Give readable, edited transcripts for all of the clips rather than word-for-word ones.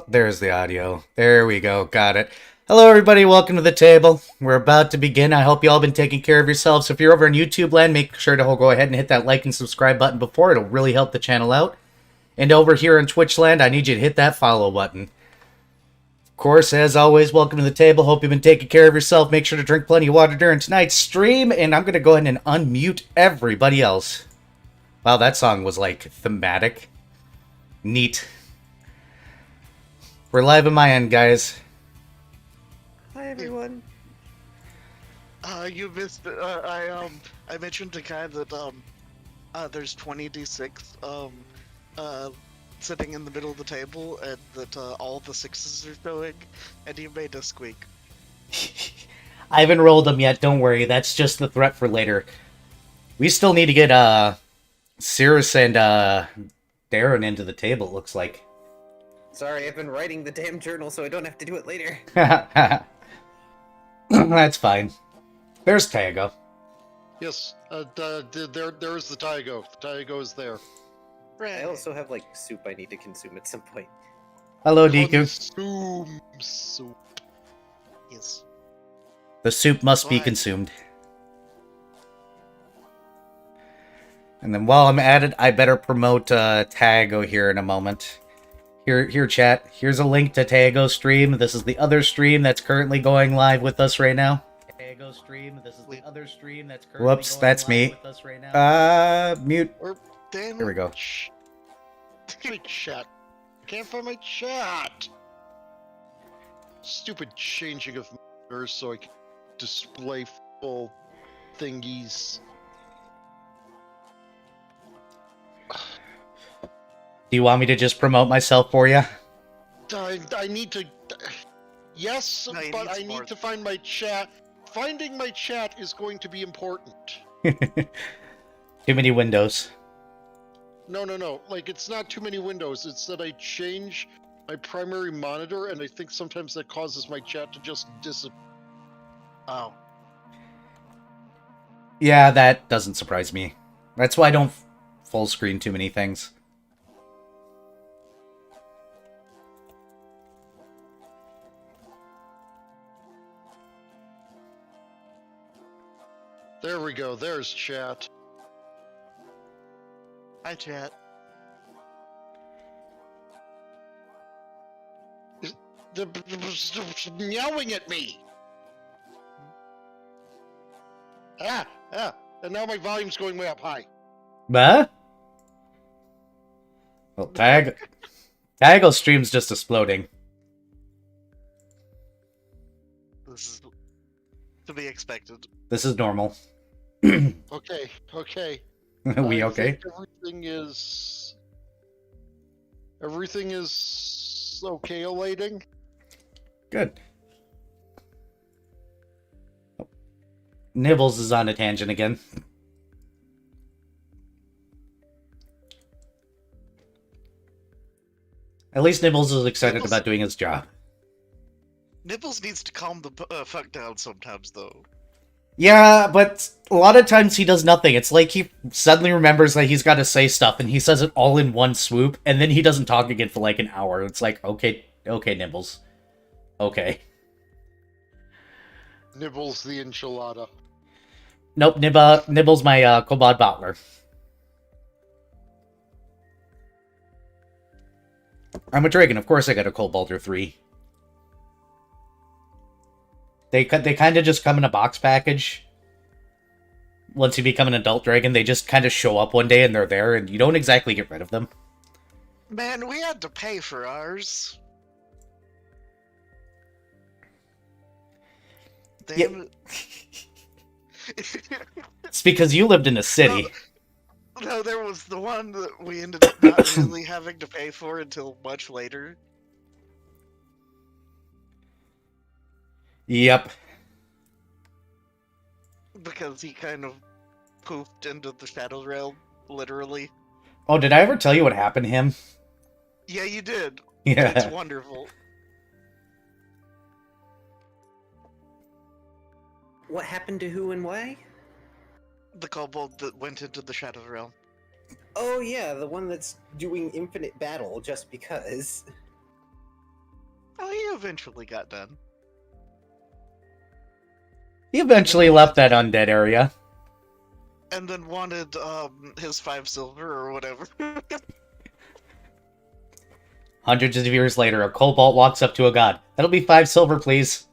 There's the audio. There we go. Got it. Hello, everybody. Welcome to the table. We're about to begin. I hope you all been taking care of yourselves. So if you're over in YouTube land, make sure to go ahead and hit that like and subscribe button before. It'll really help the channel out. And over here in Twitch land, I need you to hit that follow button. Of course, as always, welcome to the table. Hope you've been taking care of yourself. Make sure to drink plenty of water during tonight's stream. And I'm going to go ahead and unmute everybody else. Wow, that song was like thematic. Neat. We're live on my end, guys. Hi everyone. You missed. I mentioned to Kai that there's 20d6 sitting in the middle of the table, and that all the sixes are showing, and you made a squeak. I haven't rolled them yet. Don't worry. That's just the threat for later. We still need to get Cirrus and Darren into the table. It looks like. Sorry, I've been writing the damn journal so I don't have to do it later. That's fine. There's Tago. Yes, there's the Taigo. The Taigo is there. I also have like soup I need to consume at some point. Hello, Deku. Consume soup. Yes. The soup must be Why? consumed. And then while I'm at it, I better promote Tago here in a moment. Here, chat. Here's a link to Tago's stream. This is the other stream that's currently going live with us right now. Tago stream. This is the other stream that's currently Whoops, Oh, that's me. with us right now. Mute. Damn. Here we go. My chat. Can't find my chat. Stupid changing of mirrors so I can display full thingies. Do you want me to just promote myself for you? I need to. Yes, No, you but need I some more. need to find my chat. Finding my chat is going to be important. Too many windows. No. Like, it's not too many windows. It's that I change my primary monitor, and I think sometimes that causes my chat to just disappear. Oh. Yeah, that doesn't surprise me. That's why I don't full screen too many things. There we go. There's chat. Hi, chat. They're meowing at me. And now my volume's going way up high. Bah? Well, Tago stream's just exploding. This is to be expected. This is normal. Okay. We I okay? think everything is okay, elating. Good. Nibbles is on a tangent again. At least Nibbles is excited Nibbles- about doing his job. Nibbles needs to calm the fuck down sometimes, though. Yeah, but a lot of times he does nothing. It's like he suddenly remembers that he's got to say stuff, and he says it all in one swoop, and then he doesn't talk again for like an hour. It's like, okay, Nibbles. Okay. Nibbles the enchilada. Nope, Nibbles my Kobad Bottler. I'm a dragon, of course I got a Cobalder 3. They kind of just come in a box package. Once you become an adult dragon, they just kind of show up one day and they're there, and you don't exactly get rid of them. Man, we had to pay for ours. Damn it. It's because you lived in a city. No, there was the one that we ended up not really having to pay for until much later. Yep. Because he kind of poofed into the Shadow Realm, literally. Oh, did I ever tell you what happened to him? Yeah, you did. Yeah. It's wonderful. What happened to who and why? The kobold that went into the Shadow Realm. Oh yeah, the one that's doing infinite battle just because. Oh, he eventually got done. He eventually left that undead area. And then wanted his 5 silver or whatever. Hundreds of years later, a kobold walks up to a god. That'll be 5 silver, please.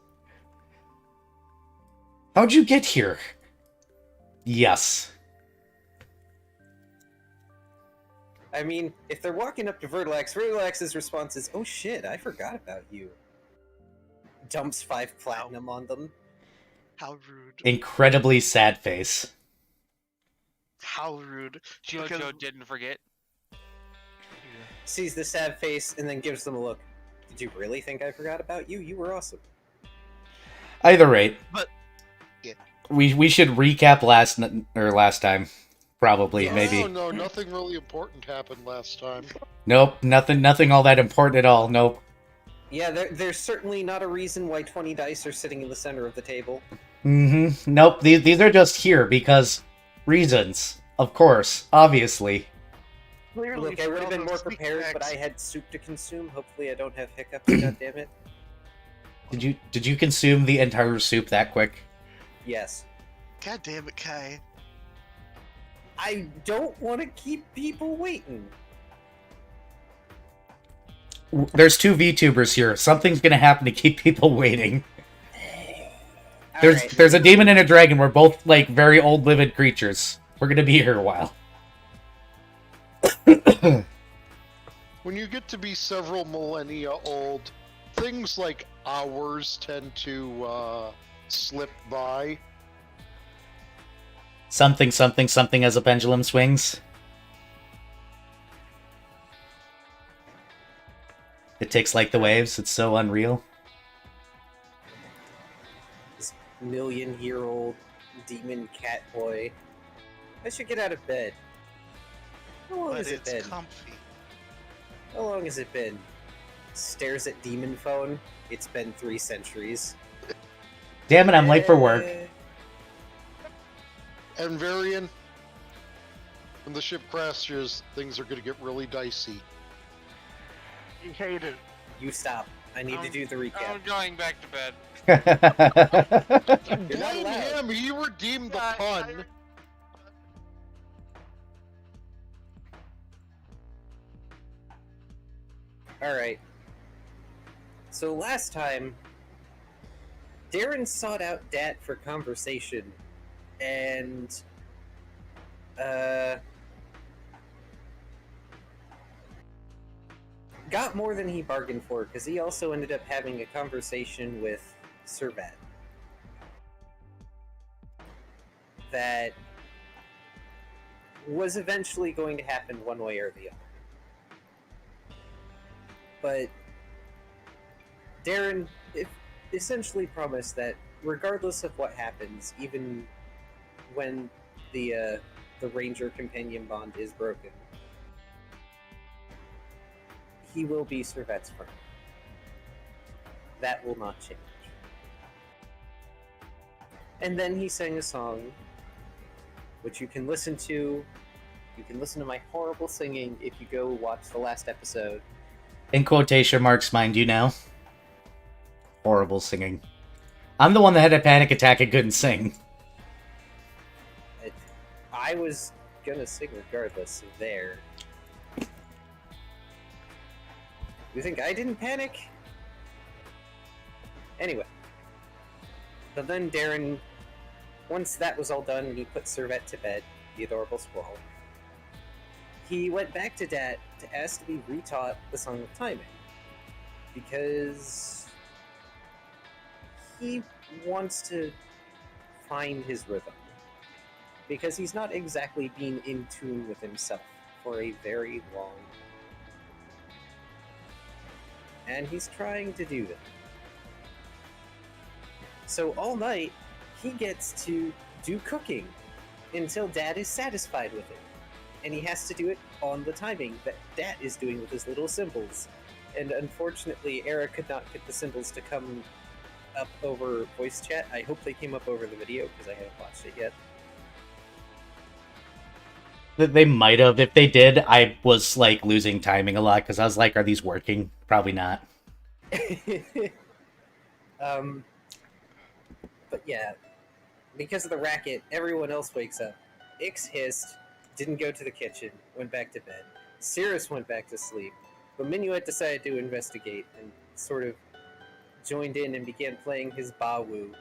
How'd you get here? Yes. I mean, if they're walking up to Vertilax's response is, "Oh shit, I forgot about you." Dumps 5 platinum on them. How rude. Incredibly sad face. How rude. Jojo Because- didn't forget. Sees the sad face and then gives them a look. Did you really think I forgot about you? You were awesome. Either rate, But yeah, we should recap last time. Probably, Yes. maybe. No, nothing really important happened last time. Nope, nothing all that important at all. Nope. Yeah, there's certainly not a reason why 20 dice are sitting in the center of the table. Mm-hmm. Nope, these are just here because reasons. Of course, obviously. clearly Look, I would have been more prepared, but I had soup to consume. Hopefully I don't have hiccups, goddammit. Did you consume the entire soup that quick? Yes. God damn it, Kai. I don't want to keep people waiting. There's 2 VTubers here. Something's gonna happen to keep people waiting. Alright. There's a demon and a dragon. We're both like very old living creatures. We're gonna be here a while. When you get to be several millennia old, things like hours tend to slip by. Something as a pendulum swings. It takes like the waves. It's so unreal. This million-year-old demon cat boy. I should get out of bed. How long But has it it's been? comfy. How long has it been? Stares at demon phone. It's been 3 centuries. Damn it, I'm late for work. And Varian, when the ship crashes, things are going to get really dicey. You hate it. You stop. I need to do the recap. I'm going back to bed. You're not Blame allowed. him! He redeemed the pun. Alright. So last time, Darren sought out Dat for conversation, and got more than he bargained for, because he also ended up having a conversation with Servat that was eventually going to happen one way or the other. But Darren essentially promised that regardless of what happens, even when the Ranger companion bond is broken, he will be Servet's friend. That will not change. And then he sang a song, which you can listen to. You can listen to my horrible singing if you go watch the last episode. In quotation marks, mind you now. Horrible singing. I'm the one that had a panic attack and couldn't sing. I was gonna sing regardless of there. You think I didn't panic? Anyway. But then Darren, once that was all done and he put Servet to bed, the adorable squirrel, he went back to Dat to ask to be retaught the Song of Timing. Because he wants to find his rhythm. Because he's not exactly been in tune with himself for a very long time. And he's trying to do that. So all night, he gets to do cooking until Dad is satisfied with it. And he has to do it on the timing that Dad is doing with his little symbols. And unfortunately, Era could not get the symbols to come up over voice chat. I hope they came up over the video, because I haven't watched it yet. They might have. If they did, I was like losing timing a lot because I was like, "Are these working?" Probably not. um, but yeah, because of the racket, everyone else wakes up. Ix hissed, didn't go to the kitchen, went back to bed. Cirrus went back to sleep, but Minuet decided to investigate and sort of joined in and began playing his Bawu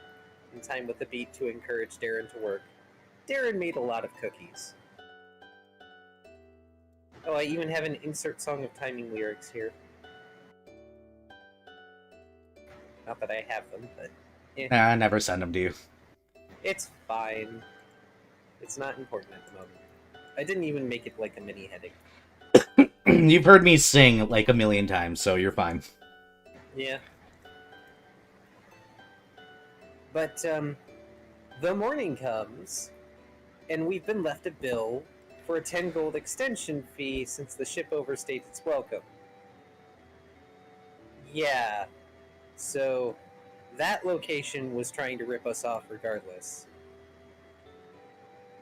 in time with the beat to encourage Darren to work. Darren made a lot of cookies. Oh, I even have an insert song of timing lyrics here. Not that I have them, but I never send them to you. it's fine. It's not important at the moment. I didn't even make it like a mini heading. You've heard me sing like a million times, so you're fine. Yeah. But the morning comes, and we've been left a bill for a 10 gold extension fee since the ship overstayed its welcome. Yeah. So that location was trying to rip us off regardless.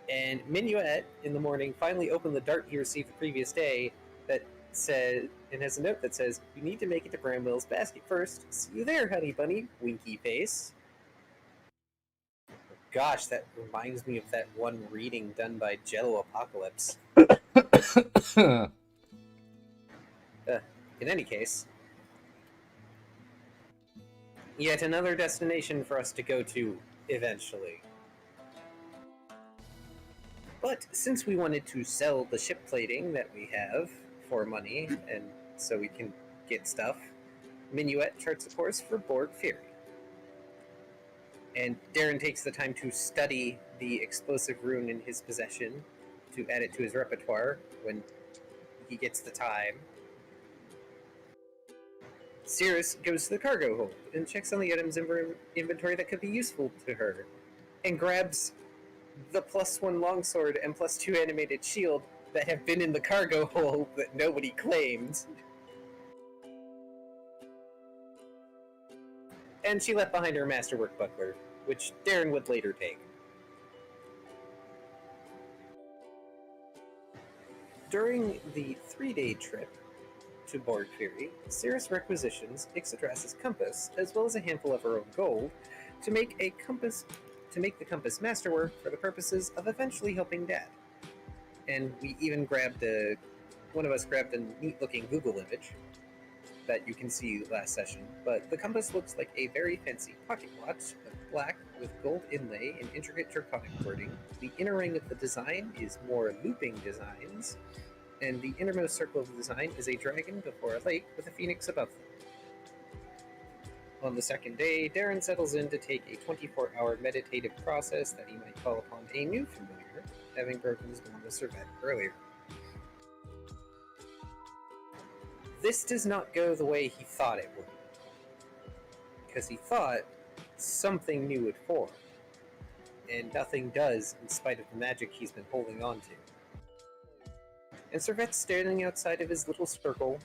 And Minuet in the morning finally opened the dart he received the previous day that said, and has a note that says, "You need to make it to Bramwell's basket first. See you there, honey bunny." Winky face. Gosh, that reminds me of that one reading done by Jello Apocalypse. In any case, yet another destination for us to go to eventually. But since we wanted to sell the ship plating that we have for money, and so we can get stuff, Minuet charts a course for Borg Fury. And Darren takes the time to study the explosive rune in his possession to add it to his repertoire when he gets the time. Cirrus goes to the cargo hold and checks on the items in her inventory that could be useful to her, and grabs the +1 longsword and +2 animated shield that have been in the cargo hold that nobody claimed. And she left behind her masterwork buckler, which Darren would later take. During the 3-day trip to Borg Fury, Cirrus requisitions Ixadras's compass, as well as a handful of her own gold, to make the compass masterwork for the purposes of eventually helping Dad. And we even one of us grabbed a neat-looking Google image that you can see last session, but the compass looks like a very fancy pocket watch of black with gold inlay and intricate draconic wording. The inner ring of the design is more looping designs, and the innermost circle of the design is a dragon before a lake with a phoenix above them. On the second day, Darren settles in to take a 24-hour meditative process that he might call upon a new familiar, having broken his bond with Servette earlier. This does not go the way he thought it would, because he thought something new would form, and nothing does in spite of the magic he's been holding on to. And Servette's standing outside of his little circle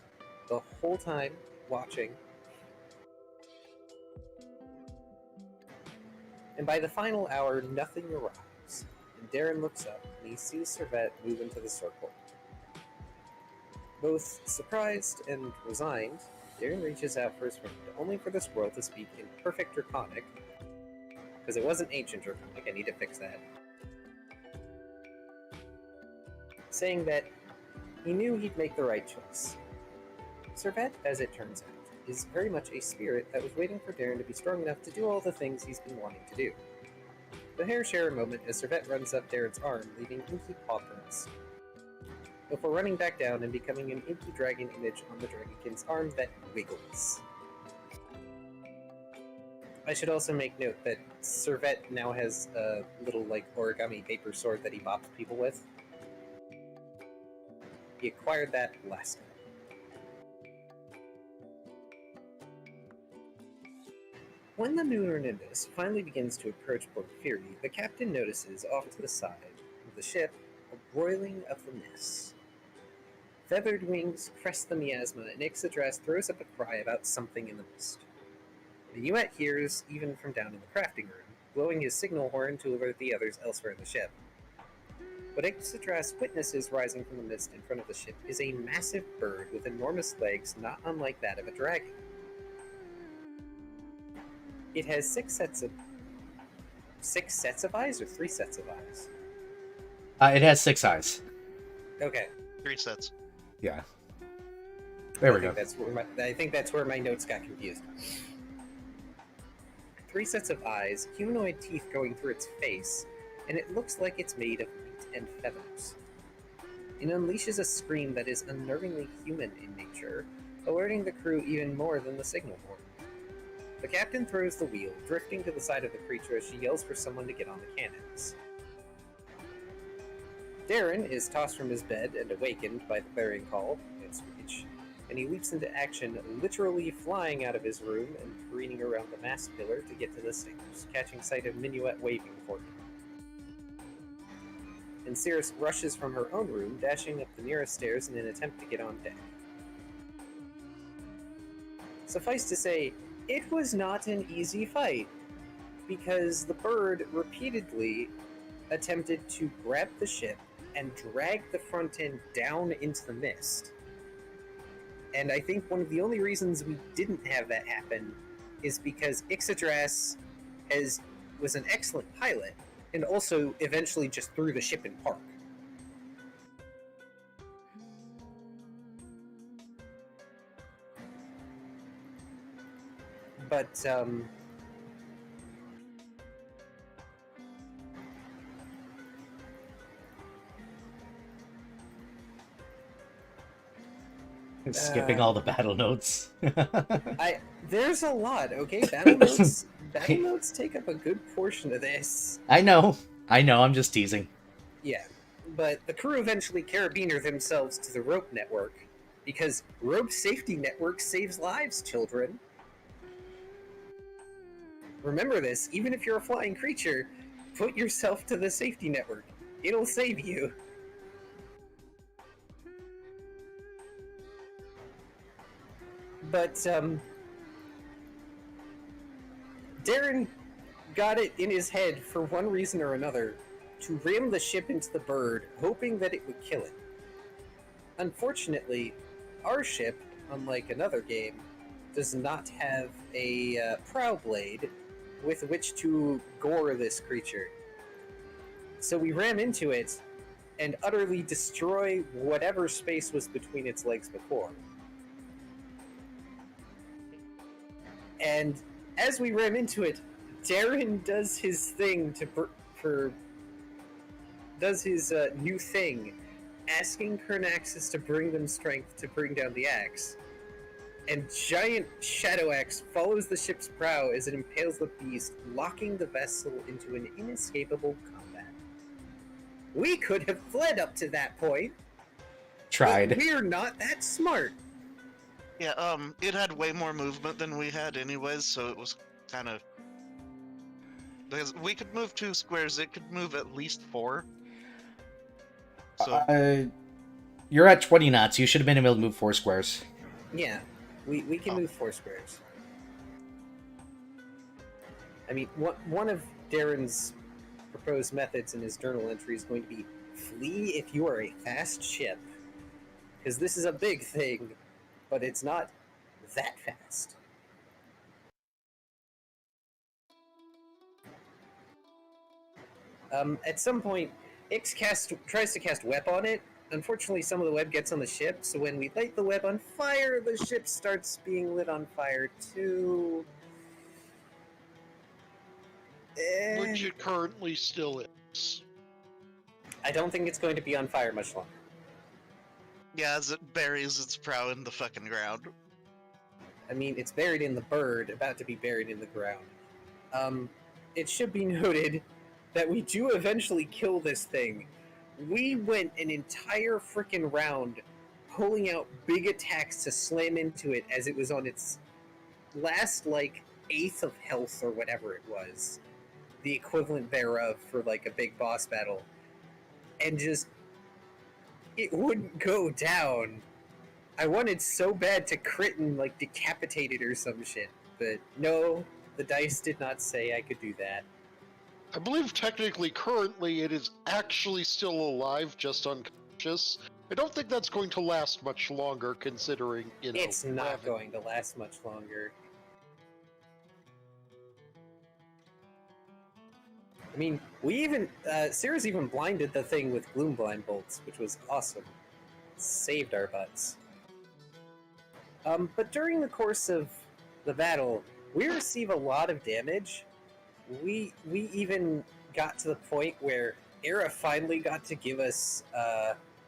the whole time, watching. And by the final hour, nothing arrives, and Darren looks up and he sees Servette move into the circle. Both surprised and resigned, Darren reaches out for his friend, only for this world to speak in perfect Draconic, because it wasn't ancient Draconic, I need to fix that, saying that he knew he'd make the right choice. Servette, as it turns out, is very much a spirit that was waiting for Darren to be strong enough to do all the things he's been wanting to do. The pair share a moment as Servette runs up Darren's arm, leaving inky paw prints, before running back down and becoming an inky dragon image on the dragonkin's arm that wiggles. I should also make note that Servette now has a little, origami paper sword that he bops people with. He acquired that last time. When the lunar Nimbus finally begins to approach Port Fury, the captain notices off to the side of the ship a broiling of the mess. Feathered wings crest the miasma, and Ixadras throws up a cry about something in the mist. Minuet hears even from down in the crafting room, blowing his signal horn to alert the others elsewhere in the ship. What Yggdrasil witnesses rising from the mist in front of the ship is a massive bird with enormous legs not unlike that of a dragon. It has six sets of eyes or three sets of eyes? It has 6 eyes. Okay. 3 sets. Yeah. There we go. I think that's where my notes got confused. 3 sets of eyes, humanoid teeth going through its face, and it looks like it's made of meat and feathers. It unleashes a scream that is unnervingly human in nature, alerting the crew even more than the signal horn. The captain throws the wheel, drifting to the side of the creature as she yells for someone to get on the cannons. Darren is tossed from his bed and awakened by the clarion call, its reach, and he leaps into action, literally flying out of his room and careening around the mast pillar to get to the stairs, catching sight of Minuet waving for him. And Cirrus rushes from her own room, dashing up the nearest stairs in an attempt to get on deck. Suffice to say, it was not an easy fight, because the bird repeatedly attempted to grab the ship and drag the front end down into the mist. And I think one of the only reasons we didn't have that happen is because Yggdrasil was an excellent pilot, and also eventually just threw the ship in park. But, Skipping all the battle notes. there's a lot, okay? Battle notes take up a good portion of this. I know, I'm just teasing. Yeah, but the crew eventually carabiner themselves to the rope network, because rope safety network saves lives, children. Remember this, even if you're a flying creature, put yourself to the safety network. It'll save you. But, Darren got it in his head, for one reason or another, to ram the ship into the bird, hoping that it would kill it. Unfortunately, our ship, unlike another game, does not have a prow blade with which to gore this creature. So we ram into it and utterly destroy whatever space was between its legs before. And as we ram into it, Darren does his thing does his new thing, asking Kernaxis to bring them strength to bring down the axe. And giant shadow axe follows the ship's prow as it impales the beast, locking the vessel into an inescapable combat. We could have fled up to that point. Tried. But we're not that smart. Yeah, it had way more movement than we had anyways, so it was kind of... Because we could move 2 squares, it could move at least 4. So... You're at 20 knots, you should have been able to move 4 squares. Yeah, we can move 4 squares. I mean, one of Darren's proposed methods in his journal entry is going to be flee if you are a fast ship. Because this is a big thing, but it's not that fast. At some point, Ix tries to cast web on it. Unfortunately, some of the web gets on the ship, so when we light the web on fire, the ship starts being lit on fire too. Which it currently still is. I don't think it's going to be on fire much longer. Yeah, as it buries its prow in the fucking ground. I mean, it's buried in the bird, about to be buried in the ground. It should be noted that we do eventually kill this thing. We went an entire freaking round pulling out big attacks to slam into it as it was on its last, like, 1/8 of health or whatever it was. The equivalent thereof for, like, a big boss battle. And just... it wouldn't go down. I wanted so bad to crit and, like, decapitate it or some shit. But no, the dice did not say I could do that. I believe technically, currently, it is actually still alive, just unconscious. I don't think that's going to last much longer, considering, It's not gravity. going to last much longer. I mean, Sarah's even blinded the thing with gloom blind bolts, which was awesome. Saved our butts. But during the course of the battle, we receive a lot of damage. We even got to the point where Era finally got to give us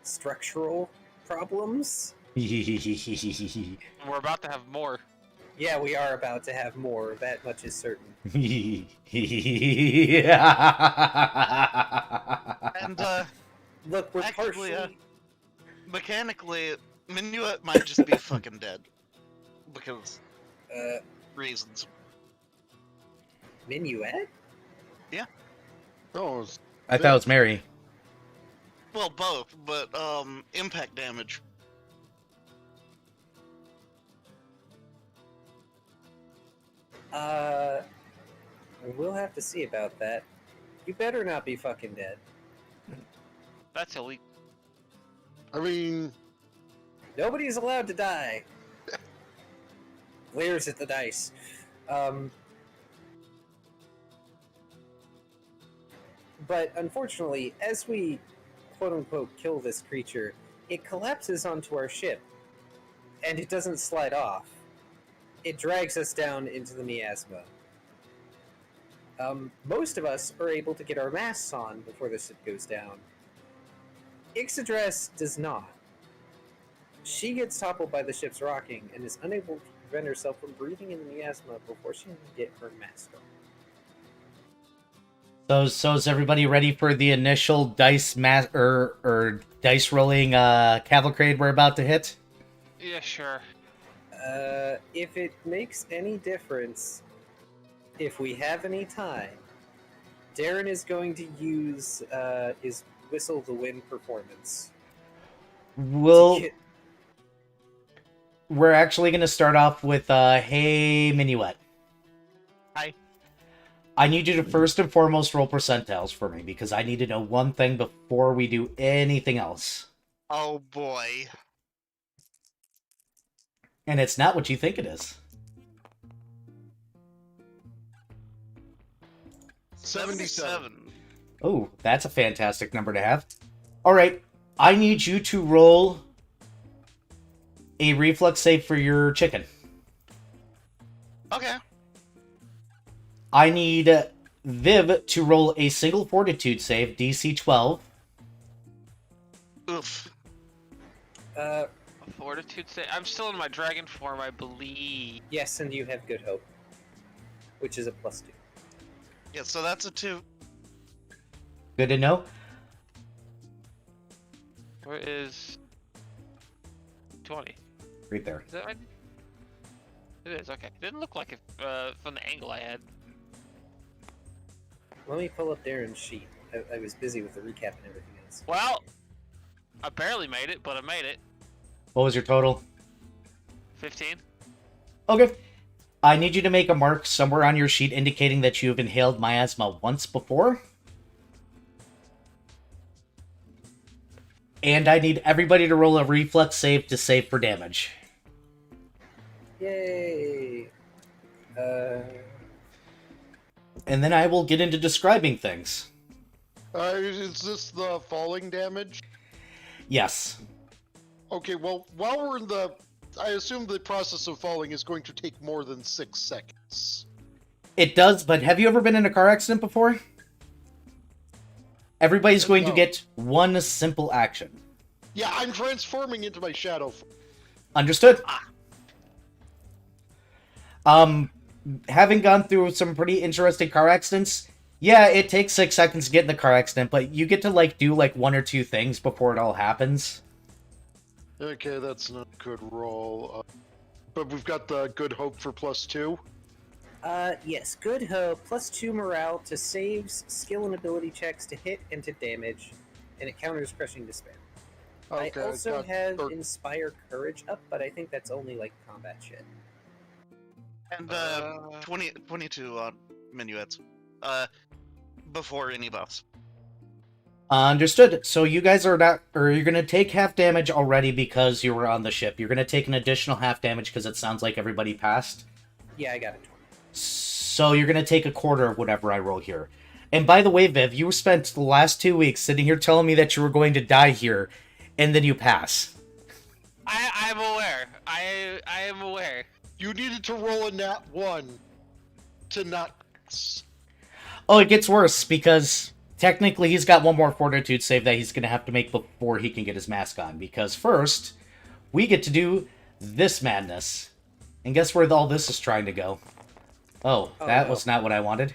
structural problems. We're about to have more. Yeah, we are about to have more. That much is certain. And Look, we're Actually, partially. mechanically, Minuet might just be fucking dead. Because reasons. Minuet? Oh, I thought it was Mary. Well, both, but impact damage. We'll have to see about that. You better not be fucking dead. That's illegal. I mean, Nobody's allowed to die. Glares at the dice. But unfortunately, as we quote-unquote kill this creature, it collapses onto our ship, and it doesn't slide off. It drags us down into the miasma. Most of us are able to get our masks on before the ship goes down. Ixidress does not. She gets toppled by the ship's rocking and is unable to prevent herself from breathing in the miasma before she can get her mask on. So is everybody ready for the initial dice dice rolling cavalcade we're about to hit? Yeah, sure. If it makes any difference, if we have any time, Darren is going to use his Whistle the Wind performance. We're actually going to start off with Hey Minuet. Hi. I need you to first and foremost roll percentiles for me, because I need to know one thing before we do anything else. Oh boy. And it's not what you think it is. 77. Oh, that's a fantastic number to have. Alright, I need you to roll a reflex save for your chicken. Okay. I need Viv to roll a single fortitude save, DC 12. Oof. Fortitude say I'm still in my dragon form, I believe. Yes, and you have Good Hope, which is a +2. Yeah, so that's a 2. Good to know. Where is 20? Right there. Is that right? It is, okay. Didn't look like it from the angle I had. Let me pull up Darren's sheet. I was busy with the recap and everything else. Well, I barely made it, but I made it. What was your total? 15. Okay. I need you to make a mark somewhere on your sheet indicating that you have inhaled miasma once before. And I need everybody to roll a reflex save to save for damage. Yay! And then I will get into describing things. is this the falling damage? Yes. Okay, well, while we're in the... I assume the process of falling is going to take more than 6 seconds. It does, but have you ever been in a car accident before? Everybody's going to No. get one simple action. Yeah, I'm transforming into my shadow. Understood? Having gone through some pretty interesting car accidents, yeah, it takes 6 seconds to get in the car accident, but you get to, do, 1 or 2 things before it all happens. Okay, that's not a good roll. But we've got the Good Hope for +2. Yes, Good Hope, +2 morale to saves, skill and ability checks to hit and to damage, and it counters Crushing Despair. Okay, I also got have 13. Inspire Courage up, but I think that's only, combat shit. And 22 on minuets. before any buffs. Understood. So you guys are not, or you're gonna take half damage already because you were on the ship. You're gonna take an additional half damage because it sounds like everybody passed. Yeah, I got it. So you're gonna take a quarter of whatever I roll here. And by the way, Viv, you spent the last 2 weeks sitting here telling me that you were going to die here, and then you pass. I'm aware. I am aware. You needed to roll a nat 1 to not. Oh, it gets worse because technically he's got one more fortitude save that he's gonna have to make before he can get his mask on. Because first, we get to do this madness. And guess where all this is trying to go? Oh, that no. was not what I wanted.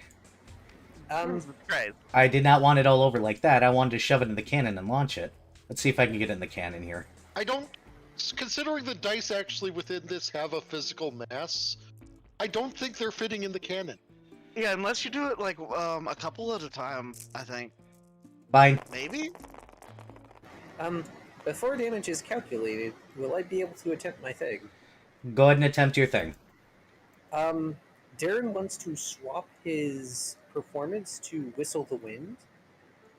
Right. I did not want it all over like that. I wanted to shove it in the cannon and launch it. Let's see if I can get it in the cannon here. I don't. Considering the dice actually within this have a physical mass, I don't think they're fitting in the cannon. Yeah, unless you do it like a couple at a time, I think. Fine. Maybe? Before damage is calculated, will I be able to attempt my thing? Go ahead and attempt your thing. Darren wants to swap his performance to Whistle the Wind,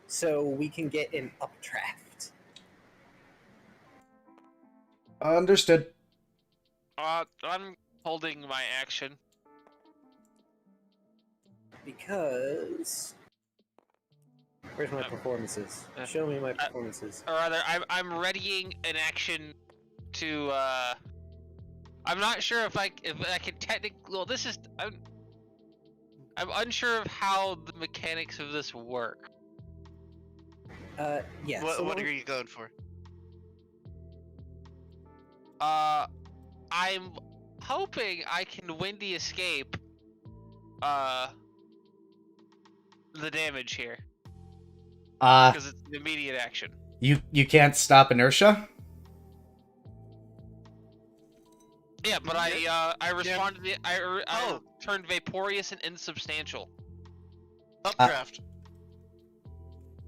so we can get an updraft. Understood. I'm holding my action. Because... Where's my performances? Show me my performances. Or rather, I'm readying an action to. I'm not sure if I can technically. Well, this is. I'm unsure of how the mechanics of this work. Yeah. What are you going for? I'm hoping I can windy escape. The damage here. Because it's an immediate action. You can't stop inertia? Yeah, but I responded. I turned vaporous and insubstantial. Updraft.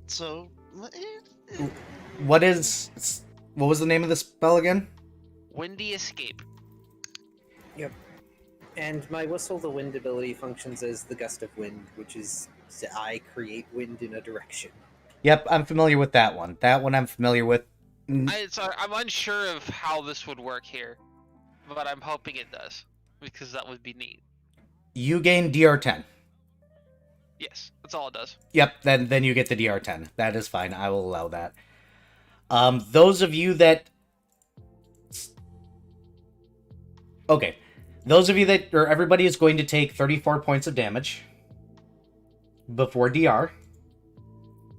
So. What was the name of the spell again? Windy escape. Yep. And my Whistle the Wind ability functions as the gust of wind, which is I create wind in a direction. Yep, I'm familiar with that one. That one I'm familiar with. I'm unsure of how this would work here, but I'm hoping it does, because that would be neat. You gain DR10. Yes, that's all it does. Yep, then you get the DR10. That is fine. I will allow that. Those of you that... Okay. Those of you that... Or everybody is going to take 34 points of damage before DR.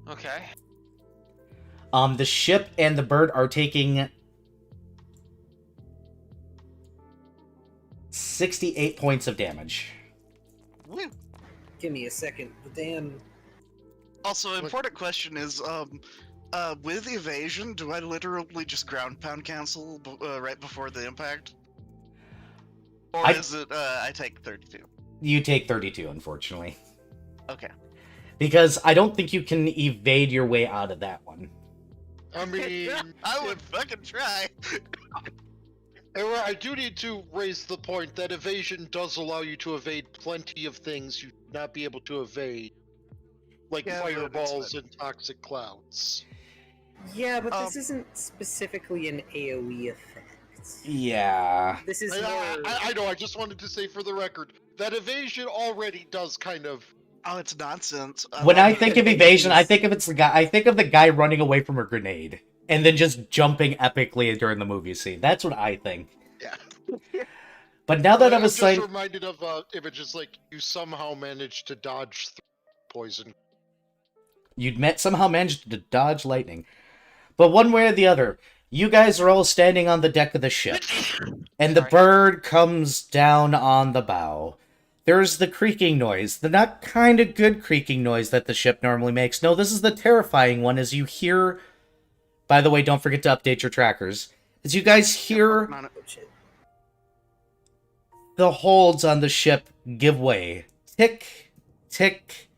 Okay. The ship and the bird are taking 68 points of damage. Woo. Give me a second. The damn... Also, important question is, with evasion, do I literally just ground pound cancel right before the impact? Or is it, I take 32? You take 32, unfortunately. Okay. Because I don't think you can evade your way out of that one. I mean, I would fucking try. I do need to raise the point that evasion does allow you to evade plenty of things you would not be able to evade, like fireballs and toxic clouds. Yeah, but this isn't specifically an AoE effect. Yeah. This is I know, I just wanted to say for the record, that evasion already does kind of... Oh, it's nonsense. When I think of evasion, I think of the guy running away from a grenade and then just jumping epically during the movie scene. That's what I think. Yeah. But now that I'm just reminded of images like you somehow managed to dodge poison. Somehow managed to dodge lightning. But one way or the other, you guys are all standing on the deck of the ship, and the bird comes down on the bow. There's the creaking noise, the not kind of good creaking noise that the ship normally makes. No, this is the terrifying one as you hear... By the way, don't forget to update your trackers. As you guys hear the holds on the ship give way. Tick, tick,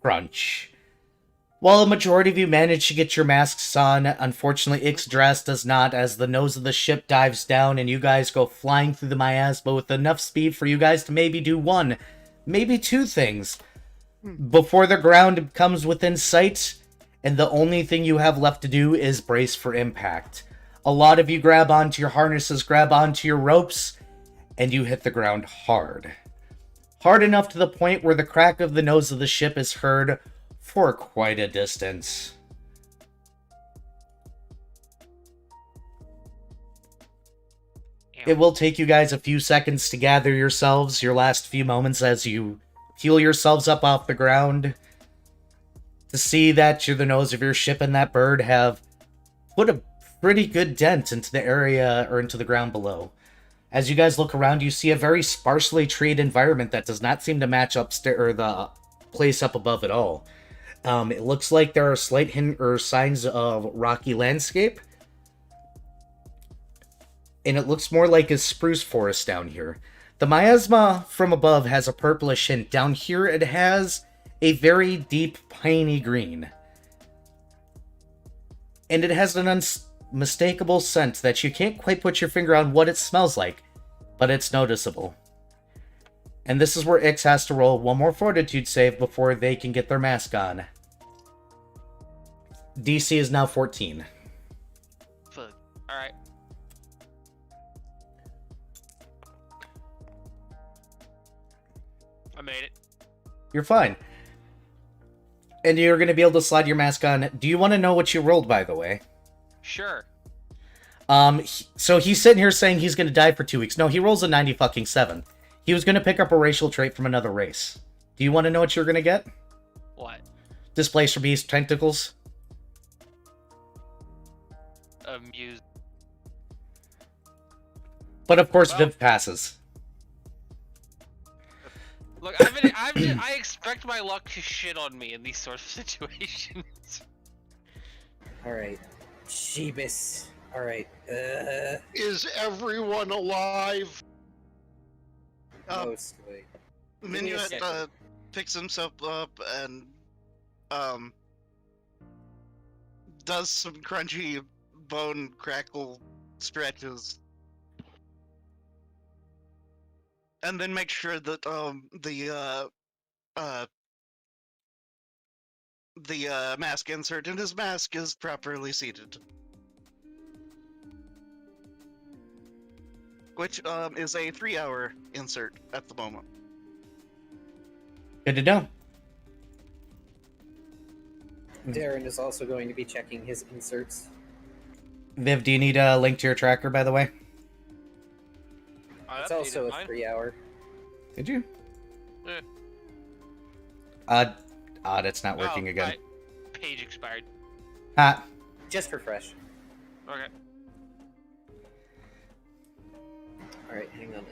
crunch. While a majority of you manage to get your masks on, unfortunately Ixdrass does not, as the nose of the ship dives down and you guys go flying through the miasma with enough speed for you guys to maybe do one, maybe two things. before the ground comes within sight, and the only thing you have left to do is brace for impact. A lot of you grab onto your harnesses, grab onto your ropes, and you hit the ground hard. Hard enough to the point where the crack of the nose of the ship is heard for quite a distance. It will take you guys a few seconds to gather yourselves, your last few moments as you heal yourselves up off the ground, to see that the nose of your ship and that bird have put a pretty good dent into the area, or into the ground below. As you guys look around, you see a very sparsely treed environment that does not seem to match upstairs, or the place up above at all. It looks like there are slight signs of rocky landscape, and it looks more like a spruce forest down here. The miasma from above has a purplish hint. Down here it has a very deep piney green. And it has an unmistakable scent that you can't quite put your finger on what it smells like, but it's noticeable. And this is where Ix has to roll one more fortitude save before they can get their mask on. DC is now 14. Fuck. Alright. I made it. You're fine. And you're going to be able to slide your mask on. Do you want to know what you rolled, by the way? Sure. So he's sitting here saying he's going to die for 2 weeks. No, he rolls a 90-7. He was going to pick up a racial trait from another race. Do you want to know what you're going to get? What? Displacer Beast Tentacles. Amused. But of course, Well, Viv passes. Look, I expect my luck to shit on me in these sorts of situations. Alright. Jeebus. Alright. Is everyone alive? Mostly. Minuet Yeah. picks himself up and does some crunchy bone crackle stretches, and then makes sure that the mask insert in his mask is properly seated, which is a 3-hour insert at the moment. Good to know. Darren is also going to be checking his inserts. Viv, do you need a link to your tracker, by the way? It's also a 3-hour. Did you? Yeah. Odd, it's not working again. My page expired. Ha. Just for fresh. Okay. Alright, hang on.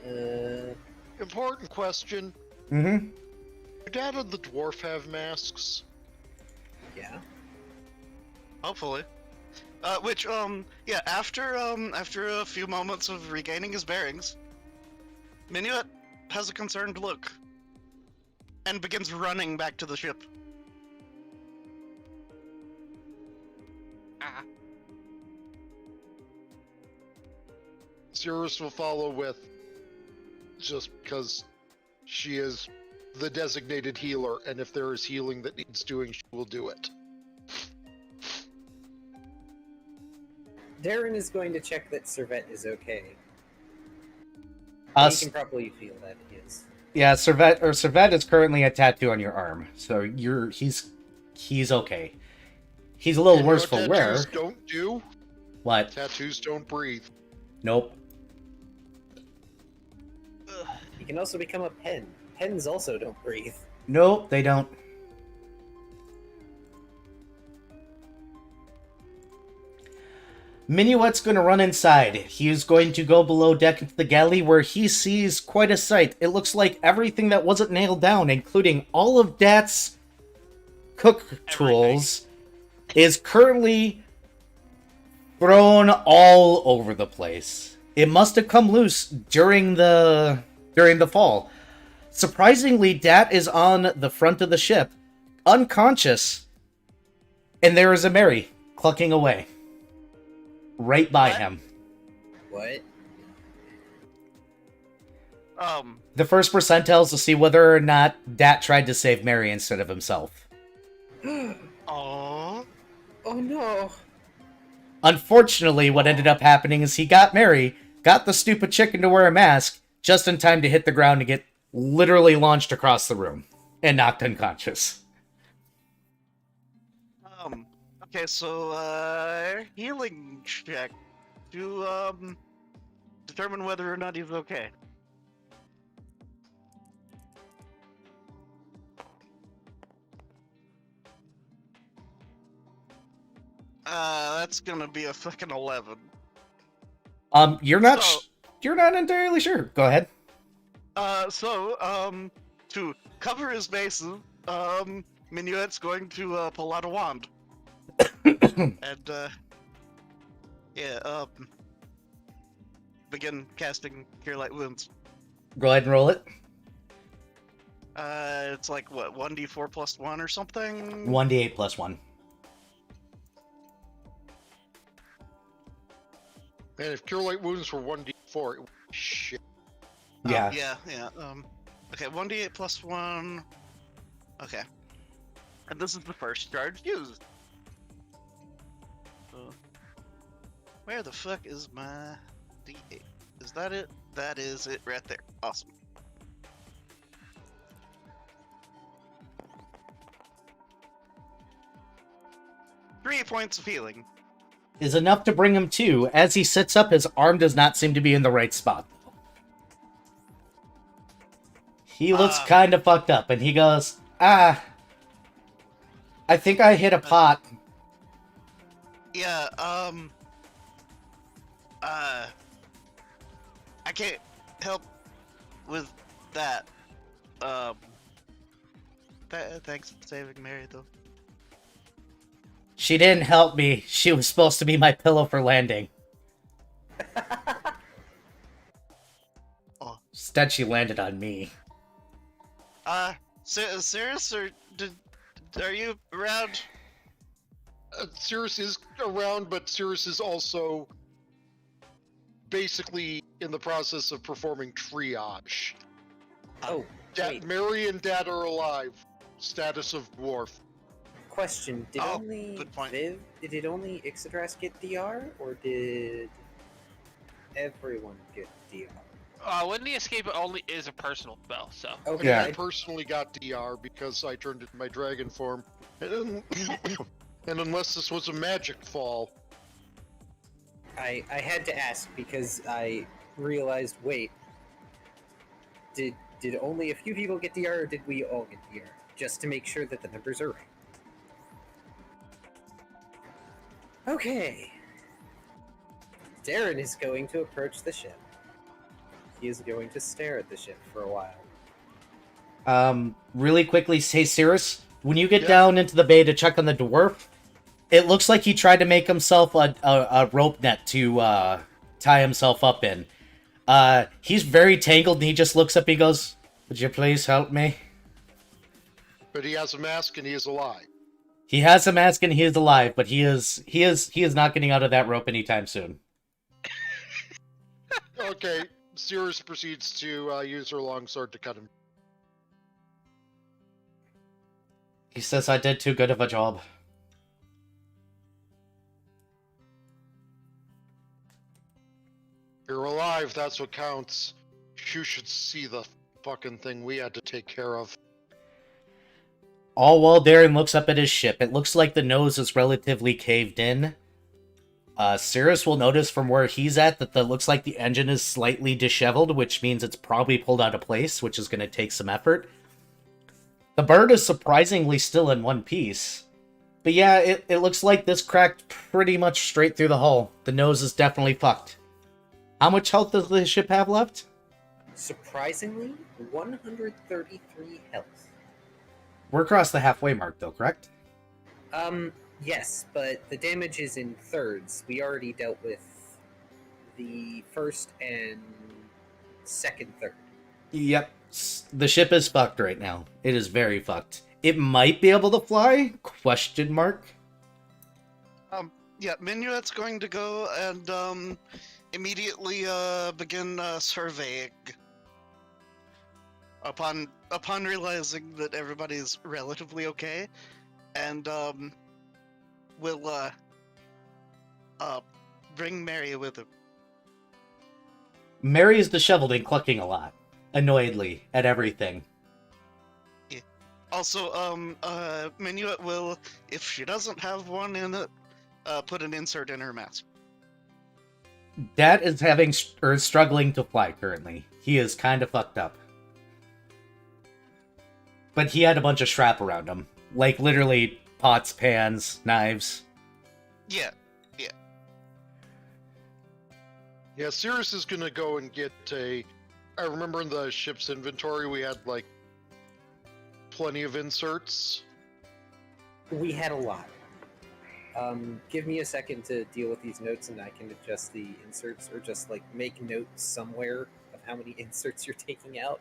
Important question. Mm-hmm. Do Dad and the dwarf have masks? Yeah. Hopefully. Yeah, after a few moments of regaining his bearings, Minuet has a concerned look and begins running back to the ship. Ah. Cirrus will follow with, just because she is the designated healer, and if there is healing that needs doing, she will do it. Darren is going to check that Servette is okay. Us. You can probably feel that he is. Yeah, Servette is currently a tattoo on your arm, so he's okay. He's a little And worse you for know what wear. tattoos don't do? What? Tattoos don't breathe. Nope. He can also become a pen. Pens also don't breathe. Nope, they don't. Minuet's going to run inside. He is going to go below deck into the galley where he sees quite a sight. It looks like everything that wasn't nailed down, including all of Dat's cook tools, is currently thrown all over the place. It must have come loose during the fall. Surprisingly, Dat is on the front of the ship, unconscious, and there is a Mary clucking away. Right by him. What? The first percentiles to see whether or not Dat tried to save Mary instead of himself. Oh. Oh no! Unfortunately, what ended up happening is he got Mary, got the stupid chicken to wear a mask, just in time to hit the ground and get literally launched across the room and knocked unconscious. Okay, so, healing check to, determine whether or not he's okay. That's gonna be a fucking 11. You're not, So- you're not entirely sure. Go ahead. To cover his bases, Minuet's going to, pull out a wand. And, begin casting Cure Light Wounds. Go ahead and roll it. It's like, what, 1d4 plus 1 or something? 1d8 plus 1. And if Cure Light Wounds were 1d4, it would be shit. Yeah. Yeah. Okay, 1d8 plus 1. Okay. And this is the first charge used. Where the fuck is my d8? Is that it? That is it right there. Awesome. Three points of healing. Is enough to bring him to. As he sits up, his arm does not seem to be in the right spot. He looks kind of fucked up, and he goes, I think I hit a pot. Yeah, I can't help with that. Thanks for saving Mary, though. She didn't help me. She was supposed to be my pillow for landing. Oh. Instead, she landed on me. Cirrus, are you around? Cirrus is around, but Cirrus is also basically in the process of performing triage. Oh, wait. Mary and Dad are alive. Status of dwarf. Question: Did Oh, only good point. did only Ixodras get DR, or did everyone get DR? When the escape only is a personal spell, so. Okay, Yeah. I personally got DR because I turned into my dragon form. And unless this was a magic fall. I had to ask because I realized, wait, did only a few people get DR, or did we all get DR? Just to make sure that the numbers are right. Okay. Darren is going to approach the ship. He is going to stare at the ship for a while. Really quickly, hey, Cirrus, when you get Yeah. down into the bay to check on the dwarf, it looks like he tried to make himself a rope net to tie himself up in. He's very tangled, and he just looks up. He goes, "Would you please help me?" But he has a mask and he is alive. He has a mask and he is alive, but he is not getting out of that rope anytime soon. Okay, Cirrus proceeds to use her longsword to cut him. He says, "I did too good of a job." You're alive, that's what counts. You should see the fucking thing we had to take care of. All while Darren looks up at his ship, it looks like the nose is relatively caved in. Cirrus will notice from where he's at that looks like the engine is slightly disheveled, which means it's probably pulled out of place, which is going to take some effort. The bird is surprisingly still in one piece. But yeah, it looks like this cracked pretty much straight through the hull. The nose is definitely fucked. How much health does the ship have left? Surprisingly, 133 health. We're across the halfway mark, though, correct? Yes, but the damage is in thirds. We already dealt with the first and second third. Yep. The ship is fucked right now. It is very fucked. It might be able to fly? Question mark. Yeah, Minuet's going to go and, immediately, begin, surveying. upon realizing that everybody's relatively okay, and will bring Mary with him. Mary is disheveled and clucking a lot, annoyedly at everything. Also, Minuet will, if she doesn't have one in it, put an insert in her mask. Dad is struggling to fly currently. He is kind of fucked up. But he had a bunch of strap around him. Like, literally, pots, pans, knives. Yeah. Yeah, Cirrus is gonna go and get a. I remember in the ship's inventory we had like plenty of inserts. We had a lot. Give me a second to deal with these notes, and I can adjust the inserts, or just like make notes somewhere of how many inserts you're taking out.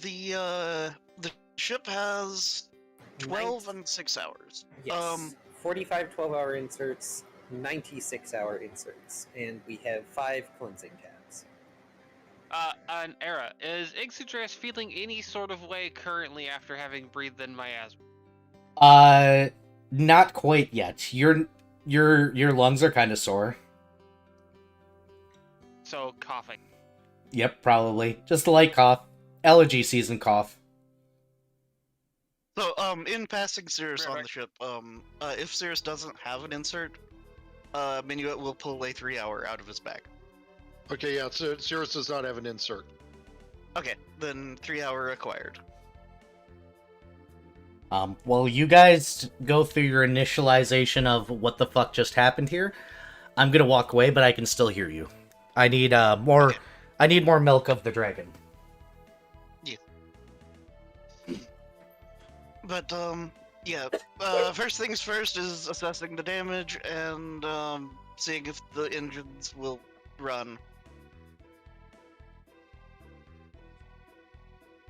The ship has 12 and 6 hours. Yes. 45 12-hour inserts, 96-hour inserts, and we have 5 cleansing tabs. An era. Is Ixodras feeling any sort of way currently after having breathed in miasma? Not quite yet. Your lungs are kind of sore. So, coughing. Yep, probably. Just a light cough. Allergy season cough. So, in passing Cirrus on Right. the ship, if Cirrus doesn't have an insert, Minuet will pull a 3-hour out of his bag. Okay, yeah, so Cirrus does not have an insert. Okay, then 3-hour acquired. While you guys go through your initialization of what the fuck just happened here, I'm gonna walk away, but I can still hear you. I need more. Okay. I need more milk of the dragon. But, yeah, first things first is assessing the damage and, seeing if the engines will run.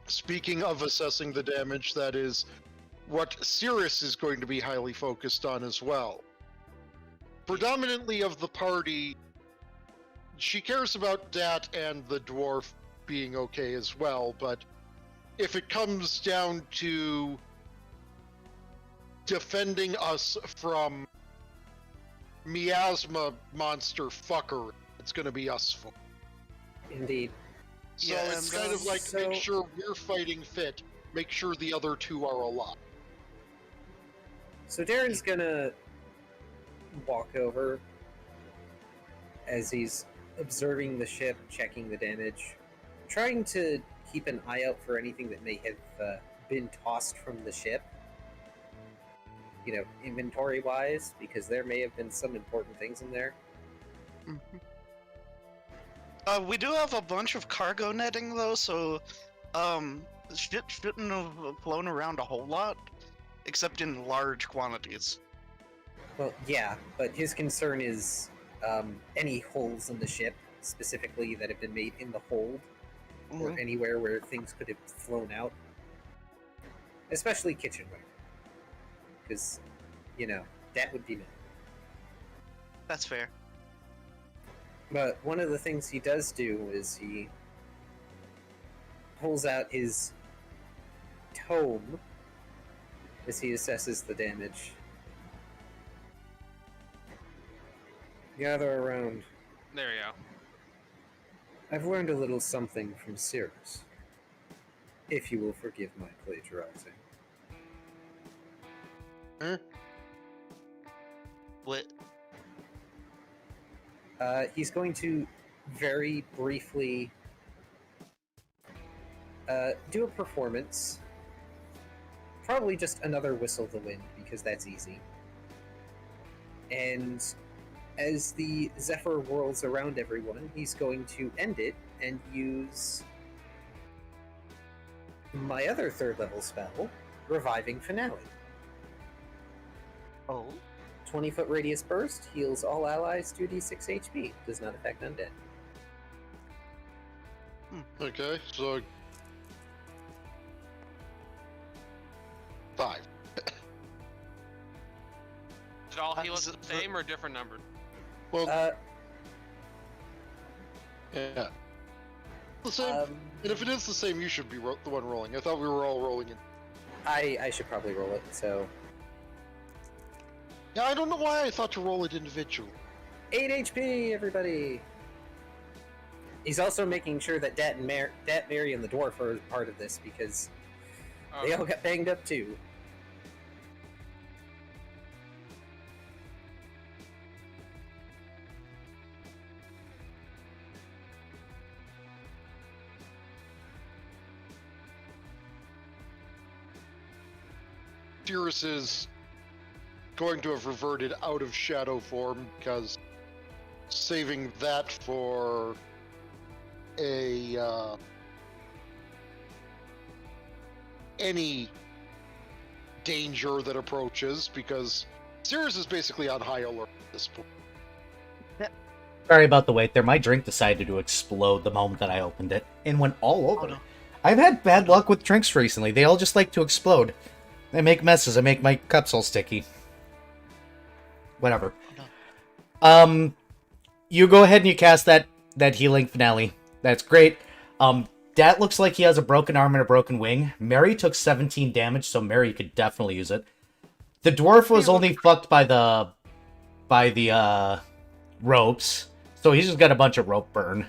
Speaking of assessing the damage, that is what Cirrus is going to be highly focused on as well. Predominantly of the party, she cares about Dat and the dwarf being okay as well, but if it comes down to defending us from miasma monster fucker, it's going to be us four. Indeed. So Yeah, it's and, kind of like so- make sure we're fighting fit, make sure the other two are alive. So Darren's gonna walk over as he's observing the ship, checking the damage, trying to keep an eye out for anything that may have been tossed from the ship. You know, inventory-wise, because there may have been some important things in there. We do have a bunch of cargo netting, though, so, shit shouldn't have flown around a whole lot, except in large quantities. Well, yeah, but his concern is any holes in the ship, specifically that have been made in the hold, or Mhm. anywhere where things could have flown out. Especially kitchenware. Because, you know, that would be bad. That's fair. But one of the things he does do is he pulls out his tome as he assesses the damage. Gather around. There we go. I've learned a little something from Cirrus. If you will forgive my plagiarizing. What? He's going to very briefly do a performance. Probably just another Whistle the Wind, because that's easy. And as the Zephyr whirls around everyone, he's going to end it and use my other 3rd level spell, Reviving Finale. Oh? 20-foot radius burst, heals all allies 2d6 HP, does not affect undead. Okay, so 5. Did all heal us Is the it- same or different numbers? Well, Uh, yeah. The same. And if it is the same, you should be the one rolling. I thought we were all rolling it. I should probably roll it. So Yeah, I don't know why I thought to roll it individually. 8 HP, everybody. He's also making sure that Dat, Mary, and the dwarf are part of this because they all got banged up too. Cirrus is going to have reverted out of shadow form because saving that for a any danger that approaches, because Cirrus is basically on high alert at this point. Sorry about the wait there. My drink decided to explode the moment that I opened it and went all over. Oh, no. I've had bad luck with drinks recently. They all just like to explode. They make messes. I make my cups all sticky. Whatever. You go ahead and you cast that healing finale. That's great. Dat looks like he has a broken arm and a broken wing. Mary took 17 damage, so Mary could definitely use it. The dwarf was only fucked by the ropes, so he's just got a bunch of rope burn.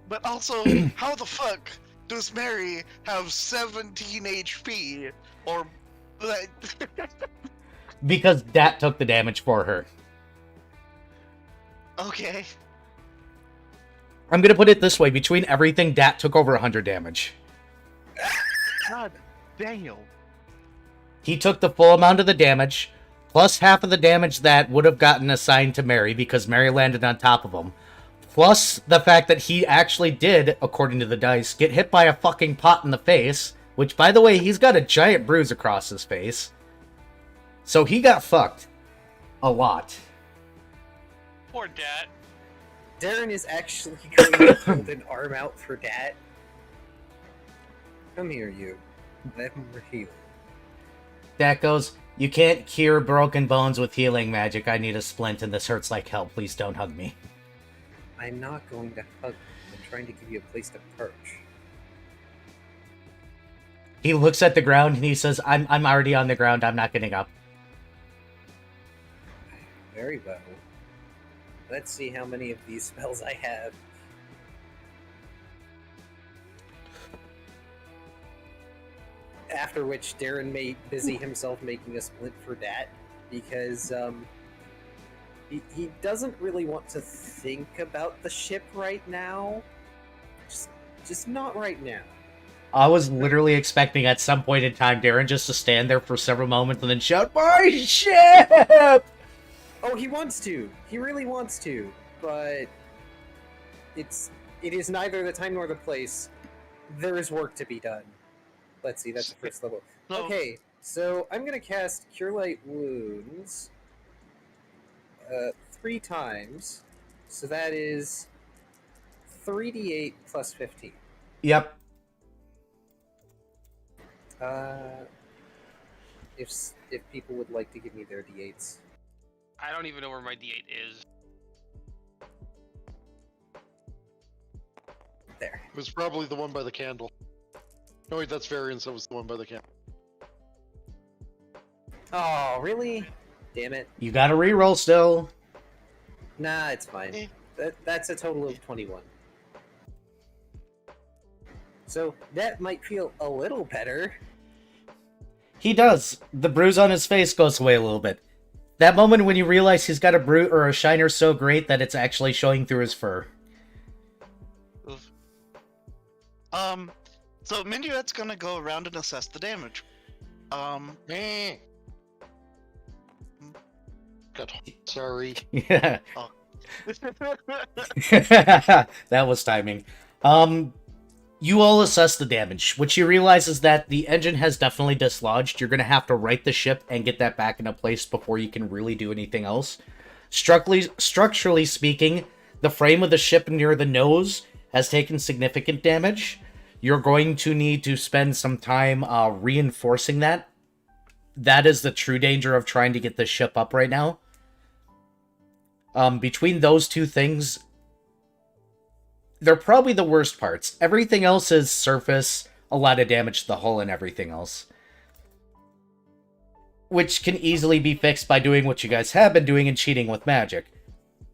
But also, how the fuck does Mary have 17 HP? Or, like... Because Dat took the damage for her. Okay. I'm gonna put it this way: between everything, Dat took over 100 damage. God damn. He took the full amount of the damage, plus half of the damage that would have gotten assigned to Mary because Mary landed on top of him. Plus the fact that he actually did, according to the dice, get hit by a fucking pot in the face. Which, by the way, he's got a giant bruise across his face. So he got fucked. A lot. Poor Dat. Darren is actually going to hold an arm out for Dat. Come here, you. Let him heal. Dat goes, "You can't cure broken bones with healing magic. I need a splint and this hurts like hell. Please don't hug me." I'm not going to hug you. I'm trying to give you a place to perch. He looks at the ground and he says, I'm already on the ground. I'm not getting up. Very well. Let's see how many of these spells I have. After which Darren may busy himself making a splint for Dat because he doesn't really want to think about the ship right now. Just not right now. I was literally expecting at some point in time Darren just to stand there for several moments and then shout, "My ship!" Oh, he wants to. He really wants to, but it is neither the time nor the place. There is work to be done. Let's see, that's the first level. No. Okay, so I'm gonna cast Cure Light Wounds 3 times. So that is 3d8 plus 15. Yep. If people would like to give me their d8s. I don't even know where my D8 is. There. It was probably the one by the candle. No, wait, that's variance. That was the one by the candle. Oh, really? Damn it. You gotta reroll still. Nah, it's fine. That's a total of 21. So that might feel a little better. He does. The bruise on his face goes away a little bit. That moment when you realize he's got a bruise or a shiner so great that it's actually showing through his fur. Oof. So Minuet's gonna go around and assess the damage. Meh. God, sorry. Yeah. Oh. That was timing. You all assess the damage. What you realize is that the engine has definitely dislodged. You're going to have to right the ship and get that back into place before you can really do anything else. Structurally speaking, the frame of the ship near the nose has taken significant damage. You're going to need to spend some time reinforcing that. That is the true danger of trying to get this ship up right now. Between those two things, they're probably the worst parts. Everything else is surface, a lot of damage to the hull and everything else. Which can easily be fixed by doing what you guys have been doing and cheating with magic.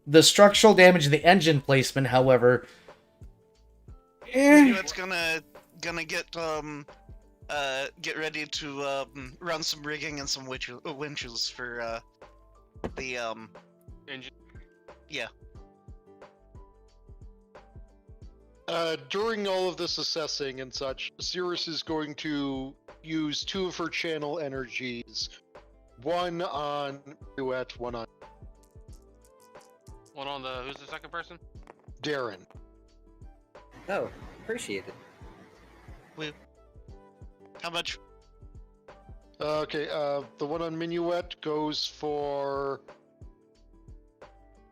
The structural damage of the engine placement, however... It's gonna get ready to run some rigging and some winches for the Engine. Yeah. During all of this assessing and such, Cirrus is going to use 2 of her channel energies. One on Duet, one on One on the. Who's the second person? Darren. Oh, appreciate it. How much? Okay, the one on Minuet goes for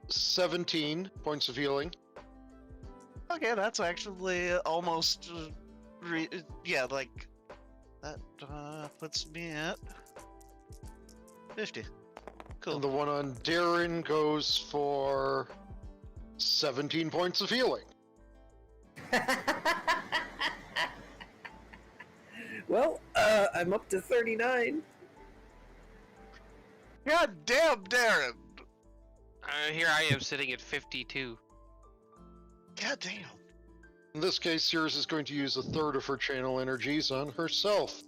17 points of healing. Okay, that's actually almost yeah, like that puts me at 50. Cool. And the one on Darren goes for 17 points of healing. Well, I'm up to 39. God damn, Darren! Here I am sitting at 52. God damn. In this case, Cirrus is going to use 1/3 of her channel energies on herself.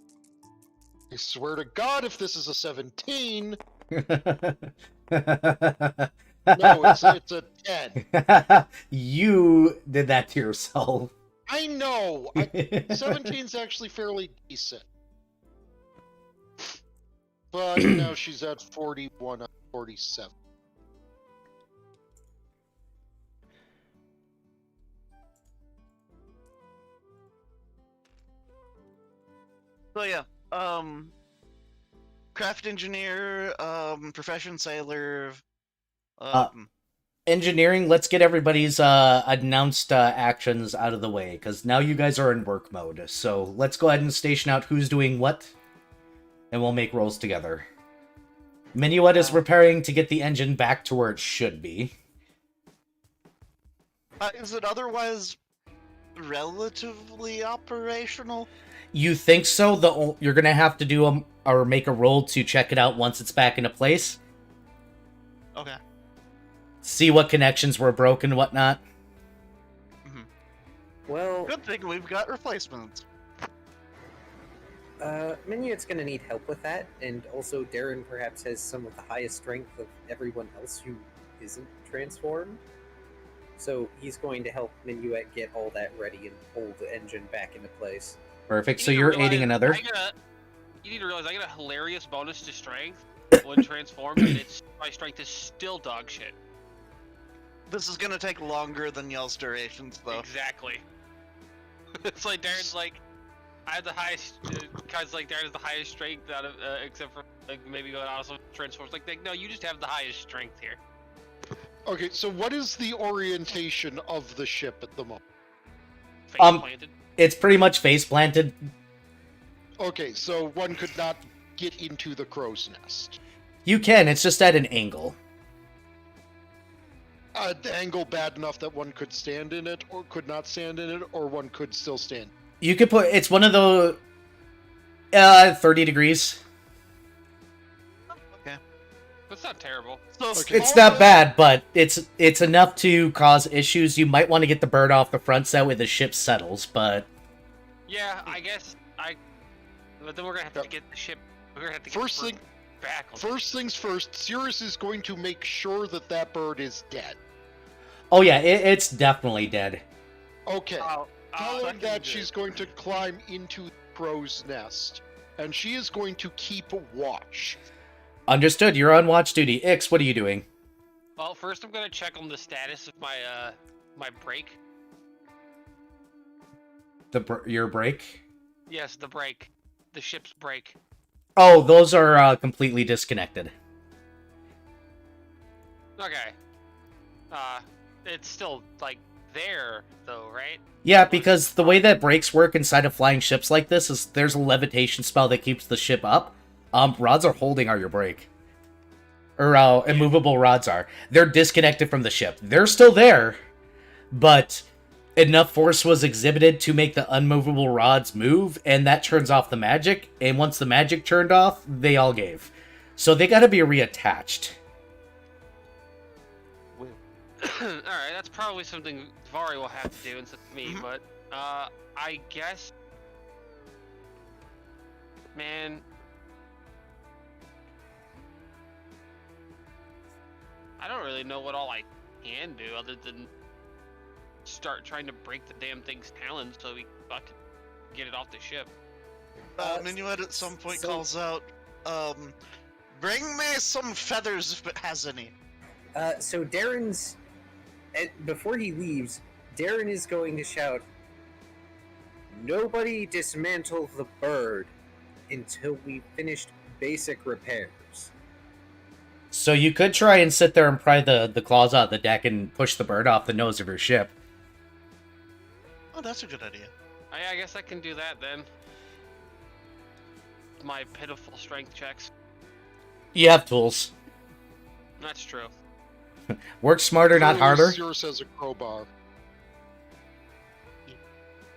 I swear to God, if this is a 17... No, it's a 10. You did that to yourself. I know! 17's actually fairly decent. But now she's at 41 on 47. So yeah, craft engineer, profession sailor, Engineering, let's get everybody's announced actions out of the way, because now you guys are in work mode. So let's go ahead and station out who's doing what, and we'll make rolls together. Minuet is repairing to get the engine back to where it should be. is it otherwise relatively operational? You think so? You're gonna have to do or make a roll to check it out once it's back into place. Okay. See what connections were broken and whatnot. Well, Good thing we've got replacements. Minuet's gonna need help with that, and also Darren perhaps has some of the highest strength of everyone else who isn't transformed. So he's going to help Minuet get all that ready and pull the engine back into place. Perfect. You So need to you're realize aiding another. You need to realize I get a hilarious bonus to strength when transformed, and my strength is still dog shit. This is gonna take longer than y'all's durations, though. Exactly. It's like Darren's like, I have the highest. Guys like Darren has the highest strength out of, except for like maybe going also transforms. Like, no, you just have the highest strength here. Okay, so what is the orientation of the ship at the moment? Face planted. It's pretty much face planted. Okay, so one could not get into the crow's nest. You can. It's just at an angle. The angle bad enough that one could stand in it, or could not stand in it, or one could still stand. You could put. It's one of the 30 degrees. Okay. That's not terrible. So Okay. It's not bad, but it's enough to cause issues. You might want to get the bird off the front so that way the ship settles, but Yeah, I guess But then we're gonna have to get the ship. We're gonna have to get First the thing- bird back. First things first, Cirrus is going to make sure that that bird is dead. oh yeah, it's definitely dead. Okay. Following second that, it. she's going to climb into the crow's nest, and she is going to keep watch. Understood. You're on watch duty. Ix, what are you doing? Well, first I'm gonna check on the status of my my brake. Your brake? Yes, the brake. The ship's brake. Oh, those are completely disconnected. Okay. It's still like there though, right? Yeah, because the way that brakes work inside of flying ships like this is there's a levitation spell that keeps the ship up. Rods are holding your brake. Or immovable rods are. They're disconnected from the ship. They're still there, but enough force was exhibited to make the unmovable rods move, and that turns off the magic. And once the magic turned off, they all gave. So they got to be reattached. Alright, that's probably something Vari will have to do instead of me, but, I guess... Man... I don't really know what all I can do other than start trying to break the damn thing's talons so we can fucking get it off the ship. Minuet at some point so- calls out, bring me some feathers if it has any. So Darren's... Before he leaves, Darren is going to shout, "Nobody dismantle the bird until we've finished basic repairs." So you could try and sit there and pry the claws out the deck and push the bird off the nose of your ship. Oh, that's a good idea. I guess I can do that then. My pitiful strength checks. You have tools. That's true. Work smarter, not harder. Yours has a crowbar.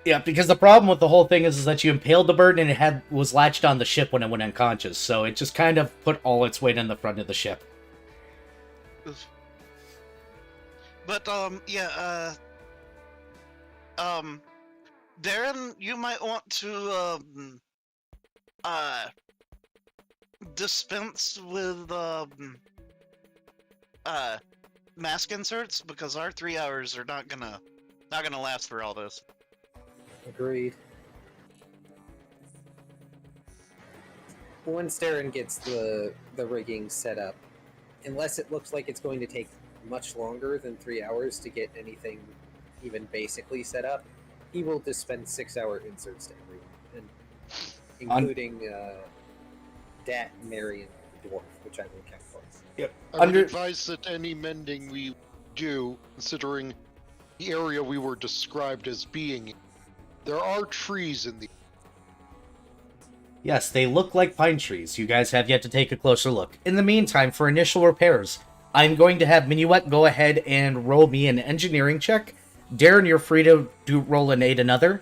Yeah, because the problem with the whole thing is that you impaled the bird and it was latched on the ship when it went unconscious, so it just kind of put all its weight in the front of the ship. But, Darren, you might want to, dispense with, mask inserts, because our 3 hours are not gonna last for all this. Agreed. Once Darren gets the rigging set up, unless it looks like it's going to take much longer than 3 hours to get anything even basically set up, he will dispense 6-hour inserts to everyone, and including Dat, Marion, the dwarf, which I will count for. I would advise that any mending we do, considering the area we were described as being in, there are trees in the... Yes, they look like pine trees. You guys have yet to take a closer look. In the meantime, for initial repairs, I'm going to have Minuet go ahead and roll me an engineering check. Darren, you're free to roll an aid another.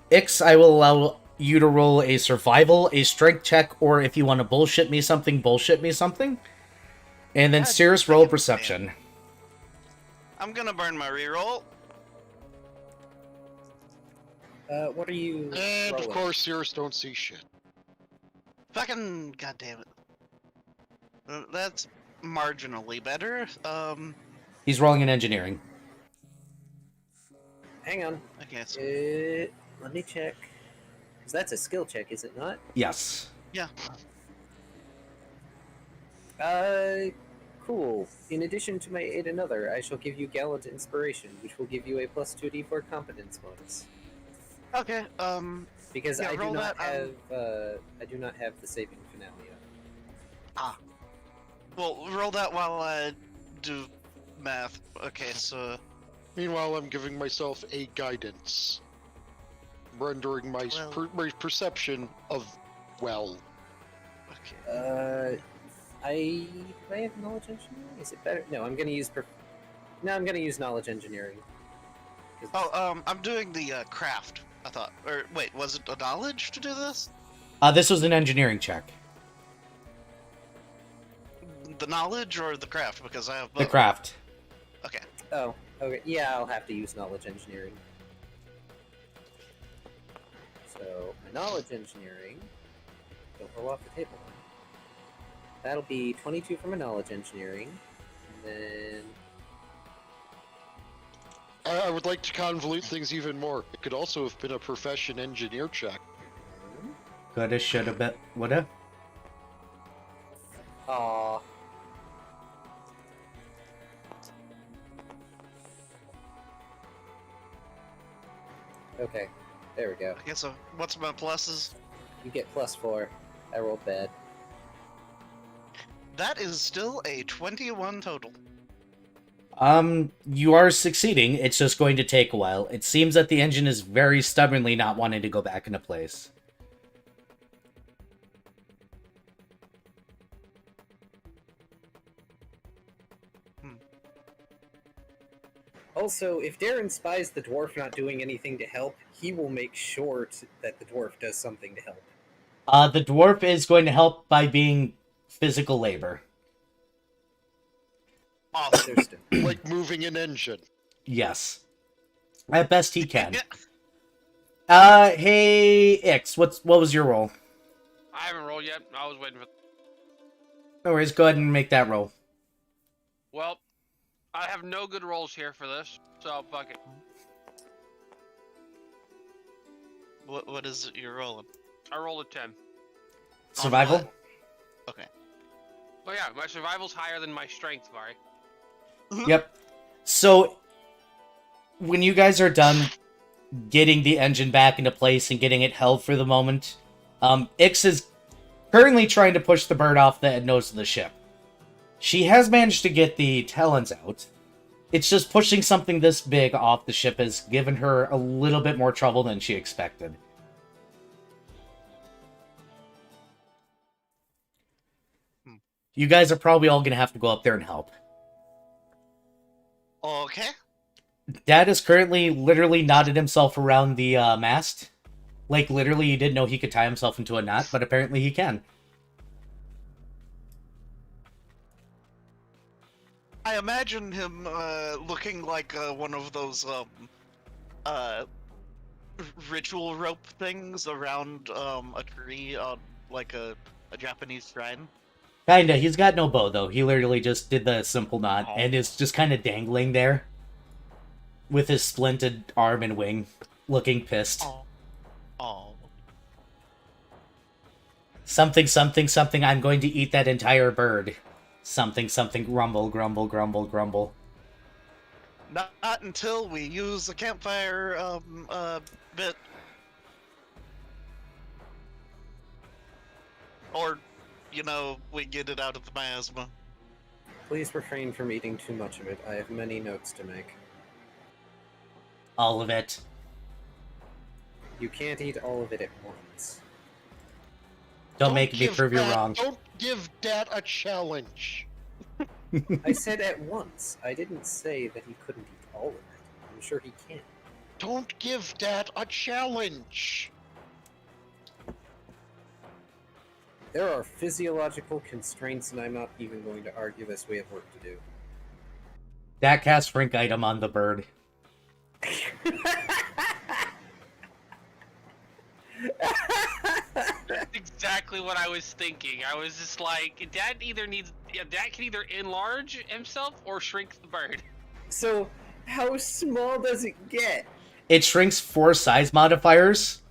Ix, I will allow you to roll a survival, a strength check, or if you want to bullshit me something, bullshit me something. And then God Cirrus, roll damn it, perception. I'm gonna burn my reroll. What are you And of rolling? course, Cirrus don't see shit. Fucking goddamn it. That's marginally better. He's rolling an engineering. Hang on. Okay, so, Let me check. Because that's a skill check, is it not? Yes. yeah. Cool. In addition to my aid another, I shall give you Gallant Inspiration, which will give you a plus 2d4 competence bonus. Okay, Because Yeah, I do roll not that, have the saving finale yet. well, roll that while I do math. Okay, so, Meanwhile, I'm giving myself a guidance, rendering my Well- my perception of well. okay. Do I have knowledge engineering? Is it better? No, I'm gonna use I'm gonna use knowledge engineering. 'Cause- Oh, I'm doing the, craft, I thought. Or, wait, was it a knowledge to do this? This was an engineering check. The knowledge or the craft? Because I have both. The craft. Okay. Oh, okay. Yeah, I'll have to use knowledge engineering. So, my knowledge engineering. Don't roll off the table. That'll be 22 for my knowledge engineering. And then. I would like to convolute things even more. It could also have been a profession engineer check. Coulda, shoulda, bet, woulda. Aw. Okay, there we go. Okay, so what's my pluses? You get +4. I rolled bad. That is still a 21 total. You are succeeding. It's just going to take a while. It seems that the engine is very stubbornly not wanting to go back into place. Also, if Darren spies the dwarf not doing anything to help, he will make sure that the dwarf does something to help. The dwarf is going to help by being physical labor. Awesome. Understood. Like moving an engine. Yes. At best he can. Yeah. Hey, Ix, what was your roll? I haven't rolled yet. I was waiting for. No worries, go ahead and make that roll. Well, I have no good rolls here for this, so fuck it. What is it you're rolling? I rolled a 10. Survival? what? Okay. Oh yeah, my survival's higher than my strength, Vari. Yep. So, when you guys are done getting the engine back into place and getting it held for the moment, Ix is currently trying to push the bird off the nose of the ship. She has managed to get the talons out. It's just pushing something this big off the ship has given her a little bit more trouble than she expected. You guys are probably all going to have to go up there and help. Okay. Dad is currently literally knotted himself around the mast. Like, literally, you didn't know he could tie himself into a knot, but apparently he can. I imagine him looking like one of those ritual rope things around a tree on like a Japanese shrine. Kinda. He's got no bow, though. He literally just did the simple knot and is just kind of dangling there with his splinted arm and wing, looking pissed. Oh. Something, something, something, I'm going to eat that entire bird. Something, something, grumble, grumble, grumble, grumble. Not until we use the campfire bit. Or, you know, we get it out of the miasma. Please refrain from eating too much of it. I have many notes to make. All of it. You can't eat all of it at once. Don't make me give prove you Dat- wrong. Don't give Dad a challenge. I said at once. I didn't say that he couldn't eat all of it. I'm sure he can. Don't give Dad a challenge. There are physiological constraints, and I'm not even going to argue this. We have work to do. That cast Frink item on the bird. That's exactly what I was thinking. I was just like, Dad can either enlarge himself or shrink the bird. So, how small does it get? It shrinks 4 size modifiers.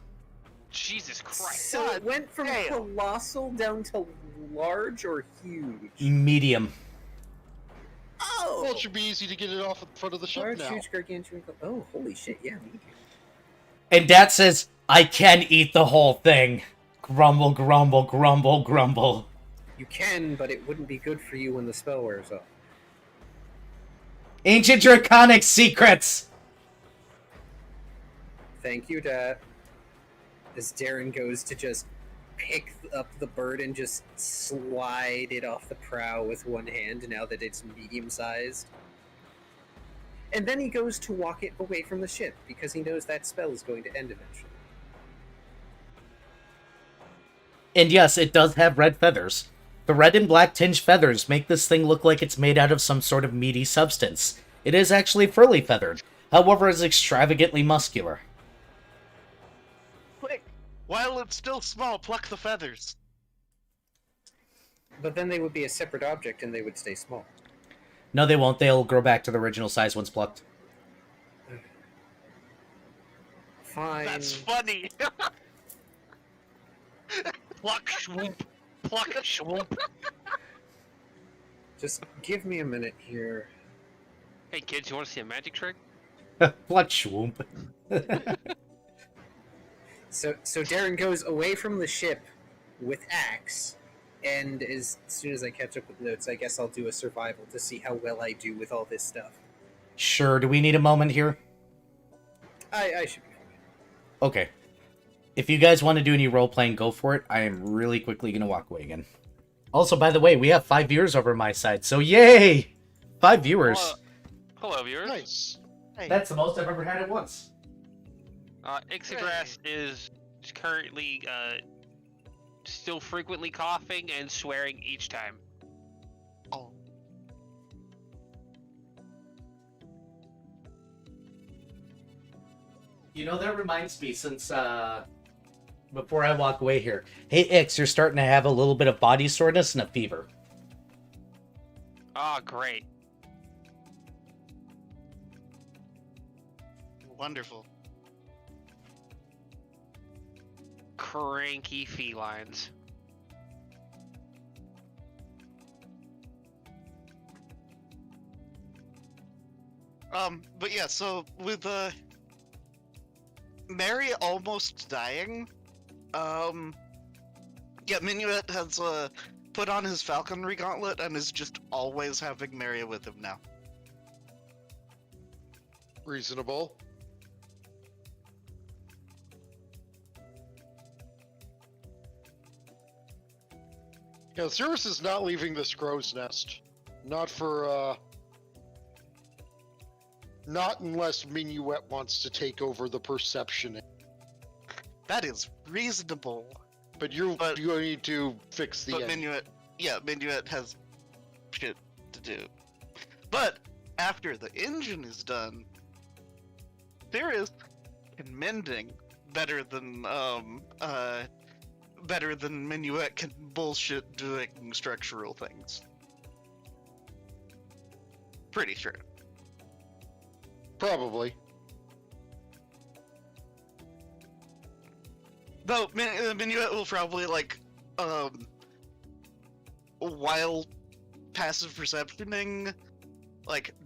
Jesus Christ. So it went from colossal down to large or huge? Medium. Oh! Well, it should be easy to get it off the front of the ship Large, now. huge, gargantuan. Oh, holy shit! Yeah, medium. And Dad says, I can eat the whole thing. Grumble, grumble, grumble, grumble. You can, but it wouldn't be good for you when the spell wears off. Ancient Draconic Secrets! Thank you, Dad. As Darren goes to just pick up the bird and just slide it off the prow with one hand now that it's medium-sized. And then he goes to walk it away from the ship because he knows that spell is going to end eventually. And yes, it does have red feathers. The red and black tinged feathers make this thing look like it's made out of some sort of meaty substance. It is actually furly feathered, however is extravagantly muscular. Quick! While it's still small, pluck the feathers. But then they would be a separate object and they would stay small. No, they won't. They'll grow back to the original size once plucked. Fine. That's funny. Pluck, swoop. Pluck, swoop. Just give me a minute here. Hey kids, you want to see a magic trick? Pluck swoop. So Darren goes away from the ship with axe, and as soon as I catch up with notes, I guess I'll do a survival to see how well I do with all this stuff. Sure, do we need a moment here? I should be fine. Okay. If you guys want to do any role-playing, go for it. I am really quickly going to walk away again. Also, by the way, we have 5 viewers over my side, so yay! 5 viewers. Hello, viewers. Nice. Hey. That's the most I've ever had at once. Ixagrass is currently still frequently coughing and swearing each time. Oh. You know, that reminds me, since, before I walk away here. Hey, Ix, you're starting to have a little bit of body soreness and a fever. Oh, great. Wonderful. Cranky felines. But yeah, so with, Mary almost dying, yeah, Minuet has, put on his falconry gauntlet and is just always having Mary with him now. Reasonable. Yeah, Cirrus is not leaving this crow's nest. Not for, not unless Minuet wants to take over the perception. That is reasonable. But you need to fix the But end. Minuet has shit to do. But after the engine is done, there is mending better than Minuet can bullshit doing structural things. Pretty sure. Probably. Though Minuet will probably while passive perceptioning,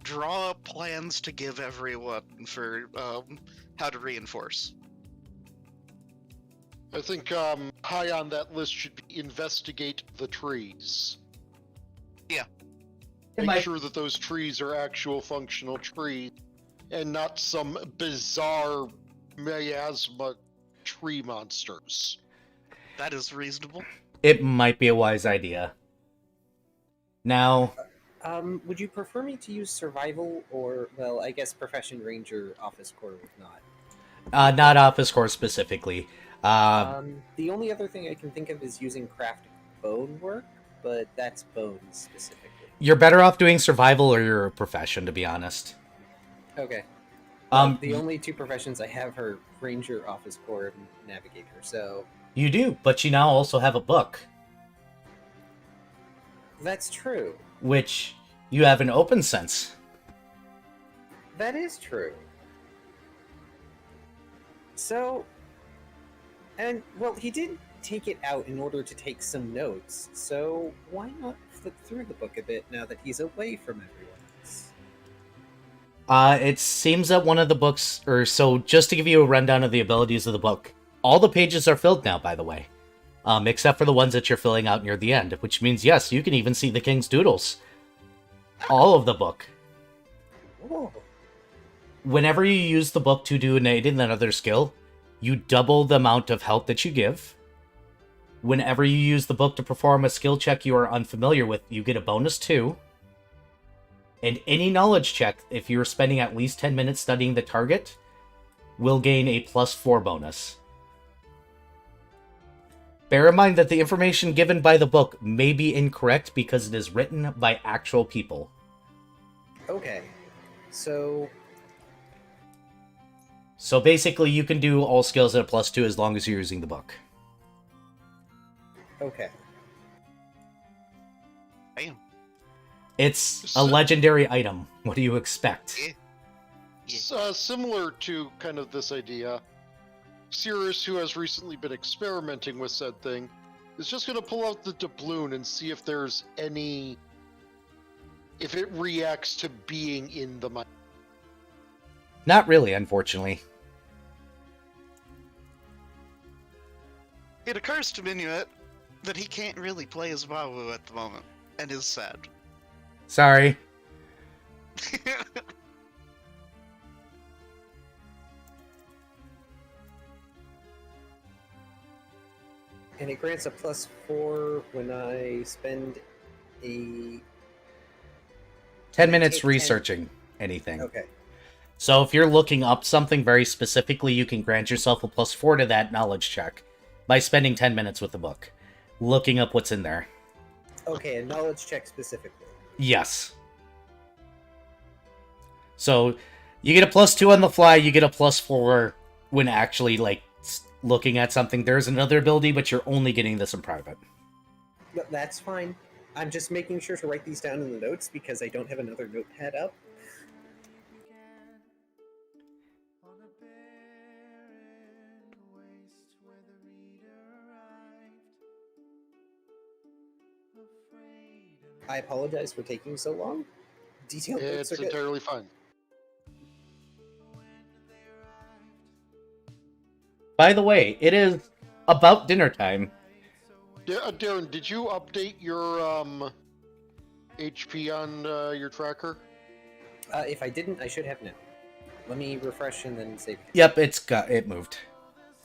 draw up plans to give everyone for how to reinforce. I think high on that list should be investigate the trees. Yeah. Make sure that those trees are actual functional trees and not some bizarre miasma tree monsters. That is reasonable. It might be a wise idea. Now, Would you prefer me to use survival or, well, I guess profession ranger office core would not? not Office Core specifically. The only other thing I can think of is using craft bone work, but that's bones specifically. You're better off doing survival or your profession, to be honest. Okay. The only two professions I have are ranger, office core, and navigator. So You do, but you now also have a book, that's true. which you have an open sense. That is true. So, and well, he did take it out in order to take some notes. So why not flip through the book a bit now that he's away from everyone else? It seems that one of the books, or so just to give you a rundown of the abilities of the book, all the pages are filled now, by the way. Except for the ones that you're filling out near the end, which means, yes, you can even see the King's Doodles. All of the book. Oh, Whenever you use the book to do an aid in another skill, you double the amount of help that you give. Whenever you use the book to perform a skill check you are unfamiliar with, you get a bonus 2. And any knowledge check, if you're spending at least 10 minutes studying the target, will gain a +4 bonus. Bear in mind that the information given by the book may be incorrect because it is written by actual people. okay. So, So basically, you can do all skills at a +2 as long as you're using the book. okay. Damn. It's a legendary item. What do you expect? Similar to kind of this idea, Cirrus, who has recently been experimenting with said thing, is just going to pull out the doubloon and see if there's any... if it reacts to being in the mind. Not really, unfortunately. It occurs to Minuet that he can't really play as Wawu at the moment, and is sad. Sorry. And it grants a +4 when I spend a... 10 minutes Take 10. researching anything. Okay. So if you're looking up something very specifically, you can grant yourself a +4 to that knowledge check by spending 10 minutes with the book, looking up what's in there. Okay, a knowledge check specifically. Yes. So you get a +2 on the fly, you get a +4 when actually, like, looking at something. There's another ability, but you're only getting this in private. No, that's fine. I'm just making sure to write these down in the notes because I don't have another notepad up. I apologize for taking so long. Detailed notes It's are good. entirely fine. By the way, it is about dinner time. Darren, did you update your HP on your tracker? If I didn't, I should have now. Let me refresh and then save. Yep, it moved.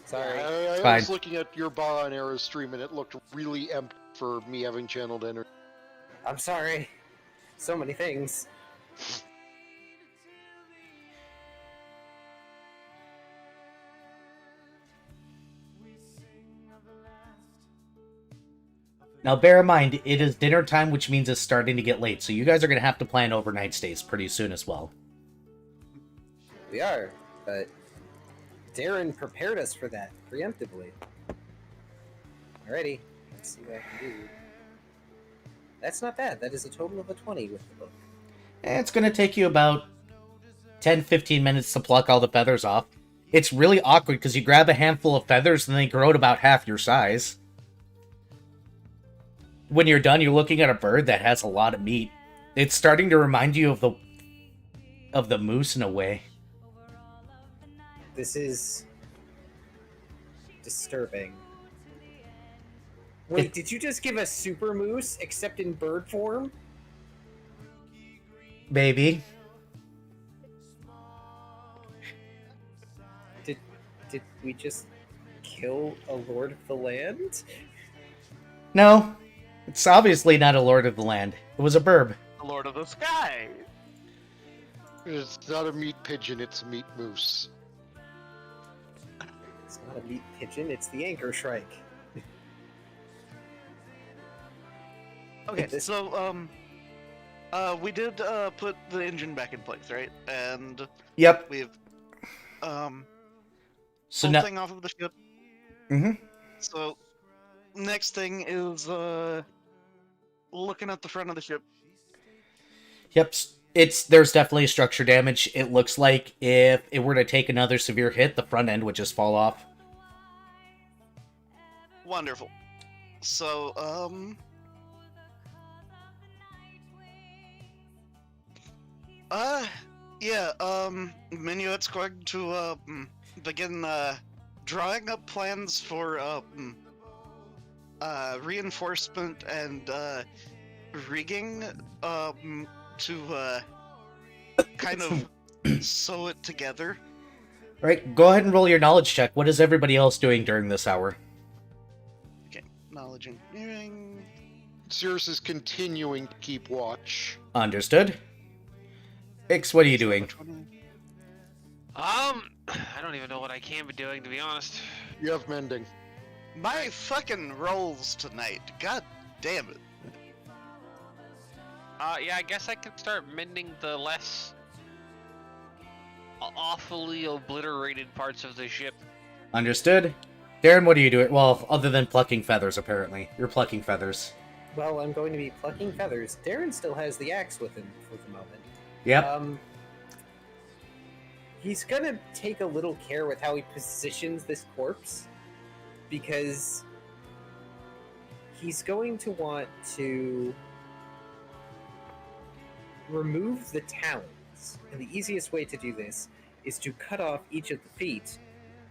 Sorry. I fine. was looking at your Bar on Arrow stream and it looked really empty for me having channeled energy. I'm sorry. So many things. Now, bear in mind, it is dinner time, which means it's starting to get late, so you guys are going to have to plan overnight stays pretty soon as well. We are, but Darren prepared us for that preemptively. Alrighty, let's see what I can do. That's not bad. That is a total of a 20 with the book. And it's going to take you about 10-15 minutes to pluck all the feathers off. It's really awkward because you grab a handful of feathers and they grow to about half your size. When you're done, you're looking at a bird that has a lot of meat. It's starting to remind you of the moose in a way. This is disturbing. Wait, did you just give us super moose except in bird form? Baby. Did we just kill a lord of the land? No, it's obviously not a lord of the land. It was a burb. The Lord of the Sky. It's not a meat pigeon, it's a meat moose. It's not a meat pigeon, it's the anchor shrike. Okay, This- so we did put the engine back in place, right? And Yep. we've So pulled now, thing off of the ship. mm-hmm. So next thing is looking at the front of the ship. Yep. There's definitely structure damage. It looks like if it were to take another severe hit, the front end would just fall off. Wonderful. So Minuet's going to begin drawing up plans for reinforcement and rigging to kind of sew it together. Right, go ahead and roll your knowledge check. What is everybody else doing during this hour? Okay, knowledge engineering. Cirrus is continuing to keep watch. Understood. Ix, what are you doing? I don't even know what I can be doing, to be honest. You have mending. My fucking rolls tonight. God damn it. Yeah, I guess I can start mending the less awfully obliterated parts of the ship. Understood. Darren, what are you doing? Well, other than plucking feathers, apparently. You're plucking feathers. Well, I'm going to be plucking feathers. Darren still has the axe with him for the moment. Yep. He's gonna take a little care with how he positions this corpse, because he's going to want to remove the talons. And the easiest way to do this is to cut off each of the feet,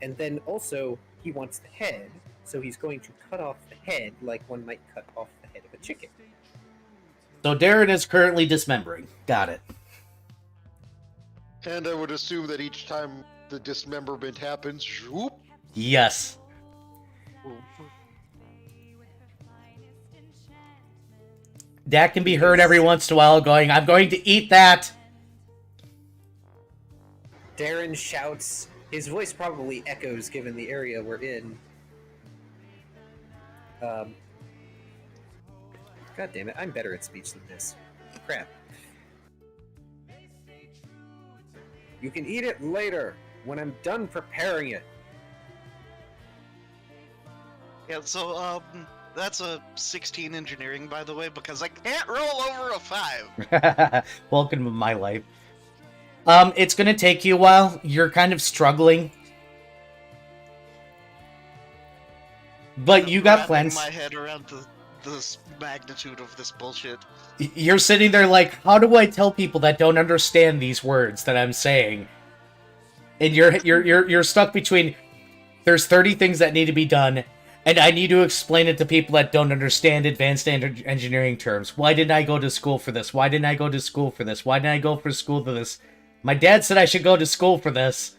and then also he wants the head, so he's going to cut off the head like one might cut off the head of a chicken. So Darren is currently dismembering. Got it. And I would assume that each time the dismemberment happens, whoop, Yes. That can be heard every once in a while going, I'm going to eat that! Darren shouts. His voice probably echoes given the area we're in. God damn it, I'm better at speech than this. Crap. You can eat it later, when I'm done preparing it. Yeah, so, that's a 16 engineering, by the way, because I can't roll over a 5. Welcome to my life. It's gonna take you a while. You're kind of struggling. But you got Wrapping plans. my head around the magnitude of this bullshit. You're sitting there like, how do I tell people that don't understand these words that I'm saying? And you're stuck between there's 30 things that need to be done, and I need to explain it to people that don't understand advanced engineering terms. Why didn't I go to school for this? Why didn't I go to school for this? Why didn't I go for school for this? My dad said I should go to school for this.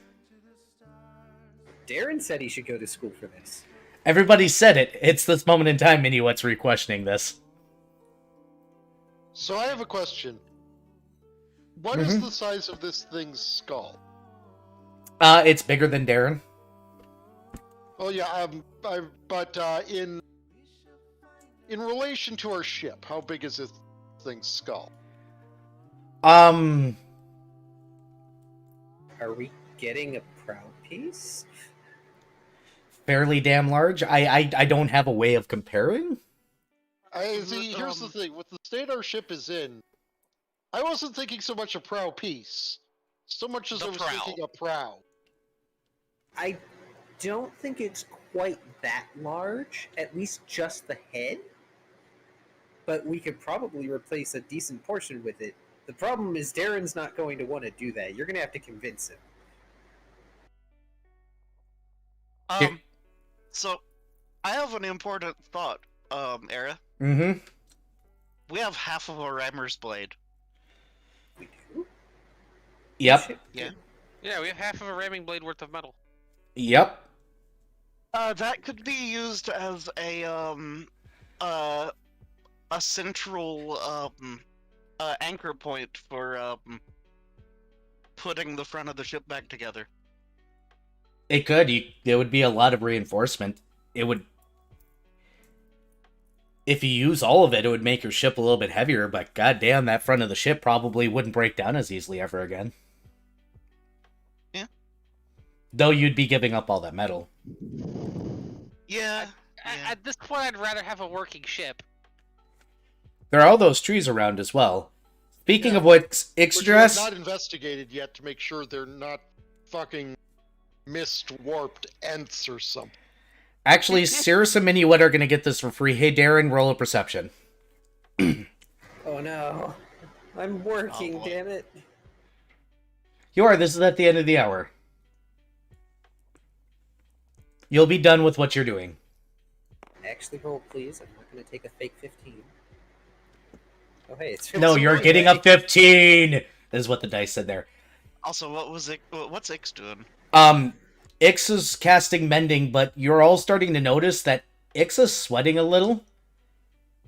Darren said he should go to school for this. Everybody said it. It's this moment in time, Minuet's re-questioning this. So I have a question. What is the size of this thing's skull? It's bigger than Darren. Oh yeah, but in relation to our ship, how big is this thing's skull? Are we getting a prow piece? Fairly damn large. I don't have a way of comparing. See, here's the thing. With the state our ship is in, I wasn't thinking so much a prow piece, so much as I was thinking a prow. I don't think it's quite that large, at least just the head. But we could probably replace a decent portion with it. The problem is Darren's not going to want to do that. You're going to have to convince him. So, I have an important thought, Era. Mm-hmm. We have half of a rammer's blade. We do? Yep. Yeah. Yeah, we have half of a ramming blade worth of metal. Yep. That could be used as a central, anchor point for, putting the front of the ship back together. It could. There would be a lot of reinforcement. It would... If you use all of it, it would make your ship a little bit heavier, but goddamn, that front of the ship probably wouldn't break down as easily ever again. Yeah. Though you'd be giving up all that metal. Yeah. At this point, I'd rather have a working ship. There are all those trees around as well. Speaking of what, Which we have not investigated yet to make sure they're not fucking mist-warped Ents or something. Actually, Cirrus and Minuet are going to get this for free. Hey, Darren, roll a perception. Oh no. I'm working, damn it. You are. This is at the end of the hour. You'll be done with what you're doing. Actually roll, please. I'm not going to take a fake 15. Oh, hey, it's... No, you're getting a 15! Is what the dice said there. Also, what's Ix doing? Ix is casting Mending, but you're all starting to notice that Ix is sweating a little.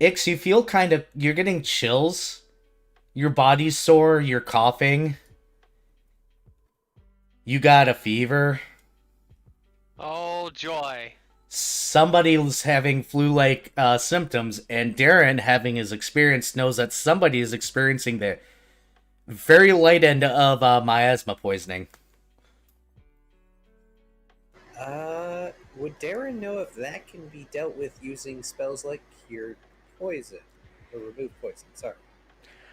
Ix, you feel you're getting chills. Your body's sore, you're coughing. You got a fever. Oh, joy. Somebody's having flu-like symptoms, and Darren, having his experience, knows that somebody is experiencing the very light end of miasma poisoning. Would Darren know if that can be dealt with using spells like Cure Poison? Or Remove Poison, sorry.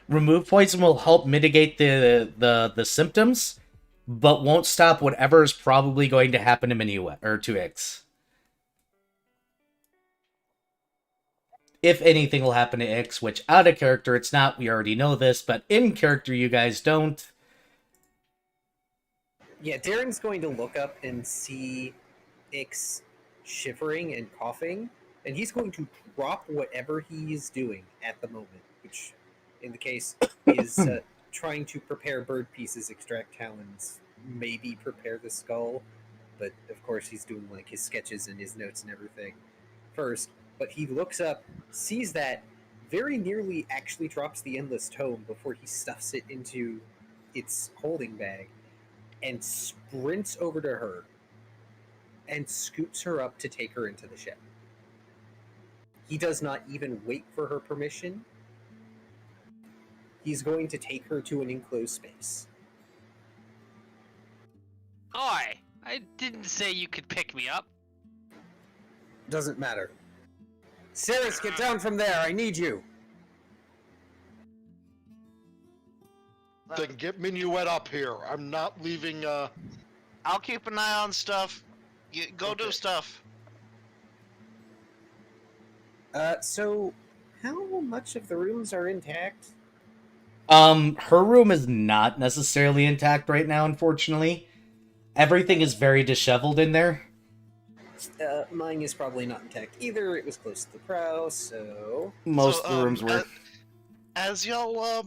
Remove Poison will help mitigate the symptoms, but won't stop whatever is probably going to happen to Minuet, or to Ix. If anything will happen to Ix, which out of character it's not, we already know this, but in character you guys don't. Yeah, Darren's going to look up and see Ix shivering and coughing, and he's going to drop whatever he's doing at the moment, which, in the case, is trying to prepare bird pieces, extract talons, maybe prepare the skull, but of course he's doing like his sketches and his notes and everything first. But he looks up, sees that, very nearly actually drops the Endless Tome before he stuffs it into its holding bag, and sprints over to her and scoops her up to take her into the ship. He does not even wait for her permission. He's going to take her to an enclosed space. Oi! I didn't say you could pick me up. Doesn't matter. Cirrus, get down from there. I need you. Then get Minuet up here. I'm not leaving. I'll keep an eye on stuff. Go do Okay. stuff. So how much of the rooms are intact? Her room is not necessarily intact right now, unfortunately. Everything is very disheveled in there. Mine is probably not intact either. It was close to the prow, so... Most So, of the rooms were. As y'all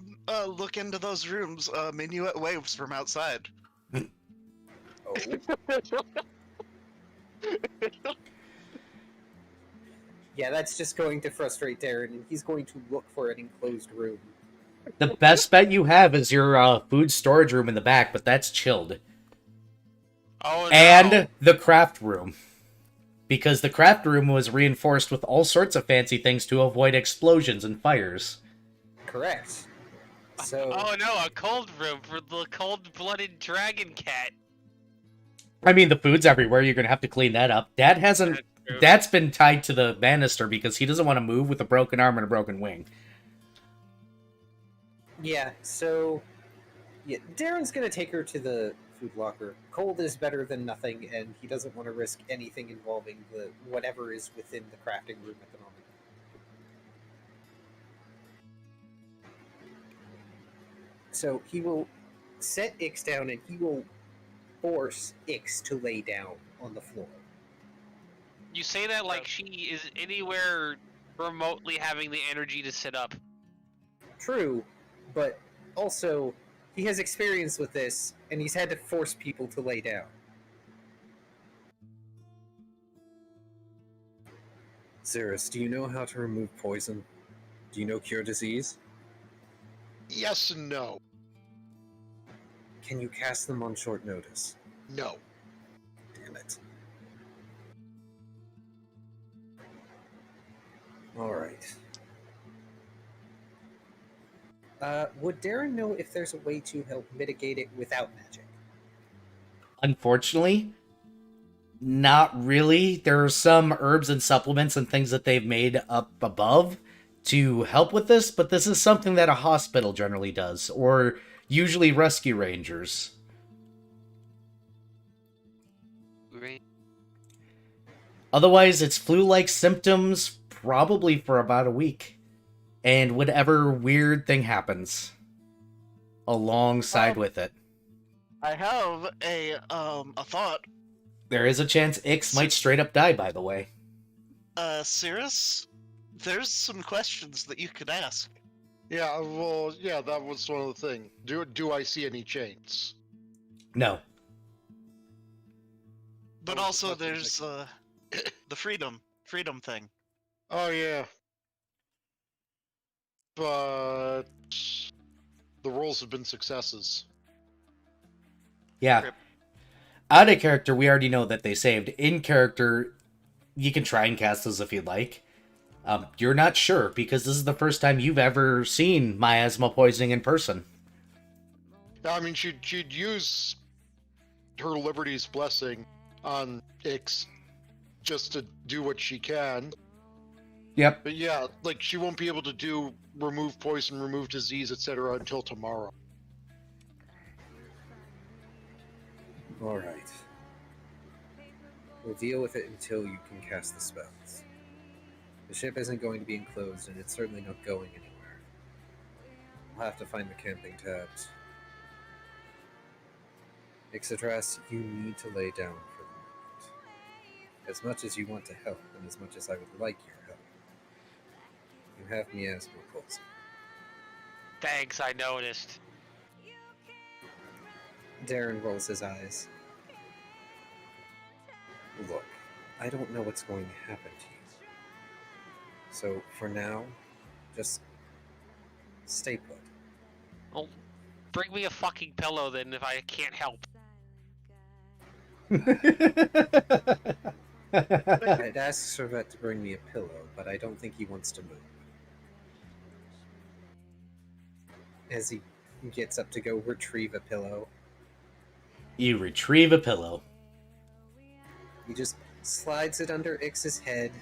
look into those rooms, Minuet waves from outside. Oh. Yeah, that's just going to frustrate Darren, and he's going to look for an enclosed room. The best bet you have is your food storage room in the back, but that's chilled. Oh, no. And the craft room. Because the craft room was reinforced with all sorts of fancy things to avoid explosions and fires. Correct. So... Oh no, a cold room for the cold-blooded dragon cat. I mean, the food's everywhere. You're going to have to clean that up. Dad hasn't... That's true. Dad's been tied to the banister because he doesn't want to move with a broken arm and a broken wing. Yeah, so... Yeah, Darren's gonna take her to the food locker. Cold is better than nothing, and he doesn't want to risk anything involving the whatever is within the crafting room at the moment. So he will set Ix down, and he will force Ix to lay down on the floor. You say that like she is anywhere remotely having the energy to sit up. True, but also he has experience with this, and he's had to force people to lay down. Cirrus, do you know how to remove poison? Do you know cure disease? Yes and no. Can you cast them on short notice? No. Damn it. Alright. Would Darren know if there's a way to help mitigate it without magic? Unfortunately, not really. There are some herbs and supplements and things that they've made up above to help with this, but this is something that a hospital generally does, or usually rescue rangers. Right. Otherwise, it's flu-like symptoms probably for about a week. And whatever weird thing happens alongside with it. I have a thought. There is a chance Ix might straight up die, by the way. Cirrus, there's some questions that you could ask. Yeah, well, yeah, that was one of the things. Do I see any chains? No. But Oh, also that's there's the freedom thing. Oh, yeah. But the rolls have been successes. Yeah. Rip. Out of character, we already know that they saved. In character, you can try and cast those if you'd like. You're not sure, because this is the first time you've ever seen miasma poisoning in person. I mean, she'd use her Liberty's blessing on Ix just to do what she can. Yep. But yeah, like, she won't be able to do remove poison, remove disease, etc. until tomorrow. Alright. We'll deal with it until you can cast the spells. The ship isn't going to be enclosed, and it's certainly not going anywhere. We'll have to find the camping tabs. Ixodras, you need to lay down for the moment. As much as you want to help, and as much as I would like your help, you have miasma poison. Thanks, I noticed. Darren rolls his eyes. Look, I don't know what's going to happen to you. So, for now, just stay put. Well, bring me a fucking pillow then if I can't help. I'd ask Servette to bring me a pillow, but I don't think he wants to move. As he gets up to go retrieve a pillow, You retrieve a pillow. he just slides it under Ix's head.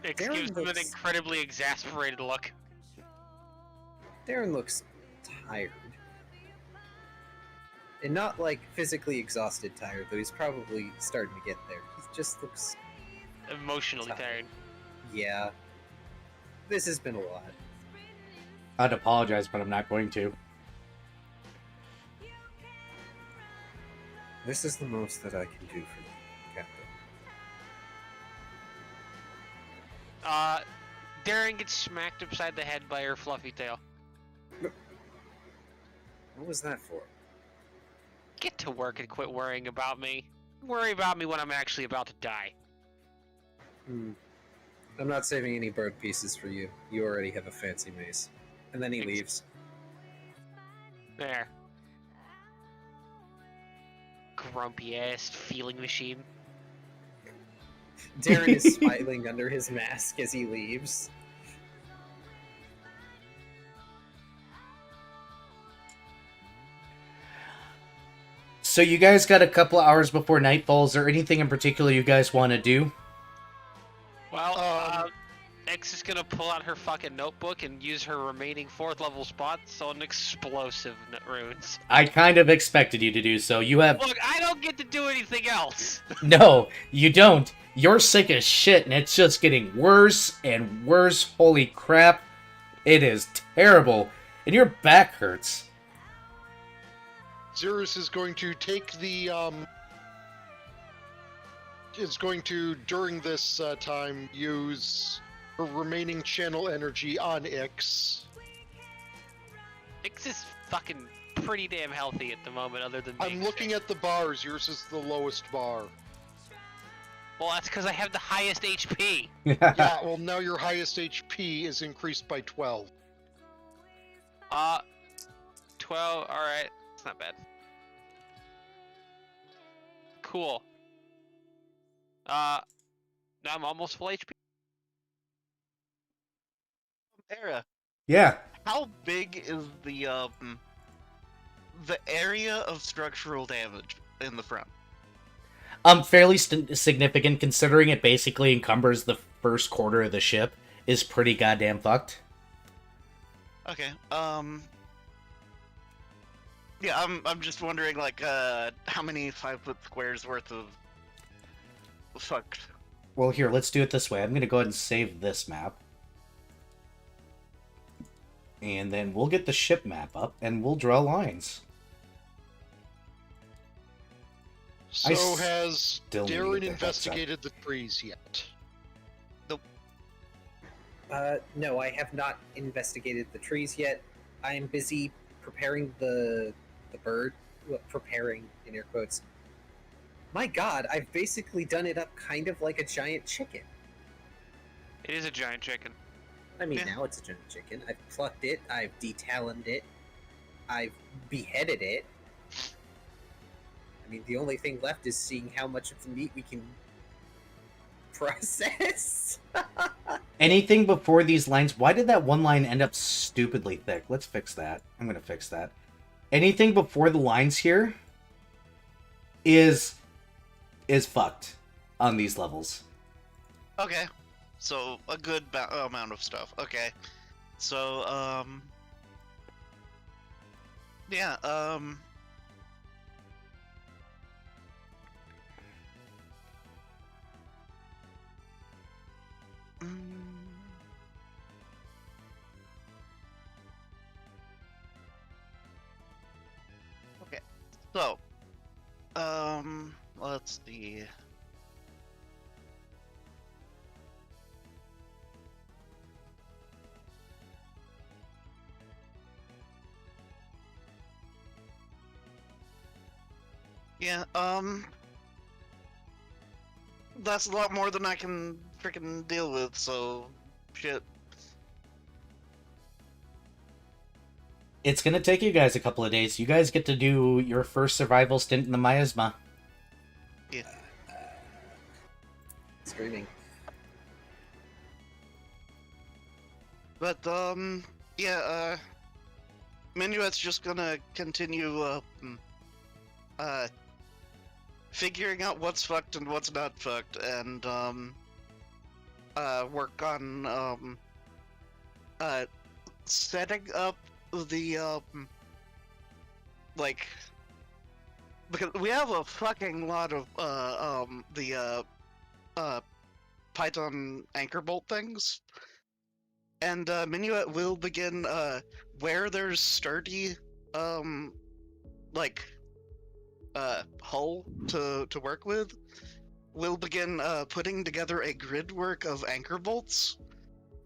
Ix Darren gives him an looks- incredibly exasperated look. Darren looks tired. And not like physically exhausted tired, though he's probably starting to get there. He just looks, Emotionally tired. yeah. This has been a lot. I'd apologize, but I'm not going to. This is the most that I can do for you, Captain. Darren gets smacked upside the head by her fluffy tail. What was that for? Get to work and quit worrying about me. Worry about me when I'm actually about to die. I'm not saving any bird pieces for you. You already have a fancy mace. And then he leaves. There. Grumpy ass feeling machine. Darren is smiling under his mask as he leaves. So you guys got a couple hours before nightfall. Is there anything in particular you guys want to do? Well, X is gonna pull out her fucking notebook and use her remaining 4th level spots on explosive runes. I kind of expected you to do so. You have... Look, I don't get to do anything else. No, you don't. You're sick as shit, and it's just getting worse and worse. Holy crap. It is terrible. And your back hurts. Xerus is going to take the, is going to, during this time, use her remaining channel energy on Ix. X is fucking pretty damn healthy at the moment, other than I'm looking at the bars. Yours is the lowest bar. Well, that's because I have the highest HP. Yeah, well, now your highest HP is increased by 12. 12, alright. It's not bad. Cool. Now I'm almost full HP. Era, Yeah. how big is the area of structural damage in the front? Fairly significant, considering it basically encumbers the first quarter of the ship. Is pretty goddamn fucked. Okay. Yeah, I'm just wondering, like, how many 5-foot squares worth of fucked. Well, here, let's do it this way. I'm going to go ahead and save this map. And then we'll get the ship map up, and we'll draw lines. So has still need Darren the heads up. investigated the trees yet? No, I have not investigated the trees yet. I am busy preparing the bird. Well, preparing, in air quotes. My god, I've basically done it up kind of like a giant chicken. It is a giant chicken. I mean, Yeah. now it's a giant chicken. I've plucked it, I've detaloned it, I've beheaded it. I mean, the only thing left is seeing how much of the meat we can process. Anything before these lines... Why did that one line end up stupidly thick? Let's fix that. I'm going to fix that. Anything before the lines here is fucked on these levels. Okay. So, a good amount of stuff. Okay. So, yeah, okay. So, let's see. Yeah, that's a lot more than I can freaking deal with, so shit. It's going to take you guys a couple of days. You guys get to do your first survival stint in the miasma. Yeah. Screaming. But yeah. Minuet's just gonna continue figuring out what's fucked and what's not fucked, and work on setting up the like, because we have a fucking lot of Python anchor bolt things, and Minuet will begin where there's sturdy like hull to work with. We'll begin putting together a grid work of anchor bolts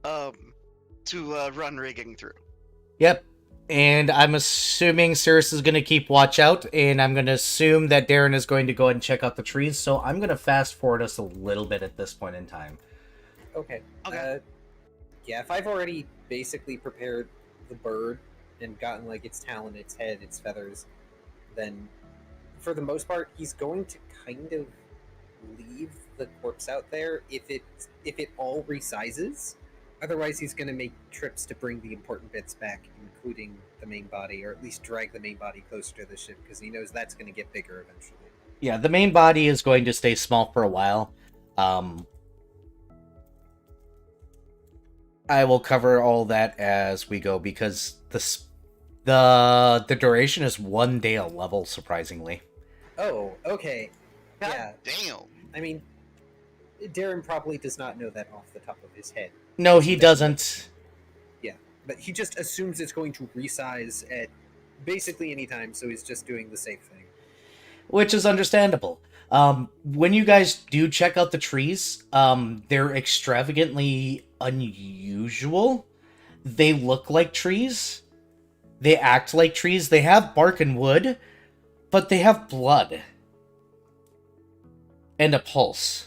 to run rigging through. Yep. And I'm assuming Cirrus is going to keep watch out, and I'm going to assume that Darren is going to go ahead and check out the trees, so I'm going to fast forward us a little bit at this point in time. Okay. Okay. Yeah, if I've already basically prepared the bird and gotten like its talon, its head, its feathers, then for the most part, he's going to kind of leave the corpse out there if it all resizes. Otherwise, he's going to make trips to bring the important bits back, including the main body, or at least drag the main body closer to the ship, because he knows that's going to get bigger eventually. Yeah, the main body is going to stay small for a while. I will cover all that as we go, because the duration is 1 day a level, surprisingly. Oh, okay. God Yeah. damn. I mean, Darren probably does not know that off the top of his head. No, he doesn't. But he just assumes it's going to resize at basically any time, so he's just doing the safe thing. Which is understandable. When you guys do check out the trees, they're extravagantly unusual. They look like trees. They act like trees. They have bark and wood, but they have blood. And a pulse.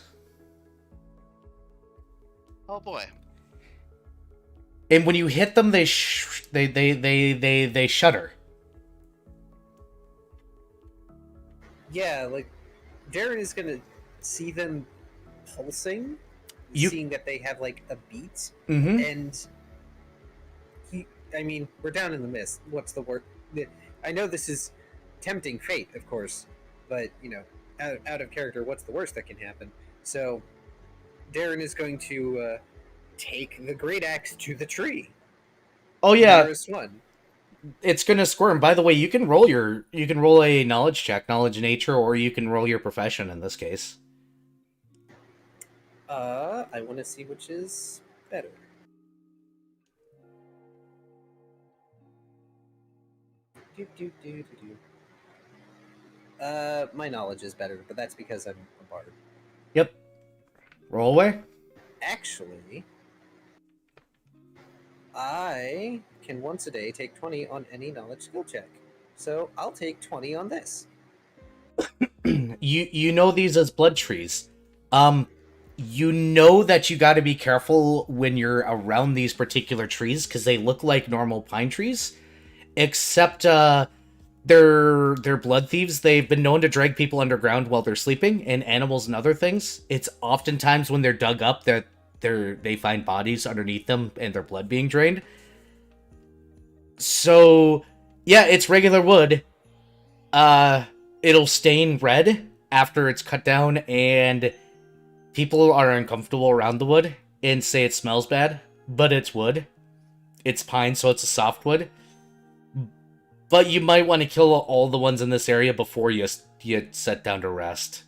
Oh boy. And when you hit them, they shudder. Yeah, like Darren is gonna see them pulsing, You- seeing that they have like a beat, Mm-hmm. and I mean, we're down in the mist. What's the word? I know this is tempting fate, of course, but you know, out of character, what's the worst that can happen? So, Darren is going to take the great axe to the tree. Oh yeah, Nearest one. it's gonna squirm. By the way, you can roll a knowledge check, knowledge nature, or you can roll your profession in this case. I want to see which is better. My knowledge is better, but that's because I'm a bard. Yep. Roll away. Actually, I can once a day take 20 on any knowledge skill check. So I'll take 20 on this. You know these as blood trees. You know that you got to be careful when you're around these particular trees because they look like normal pine trees, except they're blood thieves. They've been known to drag people underground while they're sleeping, and animals and other things. It's oftentimes when they're dug up that they find bodies underneath them and their blood being drained. So yeah, it's regular wood. It'll stain red after it's cut down, and people are uncomfortable around the wood and say it smells bad, but it's wood. It's pine, so it's a soft wood. But you might want to kill all the ones in this area before you set down to rest.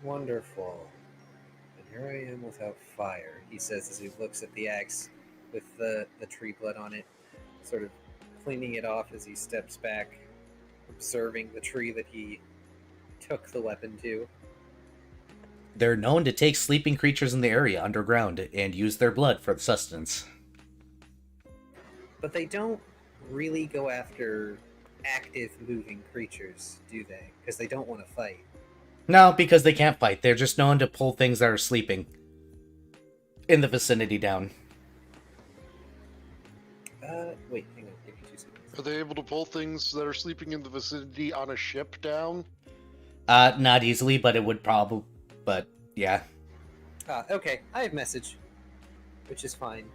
Wonderful. And here I am without fire, he says as he looks at the axe with the tree blood on it, sort of cleaning it off as he steps back, observing the tree that he took the weapon to. They're known to take sleeping creatures in the area underground and use their blood for sustenance. But they don't really go after active moving creatures, do they? Because they don't want to fight. No, because they can't fight. They're just known to pull things that are sleeping in the vicinity down. Wait, hang on. Give me 2 seconds. Are they able to pull things that are sleeping in the vicinity on a ship down? Not easily, but it would probably. But yeah. Okay, I have message, which is fine.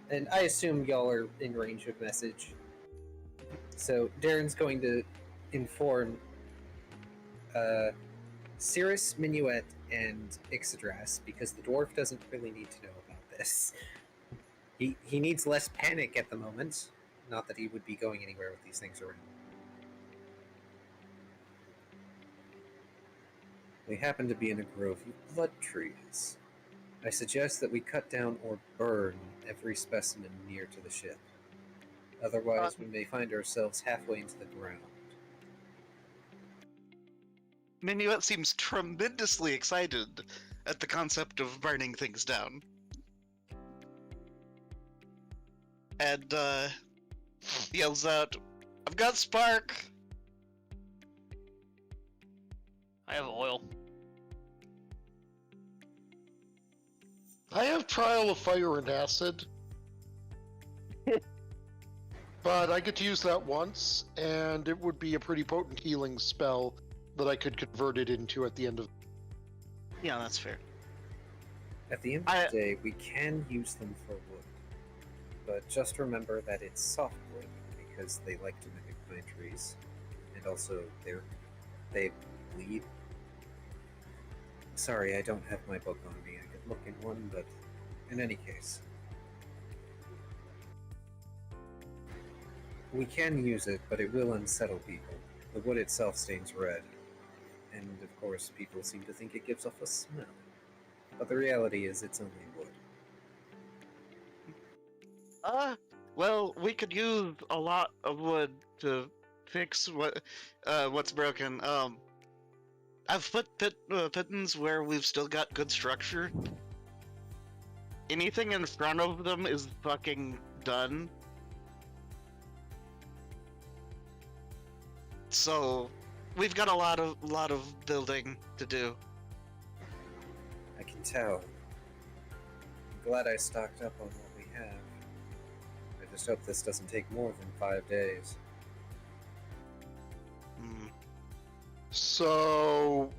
And I assume y'all are in range of message. So Darren's going to inform Cirrus, Minuet, and Ixodras, because the dwarf doesn't really need to know about this. He needs less panic at the moment. Not that he would be going anywhere with these things around. We happen to be in a grove of blood trees. I suggest that we cut down or burn every specimen near to the ship. Otherwise, we may find ourselves halfway into the ground. Minuet seems tremendously excited at the concept of burning things down. And, yells out, "I've got spark!" I have oil. I have trial of fire and acid. But I get to use that once, and it would be a pretty potent healing spell that I could convert it into at the end of. Yeah, that's fair. At the end of the day, we can use them for wood. But just remember that it's soft wood, because they like to mimic pine trees. And also, they bleed. Sorry, I don't have my book on me. I could look in one, but in any case. We can use it, but it will unsettle people. The wood itself stains red. And of course, people seem to think it gives off a smell. But the reality is it's only wood. Well, we could use a lot of wood to fix what's broken. I've put pittons where we've still got good structure. Anything in front of them is fucking done. So, we've got a lot of building to do. I can tell. I'm glad I stocked up on what we have. I just hope this doesn't take more than 5 days. Hmm. So,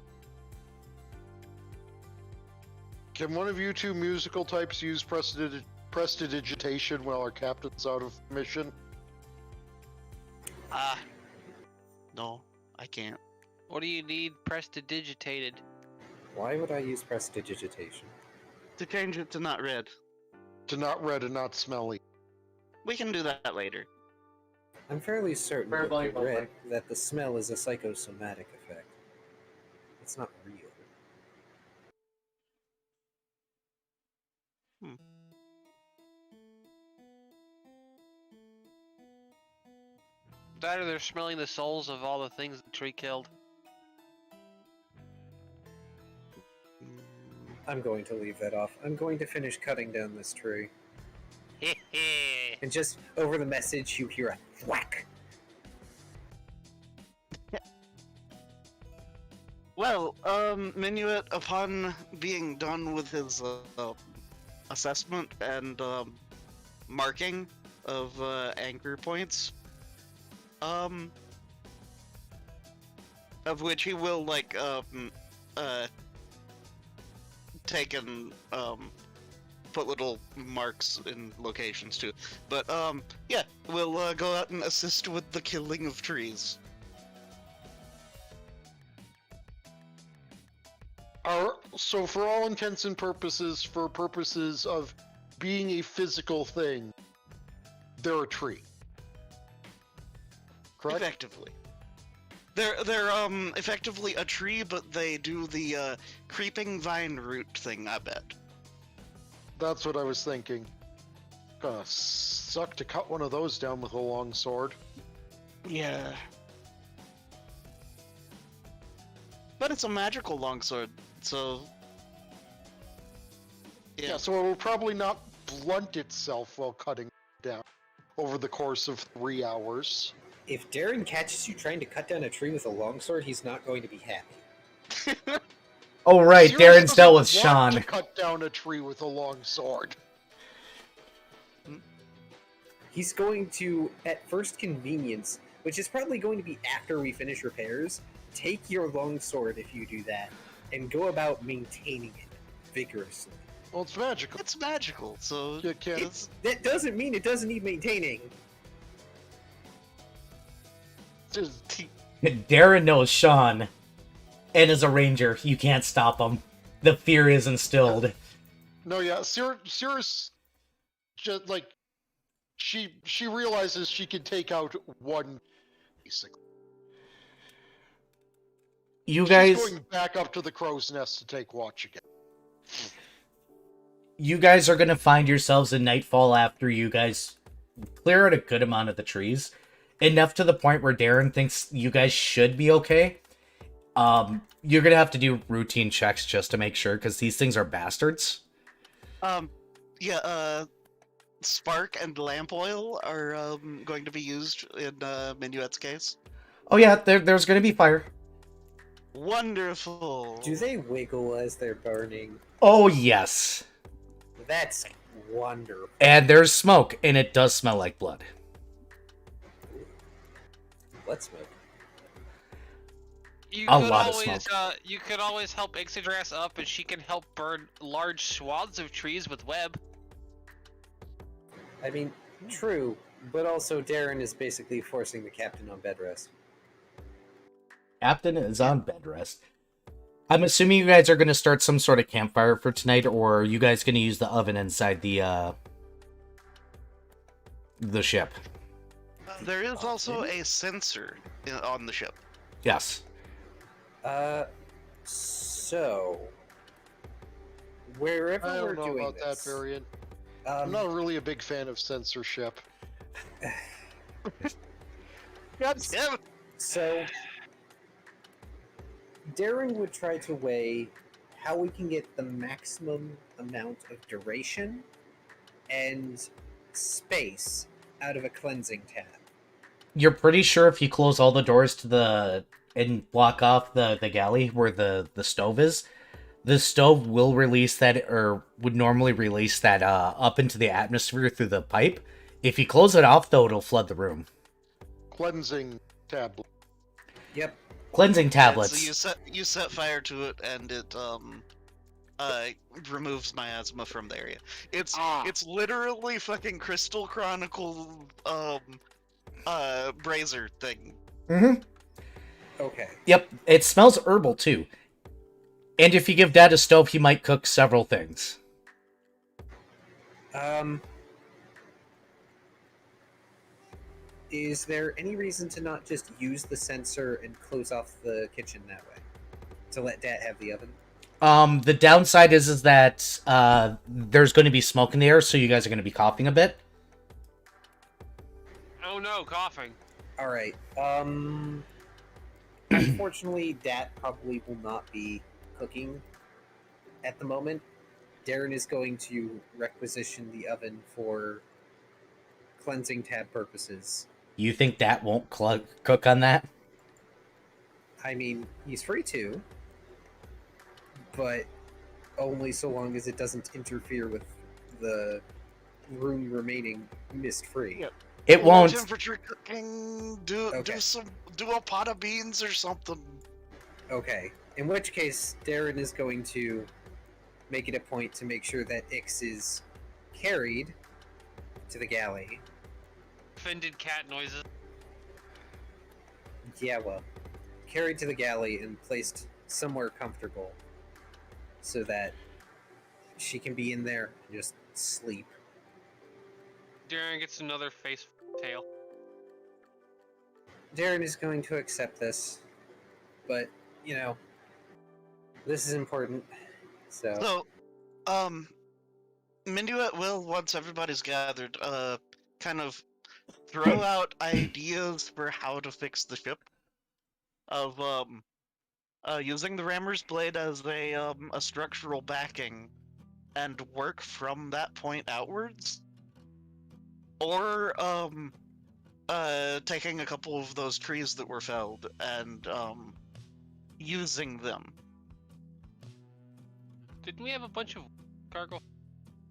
can one of you two musical types use prestidigitation while our captain's out of mission? No, I can't. What do you need prestidigitated? Why would I use prestidigitation? To change it to not red. To not red and not smelly. We can do that later. I'm fairly certain Very that, valuable that the smell is a psychosomatic effect. It's not real. That or they're smelling the souls of all the things the tree killed. I'm going to leave that off. I'm going to finish cutting down this tree. Hehe. And just over the message, you hear a whack. Well, Minuet, upon being done with his assessment and marking of anchor points, of which he will take and put little marks in locations too. But yeah, we'll go out and assist with the killing of trees. So for all intents and purposes, for purposes of being a physical thing, they're a tree. Correct? Effectively. They're effectively a tree, but they do the creeping vine root thing, I bet. That's what I was thinking. Gonna suck to cut one of those down with a long sword. Yeah. But it's a magical longsword, so... Yeah, so it will probably not blunt itself while cutting down over the course of 3 hours. If Darren catches you trying to cut down a tree with a longsword, he's not going to be happy. Oh, right. Sirius Darren's doesn't dealt with want Sean. to cut down a tree with a long sword. He's going to, at first convenience, which is probably going to be after we finish repairs, take your long sword if you do that, and go about maintaining it vigorously. Well, it's magical. It's magical, so You can't. it's That doesn't mean it doesn't need maintaining. Darren knows Sean, and as a ranger, you can't stop him. The fear is instilled. No, yeah, Cirrus, just like she realizes she can take out one, basically. You guys, She's going back up to the crow's nest to take watch again. you guys are gonna find yourselves in nightfall after you guys clear out a good amount of the trees, enough to the point where Darren thinks you guys should be okay. You're gonna have to do routine checks just to make sure, because these things are bastards. spark and lamp oil are going to be used in Minuet's case. Oh yeah, there's gonna be fire. Wonderful. Do they wiggle as they're burning? Oh yes. That's wonderful. And there's smoke, and it does smell like blood. Let's smoke. You A could lot of always, smoke. you could always help Ixadrass up, and she can help burn large swaths of trees with web. I mean, true, but also Darren is basically forcing the captain on bed rest. Captain is on bed rest. I'm assuming you guys are going to start some sort of campfire for tonight, or are you guys going to use the oven inside the ship? There is also a sensor on the ship. Yes. So wherever I we're don't know doing about this, that variant. I'm not really a big fan of censorship. Yeah. So Darren would try to weigh how we can get the maximum amount of duration and space out of a cleansing tab. You're pretty sure if you close all the doors to and block off the galley where the stove is, the stove will release that, or would normally release that up into the atmosphere through the pipe. If you close it off, though, it'll flood the room. Cleansing tablet. Yep. Cleansing tablets. So you set fire to it, and it removes miasma from the area. It's literally fucking Crystal Chronicle brazier thing. Mm-hmm. Okay. Yep, it smells herbal, too. And if you give Dad a stove, he might cook several things. Is there any reason to not just use the sensor and close off the kitchen that way? To let Dad have the oven? The downside is that there's going to be smoke in the air, so you guys are going to be coughing a bit. Oh no, coughing. Alright, unfortunately, Dad probably will not be cooking at the moment. Darren is going to requisition the oven for cleansing tab purposes. You think Dad won't cook on that? I mean, he's free to, but only so long as it doesn't interfere with the room remaining mist-free. Yeah. It won't. Temperature cooking. Do a pot of beans or something. Okay. In which case, Darren is going to make it a point to make sure that Ix is carried to the galley. Offended cat noises. Yeah, well, carried to the galley and placed somewhere comfortable so that she can be in there and just sleep. Darren gets another face tail. Darren is going to accept this, but, you know, this is important, so... So, Minuet will, once everybody's gathered, kind of throw out ideas for how to fix the ship. Of, using the rammer's blade as a structural backing and work from that point outwards. Or, taking a couple of those trees that were felled and, using them. Didn't we have a bunch of cargo?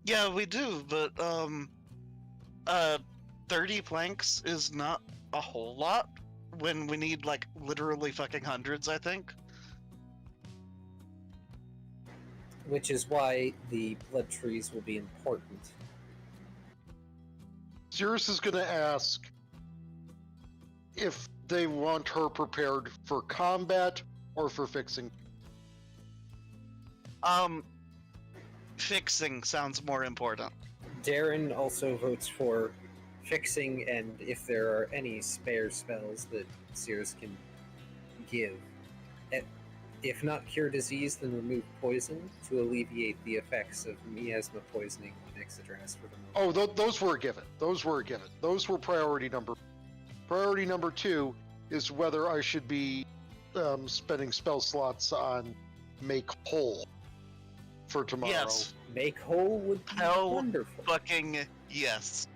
Yeah, we do, but 30 planks is not a whole lot. when we need like literally fucking hundreds, I think. Which is why the blood trees will be important. Cirrus is going to ask if they want her prepared for combat or for fixing. Fixing sounds more important. Darren also votes for fixing, and if there are any spare spells that Cirrus can give. If not cure disease, then remove poison to alleviate the effects of miasma poisoning on Ixodras for the moment. Oh, those were given. Those were given. Those were priority number. Priority number 2 is whether I should be spending spell slots on Make Whole for tomorrow. Yes. Make whole would be Hell wonderful. fucking yes.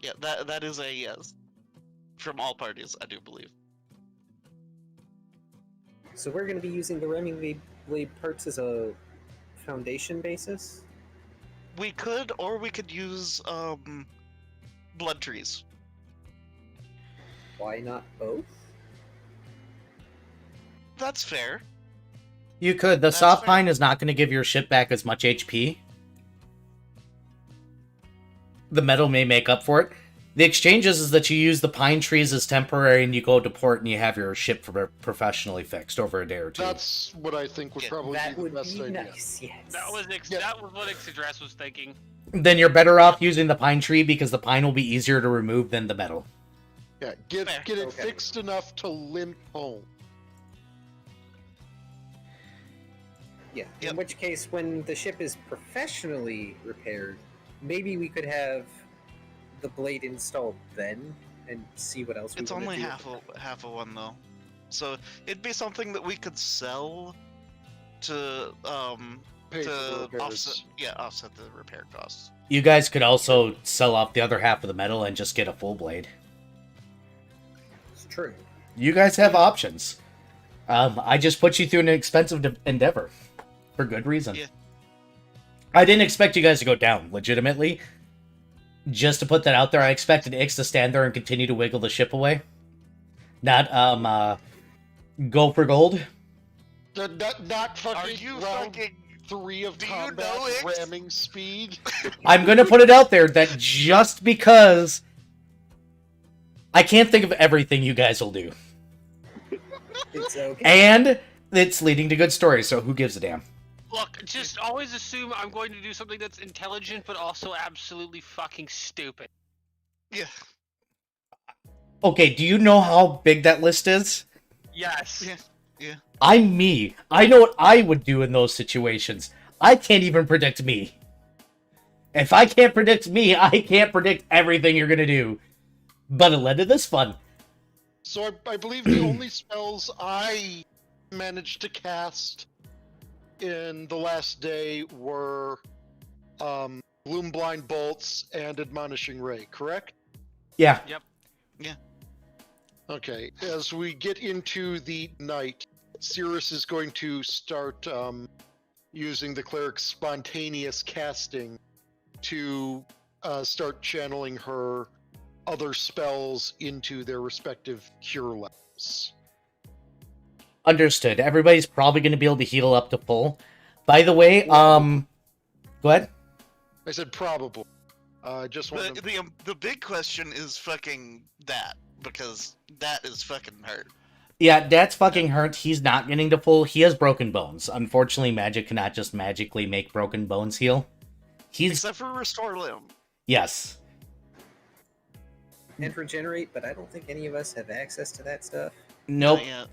Yeah, that is a yes. From all parties, I do believe. So we're going to be using the Reming Blade parts as a foundation basis? We could, or we could use blood trees. Why not both? That's fair. You could. The That's soft fair. pine is not going to give your ship back as much HP. The metal may make up for it. The exchange is that you use the pine trees as temporary and you go to port and you have your ship professionally fixed over a day or two. That's what I think would Yeah, probably That be would the best be idea. nice, yes. That was Yeah. that was what Ixodras was thinking. Then you're better off using the pine tree because the pine will be easier to remove than the metal. Yeah, get Fair. it Okay. fixed enough to limp home. Yeah, Yep. in which case, when the ship is professionally repaired, maybe we could have the blade installed then and see what else we It's wanna only do. half of one though, so it'd be something that we could sell to Pay for the to repairs. offset the repair costs. You guys could also sell off the other half of the metal and just get a full blade. It's true. You guys have options. I just put you through an expensive endeavor. For good reason. Yeah. I didn't expect you guys to go down, legitimately. Just to put that out there, I expected Ix to stand there and continue to wiggle the ship away. Not, go for gold. Not fucking Are you round fucking? 3 of Do you combat know it? ramming speed. I'm gonna put it out there that just because I can't think of everything you guys will do. It's okay. And it's leading to good stories, so who gives a damn? Look, just always assume I'm going to do something that's intelligent, but also absolutely fucking stupid. Yeah. Okay, do you know how big that list is? Yes. Yeah. I'm me. I know what I would do in those situations. I can't even predict me. If I can't predict me, I can't predict everything you're gonna do. But it led to this fun. So I believe the only spells I managed to cast in the last day were Gloom Blind Bolts and Admonishing Ray, correct? Yeah. Okay, as we get into the night, Cirrus is going to start using the cleric's spontaneous casting to start channeling her other spells into their respective cure levels. Understood. Everybody's probably gonna be able to heal up to full. By the way, go ahead. I said probable. Just want to... The big question is fucking that, because that is fucking hurt. Yeah, that's fucking hurt. He's not getting to full. He has broken bones. Unfortunately, magic cannot just magically make broken bones heal. He's... Except for restore limb. Yes. And regenerate, but I don't think any of us have access to that stuff. Nope. Not yet.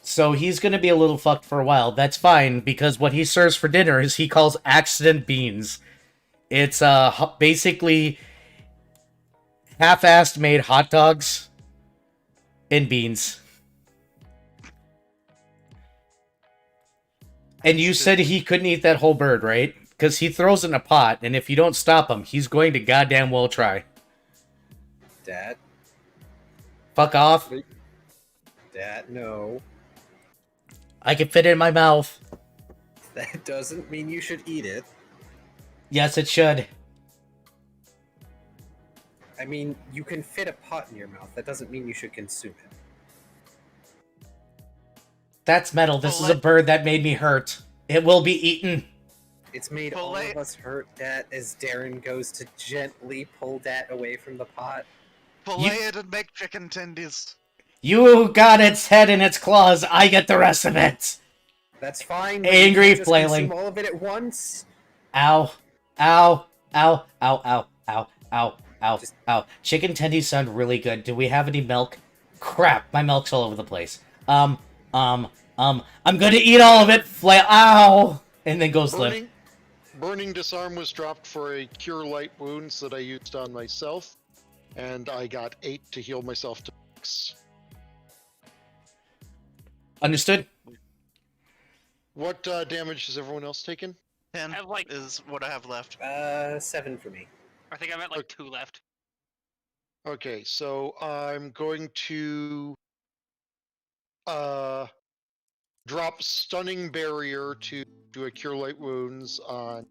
So he's gonna be a little fucked for a while. That's fine, because what he serves for dinner is he calls accident beans. It's basically half-assed made hot dogs and beans. And you said he couldn't eat that whole bird, right? Because he throws it in a pot, and if you don't stop him, he's going to goddamn well try. Dad? Fuck off. Dad, no. I can fit it in my mouth. That doesn't mean you should eat it. Yes, it should. I mean, you can fit a pot in your mouth. That doesn't mean you should consume it. That's metal. This is a bird that made me hurt. It will be eaten. It's made all of us hurt, Dat, as Darren goes to gently pull Dat away from the pot. Fillet it and make chicken tendies. You got its head in its claws. I get the rest of it. That's fine. But Angry you just flailing. consume all of it at once. Ow. Ow. Ow. Ow. Ow. Ow. Ow. Ow. Ow. Chicken tendies sound really good. Do we have any milk? Crap. My milk's all over the place. I'm gonna eat all of it. Flail. Ow. And then goes limp. Burning Disarm was dropped for a Cure Light Wounds that I used on myself, and I got 8 to heal myself to 6. Understood? What damage has everyone else taken? 10 I have, like- is what I have left. 7 for me. I think I'm at like 2 left. Okay, so I'm going to drop Stunning Barrier to do a Cure Light Wounds on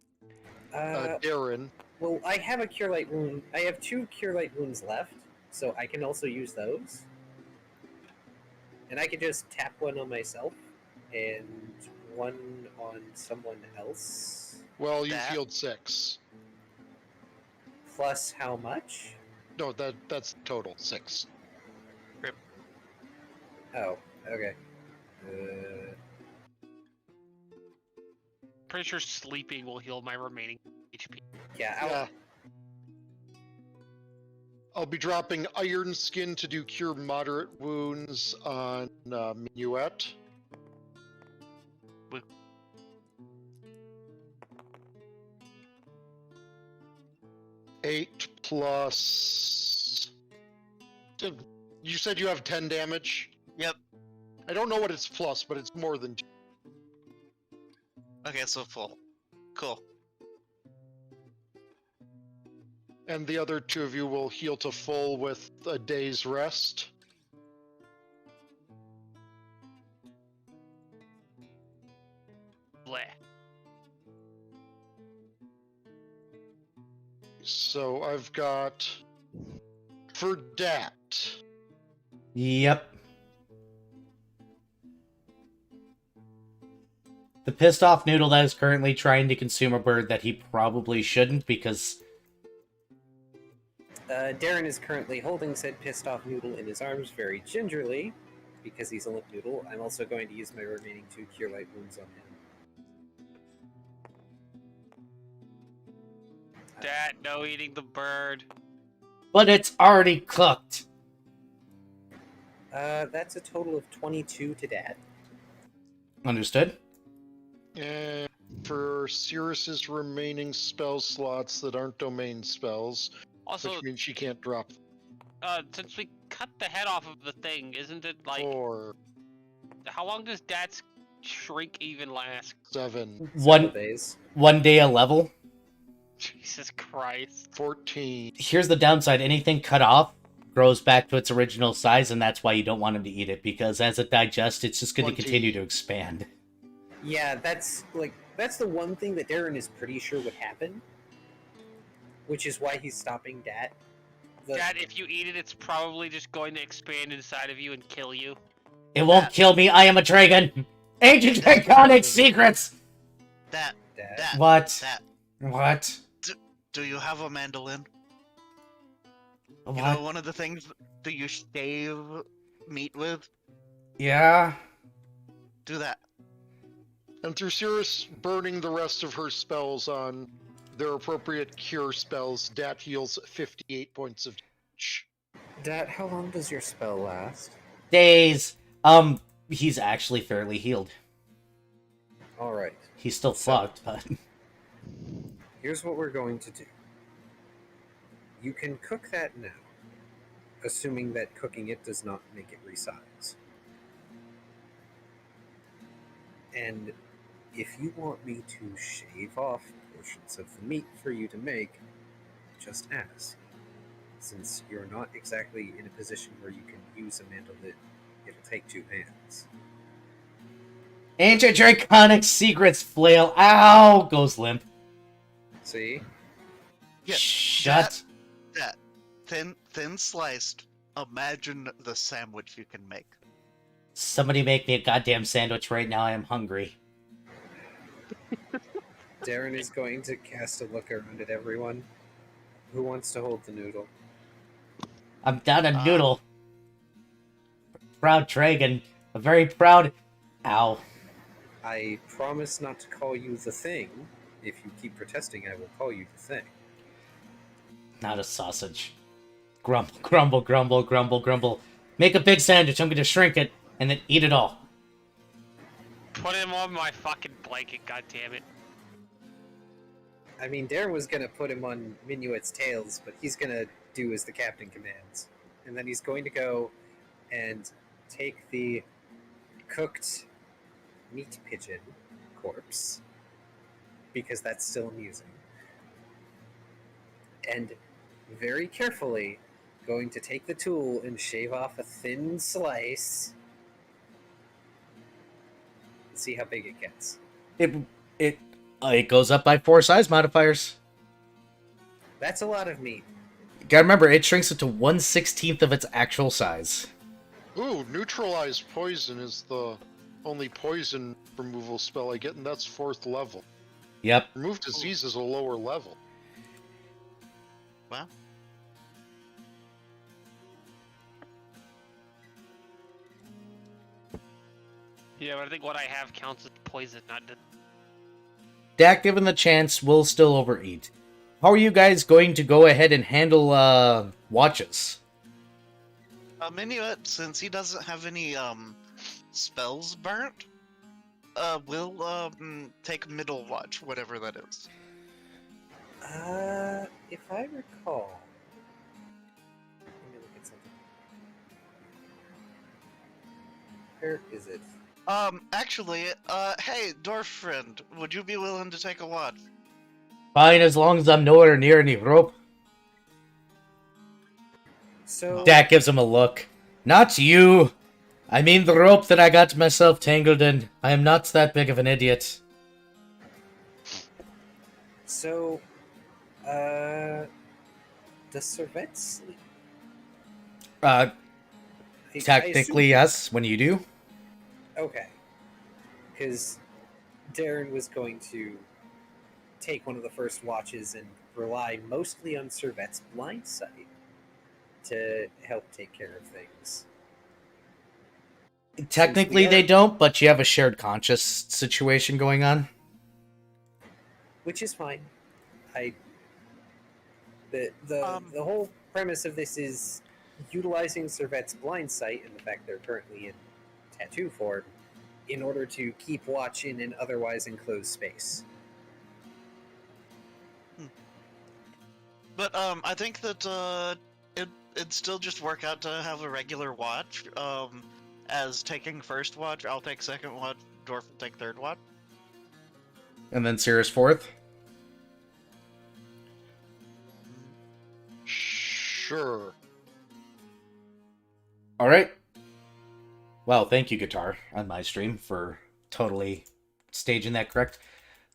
Darren. Well, I have a Cure Light Wound. I have 2 Cure Light Wounds left, so I can also use those. And I can just tap one on myself and one on someone else. Well, you That- healed 6. Plus how much? No, that's total 6. Oh, okay. Pretty sure sleeping will heal my remaining HP. Yeah, I'll be dropping Iron Skin to do Cure Moderate Wounds on Minuet. Wait. 8 plus... You said you have 10 damage? Yep. I don't know what it's plus, but it's more than 2. Okay, so full. Cool. And the other 2 of you will heal to full with a day's rest. Bleh. So I've got... For Dat, Yep. The pissed off noodle that is currently trying to consume a bird that he probably shouldn't because... Darren is currently holding said pissed off noodle in his arms very gingerly, because he's a limp noodle. I'm also going to use my remaining 2 Cure Light Wounds on him. Dad, no eating the bird. But it's already cooked. That's a total of 22 to Dad. Understood? and for Cirrus's remaining spell slots that aren't domain spells, Also, which means she can't drop since we cut the head off of the thing, isn't it like 4, how long does Dad's shrink even last? 7, Several days. 1 day a level. Jesus Christ. 14. Here's the downside: anything cut off grows back to its original size, and that's why you don't want him to eat it, because as it digests, it's just going to 20. continue to expand. Yeah, that's the one thing that Darren is pretty sure would happen, which is why he's stopping Dat. Dad, if you eat it, it's probably just going to expand inside of you and kill you. It won't kill me. I am a dragon. Ancient draconic secrets. That. Dad. What? That. What? Do you have a mandolin? What? You know, one of the things that you shave meat with? Yeah. Do that. And through Cirrus burning the rest of her spells on their appropriate cure spells, Dat heals 58 points of damage. Dad, how long does your spell last? Days. He's actually fairly healed. Alright, He's still fucked, but here's what we're going to do. You can cook that now, assuming that cooking it does not make it resize. And if you want me to shave off portions of the meat for you to make, just ask. Since you're not exactly in a position where you can use a mantle that it'll take 2 hands. Ancient Draconic Secrets Flail. Ow! Goes limp. See? Yeah, Shut. That thin sliced. Imagine the sandwich you can make. Somebody make me a goddamn sandwich right now. I am hungry. Darren is going to cast a look around at everyone. Who wants to hold the noodle? I'm down a noodle. Proud Dragon. A very proud... Ow. I promise not to call you the thing. If you keep protesting, I will call you the thing. Not a sausage. Grumble, grumble, grumble, grumble, grumble. Make a big sandwich. I'm gonna shrink it and then eat it all. Put him on my fucking blanket, goddammit. I mean, Darren was gonna put him on Minuet's tails, but he's gonna do as the captain commands. And then he's going to go and take the cooked meat pigeon corpse, because that's still amusing, and very carefully going to take the tool and shave off a thin slice and see how big it gets. It goes up by 4 size modifiers. That's a lot of meat. You gotta remember, it shrinks it to 1/16 of its actual size. Ooh, neutralize poison is the only poison removal spell I get, and that's 4th level. Yep. Remove disease is a lower level. Well, Yeah, but I think what I have counts as poison, not... Dak, given the chance, will still overeat. How are you guys going to go ahead and handle watches? Minuet, since he doesn't have any spells burnt, we'll take middle watch, whatever that is. If I recall, let me look at something. Where is it? Actually, hey, dwarf friend, would you be willing to take a watch? Fine, as long as I'm nowhere near any rope. So Dak gives him a look. Not you! I mean the rope that I got myself tangled in. I am not that big of an idiot. So, does Servette sleep? Technically, yes, when you do. Okay. Because Darren was going to take one of the first watches and rely mostly on Servette's blind sight to help take care of things. Technically, they don't, but you have a shared conscious situation going on. Which is fine. The whole premise of this is utilizing Servette's blind sight and the fact they're currently in tattoo form in order to keep watch in an otherwise enclosed space. But I think that it'd still just work out to have a regular watch. As taking first watch, I'll take second watch, Dwarf will take third watch. And then Cirrus fourth. Sure. Alright. Well, thank you, Guitar, on my stream, for totally staging that correct.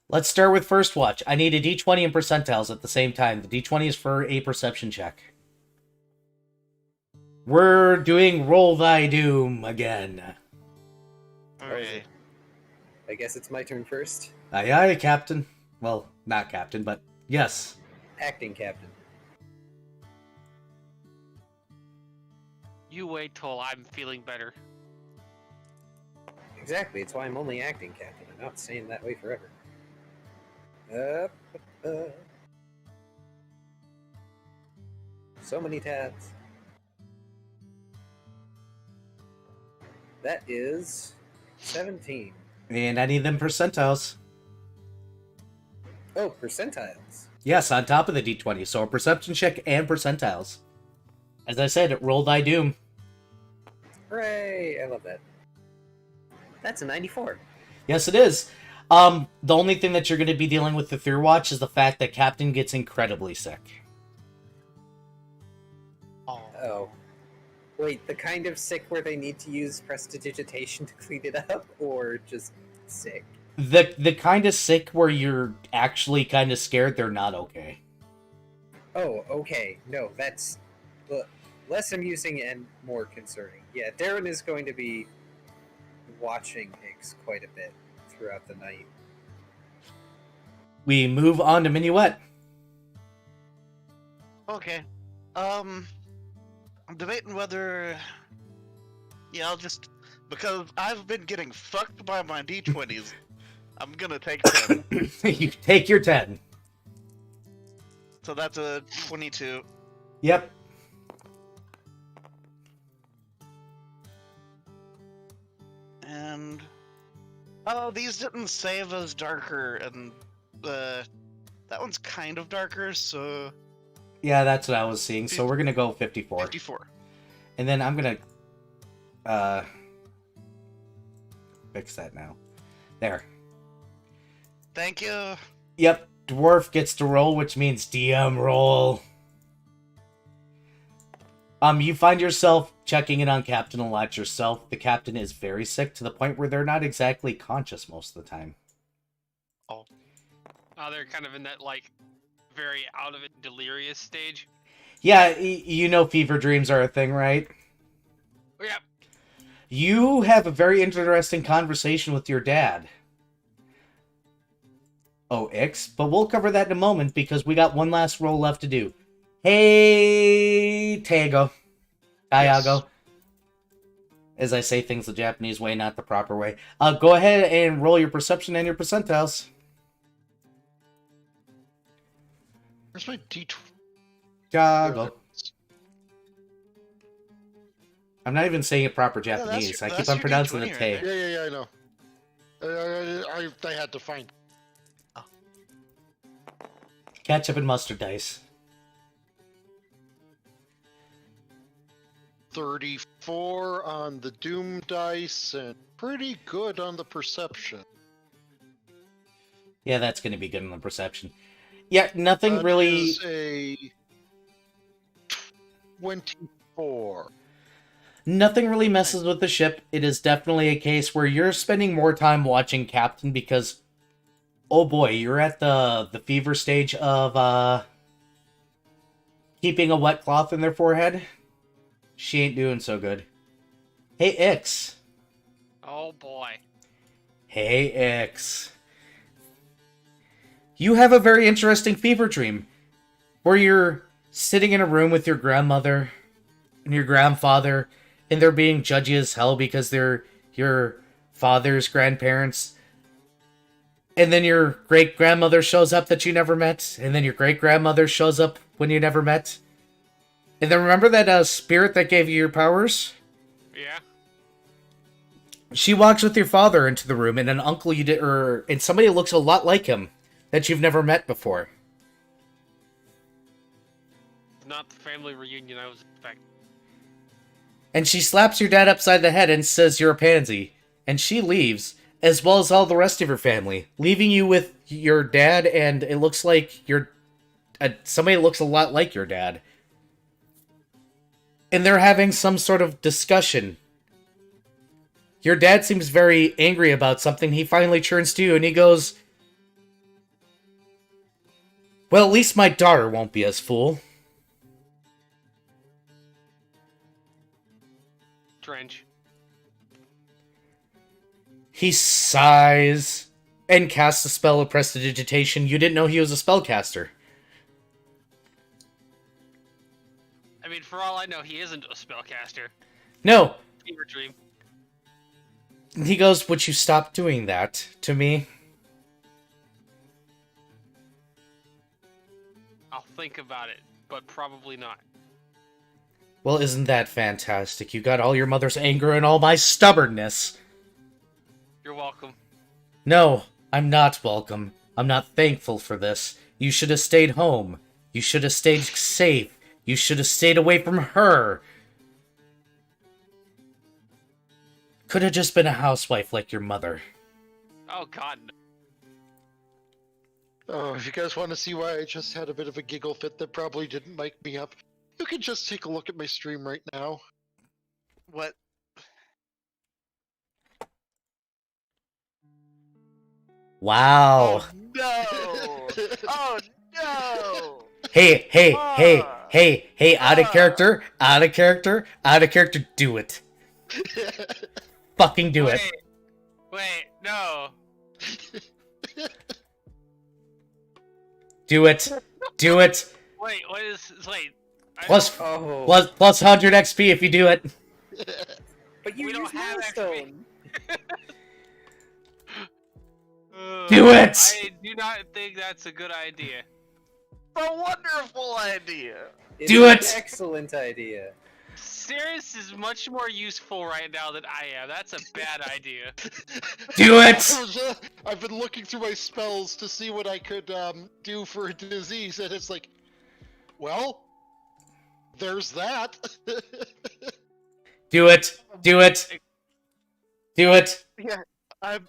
Let's start with first watch. I need a d20 and percentiles at the same time. The d20 is for a perception check. We're doing Roll Thy Doom again. Okay. I guess it's my turn first. Aye aye, Captain. Well, not Captain, but yes. Acting captain. You wait till I'm feeling better. Exactly, it's why I'm only acting captain. I'm not staying that way forever. So many tabs. That is 17. And I need them percentiles. Oh, percentiles. Yes, on top of the d20. So a perception check and percentiles. As I said, Roll Thy Doom. Hooray! I love that. That's a 94. Yes, it is. The only thing that you're going to be dealing with the third watch is the fact that Captain gets incredibly sick. Oh. Wait, the kind of sick where they need to use prestidigitation to clean it up? Or just sick. The kind of sick where you're actually kind of scared they're not okay. Oh, okay. No, that's less amusing and more concerning. Yeah, Darren is going to be watching Hicks quite a bit throughout the night. We move on to Minuet. Okay. I'm debating whether. Yeah, I'll just. Because I've been getting fucked by my d20s, I'm gonna take 10. You take your 10. So that's a 22. Yep. And. Oh, these didn't save as darker, and. That one's kind of darker, so. Yeah, that's what I was seeing. So we're gonna go 54. 54. And then I'm gonna fix that now. There. Thank you. Yep, dwarf gets to roll, which means DM roll. You find yourself checking in on Captain a lot yourself. The captain is very sick to the point where they're not exactly conscious most of the time. Oh, they're kind of in that, like, very out of it delirious stage. Yeah, you know fever dreams are a thing, right? Yep. You have a very interesting conversation with your dad. Oh, Ix, but we'll cover that in a moment because we got one last roll left to do. Hey, Tago. Ayago. As I say things the Japanese way, not the proper way. Go ahead and roll your perception and your percentiles. Where's my D20? Jago. I'm not even saying it proper Japanese. I keep on your pronouncing D20 it right Tay. Yeah, I know. I had to find. Ketchup and mustard dice. 34 on the Doom dice and pretty good on the perception. Yeah, that's going to be good on the perception. Yeah, nothing That really... is a 24. Nothing really messes with the ship. It is definitely a case where you're spending more time watching Captain because, oh boy, you're at the fever stage of keeping a wet cloth in their forehead. She ain't doing so good. Hey, Ix. Oh boy. Hey, Ix. You have a very interesting fever dream where you're sitting in a room with your grandmother and your grandfather, and they're being judgy as hell because they're your father's grandparents. And then your great-grandmother shows up that you never met, and then your great-grandmother shows up when you never met. And then remember that spirit that gave you your powers? Yeah. She walks with your father into the room, and an uncle you did, and somebody that looks a lot like him that you've never met before. Not the family reunion I was expecting. And she slaps your dad upside the head and says you're a pansy. And she leaves, as well as all the rest of your family, leaving you with your dad, and it looks like somebody that looks a lot like your dad. And they're having some sort of discussion. Your dad seems very angry about something. He finally turns to you and he goes, well, at least my daughter won't be as fool. Trench. He sighs and casts a spell of prestidigitation. You didn't know he was a spellcaster. I mean, for all I know, he isn't a spellcaster. No. Fever dream. He goes, would you stop doing that to me? I'll think about it, but probably not. Well, isn't that fantastic? You got all your mother's anger and all my stubbornness. You're welcome. No, I'm not welcome. I'm not thankful for this. You should have stayed home. You should have stayed safe. You should have stayed away from her. Could have just been a housewife like your mother. Oh god. Oh, if you guys want to see why I just had a bit of a giggle fit that probably didn't mic me up, you can just take a look at my stream right now. What? Wow. Oh no! Oh no! Hey, out of character, out of character, out of character, do it. Fucking do it. Wait, no. Do it. Do it. Wait, what is? Wait. Plus, Oh, plus 100 XP if you do it. but you we don't use have milestone. Do it! I do not think that's a good idea. A wonderful idea. It's Do an it! excellent idea. Sirius is much more useful right now than I am. That's a bad idea. Do it! I've been looking through my spells to see what I could do for a disease, and it's like, well, there's that. Do it! Do it! Do it! Yeah, I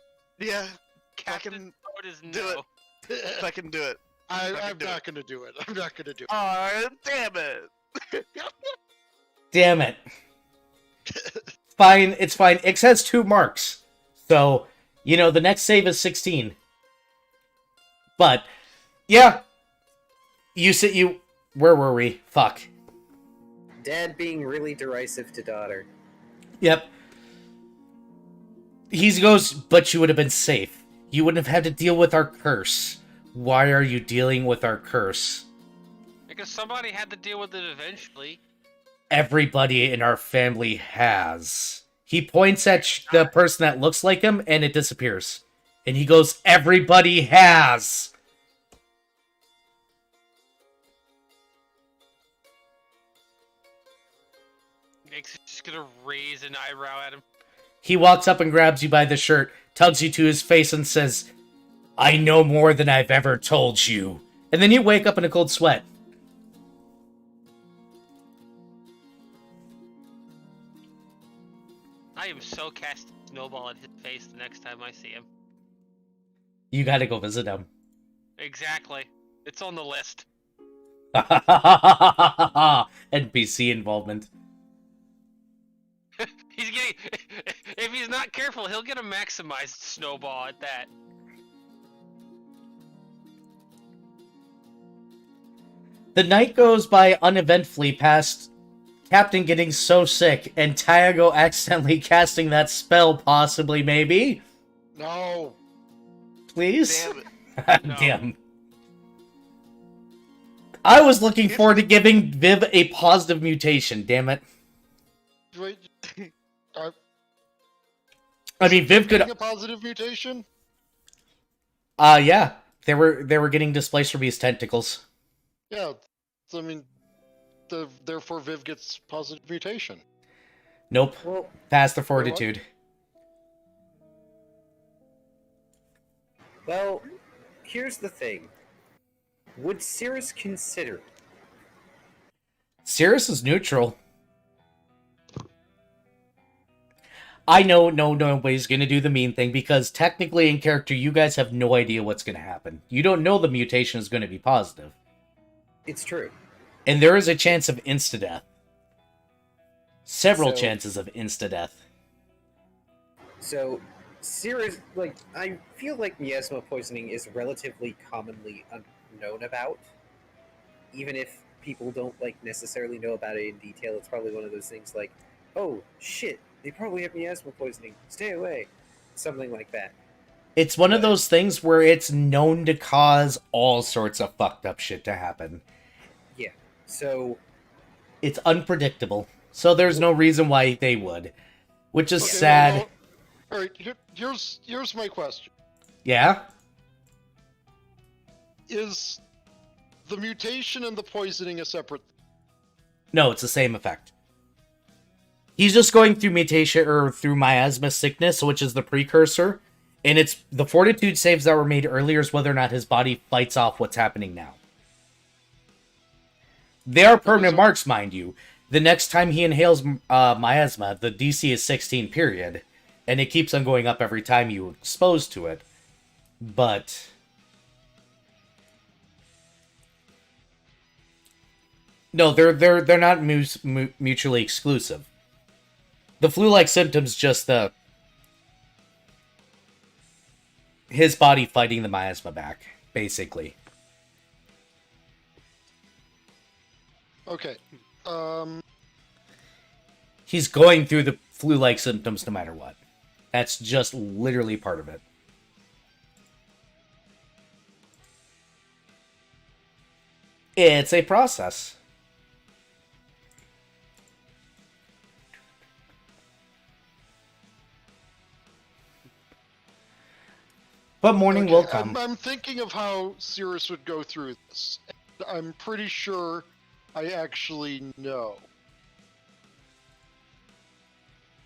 Captain can Toad is do no. if I can do it. I'm do not gonna do it. I'm not gonna do it. Oh, damn it! Damn it. Fine, it's fine. X has 2 marks. So, you know, the next save is 16. But, yeah. Where were we? Fuck. Dad being really derisive to daughter. Yep. He goes, but you would have been safe. You wouldn't have had to deal with our curse. Why are you dealing with our curse? Because somebody had to deal with it eventually. Everybody in our family has. He points at the person that looks like him, and it disappears. And he goes, everybody has! Nick's just gonna raise an eyebrow at him. He walks up and grabs you by the shirt, tugs you to his face, and says, I know more than I've ever told you. And then you wake up in a cold sweat. I am so casting snowball at his face the next time I see him. You gotta go visit him. Exactly. It's on the list. NPC involvement. He's getting. If he's not careful, he'll get a maximized snowball at that. The night goes by uneventfully past Captain getting so sick and Tyago accidentally casting that spell, possibly, maybe? No. Please? Damn it. No. Damn. I was looking forward to giving Viv a positive mutation, damn it. Wait, I mean, Viv could... getting a positive mutation? Yeah. They were getting displaced from his tentacles. Yeah. So, I mean, therefore Viv gets positive mutation. Nope. Well, Pass the fortitude. well, here's the thing. Would Cirrus consider it? Cirrus is neutral. I know nobody's gonna do the mean thing because technically in character you guys have no idea what's gonna happen. You don't know the mutation is gonna be positive. It's true. And there is a chance of insta-death. Several So- chances of insta-death. So, Cirrus, like, I feel like miasma poisoning is relatively commonly unknown about. Even if people don't, like, necessarily know about it in detail, it's probably one of those things like, oh, shit, they probably have miasma poisoning, stay away. Something like that. It's one of But- those things where it's known to cause all sorts of fucked up shit to happen. Yeah. So, It's unpredictable. So there's no reason why they would. Which is Okay, sad. well, alright, here's my question. Yeah? Is the mutation and the poisoning a separate... No, it's the same effect. He's just going through mutation or through miasma sickness, which is the precursor, and it's the fortitude saves that were made earlier is whether or not his body fights off what's happening now. They are permanent marks, mind you. The next time he inhales miasma, the DC is 16, period, and it keeps on going up every time you expose to it. But no, they're not mutually exclusive. The flu-like symptoms just his body fighting the miasma back, basically. Okay. He's going through the flu-like symptoms no matter what. That's just literally part of it. It's a process. But morning will come. I'm thinking of how Cirrus would go through this. I'm pretty sure I actually know.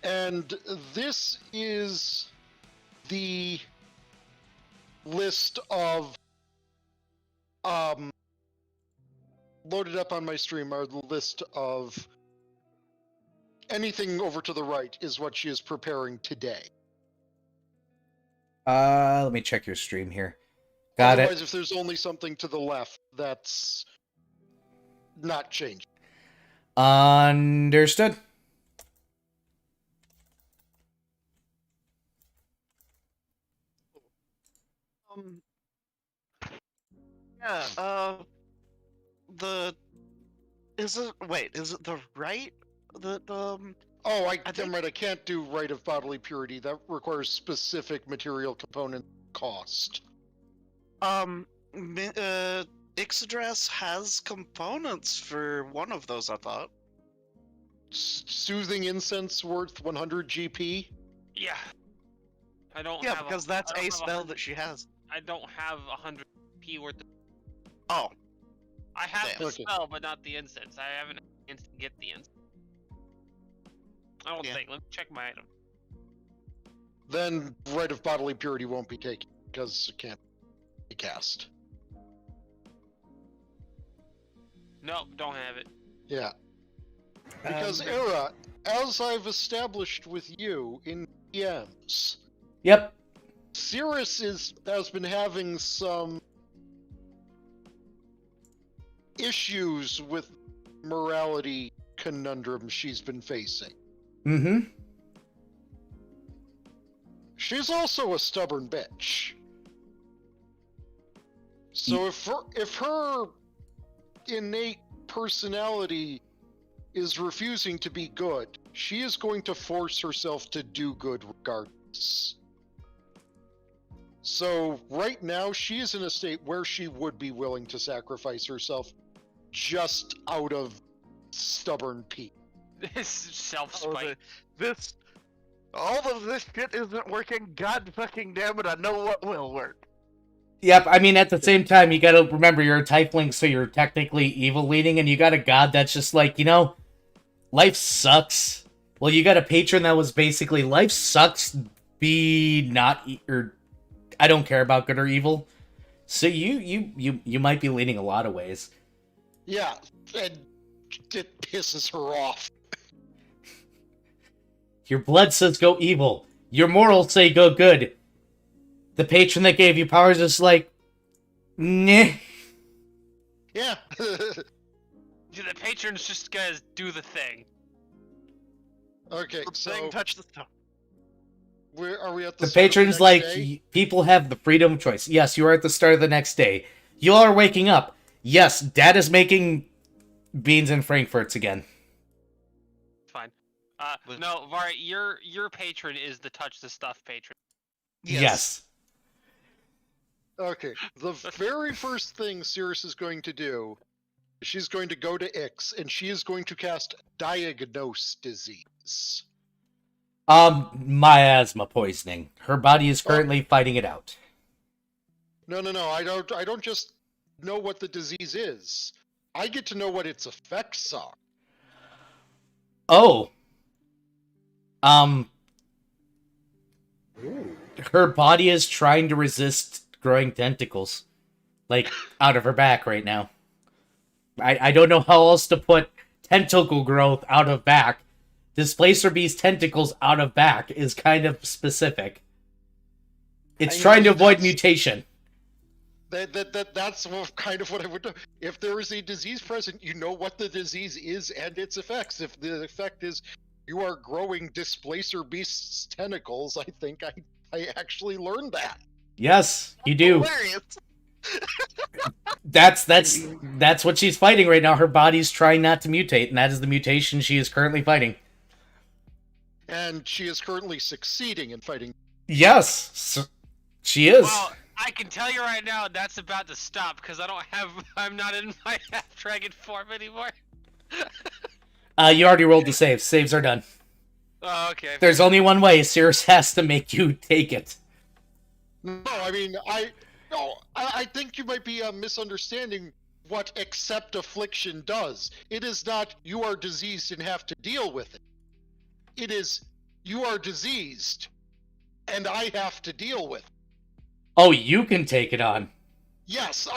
And this is the list of loaded up on my stream are the list of anything over to the right is what she is preparing today. Let me check your stream here. Got Otherwise, it. if there's only something to the left, that's not changing. Understood. Yeah, is it the right? Oh, I think- I'm right. I can't do right of bodily purity. That requires specific material component cost. Ixodress has components for one of those, I thought. Soothing incense worth 100 GP. Yeah. I don't Yeah, have because a, that's I don't a have spell that she has. I don't have 100 P worth of... Oh, I have Damn. the Okay. spell, but not the incense. I haven't instant get the incense. I don't Yeah. think. Let me check my item. Then right of bodily purity won't be taken because it can't be cast. Nope, don't have it. Yeah. Because Um, Era, as I've established with you in DMs, Yep. Cirrus has been having some issues with morality conundrum she's been facing. Mm-hmm. She's also a stubborn bitch. So if her innate personality is refusing to be good, she is going to force herself to do good regardless. So right now she is in a state where she would be willing to sacrifice herself just out of stubborn pique. This self-spite. All of this shit isn't working. God fucking damn it! I know what will work. Yep, I mean, at the same time, you gotta remember you're a tiefling, so you're technically evil leading, and you got a god that's just like, life sucks. Well, you got a patron that was basically, life sucks, be not, or I don't care about good or evil. So you might be leaning a lot of ways. Yeah, and it pisses her off. Your blood says go evil. Your morals say go good. The patron that gave you powers is like, nah. Yeah. The patrons just guys do the thing. Okay, saying so touch the stone. are we at the The start of patron's next like, day? people have the freedom of choice. Yes, you are at the start of the next day. You all are waking up. Yes, Dad is making beans and frankfurts again. Fine. No, Vari, your patron is the touch the stuff patron. Yes. Okay, the very first thing Cirrus is going to do, she's going to go to Ix, and she is going to cast Diagnose Disease. Miasma poisoning. Her body is currently fighting it out. No, I don't just know what the disease is. I get to know what its effects are. Oh. Her body is trying to resist growing tentacles. Like, out of her back right now. I don't know how else to put tentacle growth out of back. Displacer Beast tentacles out of back is kind of specific. It's I trying to know, avoid that's- mutation. That's kind of what I would do. If there is a disease present, you know what the disease is and its effects. If the effect is you are growing Displacer Beast's tentacles, I think I actually learned that. Yes, you do. Hilarious. That's what she's fighting right now. Her body's trying not to mutate, and that is the mutation she is currently fighting. And she is currently succeeding in fighting. Yes, she is. Well, I can tell you right now that's about to stop because I'm not in my half dragon form anymore. You already rolled the saves. Saves are done. Oh, okay. There's only one way. Cirrus has to make you take it. No, I mean, I think you might be misunderstanding what accept affliction does. It is not you are diseased and have to deal with it. It is you are diseased and I have to deal with it. Oh, you can take it on. Yes,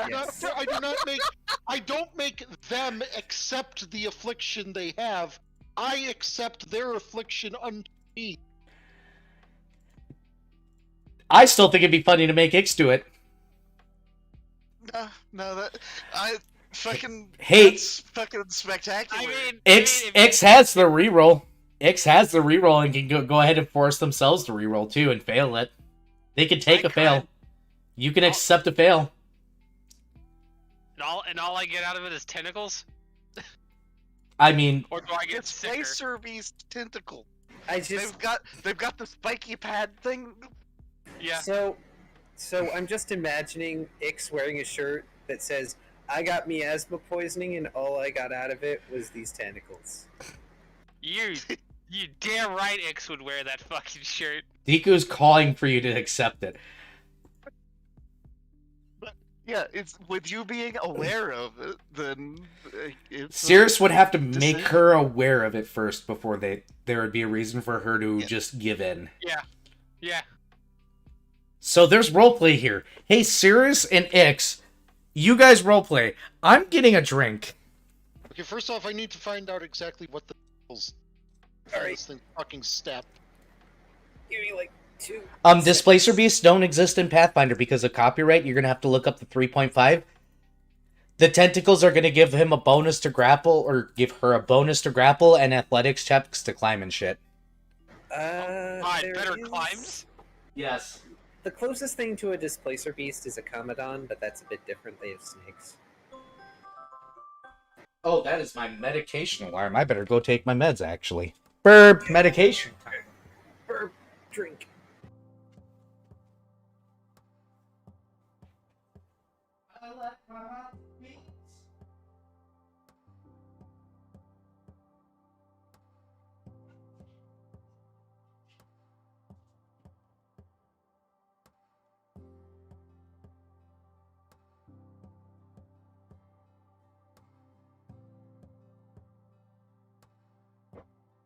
Yes. I don't make them accept the affliction they have. I accept their affliction unto me. I still think it'd be funny to make Ix do it. No, that I fucking Hey. that's fucking spectacular. I mean, Ix has the reroll. Ix has the reroll and can go ahead and force themselves to reroll too and fail it. They can take a fail. You can accept a fail. and all I get out of it is tentacles, I mean, or do I get It's sicker? Placer Beast tentacle. I just They've got the spiky pad thing. Yeah. so I'm just imagining Ix wearing a shirt that says, "I got miasma poisoning, and all I got out of it was these tentacles." You damn right Ix would wear that fucking shirt. Deku's calling for you to accept it. Yeah, it's with you being aware of it, then it's Cirrus would have to make decision. her aware of it first before there would be a reason for her to just give in. Yeah. So there's roleplay here. Hey, Cirrus and Ix, you guys roleplay. I'm getting a drink. Okay, first off, I need to find out exactly what the Alright. this thing fucking step. Give me like 2. Displacer beasts don't exist in Pathfinder because of copyright. You're gonna have to look up the 3.5. The tentacles are gonna give him a bonus to grapple, or give her a bonus to grapple and athletics checks to climb and shit. Alright, There better is- climbs. Yes. The closest thing to a displacer beast is a Commodon, but that's a bit different. They have snakes. Oh, that is my medication alarm. I better go take my meds, actually. Burp, medication time. Burp, drink.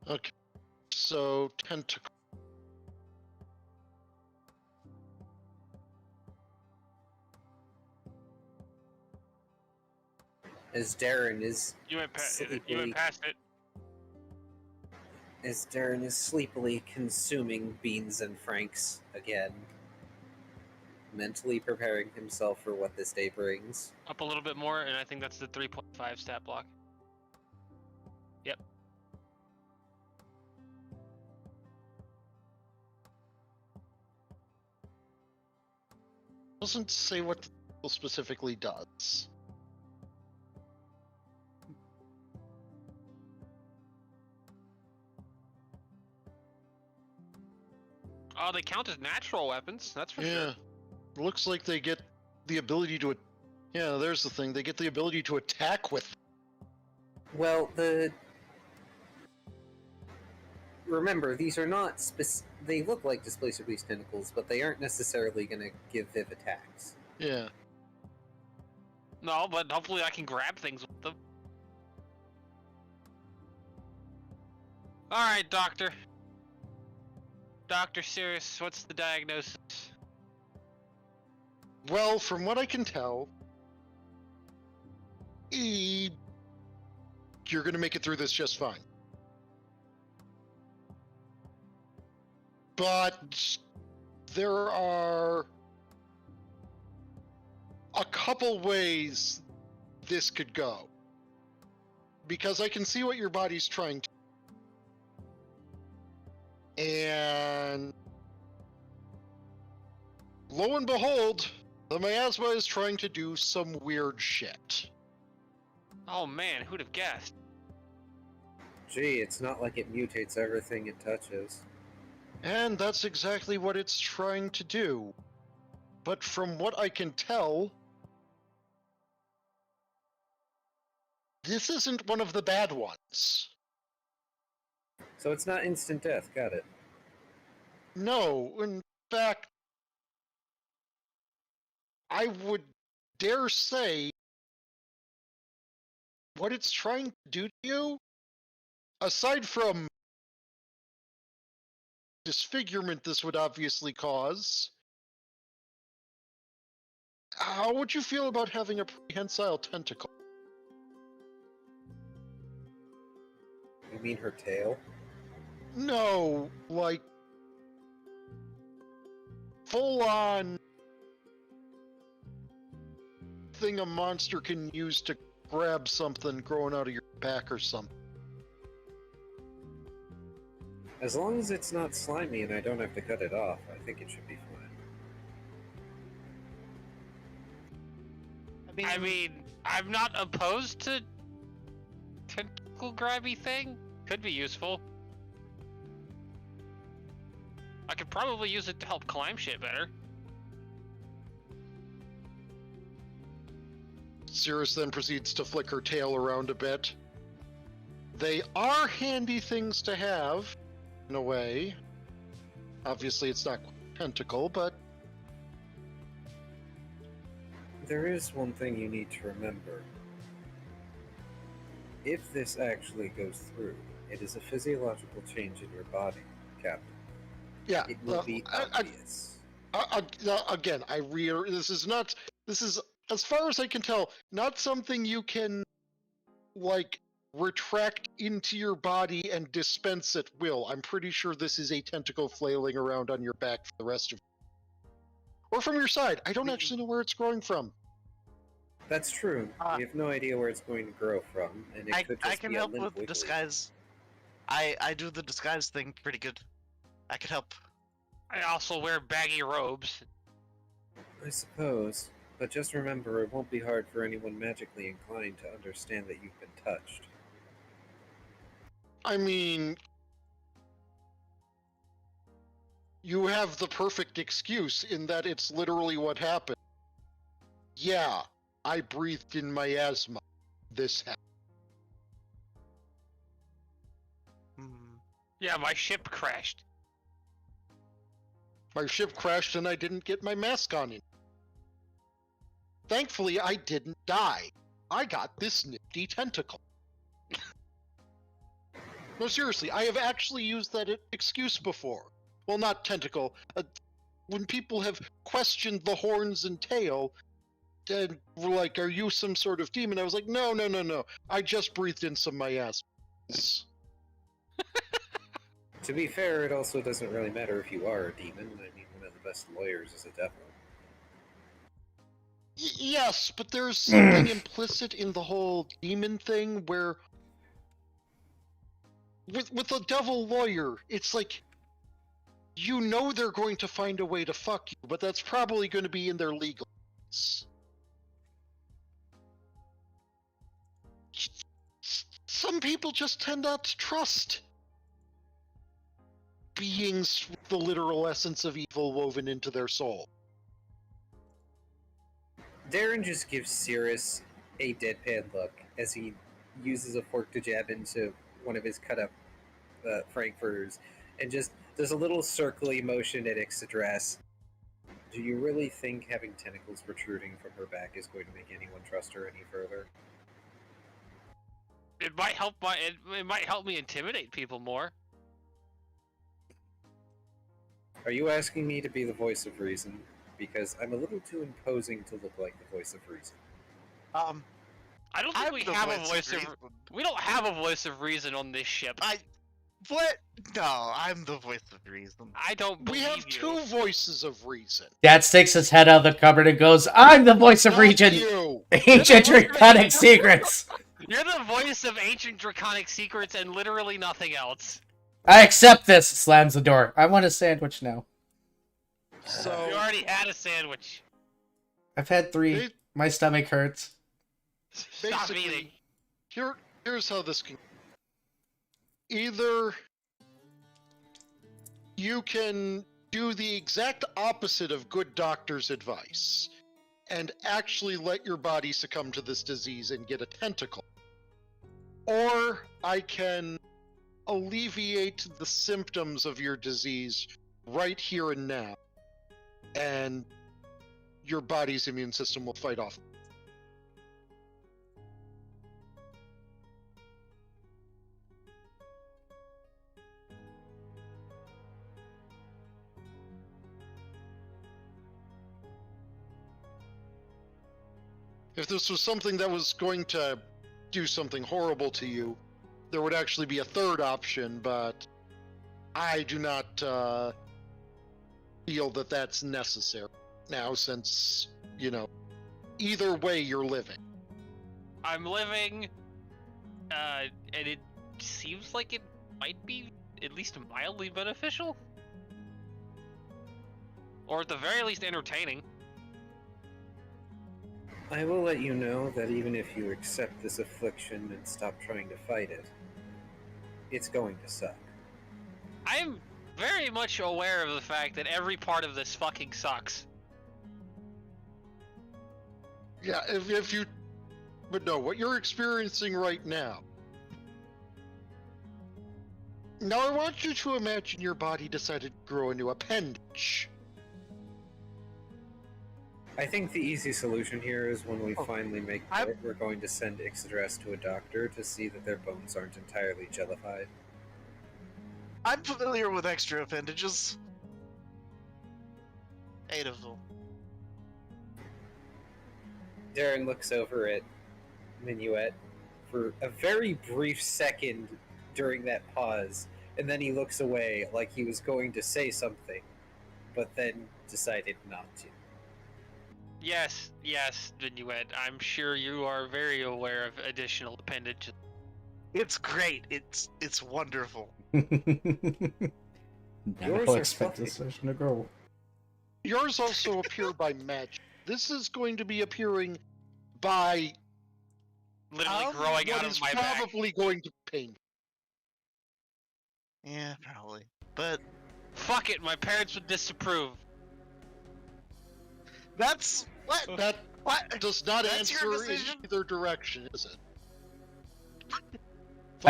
Okay, so tentacle. As Darren is You went Sleepily. past it. sleepily consuming beans and franks again, mentally preparing himself for what this day brings. Up a little bit more, and I think that's the 3.5 stat block. Yep. Doesn't say what the tentacle specifically does. Oh, they count as natural weapons. That's for Yeah, sure. looks like they get the ability to. Yeah, there's the thing. They get the ability to attack with. Well, remember, these are not they look like displacer beast tentacles, but they aren't necessarily going to give Viv attacks. Yeah. No, but hopefully I can grab things with them. Alright, Doctor. Dr. Cirrus, what's the diagnosis? Well, from what I can tell, you're gonna make it through this just fine. But there are a couple ways this could go. Because I can see what your body's trying to. And lo and behold, the miasma is trying to do some weird shit. Oh man, who'd have guessed? Gee, it's not like it mutates everything it touches. And that's exactly what it's trying to do. But from what I can tell, this isn't one of the bad ones. So it's not instant death, got it. No, in fact, I would dare say what it's trying to do to you, aside from disfigurement this would obviously cause, how would you feel about having a prehensile tentacle? You mean her tail? No, like full-on thing a monster can use to grab something growing out of your back or something. As long as it's not slimy and I don't have to cut it off, I think it should be fine. I mean, I'm not opposed to tentacle grabby thing. Could be useful. I could probably use it to help climb shit better. Cirrus then proceeds to flick her tail around a bit. They are handy things to have, in a way. Obviously, it's not tentacle, but There is one thing you need to remember. If this actually goes through, it is a physiological change in your body, Captain. yeah. It will be obvious. Again, this is, as far as I can tell, not something you can, like, retract into your body and dispense at will. I'm pretty sure this is a tentacle flailing around on your back for the rest of you. Or from your side. I don't actually know where it's growing from. That's true. We have no idea where it's going to grow from, and it could just I can be a help limp with wiggly. disguise. I do the disguise thing pretty good. I could help. I also wear baggy robes. I suppose. But just remember, it won't be hard for anyone magically inclined to understand that you've been touched. I mean, you have the perfect excuse in that it's literally what happened. Yeah, I breathed in miasma. This happened. Yeah, my ship crashed. My ship crashed and I didn't get my mask on it. Thankfully, I didn't die. I got this nifty tentacle. No, seriously, I have actually used that excuse before. Well, not tentacle. When people have questioned the horns and tail, and were like, are you some sort of demon? I was like, no. I just breathed in some miasma. To be fair, it also doesn't really matter if you are a demon. I mean, one of the best lawyers is a devil. Yes, but there's something implicit in the whole demon thing where with a devil lawyer, it's like you know they're going to find a way to fuck you, but that's probably going to be in their legal rights. Some people just tend not to trust beings with the literal essence of evil woven into their soul. Darren just gives Cirrus a deadpan look as he uses a fork to jab into one of his cut-up frankfurters and just does a little circly motion at Ixadrass. Do you really think having tentacles protruding from her back is going to make anyone trust her any further? It might help it might help me intimidate people more. Are you asking me to be the voice of reason? Because I'm a little too imposing to look like the voice of reason. I don't think we have a voice of we don't have a voice of reason on this ship. What? No, I'm the voice of reason. I don't believe We have you. two voices of reason. Dad sticks his head out of the cupboard and goes, I'm the voice of Not region! you. Ancient Draconic Secrets! You're the voice of ancient draconic secrets and literally nothing else. I accept this! Slams the door. I want a sandwich now. So You already had a sandwich. I've had 3. Ba- My stomach hurts. Stop eating. basically, here's how this can. Either you can do the exact opposite of good doctor's advice and actually let your body succumb to this disease and get a tentacle, or I can alleviate the symptoms of your disease right here and now, and your body's immune system will fight off. If this was something that was going to do something horrible to you, there would actually be a third option, but I do not feel that that's necessary now, since, either way you're living. I'm living, and it seems like it might be at least mildly beneficial. Or at the very least entertaining. I will let you know that even if you accept this affliction and stop trying to fight it, it's going to suck. I'm very much aware of the fact that every part of this fucking sucks. Yeah, if you... But no, what you're experiencing right now... Now I want you to imagine your body decided to grow a new appendage. I think the easy solution here is when we finally make it, we're going to send Ixodras to a doctor to see that their bones aren't entirely jellified. I'm familiar with extra appendages. 8 of them. Darren looks over at Minuet for a very brief second during that pause, and then he looks away like he was going to say something, but then decided not to. Yes, Vinuet, I'm sure you are very aware of additional appendages. It's great. It's wonderful. Never expect this session to go. Yours also appear by magic. This is going to be appearing by Literally growing out of my what is back. probably going to pain. Yeah, probably. But Fuck it, my parents would disapprove. that's what. That What? does not That's your answer in decision? either direction, is it? I-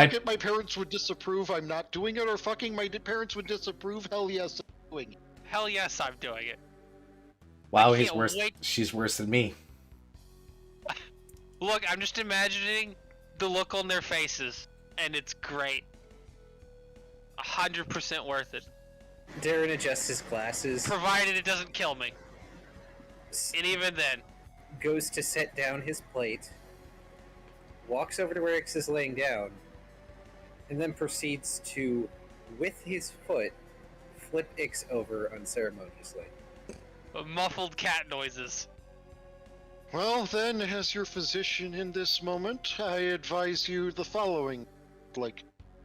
Fuck it, my parents would disapprove, I'm not doing it, or fucking my parents would disapprove, hell yes, I'm doing it. Hell yes, I'm doing it. Wow, I he's can't worse. wait. She's worse than me. Look, I'm just imagining the look on their faces, and it's great. 100% worth it. Darren adjusts his glasses, Provided it doesn't kill me. And even then. goes to set down his plate, walks over to where Ix is laying down, and then proceeds to, with his foot, flip Ix over unceremoniously. Muffled cat noises. Well then, as your physician in this moment, I advise you the following,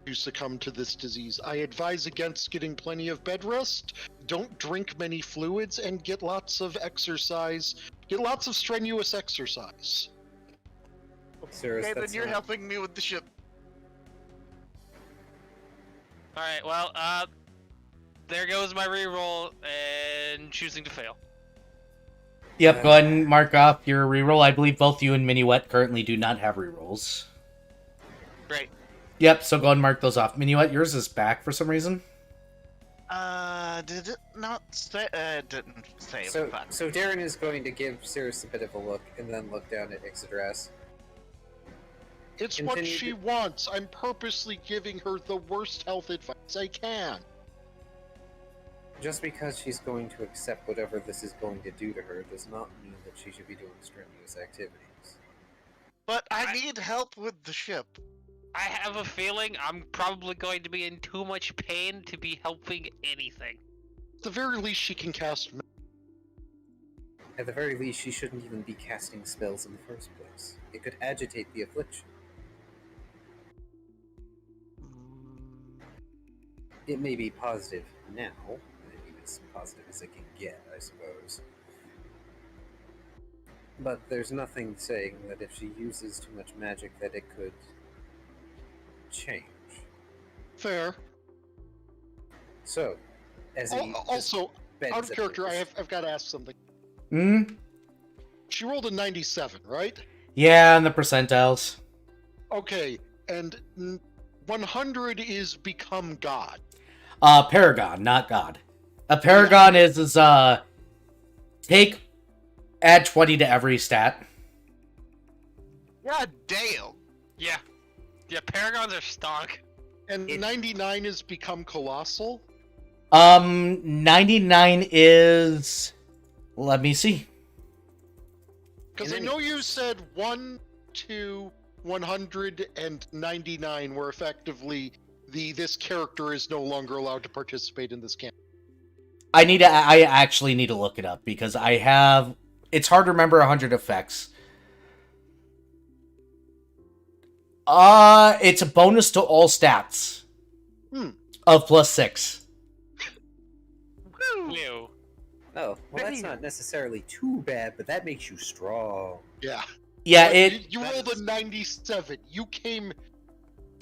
you succumb to this disease. I advise against getting plenty of bed rest, don't drink many fluids, and get lots of exercise. Get lots of strenuous exercise. Cyrus, Okay, then that's you're not- helping me with the ship. Alright, well, there goes my reroll and choosing to fail. Yep, go ahead and mark off your reroll. I believe both you and Minuet currently do not have rerolls. Great. Yep, so go ahead and mark those off. Minuet, yours is back for some reason. Did it not say? Didn't say. So, but so Darren is going to give Cyrus a bit of a look, and then look down at Ixodras. It's what Continue she to- wants. I'm purposely giving her the worst health advice I can. Just because she's going to accept whatever this is going to do to her does not mean that she should be doing strenuous activities. But I need help with the ship. I have a feeling I'm probably going to be in too much pain to be helping anything. At the very least, she can cast. At the very least, she shouldn't even be casting spells in the first place. It could agitate the affliction. It may be positive now, and even as positive as it can get, I suppose. But there's nothing saying that if she uses too much magic that it could change. Fair. So, as he Also, bends out of at character, this- I've got to ask something. Hmm? She rolled a 97, right? Yeah, and the percentiles. Okay, and 100 is become God. Paragon, not God. A paragon is add 20 to every stat. God damn. Yeah. Yeah, paragons are stock. And 99 is become colossal? 99 is... Let me see. Because I In know any you case- said 1 to 199 were effectively this character is no longer allowed to participate in this campaign. I actually need to look it up because I have... It's hard to remember 100 effects. It's a bonus to all stats. Of +6. Ew. Oh, well, that's not necessarily too bad, but that makes you strong. Yeah. Yeah, But it... you rolled a 97. You came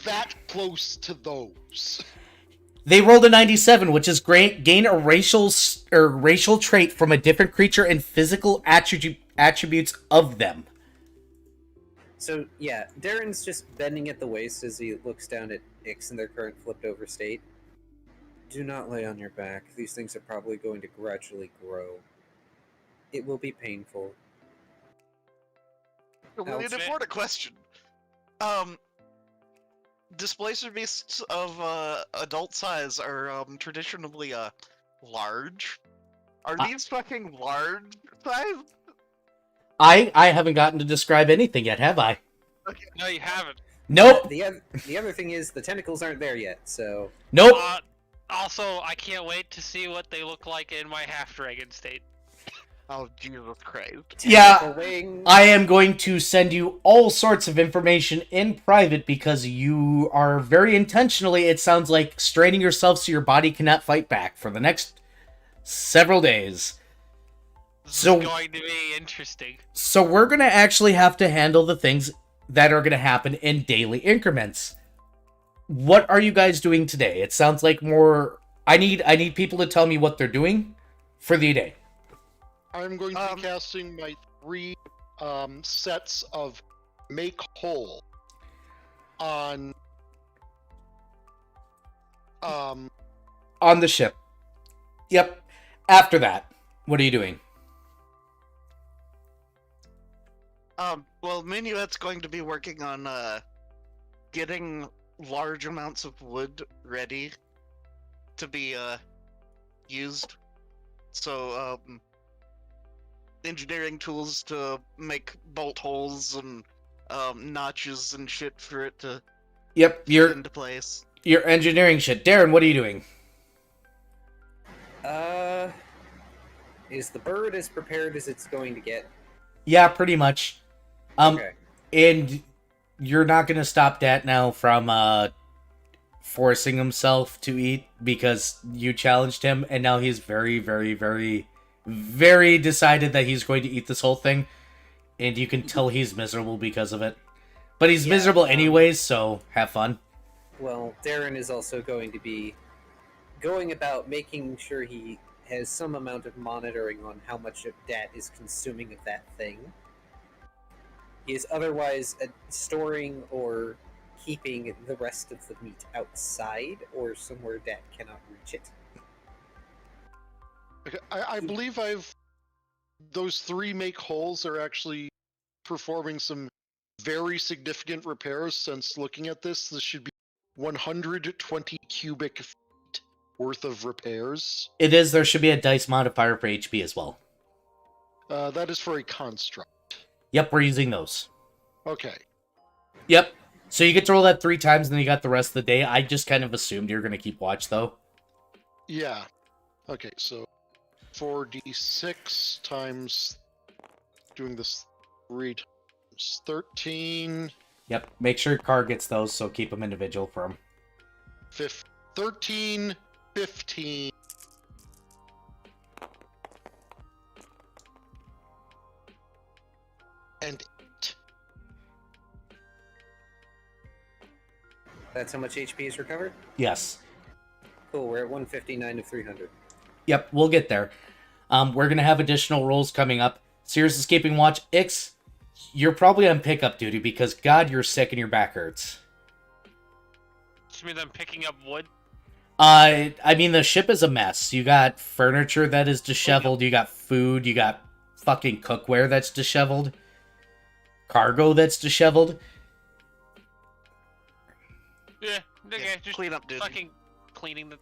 that close to those. They rolled a 97, which is great. Gain a racial trait from a different creature and physical attributes of them. So, yeah, Darren's just bending at the waist as he looks down at Ix in their current flipped over state. Do not lay on your back. These things are probably going to gradually grow. It will be painful. An Ouch. important question. Displacer beasts of adult size are traditionally large. Are these fucking large size? I haven't gotten to describe anything yet, have I? No, you haven't. Nope. The other thing is the tentacles aren't there yet, so Nope. Also, I can't wait to see what they look like in my half-dragon state. Oh, Jesus Christ. Yeah, tentacle wings. I am going to send you all sorts of information in private because you are very intentionally, it sounds like, straining yourself so your body cannot fight back for the next several days. This So- is going to be interesting. So we're going to actually have to handle the things that are going to happen in daily increments. What are you guys doing today? It sounds like more... I need people to tell me what they're doing for the day. I'm going to be casting my 3 sets of Make Whole on On the ship. Yep. After that, what are you doing? Well, Minuet's going to be working on getting large amounts of wood ready to be used. So engineering tools to make bolt holes and notches and shit for it to Yep, fit into place. you're engineering shit. Darren, what are you doing? Is the bird as prepared as it's going to get? Yeah, pretty much. Okay. And you're not gonna stop Dat now from forcing himself to eat because you challenged him, and now he's very, very, very, very decided that he's going to eat this whole thing, and you can tell he's miserable because of it. But he's Yeah, miserable anyways, so have fun. Well, Darren is also going to be going about making sure he has some amount of monitoring on how much of Dat is consuming of that thing. He is otherwise storing or keeping the rest of the meat outside or somewhere Dat cannot reach it. Okay, I believe those 3 Make Wholes are actually performing some very significant repairs. Since looking at this should be 120 cubic feet worth of repairs. It is, there should be a dice modifier for HP as well. That is for a construct. Yep, we're using those. Okay. Yep. So you get to roll that 3 times, and then you got the rest of the day. I just kind of assumed you were going to keep watch, though. Yeah. Okay, so 4d6 times doing this 3 times 13. Yep, make sure Car gets those, so keep them individual for him. 13, 15. and 8. That's how much HP is recovered? Yes. Cool, we're at 159 of 300. Yep, we'll get there. We're going to have additional rolls coming up. Serious Escaping Watch. Ix, you're probably on pickup duty because, God, you're sick and your back hurts. Which means I'm picking up wood. I mean, the ship is a mess. You got furniture that is disheveled. You got food. You got fucking cookware that's disheveled. Cargo that's disheveled. Yeah, okay, Yeah, just clean up duty. fucking cleaning the...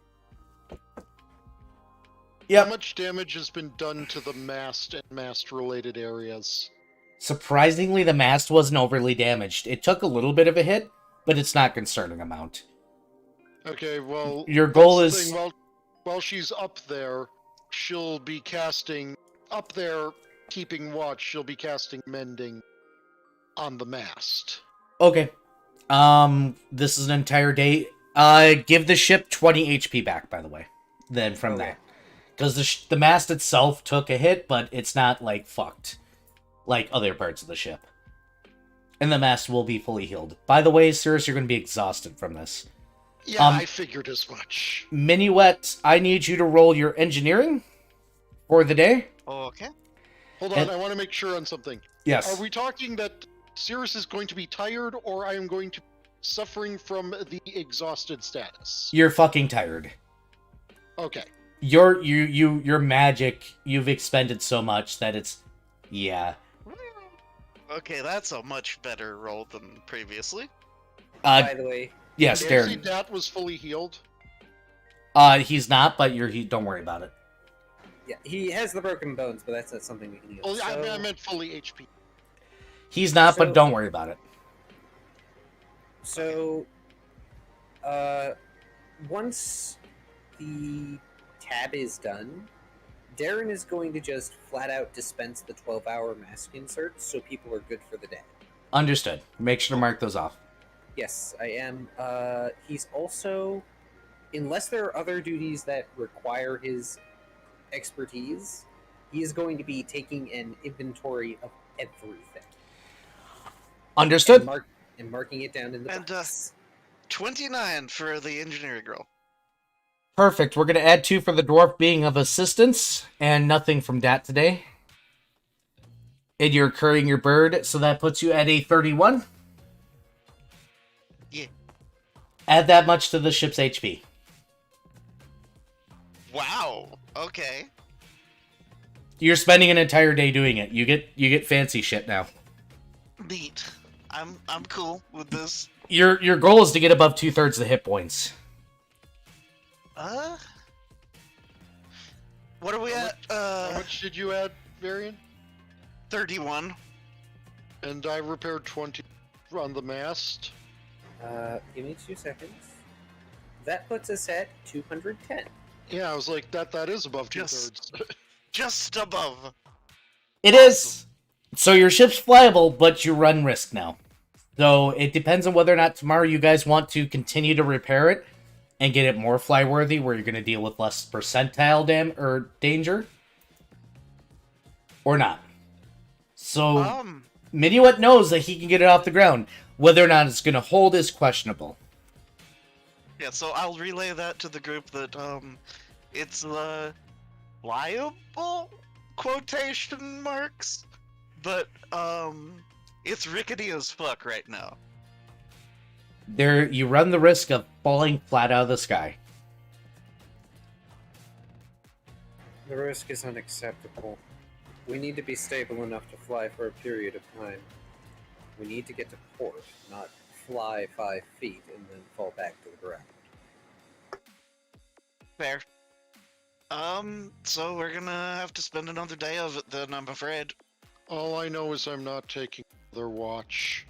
Yep. How much damage has been done to the mast and mast-related areas? Surprisingly, the mast wasn't overly damaged. It took a little bit of a hit, but it's not a concerning amount. Okay, well, Your goal that's the is... thing. While she's up there, she'll be casting up there, keeping watch. She'll be casting mending on the mast. Okay. This is an entire day. Give the ship 20 HP back, by the way. Then from Okay. that. Because the mast itself took a hit, but it's not, like, fucked. Like other parts of the ship. And the mast will be fully healed. By the way, Cirrus, you're going to be exhausted from this. Yeah, I figured as much. Minuet, I need you to roll your engineering for the day. Okay. Hold on, And- I want to make sure on something. Yes. Are we talking that Cirrus is going to be tired, or I am going to be suffering from the exhausted status? You're fucking tired. Okay. Your magic, you've expended so much that it's... Yeah. Okay, that's a much better roll than previously. By the way, Yes, Did you say Darren. Dat was fully healed? He's not, but don't worry about it. yeah, he has the broken bones, but that's not something we can heal. Oh, I So- meant fully HP. He's not, So- but don't worry about it. So, once the tab is done, Darren is going to just flat out dispense the 12-hour mask inserts so people are good for the day. Understood. Make sure to mark those off. Yes, I am. He's also, unless there are other duties that require his expertise, he is going to be taking an inventory of everything. Understood. And marking it down in the And, box. 29 for the engineering girl. Perfect. We're going to add 2 for the dwarf being of assistance, and nothing from Dat today. And you're currying your bird, so that puts you at a 31. Yeah. Add that much to the ship's HP. Wow. Okay. You're spending an entire day doing it. You get fancy shit now. Neat. I'm cool with this. Your goal is to get above 2/3 of the hit points. What are we at? How much did you add, Varian? 31. And I repaired 20 on the mast. Give me 2 seconds. That puts us at 210. Yeah, I was like, that is above Yes. 2/3. Just above. It is. So your ship's flyable, but you run risk now. So it depends on whether or not tomorrow you guys want to continue to repair it and get it more flyworthy, where you're going to deal with less percentile danger, or not. So Minuet knows that he can get it off the ground. Whether or not it's going to hold is questionable. Yeah, so I'll relay that to the group that it's liable quotation marks, but it's rickety as fuck right now. You run the risk of falling flat out of the sky. The risk is unacceptable. We need to be stable enough to fly for a period of time. We need to get to port, not fly 5 feet and then fall back to the ground. Fair. So we're gonna have to spend another day of it then, I'm afraid. All I know is I'm not taking another watch.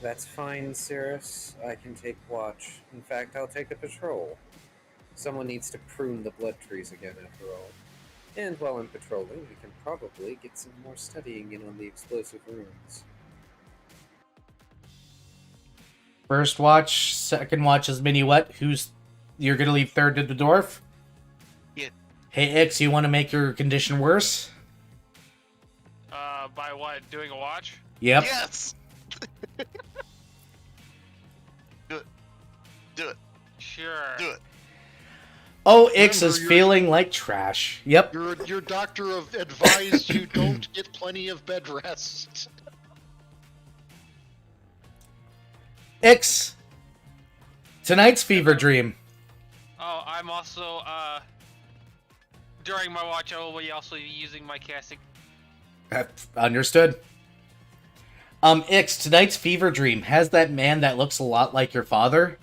That's fine, Cirrus. I can take watch. In fact, I'll take a patrol. Someone needs to prune the blood trees again, after all. And while I'm patrolling, we can probably get some more studying in on the explosive runes. First watch, second watch is Minuet. You're gonna leave third to the dwarf? Yeah. Hey Ix, you want to make your condition worse? By what? Doing a watch? Yep. Yes. Do it. Do it. Sure. Do it. Oh, Ix Remember, is you're- feeling like trash. Yep. Your doctor have advised you don't get plenty of bed rest. Ix. Tonight's fever dream. Oh, I'm also, during my watch, I will be also using my casting. Understood. Ix, tonight's fever dream has that man that looks a lot like your father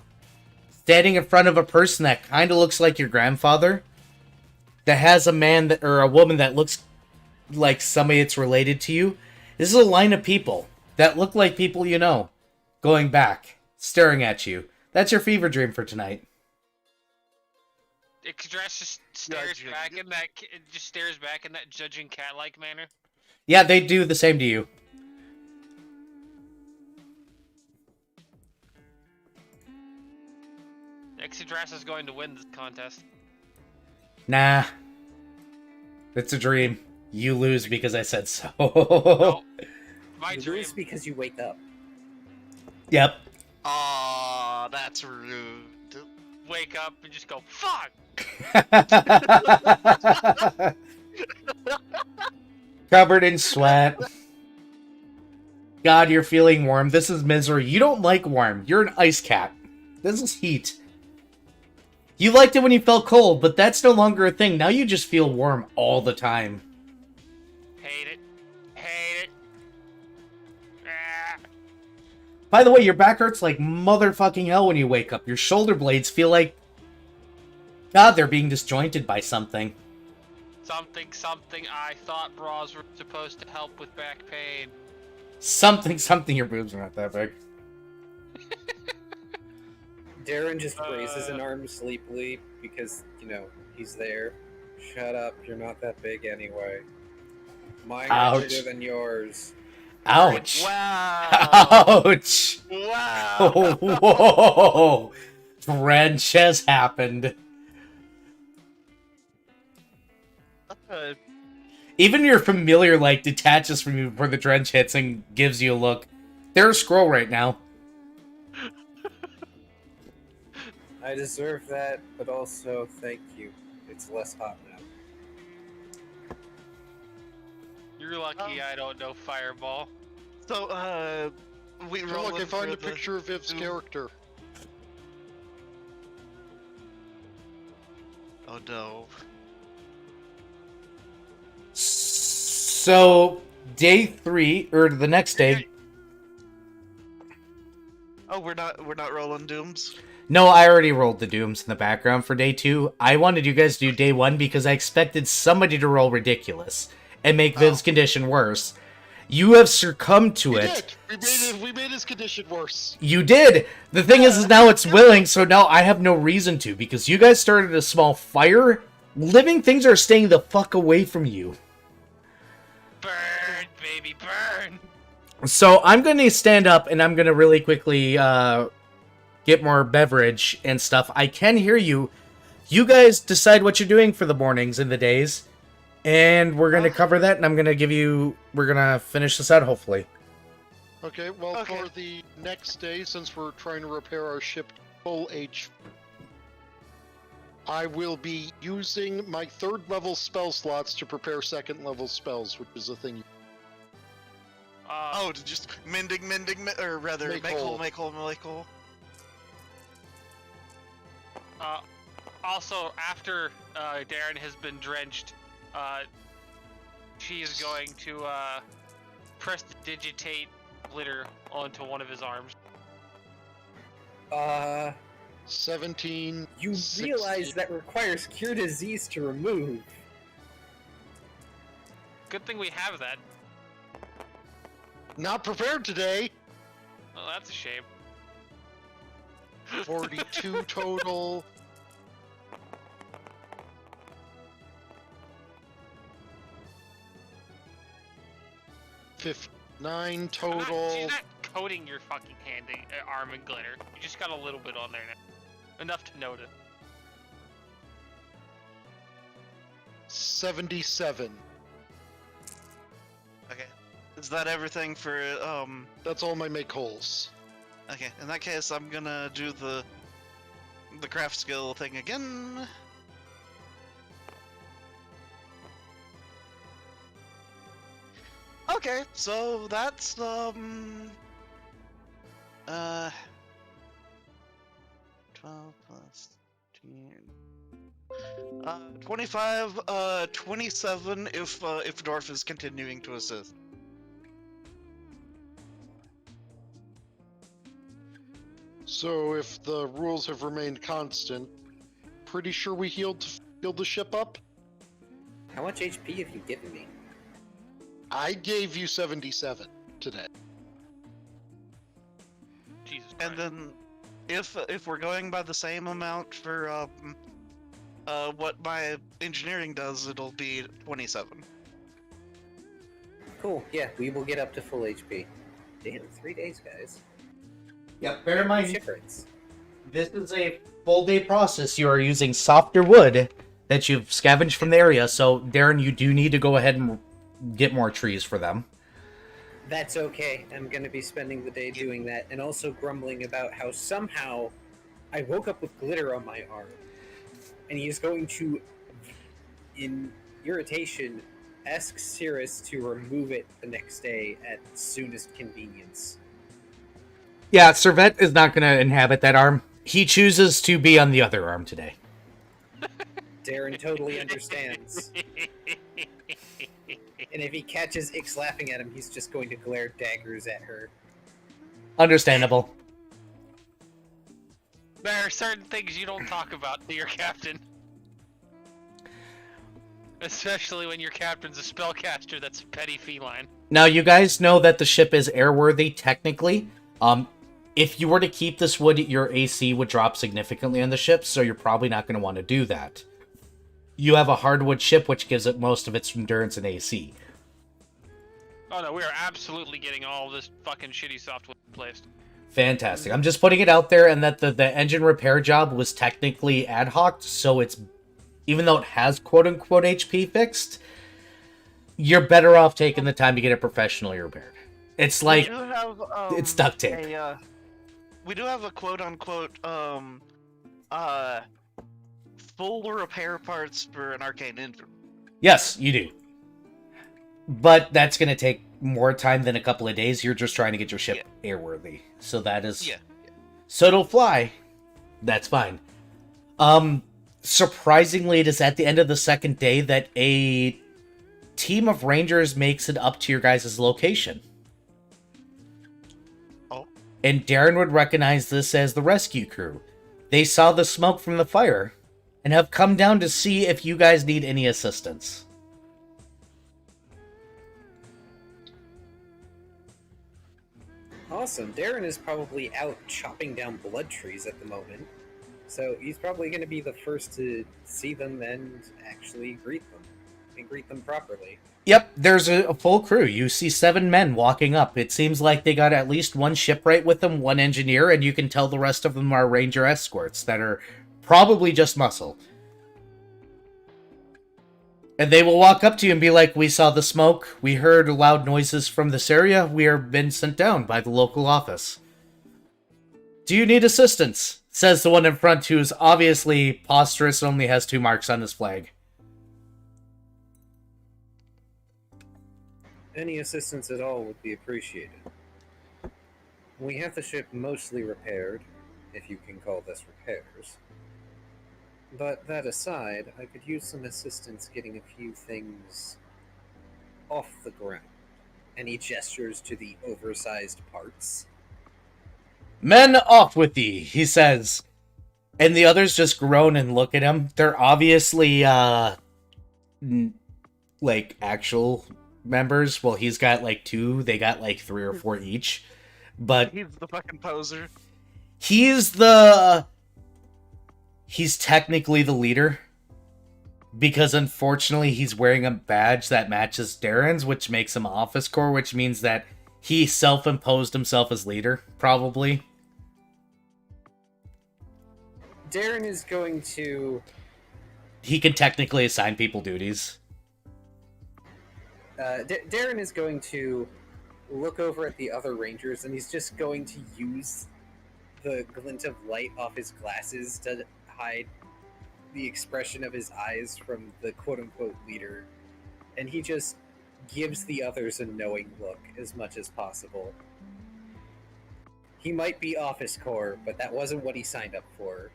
standing in front of a person that kind of looks like your grandfather, that has a man that, or a woman that looks like somebody that's related to you. This is a line of people that look like people you know, going back, staring at you. That's your fever dream for tonight. Yggdrasil just stares Judging. back in that, just stares back in that judging cat-like manner. Yeah, they do the same to you. Yggdrasil is going to win this contest. Nah. It's a dream. You lose because I said so. No, my You dream. lose because you wake up. Yep. Aw, that's rude. Wake up and just go, fuck! Covered in sweat. God, you're feeling warm. This is misery. You don't like warm. You're an ice cat. This is heat. You liked it when you felt cold, but that's no longer a thing. Now you just feel warm all the time. Hate it. Hate it. Ah. By the way, your back hurts like motherfucking hell when you wake up. Your shoulder blades feel like... God, they're being disjointed by something. Something, I thought bras were supposed to help with back pain. Something, your boobs are not that big. Darren just raises an arm sleepily because, you know, he's there. Shut up, you're not that big anyway. Mine are Ouch. bigger than yours. Ouch. Wow. Ouch. Wow. Whoa. Drench has happened. Even your familiar, like, detaches from you before the drench hits and gives you a look. They're a scroll right now. I deserve that, but also thank you. It's less hot now. You're lucky I don't know Fireball. So, we So roll look, I in found for a picture of Viv's Ooh. character. Oh no. So, day 3, or the next day... Oh, we're not rolling dooms. No, I already rolled the dooms in the background for day 2. I wanted you guys to do day 1 because I expected somebody to roll ridiculous and make Viv's condition worse. You have succumbed to We it. did. We made his condition worse. You did! The thing is now it's willing, so now I have no reason to, because you guys started a small fire. Living things are staying the fuck away from you. Burn, baby, burn! So I'm going to stand up and I'm going to really quickly get more beverage and stuff. I can hear you. You guys decide what you're doing for the mornings and the days. And we're going to cover that, and I'm going to give you... We're going to finish this out, hopefully. Okay, well, Okay. for the next day, since we're trying to repair our ship full H, I will be using my 3rd level spell slots to prepare 2nd level spells, which is a thing. Oh, to just mending, or rather, Make make whole. hole. Also, after Darren has been drenched, she is going to prestidigitate glitter onto one of his arms. 17. You 16. realize that requires cure disease to remove. Good thing we have that. Not prepared today. Well, that's a shame. 42 total. $59 total. She's not coating your fucking arm in glitter. You just got a little bit on there now. Enough to notice. 77. Okay. Is that everything for That's all my make holes. Okay, in that case, I'm gonna do the craft skill thing again. Okay, so that's 12 plus 10. 25, 27 if Dorf is continuing to assist. So if the rules have remained constant, pretty sure we healed the ship up? How much HP have you given me? I gave you 77 today. Jesus Christ. And then, if we're going by the same amount for what my engineering does, it'll be 27. Cool. Yeah, we will get up to full HP. Damn, 3 days, guys. Yep, bear in mind, Shipwrights. this is a full day process. You are using softer wood that you've scavenged from the area, so Darren, you do need to go ahead and get more trees for them. That's okay. I'm gonna be spending the day doing that, and also grumbling about how somehow I woke up with glitter on my arm, and he is going to, in irritation, ask Cirrus to remove it the next day at soonest convenience. Yeah, Servette is not going to inhabit that arm. He chooses to be on the other arm today. Darren totally understands. And if he catches Ix laughing at him, he's just going to glare daggers at her. Understandable. There are certain things you don't talk about to your captain. Especially when your captain's a spellcaster that's petty feline. Now, you guys know that the ship is airworthy, technically. If you were to keep this wood, your AC would drop significantly on the ship, so you're probably not going to want to do that. You have a hardwood ship, which gives it most of its endurance and AC. Oh no, we are absolutely getting all this fucking shitty software placed. Fantastic. I'm just putting it out there, and that the engine repair job was technically ad hoc, so it's, even though it has quote-unquote HP fixed, you're better off taking the time to get it professionally repaired. It's like, we do have, it's duct tape. We do have a quote-unquote full repair parts for an arcane engine. Yes, you do. But that's going to take more time than a couple of days. You're just trying to get your ship airworthy. So that is... Yeah. So it'll fly. That's fine. Surprisingly, it is at the end of the second day that a team of rangers makes it up to your guys' location. Oh. And Darren would recognize this as the rescue crew. They saw the smoke from the fire and have come down to see if you guys need any assistance. Awesome. Darren is probably out chopping down blood trees at the moment. So he's probably going to be the first to see them and actually greet them. And greet them properly. Yep, there's a full crew. You see 7 men walking up. It seems like they got at least one shipwright with them, one engineer, and you can tell the rest of them are ranger escorts that are probably just muscle. And they will walk up to you and be like, we saw the smoke, we heard loud noises from this area, we are been sent down by the local office. Do you need assistance? Says the one in front, who's obviously posturous and only has 2 marks on his flag. Any assistance at all would be appreciated. We have the ship mostly repaired, if you can call this repairs. But that aside, I could use some assistance getting a few things off the ground. And he gestures to the oversized parts. Men, off with thee, he says. And the others just groan and look at him. They're obviously, like, actual members. Well, he's got, like, 2. They got, like, 3 or 4 each. But He's the fucking poser. He's technically the leader. Because, unfortunately, he's wearing a badge that matches Darren's, which makes him office core, which means that he self-imposed himself as leader, probably. Darren is going to... He can technically assign people duties. Darren is going to look over at the other Rangers, and he's just going to use the glint of light off his glasses to hide the expression of his eyes from the quote-unquote leader. And he just gives the others a knowing look as much as possible. He might be office core, but that wasn't what he signed up for.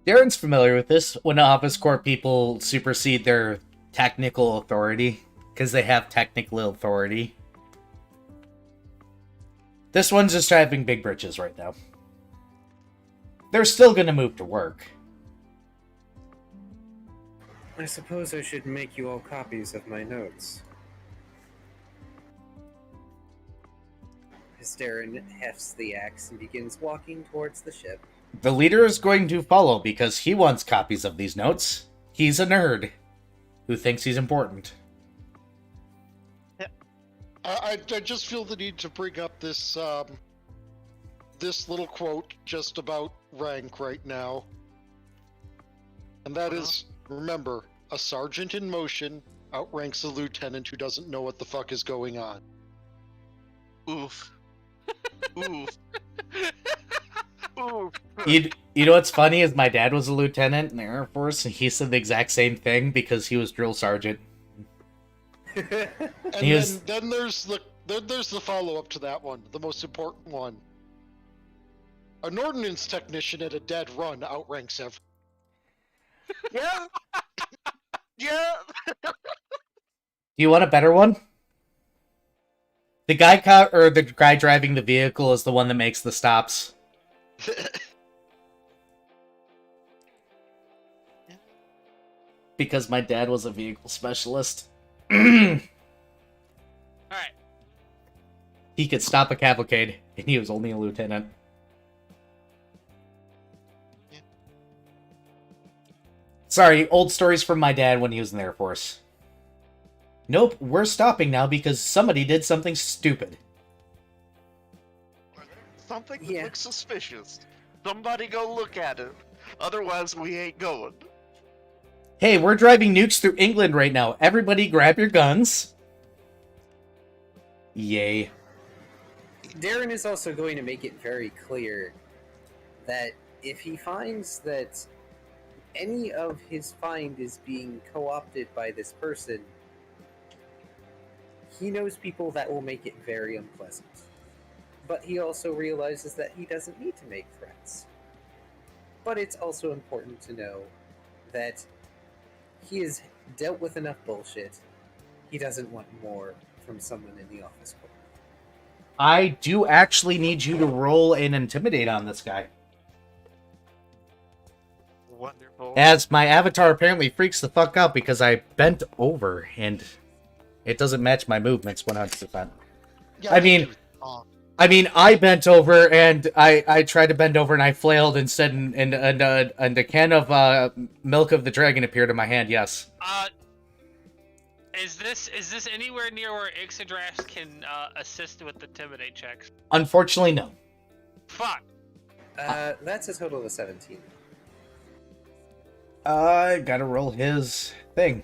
Darren's familiar with this when office core people supersede their technical authority because they have technical authority. This one's just having big britches right now. They're still gonna move to work. I suppose I should make you all copies of my notes. As Darren hefts the axe and begins walking towards the ship. The leader is going to follow because he wants copies of these notes. He's a nerd who thinks he's important. I just feel the need to bring up this this little quote just about rank right now. And that is, remember, a sergeant in motion outranks a lieutenant who doesn't know what the fuck is going on. Oof. Oof. Oof. You know what's funny is my dad was a lieutenant in the Air Force, and he said the exact same thing because he was drill sergeant. And He was- then there's the follow-up to that one, the most important one. An ordnance technician at a dead run outranks everyone. Yeah. Yeah. Do you want a better one? The guy the guy driving the vehicle is the one that makes the stops. Because my dad was a vehicle specialist. Alright. He could stop a cavalcade, and he was only a lieutenant. Sorry, old stories from my dad when he was in the Air Force. Nope, we're stopping now because somebody did something stupid. Something that Yeah. looks suspicious. Somebody go look at it. Otherwise, we ain't going. Hey, we're driving nukes through England right now. Everybody grab your guns. Yay. Darren is also going to make it very clear that if he finds that any of his find is being co-opted by this person, he knows people that will make it very unpleasant. But he also realizes that he doesn't need to make threats. But it's also important to know that he has dealt with enough bullshit. He doesn't want more from someone in the office corps. I do actually need you to roll and intimidate on this guy. Wonderful. As my avatar apparently freaks the fuck out because I bent over and it doesn't match my movements 100%. Yeah, I mean, I bent over and I tried to bend over and I flailed instead, and a can of milk of the dragon appeared in my hand. Yes. Is this anywhere near where Ixodras can assist with the intimidate checks? Unfortunately, no. Fuck. That's a total of 17. I gotta roll his thing.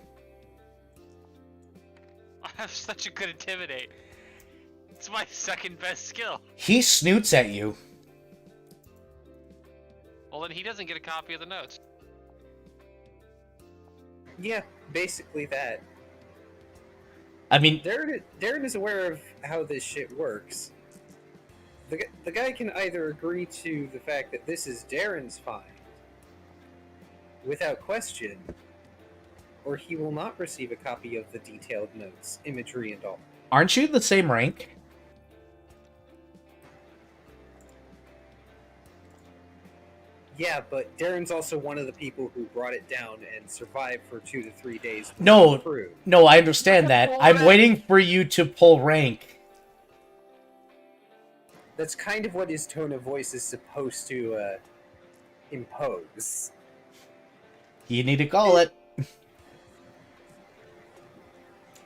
I have such a good intimidate. It's my second best skill. He snoots at you. Well, then he doesn't get a copy of the notes. Yeah, basically that. I mean, Darren is aware of how this shit works. The guy can either agree to the fact that this is Darren's find, without question, or he will not receive a copy of the detailed notes, imagery and all. aren't you the same rank? Yeah, but Darren's also one of the people who brought it down and survived for 2 to 3 days. with No. the crew. No, I understand that. I'm waiting for you to pull rank. That's kind of what his tone of voice is supposed to impose. You need to call it.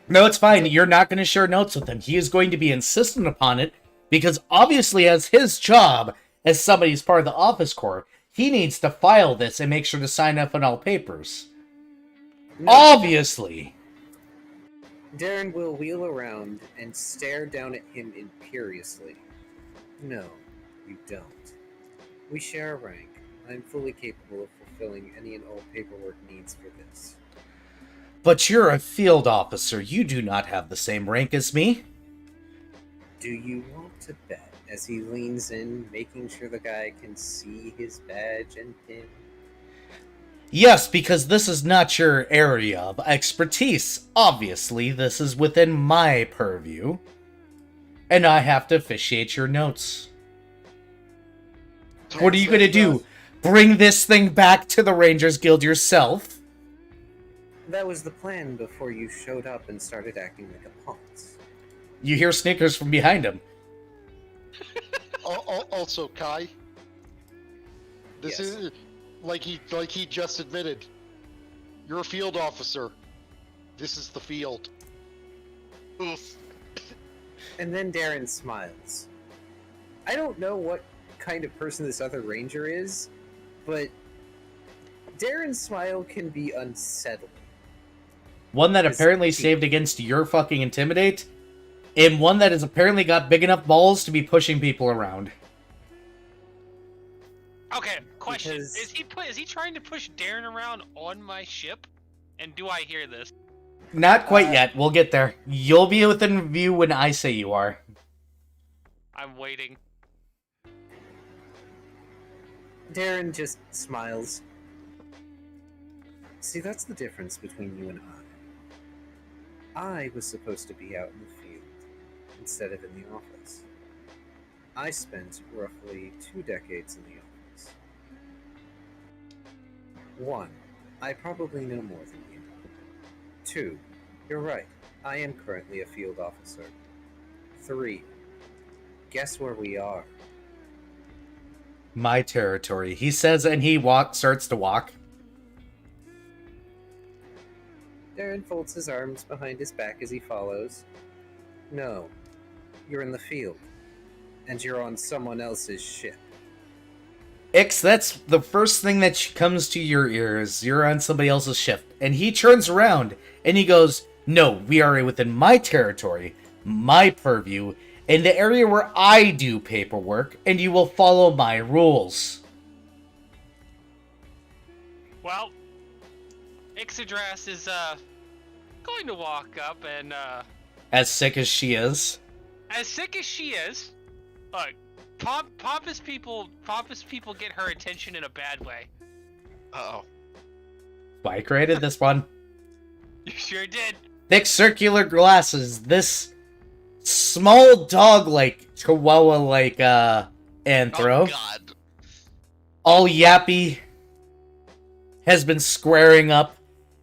No, it's fine. You're not going to share notes with him. He is going to be insistent upon it because obviously as his job, as somebody who's part of the office corps, he needs to file this and make sure to sign up on all papers. No, Obviously. Darren will wheel around and stare down at him imperiously. No, you don't. We share a rank. I'm fully capable of fulfilling any and all paperwork needs for this. But you're a field officer. You do not have the same rank as me. Do you want to bet? As he leans in, making sure the guy can see his badge and pin. Yes, because this is not your area of expertise. Obviously, this is within my purview. And I have to officiate your notes. What are you going to do? Bring this thing back to the Rangers Guild yourself? That was the plan before you showed up and started acting like a ponce. You hear snickers from behind him. Also, Kai, this Yes. is like he just admitted. You're a field officer. This is the field. Oof. And then Darren smiles. I don't know what kind of person this other ranger is, but Darren's smile can be unsettling. One that This- apparently saved against your fucking Intimidate, and one that has apparently got big enough balls to be pushing people around. Okay, question: Because- is he trying to push Darren around on my ship? And do I hear this? Not quite yet. We'll get there. You'll be within view when I say you are. I'm waiting. Darren just smiles. See, that's the difference between you and I. I was supposed to be out in the field instead of in the office. I spent roughly 2 decades in the office. 1. I probably know more than you. 2. You're right. I am currently a field officer. 3. Guess where we are? My territory. He says, and he starts to walk. Darren folds his arms behind his back as he follows. No, you're in the field, and you're on someone else's ship. Ix, that's the first thing that comes to your ears. You're on somebody else's ship. And he turns around and he goes, no, we are within my territory, my purview, in the area where I do paperwork, and you will follow my rules. Well, Ixidras is going to walk up and As sick as she is. as sick as she is, look, pompous people get her attention in a bad way. Uh-oh. I created this one. You sure did. Thick circular glasses. This small dog-like, chihuahua-like, anthro. Oh, God. All yappy, has been squaring up,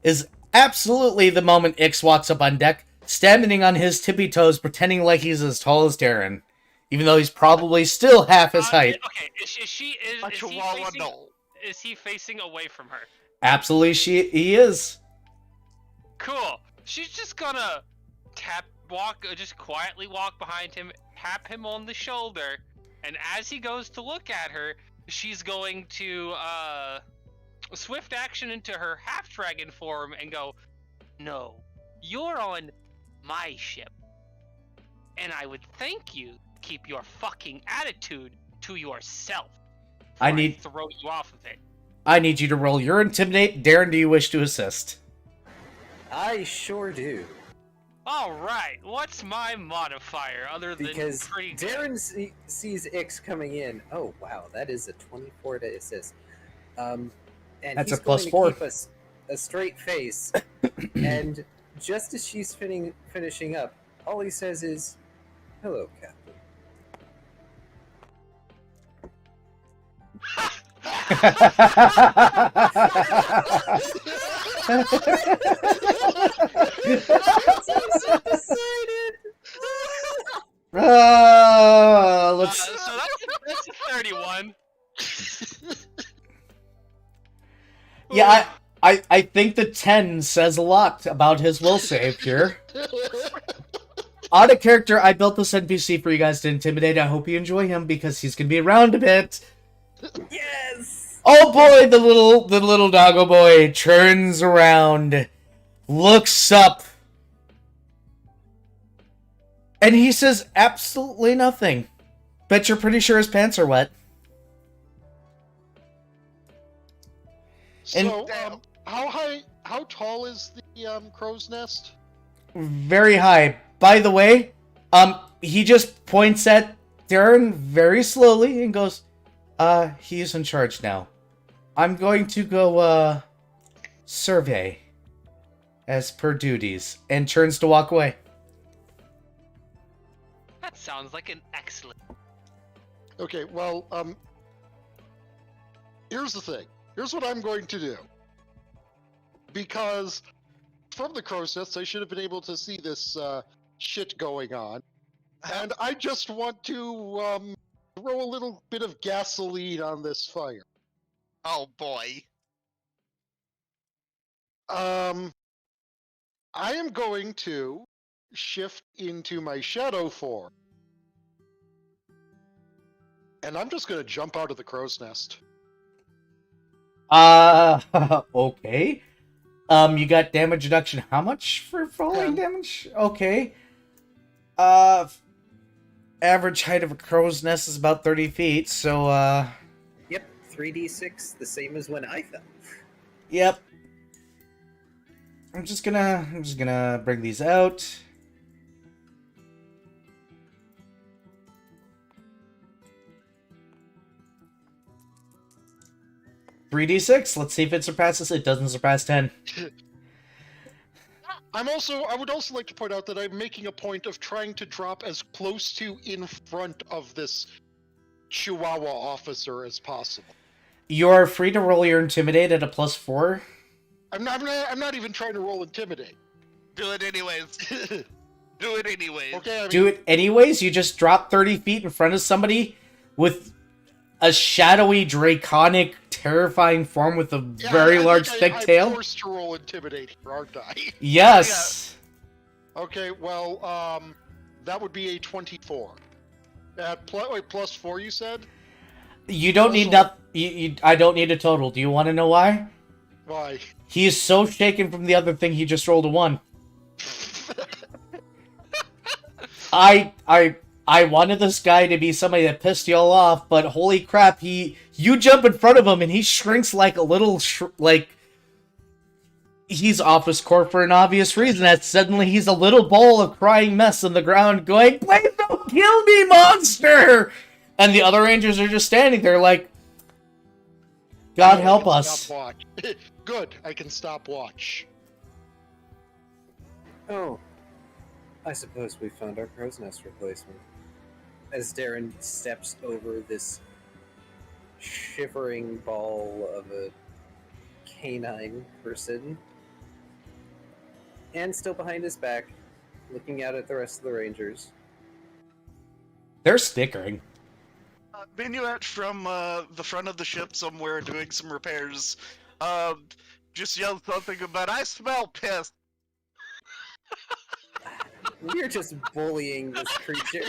is absolutely the moment Ix walks up on deck, standing on his tippy toes, pretending like he's as tall as Darren, even though he's probably still half his height. Okay, is A he chihuahua facing, doll. is he facing away from her? Absolutely, he is. Cool. She's just gonna just quietly walk behind him, tap him on the shoulder, and as he goes to look at her, she's going to swift action into her half dragon form and go, "No, you're on my ship, and I would thank you to keep your fucking attitude to yourself. I before need- throw you off of it." I need you to roll your Intimidate. Darren, do you wish to assist? I sure do. All right, what's my modifier other than Because pretty good? Darren sees Ix coming in. Oh, wow, that is a 24 to assist. And That's he's a plus going 4. to keep a straight face. And just as she's finishing up, all he says is, "Hello, Captain." Let's. So that's a 31. Yeah, I think the 10 says a lot about his will save here. Out of character, I built this NPC for you guys to intimidate. I hope you enjoy him because he's gonna be around a bit. Yes! Oh boy, the little doggo boy turns around, looks up, And he says absolutely nothing. Bet you're pretty sure his pants are wet. So, how tall is the crow's nest? Very high. By the way, he just points at Darren very slowly and goes, he's in charge now. I'm going to go, survey as per duties, and turns to walk away. That sounds like an excellent. Okay, well, here's the thing. Here's what I'm going to do. Because from the crow's nest, I should have been able to see this shit going on. And I just want to throw a little bit of gasoline on this fire. Oh boy. I am going to shift into my shadow form. And I'm just going to jump out of the crow's nest. Okay. You got damage reduction. How much for falling 10. damage? Okay. Average height of a crow's nest is about 30 feet, so, Yep, 3d6, the same as when I fell. Yep. I'm just gonna bring these out. $3d6. Let's see if it surpasses. It doesn't surpass 10. I would also like to point out that I'm making a point of trying to drop as close to in front of this Chihuahua officer as possible. You're free to roll your intimidate at a +4. I'm not even trying to roll intimidate. Do it anyways. Do it anyways. Okay, I mean, Do it anyways. You just drop 30 feet in front of somebody with a shadowy, draconic, terrifying form with a very large, thick tail. I'm forced to roll intimidate here, aren't I? Yes. Okay, well, that would be a 24. At +4, you said? You don't need enough. I don't need a total. Do you want to know why? Why? He is so shaken from the other thing. He just rolled a 1. I wanted this guy to be somebody that pissed y'all off, but holy crap, you jump in front of him and he shrinks like a little, he's office core for an obvious reason. That suddenly he's a little ball of crying mess on the ground going, "Please don't kill me, monster!" And the other rangers are just standing there like, God help us. Stop watch. Good, I can stop watch. Oh, I suppose we found our crow's nest replacement. As Darren steps over this shivering ball of a canine person, and still behind his back, looking out at the rest of the Rangers. They're snickering. Minuet from the front of the ship somewhere doing some repairs just yelled something about, "I smell piss." We're just bullying this creature.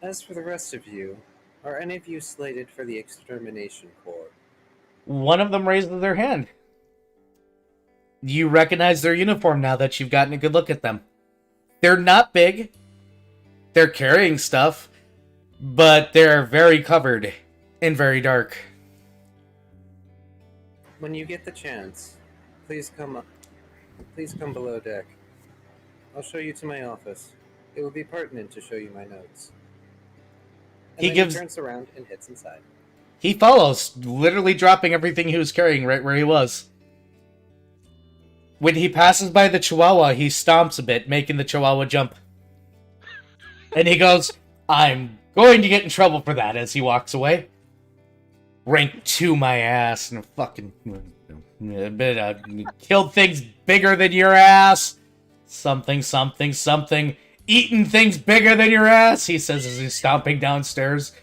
As for the rest of you, are any of you slated for the Extermination Corps? One of them raises their hand. You recognize their uniform now that you've gotten a good look at them. They're not big. They're carrying stuff, but they're very covered and very dark. When you get the chance, please come up. Please come below deck. I'll show you to my office. It will be pertinent to show you my notes. And then he turns around and heads inside. He follows, literally dropping everything he was carrying right where he was. When he passes by the Chihuahua, he stomps a bit, making the Chihuahua jump. And he goes, "I'm going to get in trouble for that," as he walks away. Rank 2 my ass, and fucking killed things bigger than your ass. Something, something, something. Eating things bigger than your ass, he says as he's stomping downstairs.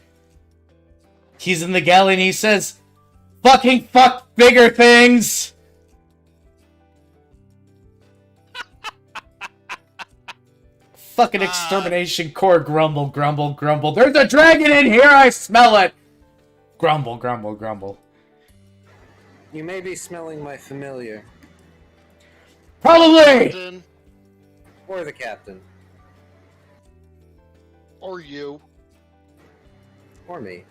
He's in the galley and he says, "Fucking fuck bigger things!" Fucking Extermination Corps grumble, grumble, grumble. "There's a dragon in here, I smell it!" Grumble, grumble, grumble. You may be smelling my familiar. Probably! Captain, Or the captain. or you. Or me.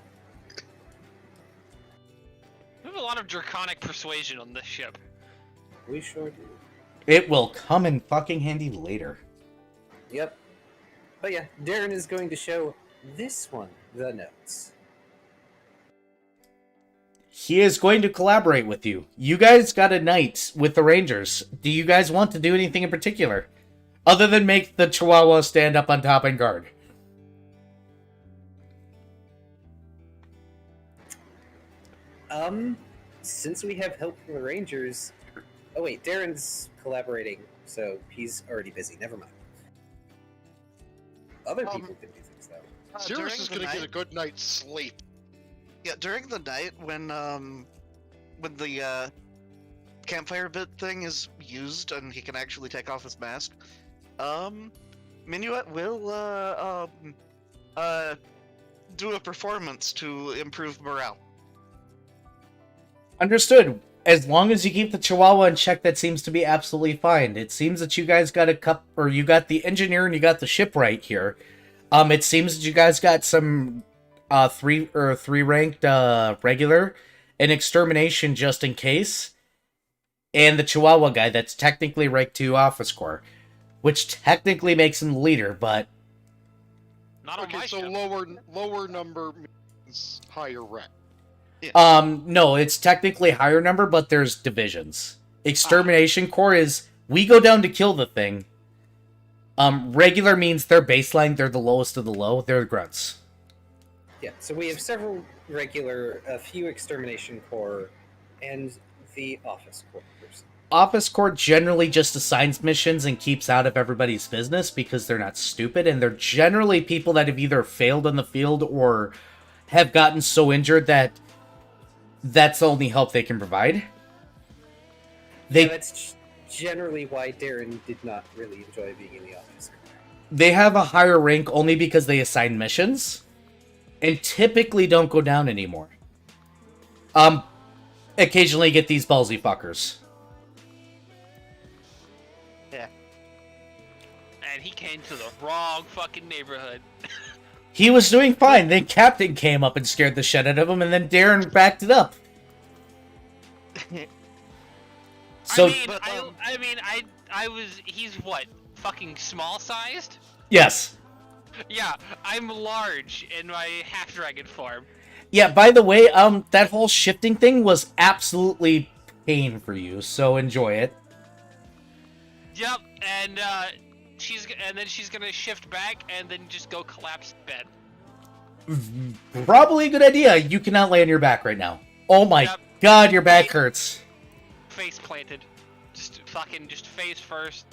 We have a lot of draconic persuasion on this ship. We sure do. It will come in fucking handy later. Yep. But yeah, Darren is going to show this one the notes. He is going to collaborate with you. You guys got a night with the Rangers. Do you guys want to do anything in particular? Other than make the Chihuahua stand up on top and guard. Since we have help from the Rangers... Oh wait, Darren's collaborating, so he's already busy. Never mind. Other people can do things, though. Sirius during is the going to get a night- good night's sleep. Yeah, during the night when the campfire bit thing is used and he can actually take off his mask, Minuet will do a performance to improve morale. Understood. As long as you keep the Chihuahua in check, that seems to be absolutely fine. It seems that you guys got you got the engineer and you got the shipwright here. It seems that you guys got some three ranked regular and extermination just in case, and the Chihuahua guy that's technically rank 2 office corps, which technically makes him the leader, but Not on Okay, my so ship. lower number means higher rank. no, it's technically higher number, but there's divisions. Extermination corps is we go down to kill the thing. Regular means their baseline, they're the lowest of the low, they're the grunts. Yeah, so we have several regular, a few extermination corps, and the office corps person. Office corps generally just assigns missions and keeps out of everybody's business because they're not stupid, and they're generally people that have either failed on the field or have gotten so injured that that's the only help they can provide. Yeah, that's generally why Darren did not really enjoy being in the office. They have a higher rank only because they assign missions and typically don't go down anymore. Occasionally get these ballsy fuckers. And he came to the wrong fucking neighborhood. He was doing fine, then Captain came up and scared the shit out of him, and then Darren backed it up. So, He's what? Fucking small sized? yes. Yeah, I'm large in my half dragon form. Yeah, by the way, that whole shifting thing was absolutely pain for you, so enjoy it. Yep, and then she's gonna shift back and then just go collapse in bed. Probably a good idea. You cannot lay on your back right now. Oh my Yep. god, your back hurts. Face planted. Just face first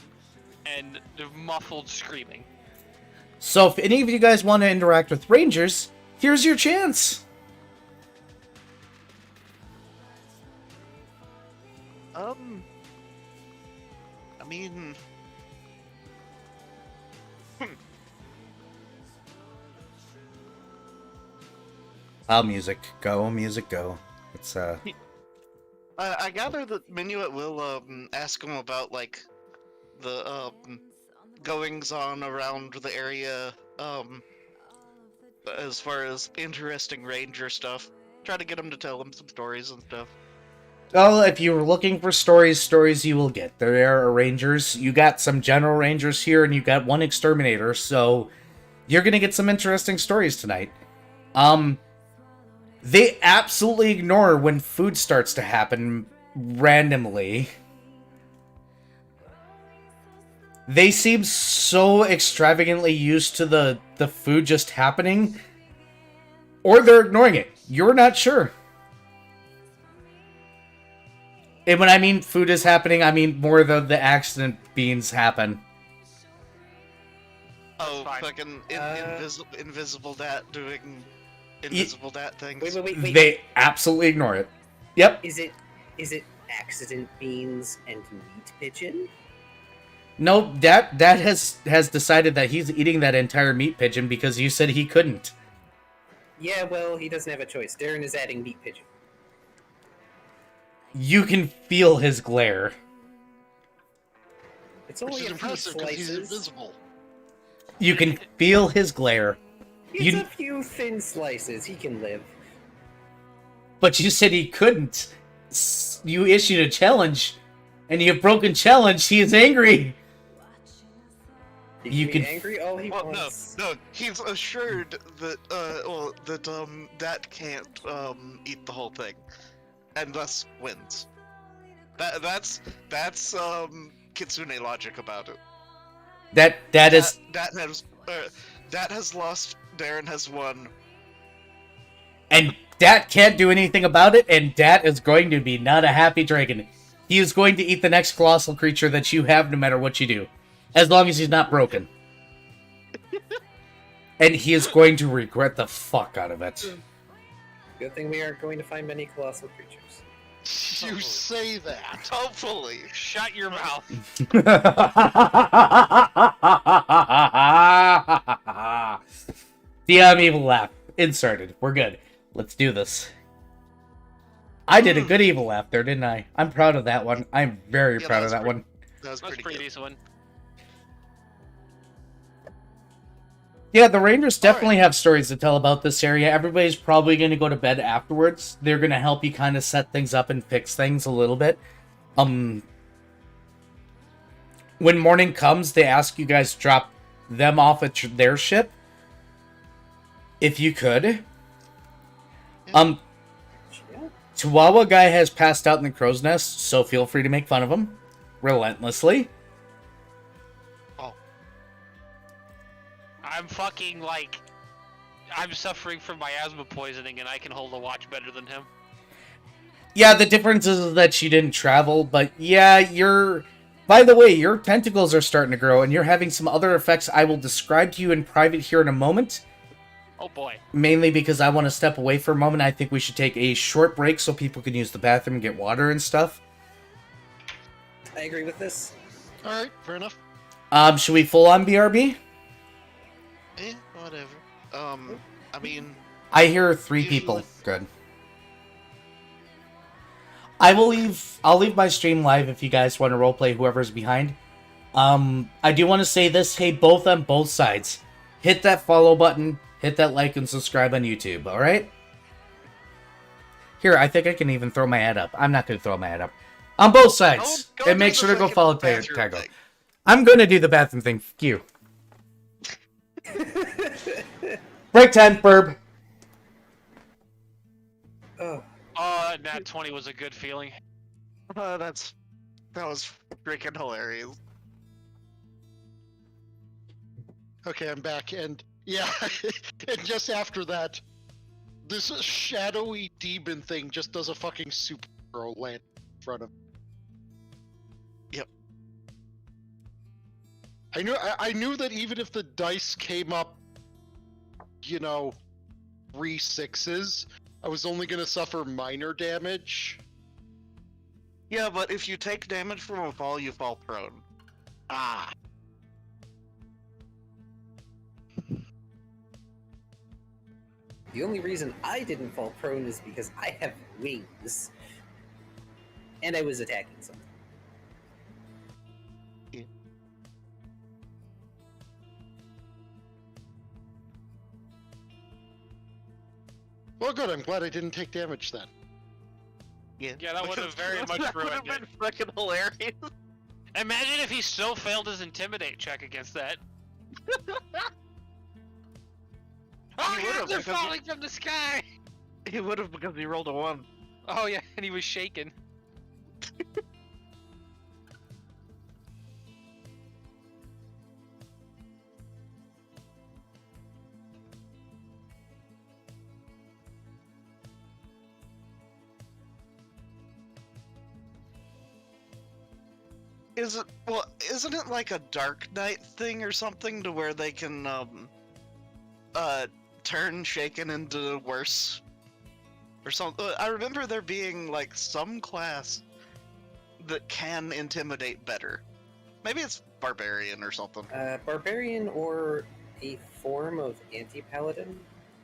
and the muffled screaming. So if any of you guys want to interact with Rangers, here's your chance. I mean, Music go. It's I gather that Minuet will ask him about like the goings on around the area as far as interesting ranger stuff. Try to get him to tell him some stories and stuff. well, if you're looking for stories you will get. There are Rangers. You got some General Rangers here, and you got one Exterminator, so you're gonna get some interesting stories tonight. They absolutely ignore when food starts to happen randomly. They seem so extravagantly used to the food just happening, or they're ignoring it. You're not sure. And when I mean food is happening, I mean more the accident beans happen. Oh, fine. fucking invisible dat doing invisible dat things. Wait. They absolutely ignore it. Yep. Is it accident beans and meat pigeon? No, Dad has decided that he's eating that entire meat pigeon because you said he couldn't. Yeah, well, he doesn't have a choice. Darren is adding meat pigeon. You can feel his glare. It's Which only is a few impressive because he's slices. invisible. You can feel his glare. It's You- a few thin slices. He can live. But you said he couldn't. You issued a challenge, and you have broken challenge. He is angry. He You can be can- angry all he Well, wants. no. He's assured that, that can't, eat the whole thing. And thus wins. That's Kitsune logic about it. That is Dat has lost, Darren has won. and Dat can't do anything about it, and Dat is going to be not a happy dragon. He is going to eat the next colossal creature that you have no matter what you do. As long as he's not broken. And he is going to regret the fuck out of it. Good thing we aren't going to find many colossal creatures. You say that. Hopefully. Shut your mouth. DM evil laugh. Inserted. We're good. Let's do this. I did a good evil laugh there, didn't I? I'm proud of that one. I'm very Yeah, proud that of that was one. That was That's pretty pretty good. decent one. Yeah, the Rangers definitely have stories to tell about this area. Everybody's probably going to go to bed afterwards. They're going to help you kind of set things up and fix things a little bit. When morning comes, they ask you guys to drop them off at their ship. If you could. Yeah. Chihuahua guy has passed out in the crow's nest, so feel free to make fun of him. Relentlessly. I'm fucking like, I'm suffering from miasma poisoning, and I can hold a watch better than him. Yeah, the difference is that you didn't travel, but yeah, you're... By the way, your tentacles are starting to grow, and you're having some other effects I will describe to you in private here in a moment. Oh boy. Mainly because I want to step away for a moment. I think we should take a short break so people can use the bathroom and get water and stuff. I agree with this. Alright, fair enough. Should we full on BRB? Whatever. I mean, I hear 3 Usually- people. Good. I'll leave my stream live if you guys want to roleplay whoever's behind. I do want to say this, hey, both on both sides. Hit that follow button, hit that like and subscribe on YouTube, alright? Here, I think I can even throw my ad up. I'm not going to throw my ad up. On both sides. go And do make the sure to go fucking follow bathroom Tago. thing. I'm going to do the bathroom thing. Fuck you. Break time, Burb. Oh, Oh, Nat 20 was a good feeling. that was freaking hilarious. Okay, I'm back, and yeah, and just after that, this shadowy demon thing just does a fucking superhero land in front of. Yep. I knew that even if the dice came up, 3 6s, I was only gonna suffer minor damage. Yeah, but if you take damage from a fall, you fall prone. Ah. the only reason I didn't fall prone is because I have wings. And I was attacking something. Well, good. I'm glad I didn't take damage then. Yeah, that would have very much That would ruined have it. been fucking hilarious. Imagine if he still failed his intimidate check against that. Oh, He yeah, would've, they're because falling from the sky! He would have because he rolled a 1. Oh yeah, and he was shaking. Isn't it like a Dark Knight thing or something to where they can turn shaken into worse or something? I remember there being like some class that can intimidate better. Maybe it's barbarian or something. Barbarian or a form of anti-paladin,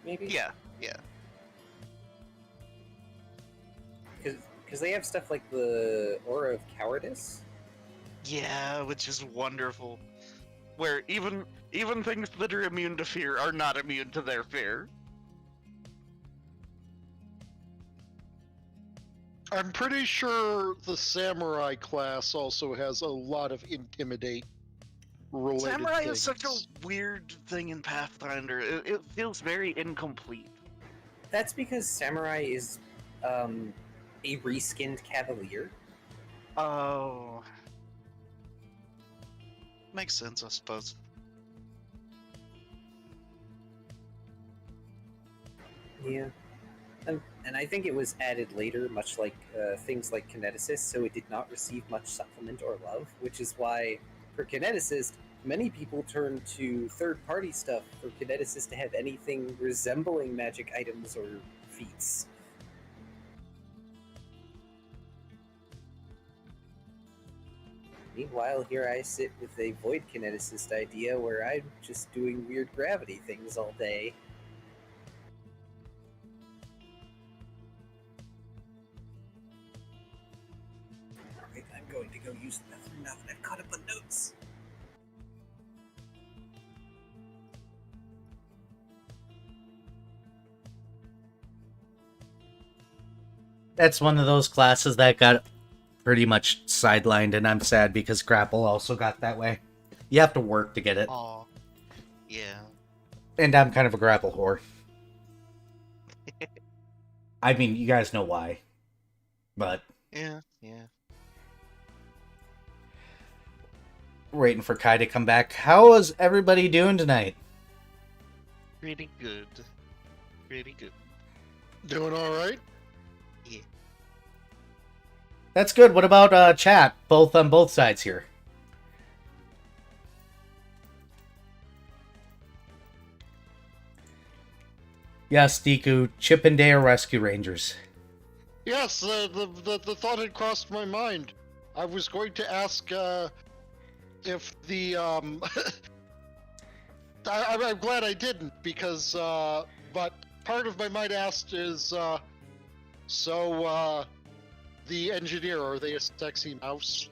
maybe? Yeah. because they have stuff like the Aura of Cowardice. Yeah, which is wonderful. Where even things that are immune to fear are not immune to their fear. I'm pretty sure the samurai class also has a lot of intimidate related Samurai things. is such a weird thing in Pathfinder. It feels very incomplete. That's because Samurai is a reskinned Cavalier. Oh. Makes sense, I suppose. Yeah. And I think it was added later, much like things like Kineticist, so it did not receive much supplement or love, which is why, for Kineticist, many people turn to third-party stuff for Kineticist to have anything resembling magic items or feats. Meanwhile, here I sit with a Void Kineticist idea where I'm just doing weird gravity things all day. Alright, I'm going to go use the bathroom now that I've caught up on notes. That's one of those classes that got pretty much sidelined, and I'm sad because Grapple also got that way. You have to work to get it. Aw. Yeah. And I'm kind of a Grapple whore. I mean, you guys know why. But Yeah. waiting for Kai to come back. How is everybody doing tonight? Pretty good. Pretty good. Doing all right? That's good. What about chat? Both on both sides here. Yes, Deku, Chip and Dale Rescue Rangers. Yes, the thought had crossed my mind. I was going to ask if the I'm glad I didn't, because but part of my mind asked is the engineer, are they a sexy mouse?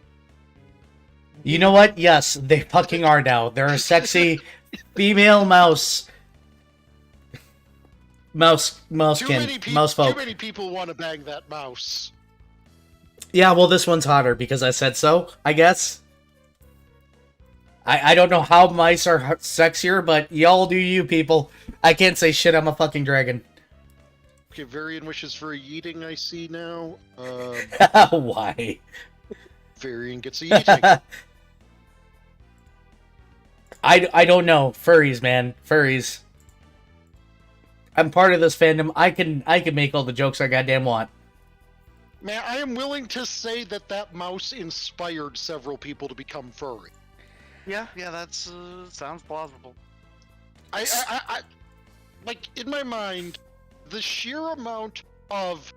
You know what? Yes, they fucking are now. They're a sexy female mouse. Mousekin. Mouse folk. Too many people want to bang that mouse. Yeah, well, this one's hotter because I said so, I guess. I don't know how mice are sexier, but y'all do you, people. I can't say shit, I'm a fucking dragon. Okay, Varian wishes for a yeeting, I see now. Why? Varian gets a yeeting. I don't know. Furries, man. Furries. I'm part of this fandom. I can make all the jokes I goddamn want. Man, I am willing to say that mouse inspired several people to become furry. Yeah, that's sounds plausible. I like, in my mind, the sheer amount of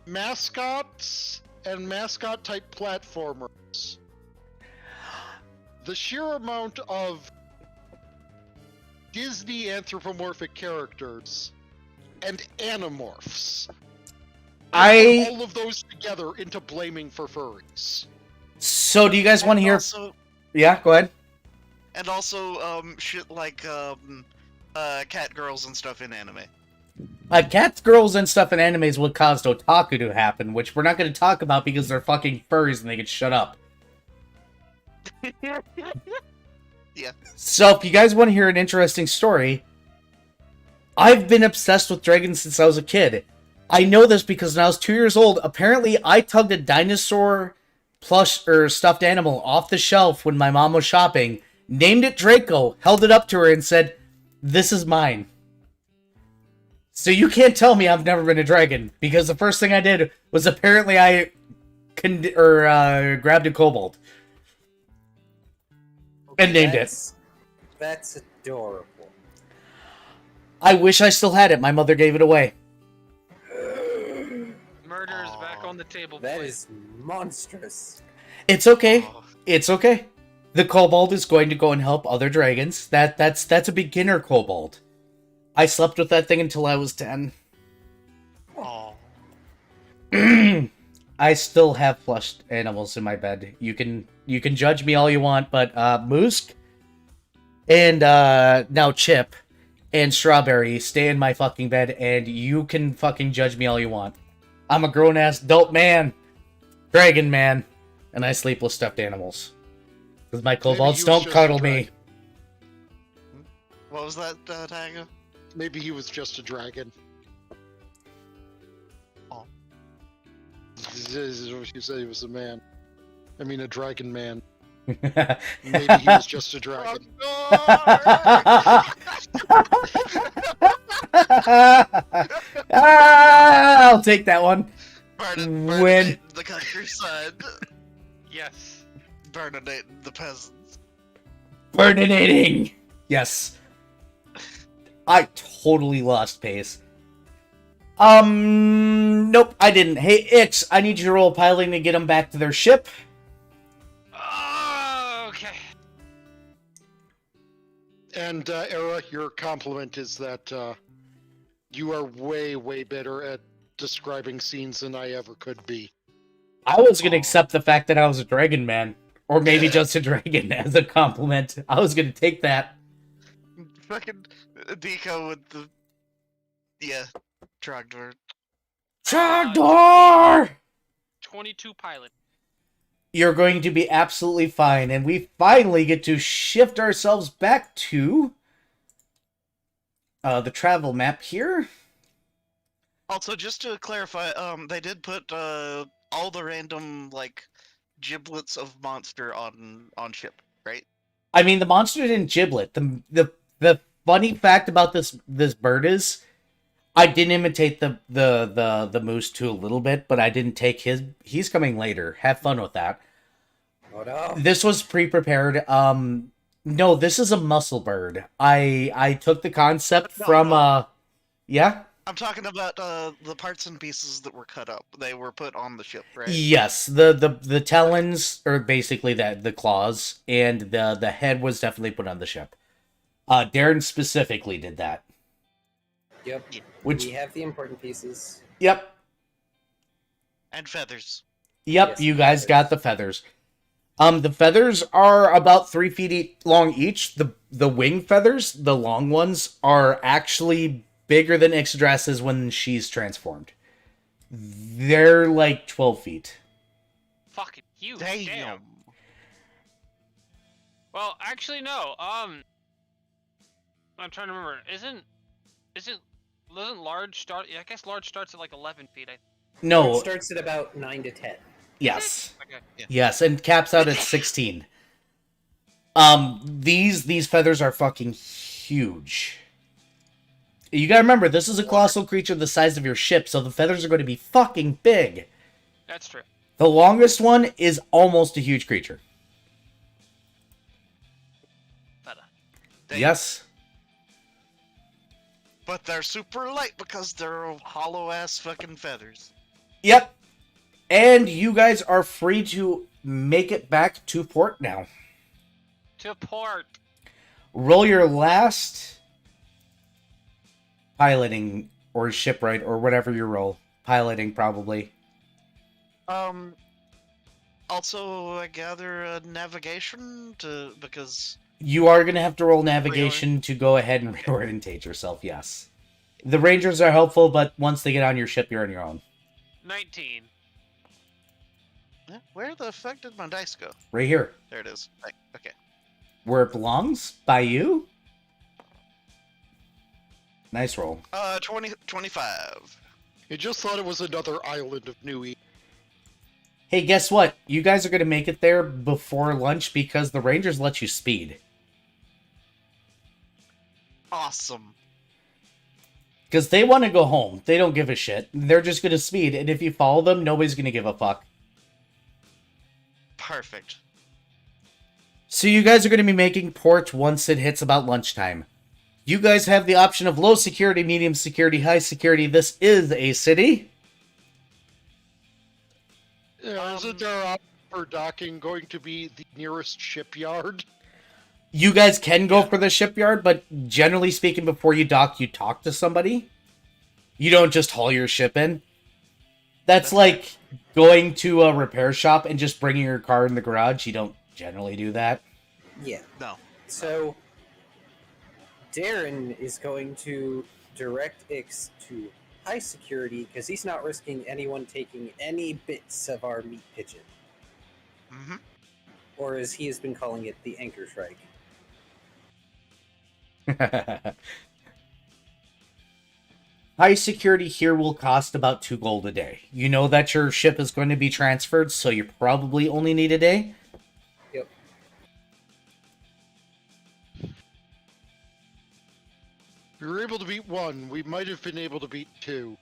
mascots and mascot type platformers, the sheer amount of Disney anthropomorphic characters and animorphs, all of those together into blaming for furries. So do you guys want to hear? Also, Yeah, go ahead. and also, shit like cat girls and stuff in anime. Cats, girls, and stuff in anime is what caused otaku to happen, which we're not going to talk about because they're fucking furries and they can shut up. Yeah. So if you guys want to hear an interesting story, I've been obsessed with dragons since I was a kid. I know this because when I was 2 years old, apparently I tugged a dinosaur plush or stuffed animal off the shelf when my mom was shopping, named it Draco, held it up to her, and said, "This is mine." So you can't tell me I've never been a dragon, because the first thing I did was apparently I grabbed a kobold and named it. That's adorable. I wish I still had it. My mother gave it away. Murder is back on the table. That please. is monstrous. It's okay. Oh. It's okay. The kobold is going to go and help other dragons. That's a beginner kobold. I slept with that thing until I was 10. Oh. I still have flushed animals in my bed. You can judge me all you want, but Moosk and now Chip and Strawberry stay in my fucking bed, and you can fucking judge me all you want. I'm a grown-ass adult man, dragon man, and I sleep with stuffed animals. Because my kobolds don't cuddle me. What was that, Tiger? Maybe he was just a dragon. Oh. This is what you said he was a man. I mean, a dragon man. Ah, Maybe he was just a dragon. I'll take that one. Bernadette the countryside. Yes. Bernadette the peasants. Burninating! Yes. I totally lost pace. Nope, I didn't. Hey, Ix, I need you to roll piloting to get them back to their ship. Okay. And, Era, your compliment is that, you are way, way better at describing scenes than I ever could be. I was gonna accept the fact that I was a dragon man. Or maybe just a dragon as a compliment. I was gonna take that. Fucking Deco with the... Yeah, Trogdor. Trogdor! 22 pilot. You're going to be absolutely fine, and we finally get to shift ourselves back to the travel map here. Also, just to clarify, they did put all the random like giblets of monster on ship, right? I mean, the monster didn't giblet. The funny fact about this bird is, I did imitate the moose too a little bit, but I didn't take his. He's coming later. Have fun with that. Oh no. This was pre-prepared. No, this is a muscle bird. I took the concept from yeah. I'm talking about the parts and pieces that were cut up. They were put on the ship, right? Yes, the talons, or basically the claws, and the head was definitely put on the ship. Darren specifically did that. Yep. Which, we have the important pieces. yep, And feathers. Yes, you guys feathers. got the feathers. The feathers are about 3 feet long each. The wing feathers, the long ones, are actually bigger than Ixodras's when she's transformed. They're like 12 feet. Fucking huge. Damn. Damn. Well, actually, no. I'm trying to remember. Doesn't large start? I guess large starts at like 11 feet. No, It starts at about 9 to 10. yes. Okay. Yeah. Yes, and caps out at 16. These feathers are fucking huge. You gotta remember, this is a colossal creature the size of your ship, so the feathers are going to be fucking big. That's true. The longest one is almost a huge creature. Feather. Damn. Yes. But they're super light because they're hollow ass fucking feathers. Yep. And you guys are free to make it back to port now. To port. Roll your last piloting or shipwright or whatever you roll. Piloting, probably. Also, I gather navigation because You are going to have to roll navigation to go ahead and reorientate yourself, yes. The rangers are helpful, but once they get on your ship, you're on your own. 19. where the fuck did my dice go? Right here. There it is. Okay. Where it belongs? By you? Nice roll. 25. You just thought it was another island of New Eden. Hey, guess what? You guys are going to make it there before lunch because the rangers let you speed. Awesome. Because they want to go home. They don't give a shit. They're just going to speed, and if you follow them, nobody's going to give a fuck. Perfect. So you guys are going to be making port once it hits about lunchtime. You guys have the option of low security, medium security, high security. This is a city. Isn't there option for docking going to be the nearest shipyard? You guys can go for the shipyard, but generally speaking, before you dock, you talk to somebody. You don't just haul your ship in. That's like going to a repair shop and just bringing your car in the garage. You don't generally do that. Yeah. No. So Darren is going to direct Ix to high security because he's not risking anyone taking any bits of our meat pigeon, Mm-hmm. or as he has been calling it, the anchor shrike. High security here will cost about 2 gold a day. You know that your ship is going to be transferred, so you probably only need a day. Yep. We were able to beat one. We might have been able to beat two.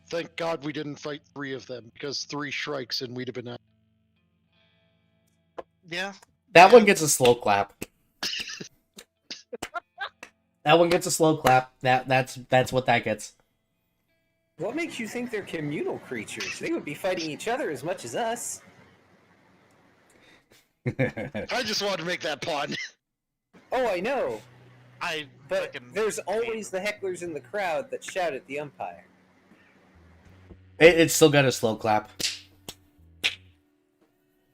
Thank God we didn't fight 3 of them, because 3 shrikes and we'd have been out. Yeah. That one gets a slow clap. That one gets a slow clap. That's what that gets. What makes you think they're communal creatures? They would be fighting each other as much as us. I just wanted to make that pun. Oh, I know. I But fucking there's always the hecklers in the crowd that shout at the umpire. It's still got a slow clap.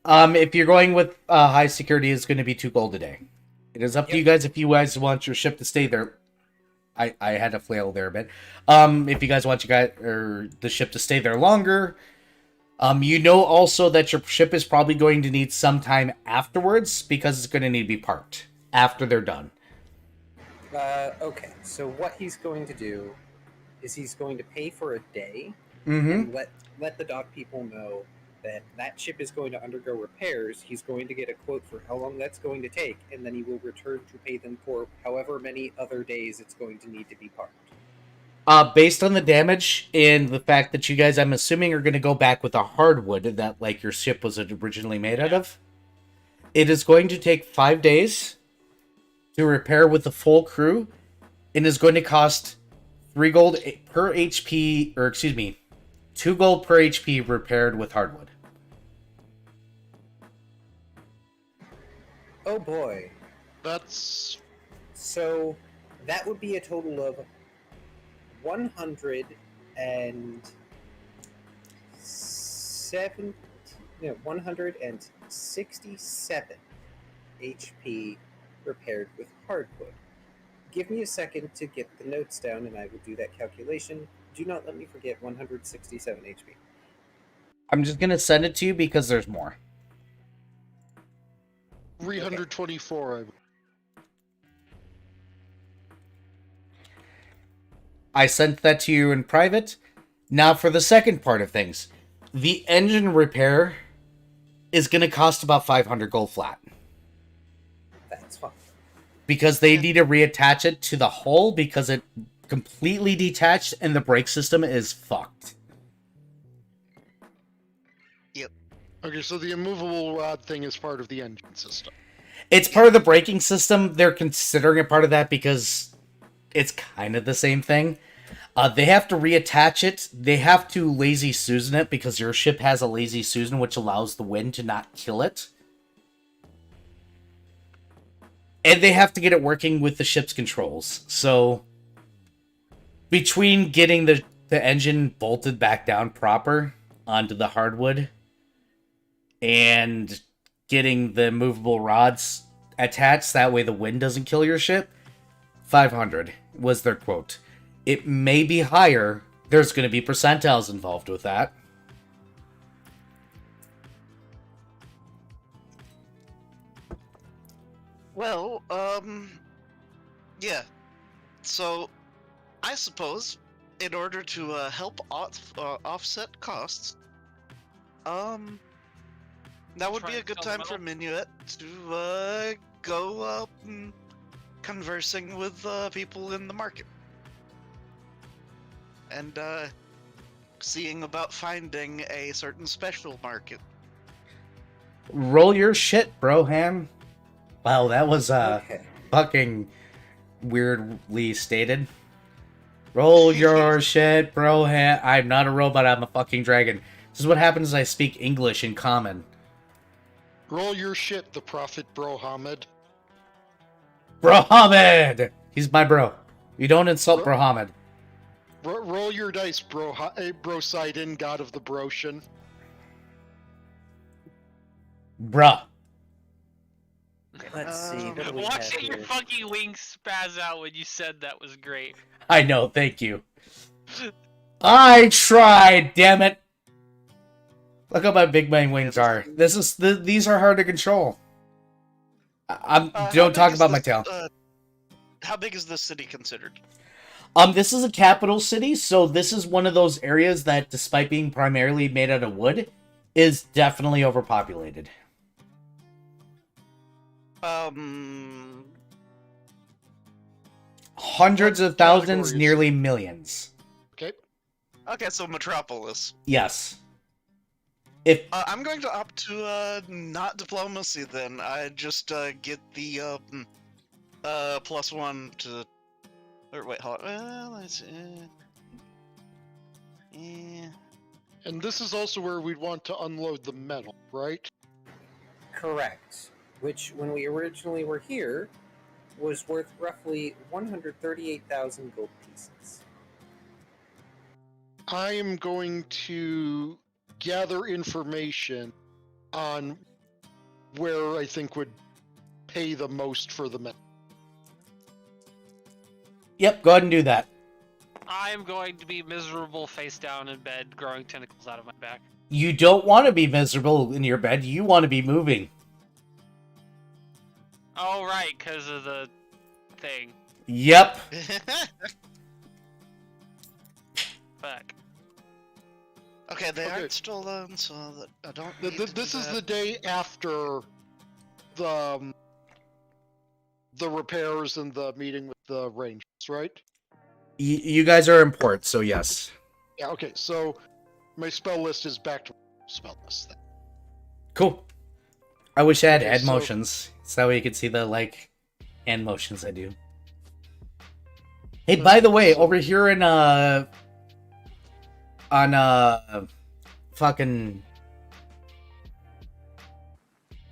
If you're going with high security, it's going to be 2 gold a day. It is up to you guys if you guys want your ship to stay there. I had to flail there a bit. If you guys want the ship to stay there longer, you know also that your ship is probably going to need some time afterwards because it's going to need to be parked after they're done. Okay, so what he's going to do is he's going to pay for a day Mm-hmm. and let the dock people know that that ship is going to undergo repairs. He's going to get a quote for how long that's going to take, and then he will return to pay them for however many other days it's going to need to be parked. Based on the damage and the fact that you guys, I'm assuming, are going to go back with a hardwood that like your ship was originally made out of, it is going to take 5 days to repair with the full crew, and is going to cost 3 gold per HP, or excuse me, 2 gold per HP repaired with hardwood. Oh boy. That's... So that would be a total of 167 HP repaired with hardwood. Give me a second to get the notes down and I will do that calculation. Do not let me forget 167 HP. I'm just going to send it to you because there's more. 324, I I sent that to you in private. Now for the second part of things. The engine repair is going to cost about 500 gold flat. That's fine. Because they need to reattach it to the hull because it completely detached and the brake system is fucked. Okay, so the immovable rod thing is part of the engine system. It's part of the braking system. They're considering it part of that because it's kind of the same thing. They have to reattach it. They have to lazy Susan it because your ship has a lazy Susan, which allows the wind to not kill it. And they have to get it working with the ship's controls. So, between getting the engine bolted back down proper onto the hardwood and getting the movable rods attached, that way the wind doesn't kill your ship, 500 was their quote. It may be higher. There's going to be percentiles involved with that. Well, yeah. So, I suppose, in order to help offset costs, that would Try be a and good sell time for metal? Minuet to go up and conversing with people in the market. And seeing about finding a certain special market. Roll your shit, Broham. Wow, that was Okay. fucking weirdly stated. Roll your shit, Broham. I'm not a robot, I'm a fucking dragon. This is what happens when I speak English in common. Roll your shit, the Prophet Brohamed. Brohamed! He's my bro. You don't insult Bro- Brohamed. Roll your dice, Brosidon, god of the Broshan. Bruh. Let's see. What do we have Watching your here? fucking wings spaz out when you said that was great. I know, thank you. I tried, damn it. Look how big my wings are. These are hard to control. Don't talk about my tail. How big is this city considered? This is a capital city, so this is one of those areas that, despite being primarily made out of wood, is definitely overpopulated. Hundreds of thousands, Categories. nearly millions. Okay. Okay, so Metropolis. Yes. If I'm going to opt to not diplomacy then. I just get the +1 to. Or wait, hold on. Let's yeah. And this is also where we'd want to unload the metal, right? Correct. Which, when we originally were here, was worth roughly 138,000 gold pieces. I am going to gather information on where I think would pay the most for the metal. Yep, go ahead and do that. I'm going to be miserable face down in bed, growing tentacles out of my back. You don't want to be miserable in your bed. You want to be moving. Oh, right, because of the thing. Yep. Fuck. Okay, they Okay. aren't still done, so that I don't. Need to This do is that. the day after the repairs and the meeting with the Rangers, right? You guys are in port, so yes. Yeah, okay, so my spell list is back to spell list then. Cool. I wish I had Okay, head so- motions, so that way you could see the, hand motions I do. Hey, by the way, over here in, fucking,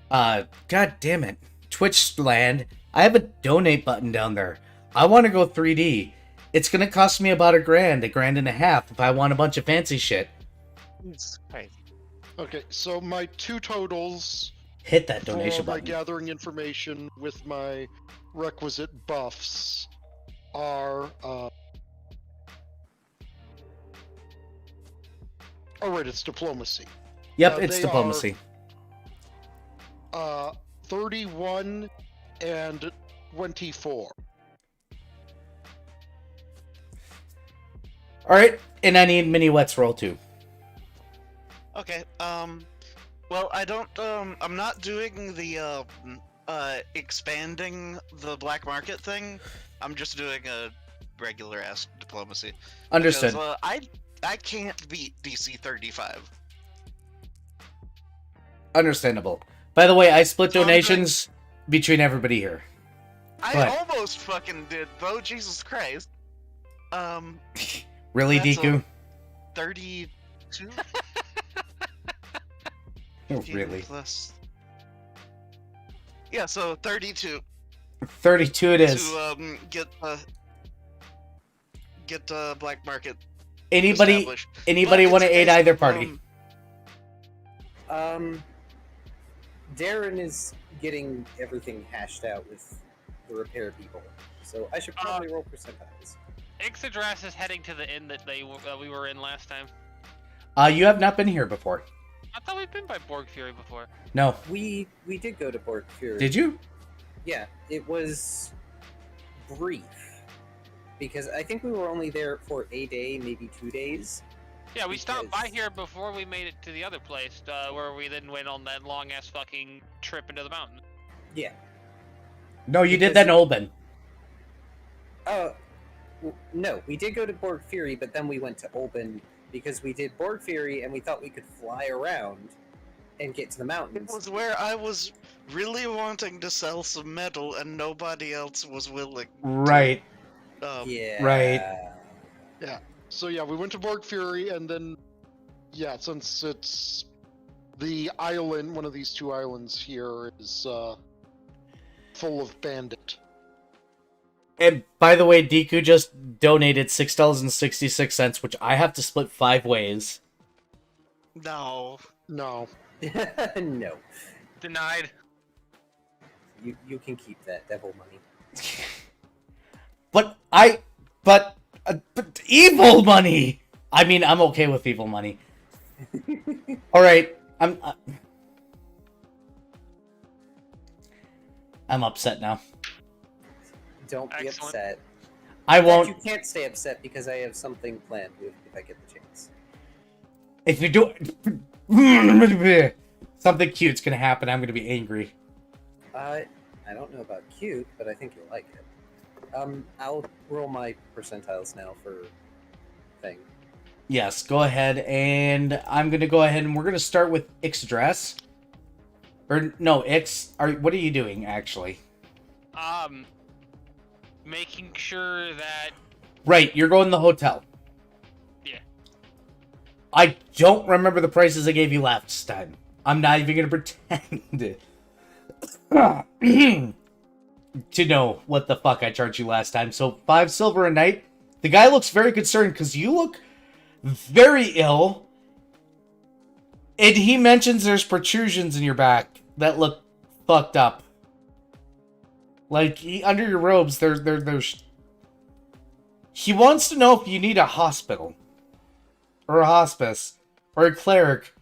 god damn it, Twitch land, I have a donate button down there. I want to go 3D. It's gonna cost me about $1,000, $1,500 if I want a bunch of fancy shit. Jesus Christ. Okay, so my two totals Hit that donation for my button. gathering information with my requisite buffs are oh right, it's diplomacy. Yep, it's they diplomacy. 31 and 24. Alright, and I need mini wets roll too. Okay. Well, I don't. I'm not doing the expanding the black market thing. I'm just doing a regular ass diplomacy. Understood. Because, I can't beat DC 35. Understandable. By the way, I split So I'm donations between everybody here. I But- almost fucking did though. Jesus Christ. Really, That's Deku? 32. Really? Plus. Yeah, so 32 32 it is. to get black market Anybody established. anybody But want to it's a aid case either of, party? Darren is getting everything hashed out with the repair people, so I should probably roll percentiles. Ixodras is heading to the inn that we were in last time. You have not been here before. I thought we'd been by Borg Fury before. No. We did go to Borg Fury. Did you? Yeah, it was brief because I think we were only there for a day, maybe 2 days. Yeah, we stopped by Because- here before we made it to the other place, where we then went on that long ass fucking trip into the mountain. Yeah. No, you did Because- that in Olben. No, we did go to Borg Fury, but then we went to Olben because we did Borg Fury and we thought we could fly around and get to the It mountains. was where I was really wanting to sell some metal and nobody else was willing. Right. Yeah. Right. So yeah, we went to Borg Fury, and then since it's the island, one of these two islands here is full of bandit. And by the way, Deku just donated $6.66, which I have to split 5 ways. No. No. No, Denied. you can keep that devil money. But evil money. I mean, I'm okay with evil money. All right, I'm upset now. Don't be Excellent. upset. I In fact, won't. you can't stay upset because I have something planned if I get the chance. If you do, something cute's gonna happen. I'm gonna be angry. I don't know about cute, but I think you'll like it. I'll roll my percentiles now for thing. Yes, go ahead, and I'm gonna go ahead and we're gonna start with Ix address. Or no, Ix. What are you doing actually? Making sure that Right, you're going to the hotel. Yeah. I don't remember the prices I gave you last time. I'm not even gonna pretend to know what the fuck I charged you last time. So 5 silver a night. The guy looks very concerned because you look very ill. And he mentions there's protrusions in your back that look fucked up. Like, under your robes, there's... He wants to know if you need a hospital. Or a hospice. Or a cleric.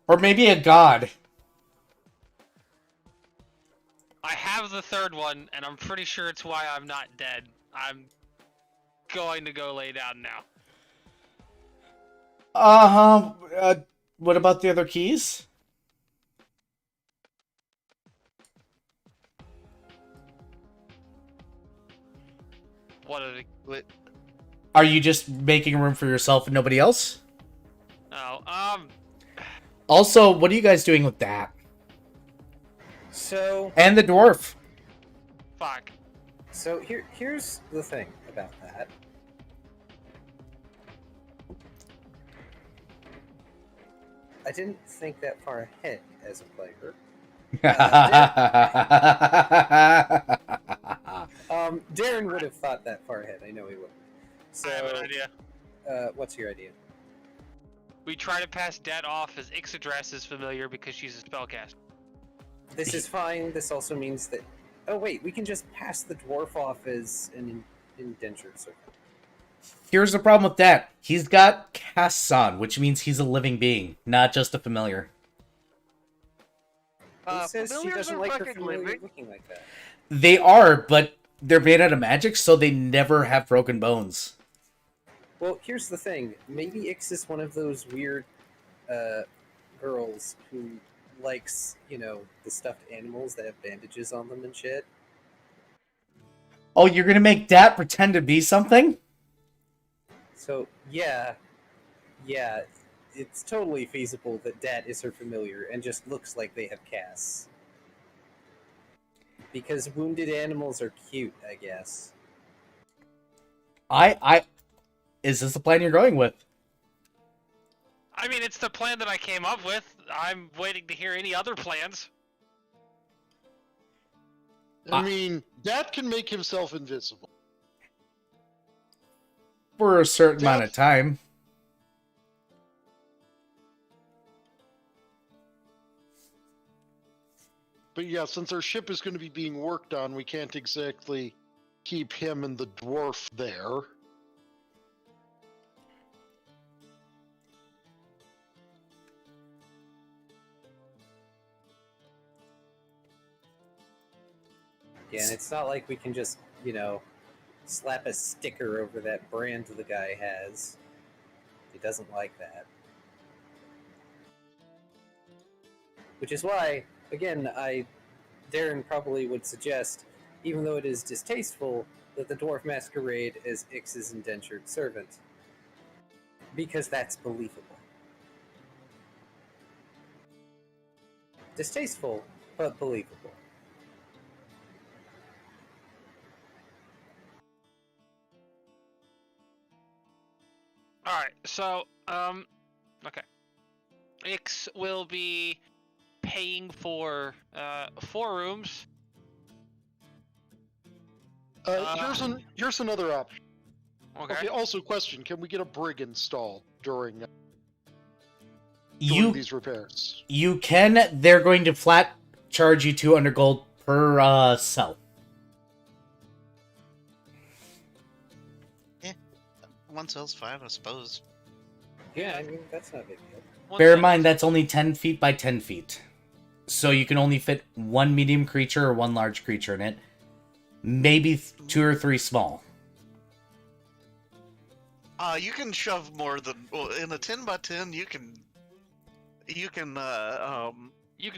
Or maybe a god. I have the third one, and I'm pretty sure it's why I'm not dead. I'm going to go lay down now. What about the other keys? What are the... Wait. Are you just making room for yourself and nobody else? Oh, Also, what are you guys doing with that? So And the dwarf. fuck. So here's the thing about that. I didn't think that far ahead as a player. Darren would have thought that far ahead. I know he would. So, I have an idea. What's your idea? We try to pass Dad off as Ixadrass is familiar because she's a spellcaster. This is fine. This also means that. Oh wait, we can just pass the dwarf off as an indentured servant. Here's the problem with that. He's got casts on, which means he's a living being, not just a familiar. Who says she familiars doesn't are like her fucking familiar living. looking like that? They are, but they're made out of magic, so they never have broken bones. Well, here's the thing. Maybe Ix is one of those weird girls who likes, the stuffed animals that have bandages on them and shit. Oh, you're gonna make Dat pretend to be something? So, yeah, it's totally feasible that Dat is her familiar and just looks like they have casts. Because wounded animals are cute, I guess. Is this the plan you're going with? I mean, it's the plan that I came up with. I'm waiting to hear any other plans. I mean, that can make himself invisible. For a certain amount of time. But yeah, since our ship is going to be being worked on, we can't exactly keep him and the dwarf there. Yeah, and it's not like we can just, slap a sticker over that brand the guy has. He doesn't like that. Which is why, again, Darren probably would suggest, even though it is distasteful, that the dwarf masquerade as Ix's indentured servant. Because that's believable. Distasteful, but believable. Alright, so, okay. Ix will be paying for, 4 rooms. Here's another option. Okay. Okay. Also, question: can we get a brig installed during You these repairs? you can. They're going to flat charge you 200 gold per cell. One cell's fine, I suppose. Yeah, I mean, that's not a big deal. Bear in mind that's only 10 feet by 10 feet. So you can only fit one medium creature or one large creature in it. Maybe 2 or 3 small. You can shove more than in a 10 by 10. You can You can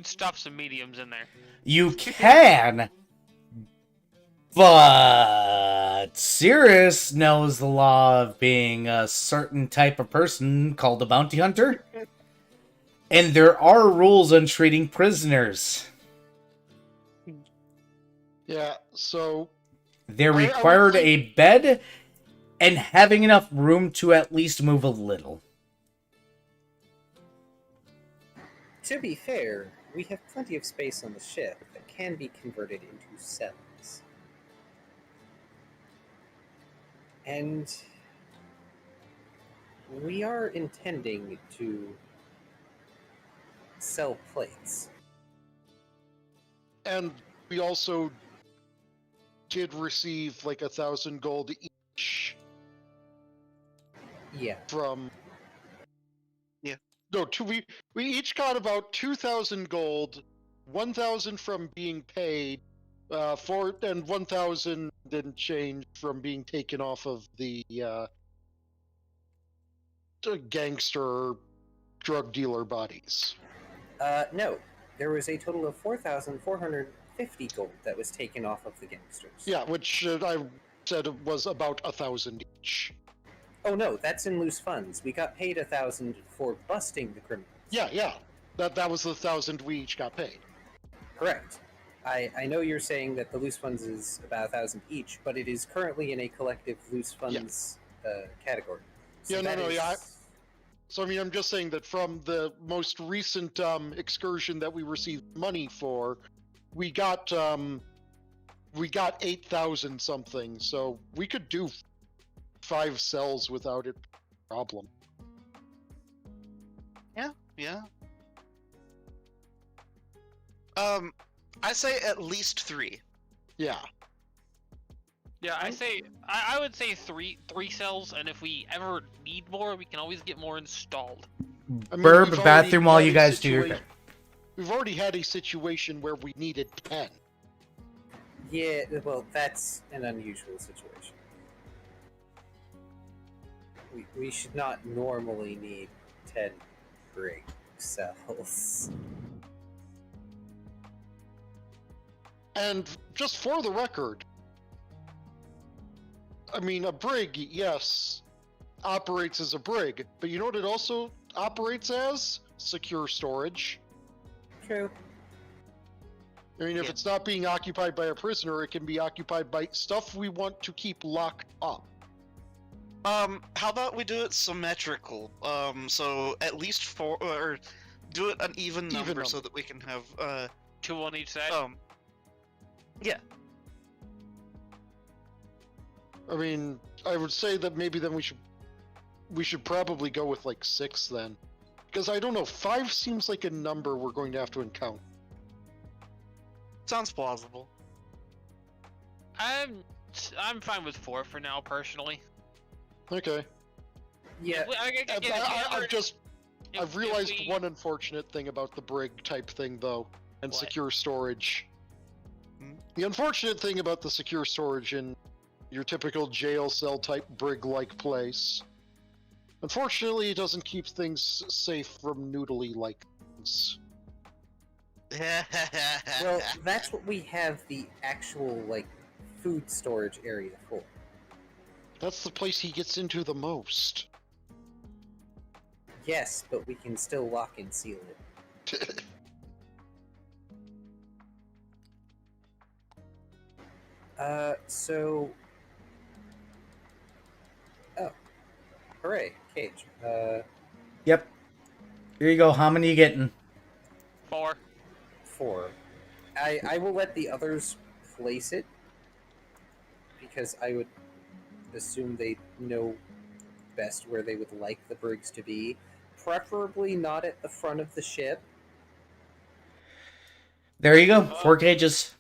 stuff some mediums in there. You can, but Cirrus knows the law of being a certain type of person called a bounty hunter. And there are rules on treating prisoners. Yeah. So They're I would required think- a bed and having enough room to at least move a little. To be fair, we have plenty of space on the ship that can be converted into cells. And we are intending to sell plates. and we also did receive like 1,000 gold each Yeah. from. Yeah. No, we each got about 2,000 gold, 1,000 from being paid, and 1,000 and change from being taken off of the gangster drug dealer bodies. No. There was a total of 4,450 gold that was taken off of the gangsters. Yeah, which I said was about 1,000 each. Oh no, that's in loose funds. We got paid 1,000 for busting the criminals. Yeah. That was the 1,000 we each got paid. Correct. I know you're saying that the loose funds is about 1,000 each, but it is currently in a collective loose funds category. So Yeah, that no, is- yeah, So I mean, I'm just saying that from the most recent excursion that we received money for, we got 8,000 something. So we could do 5 cells without it problem. yeah. I say at least 3. Yeah. Yeah, I would say three cells, and if we ever need more, we can always get more installed. I mean, Burb we've bathroom already while had you a guys do your situa- We've already had a situation where we needed 10. Yeah, well, that's an unusual situation. We should not normally need 10 brig cells. And just for the record, I mean, a brig, yes, operates as a brig, but you know what it also operates as? Secure storage. True. I mean, if Yeah. it's not being occupied by a prisoner, it can be occupied by stuff we want to keep locked up. How about we do it symmetrical? So at least 4, or do it an even number so that we can have 2 on each side. yeah. I mean, I would say that maybe then we should probably go with like 6 then, because I don't know, 5 seems like a number we're going to have to encounter. Sounds plausible. I'm fine with 4 for now, personally. Okay. Yeah. I've realized one unfortunate thing about the brig type thing though, and What? secure storage. Hmm? The unfortunate thing about the secure storage in your typical jail cell type brig-like place, unfortunately, it doesn't keep things safe from noodly like things. Well, that's what we have the actual, like, food storage area for. That's the place he gets into the most. Yes, but we can still lock and seal it. So... Oh. Hooray, Cage. Yep. Here you go. How many you getting? 4. 4. I will let the others place it, because I would assume they know best where they would like the brigs to be. Preferably not at the front of the ship. There you go. 4 cages.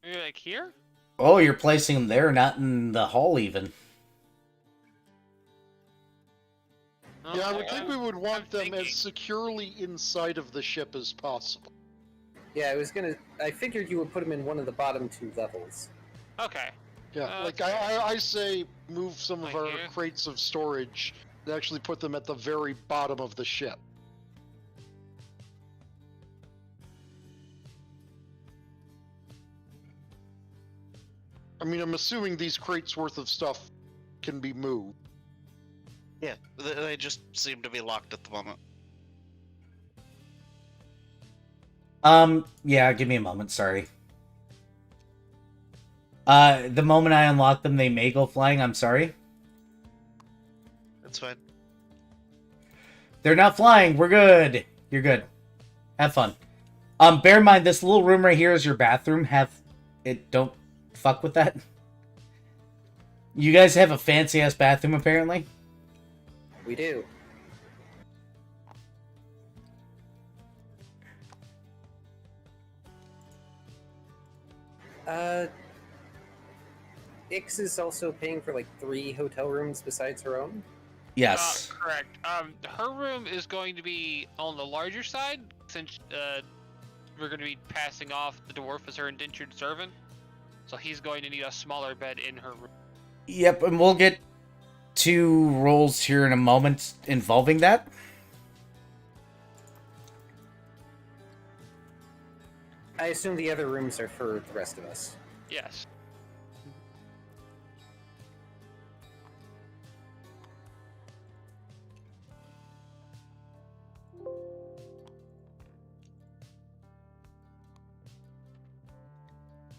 You're like here? Oh, you're placing them there, not in the hall even. Yeah, I Okay, would think we would want I'm them thinking. as securely inside of the ship as possible. Yeah, I figured you would put them in one of the bottom 2 levels. Okay. Yeah, like Okay. I say move some of Like our here? crates of storage and actually put them at the very bottom of the ship. I mean, I'm assuming these crates worth of stuff can be moved. Yeah, they just seem to be locked at the moment. Yeah, give me a moment, sorry. The moment I unlock them, they may go flying, I'm sorry. It's fine. They're not flying, we're good. You're good. Have fun. Bear in mind, this little room right here is your bathroom. Don't fuck with that. You guys have a fancy-ass bathroom, apparently? We do. Ix is also paying for like 3 hotel rooms besides her own. Yes. Correct. Her room is going to be on the larger side since we're going to be passing off the dwarf as her indentured servant. So he's going to need a smaller bed in her room. Yep, and we'll get to roles here in a moment involving that. I assume the other rooms are for the rest of us. Yes.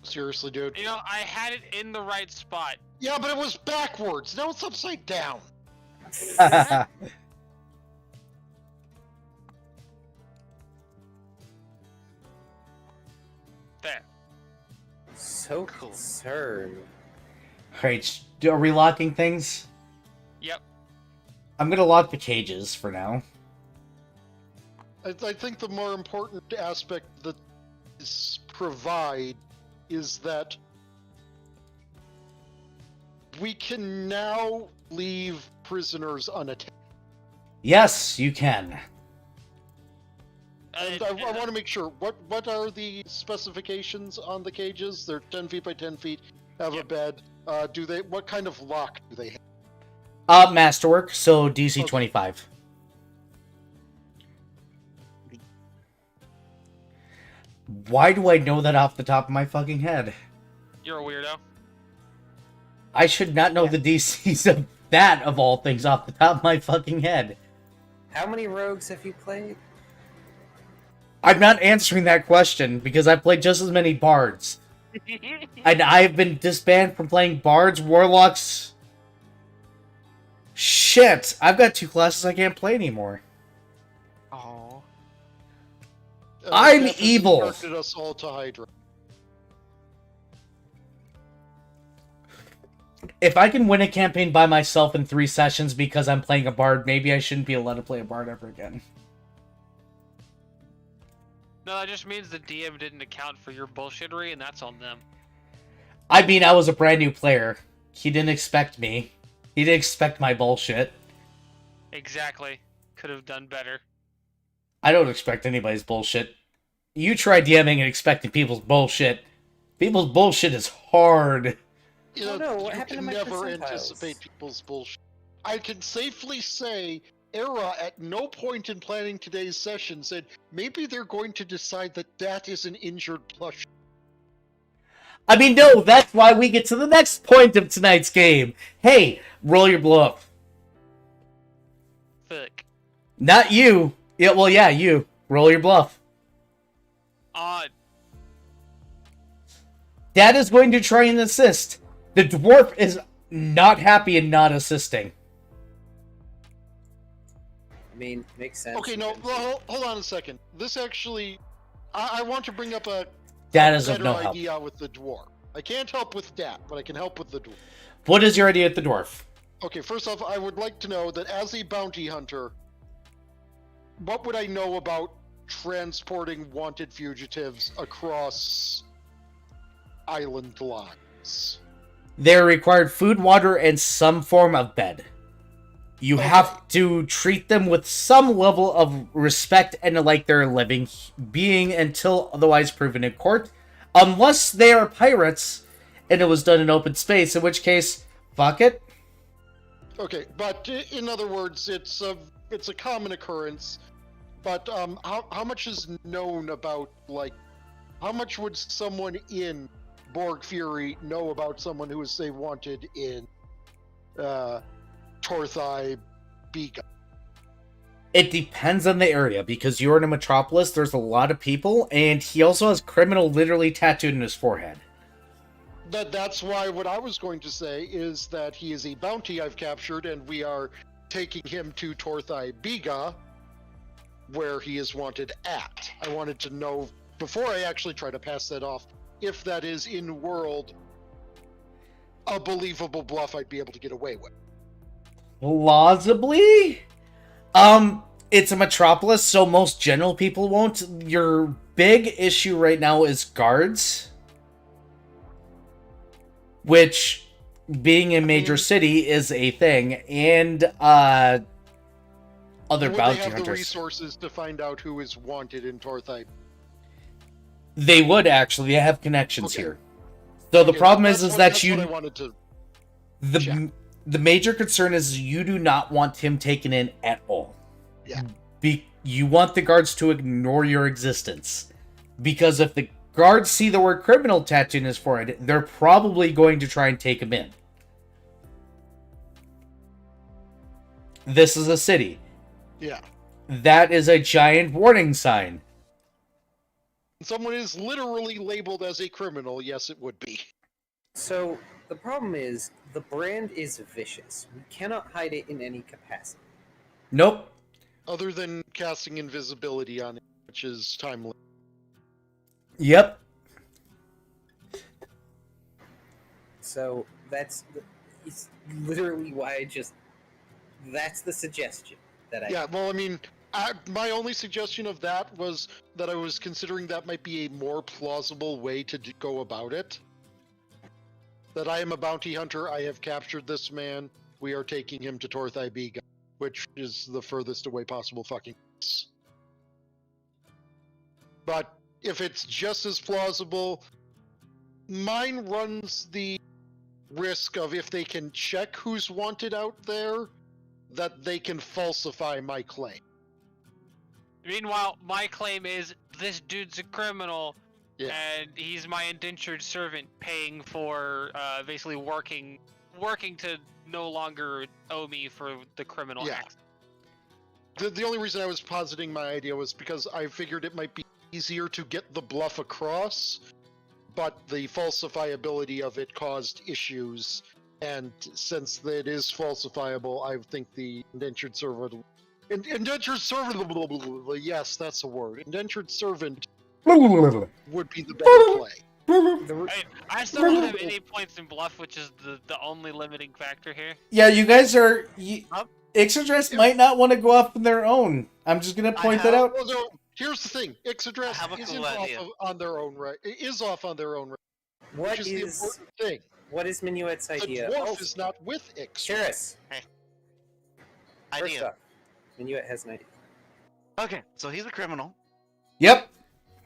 Seriously, dude. You know, I had it in the right spot. Yeah, but it was backwards. Now it's upside down. There. So Cool. concerned. Alright, are we locking things? Yep. I'm gonna lock the cages for now. I think the more important aspect that is provide is that we can now leave prisoners unattached. Yes, you can. And I want to make sure, what are the specifications on the cages? They're 10 feet by 10 feet, have a Yep. bed. What kind of lock do they have? Masterwork, so DC Okay. 25. Why do I know that off the top of my fucking head? You're a weirdo. I should not know the DCs of that, of all things, off the top of my fucking head. How many rogues have you played? I'm not answering that question, because I played just as many bards. And I've been disbanded from playing bards, warlocks... Shit! I've got 2 classes I can't play anymore. Oh. I'm Death has evil. converted us all to Hydra. If I can win a campaign by myself in 3 sessions because I'm playing a bard, maybe I shouldn't be allowed to play a bard ever again. No, that just means the DM didn't account for your bullshittery, and that's on them. I mean, I was a brand new player. He didn't expect me. He didn't expect my bullshit. Exactly. Could have done better. I don't expect anybody's bullshit. You try DMing and expecting people's bullshit. People's bullshit is hard. You Oh know, no, what you happened to can my never percentiles? anticipate people's bullshit. I can safely say, Era at no point in planning today's session said maybe they're going to decide that is an injured plush. I mean, no, that's why we get to the next point of tonight's game. Hey, roll your bluff. Fuck. Not you. Yeah, well, yeah, you. Roll your bluff. Dad is going to try and assist. The dwarf is not happy and not assisting. I mean, makes sense. Okay, no, well, hold on a second. This actually, I want to bring up a That a is of better no help. idea with the dwarf. I can't help with that, but I can help with the dwarf. What is your idea at the dwarf? Okay, first off, I would like to know that as a bounty hunter, what would I know about transporting wanted fugitives across island lines? They're required food, water, and some form of bed. You Okay. have to treat them with some level of respect and like they're a living being until otherwise proven in court. Unless they are pirates and it was done in open space, in which case, fuck it. Okay, but in other words, it's a common occurrence. But how much is known about, like, how much would someone in Borg Fury know about someone who is, say, wanted in Torthai Biga? It depends on the area, because you're in a metropolis, there's a lot of people, and he also has criminal literally tattooed in his forehead. That's why what I was going to say is that he is a bounty I've captured, and we are taking him to Torthai Biga, where he is wanted at. I wanted to know, before I actually try to pass that off, if that is in-world a believable bluff I'd be able to get away with. Plausibly? It's a metropolis, so most general people won't. Your big issue right now is guards. Which, being a major city, is a thing. And, other Would bounty they have hunters. the resources to find out who is wanted in Torthai? They would, actually. They have connections Okay. here. So the Okay, problem that's is what- that that's you... what I wanted to... The, check. the major concern is you do not want him taken in at all. Yeah. You want the guards to ignore your existence. Because if the guards see the word criminal tattooed in his forehead, they're probably going to try and take him in. This is a city. Yeah. That is a giant warning sign. Someone is literally labeled as a criminal, yes, it would be. So the problem is the brand is vicious. We cannot hide it in any capacity. Nope. Other than casting invisibility on it, which is timely. Yep. So it's literally why that's the suggestion that I Yeah, well, I mean, my only suggestion of that was that I was considering that might be a more plausible way to go about it. That I am a bounty hunter, I have captured this man, we are taking him to Torthai Biga, which is the furthest away possible fucking place. But if it's just as plausible, mine runs the risk of, if they can check who's wanted out there, that they can falsify my claim. Meanwhile, my claim is this dude's a criminal, Yeah. and he's my indentured servant, paying for basically working to no longer owe me for the criminal Yeah. acts. The only reason I was positing my idea was because I figured it might be easier to get the bluff across, but the falsifiability of it caused issues, and since it is falsifiable, I think the indentured servant... Indentured servant... Yes, that's a word. Indentured servant would be the better play. I still don't have any points in bluff, which is the only limiting factor here. Yeah, you guys are... Up. Ixodress might not want to go off on their own. I'm just going to point that out. Well, no, here's the thing. I Ixodress have a isn't cool off idea. on their own right. It is off on their own right, What which is the important thing. what is Minuet's The idea? dwarf is not with Ixodress. Cheris. First Idea. up, Minuet has an idea. Okay, so he's a criminal. Yep.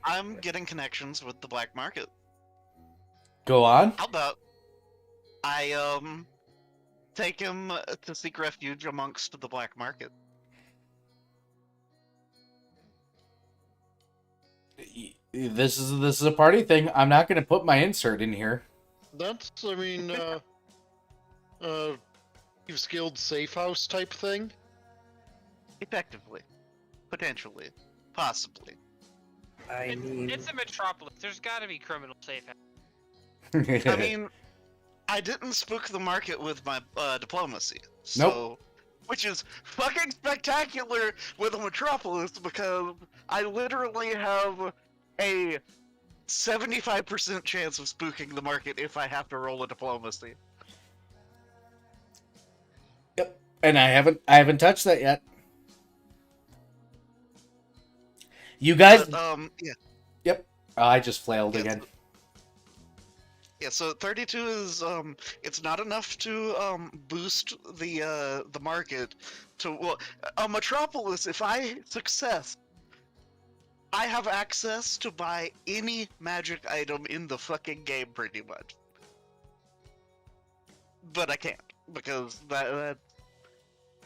I'm getting connections with the black market. Go on. How about I take him to seek refuge amongst the black market? This is a party thing. I'm not going to put my insert in here. That's, I mean, you've skilled safe house type thing. Effectively, potentially, possibly. I mean, It's a metropolis. There's got to be criminal safe. I mean, I didn't spook the market with my diplomacy, so which is fucking spectacular with a metropolis because I literally have a 75% chance of spooking the market if I have to roll a diplomacy. Yep. And I haven't touched that yet. You guys. But, yeah. Yep. Oh, I just flailed Yeah, again. Yeah, so 32 is it's not enough to boost the market to well a metropolis. If I success, I have access to buy any magic item in the fucking game pretty much. But I can't because that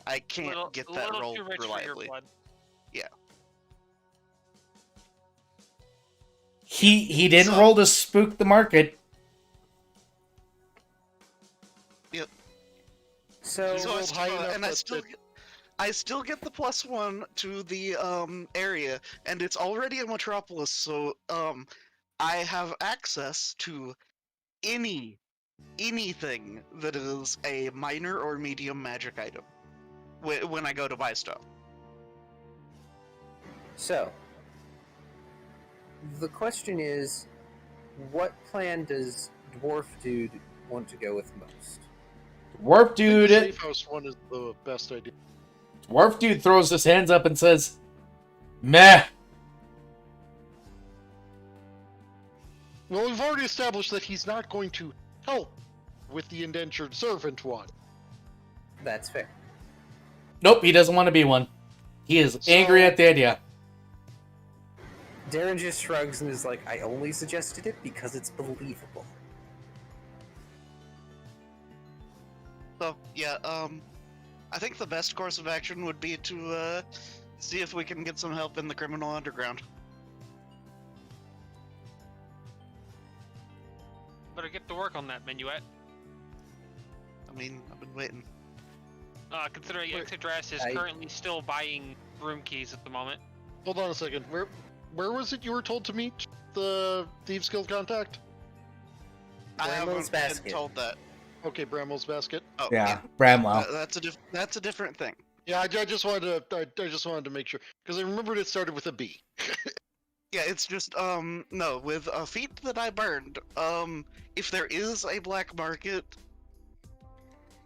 I can't get that little roll too rich reliably. for your blood. Yeah. He didn't So- roll to spook the market. Yep. So, So I rolled high enough and I that still get the +1 to the area, and it's already a metropolis, so I have access to anything that is a minor or medium magic item when I go to buy stuff. so the question is, what plan does Dwarf Dude want to go with most? Dwarf I think dude. the safe house one is the best idea. Dwarf dude throws his hands up and says, "Meh." Well, we've already established that he's not going to help with the indentured servant one. That's fair. Nope, he doesn't want to be one. He is angry at the idea. Darren just shrugs and is like, I only suggested it because it's believable. So yeah, I think the best course of action would be to see if we can get some help in the criminal underground. Better get to work on that, Minuet. I mean, I've been waiting. Considering Wait, Yggdrasil is currently still buying room keys at the moment. Hold on a second. Where was it you were told to meet the Thieves Guild contact? I Bramwell's haven't been basket. told that. Okay, Bramwell's basket. Oh, Yeah, Bramwell. That's a different thing. Yeah, I just wanted to make sure because I remembered it started with a B. Yeah, it's just no, with a feat that I burned, if there is a black market,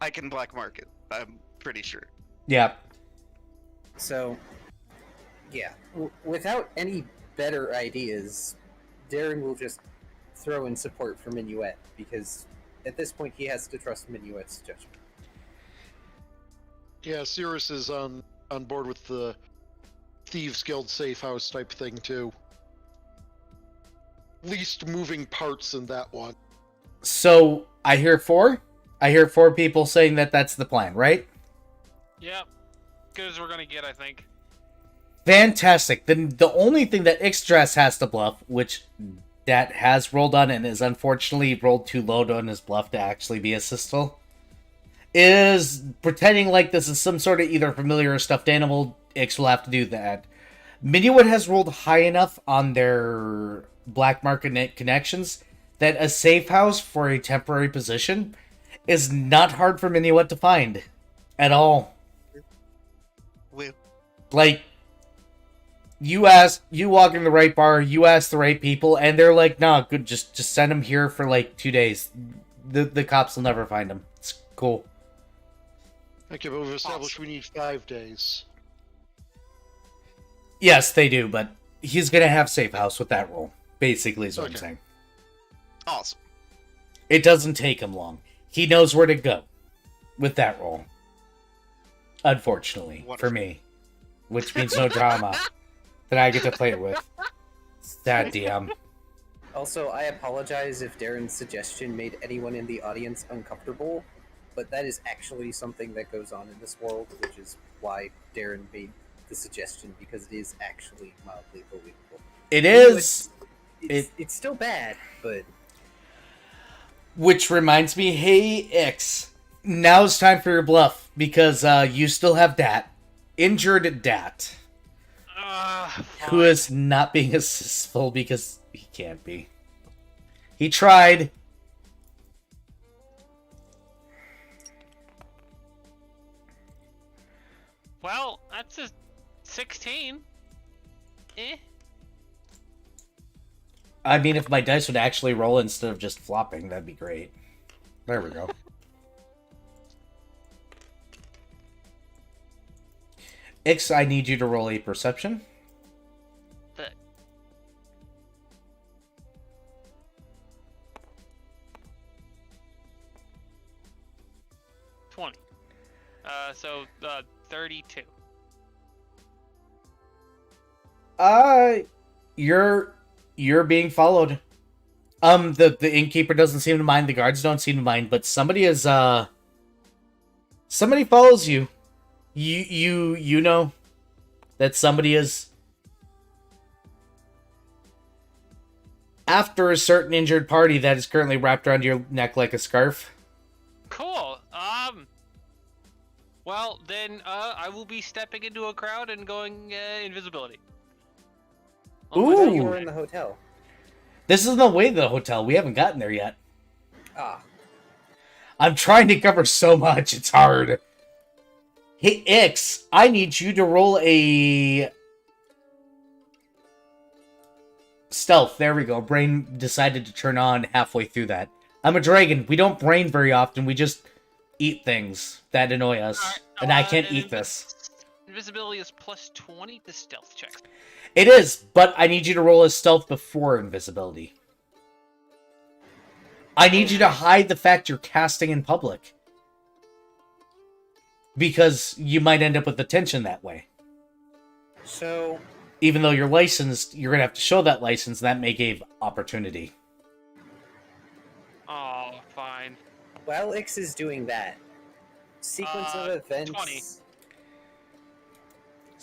I can black market. I'm pretty sure. Yeah. So, yeah, without any better ideas, Darren will just throw in support for Minuet because at this point he has to trust Minuet's judgment. Yeah, Cirrus is on board with the Thieves Guild safe house type thing too. Least moving parts in that one. So I hear four. I hear four people saying that that's the plan, right? Yep. Good as we're gonna get, I think. Fantastic. Then the only thing that Yggdrasil has to bluff, which that has rolled on and is unfortunately rolled too low on his bluff to actually be a Sistel, is pretending like this is some sort of either familiar or stuffed animal. Ix will have to do that. Minuet has rolled high enough on their black market connections that a safe house for a temporary position is not hard for Minuet to find at all. We Like, you walk in the right bar, you ask the right people, and they're like, "Nah, good, just send him here for like 2 days. The cops will never find him. It's cool." Okay, but we've established we need 5 days. Yes, they do, but he's gonna have safe house with that roll. Basically, is what I'm Okay. saying. awesome. It doesn't take him long. He knows where to go with that roll. Unfortunately, for Wonderful. me, which means no drama that I get to play it with. Sad DM. Also, I apologize if Darren's suggestion made anyone in the audience uncomfortable, but that is actually something that goes on in this world, which is why Darren made the suggestion, because it is actually mildly believable. It is. It's still bad, but Which reminds me, hey X, now it's time for your bluff because you still have Dat, injured Dat, who is not being assistful because he can't be. He tried. Well, that's a 16. Eh. I mean, if my dice would actually roll instead of just flopping, that'd be great. There we go. Ix, I need you to roll a perception. But 20. So 32. You're being followed. The innkeeper doesn't seem to mind, the guards don't seem to mind, but somebody follows you. You know that somebody is after a certain injured party that is currently wrapped around your neck like a scarf. Cool. Well, then, I will be stepping into a crowd and going, invisibility. I thought you Ooh. were in the hotel. This is the way to the hotel. We haven't gotten there yet. Ah, I'm trying to cover so much, it's hard. Hey, Ix, I need you to roll a stealth. There we go. Brain decided to turn on halfway through that. I'm a dragon. We don't brain very often. We just eat things that annoy us. Alright, And I can't and eat this. Invisibility is plus 20 to stealth checks. It is, but I need you to roll a stealth before invisibility. I need you to hide the fact you're casting in public. Because you might end up with attention that way. so Even though you're licensed, you're going to have to show that license, and that may give opportunity. Oh, fine. while Ix is doing that, sequence of events. 20.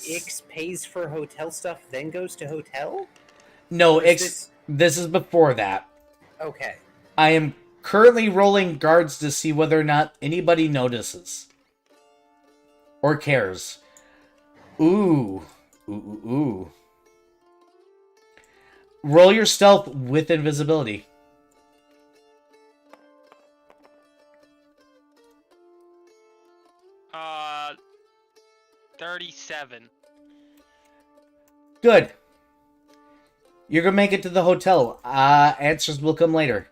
Ix pays for hotel stuff, then goes to hotel? No, Or is Ix, this is before that. Okay. I am currently rolling guards to see whether or not anybody notices. Or cares. Ooh. Ooh. Roll your stealth with invisibility. Uh, 37. Good. You're gonna make it to the hotel. Answers will come later.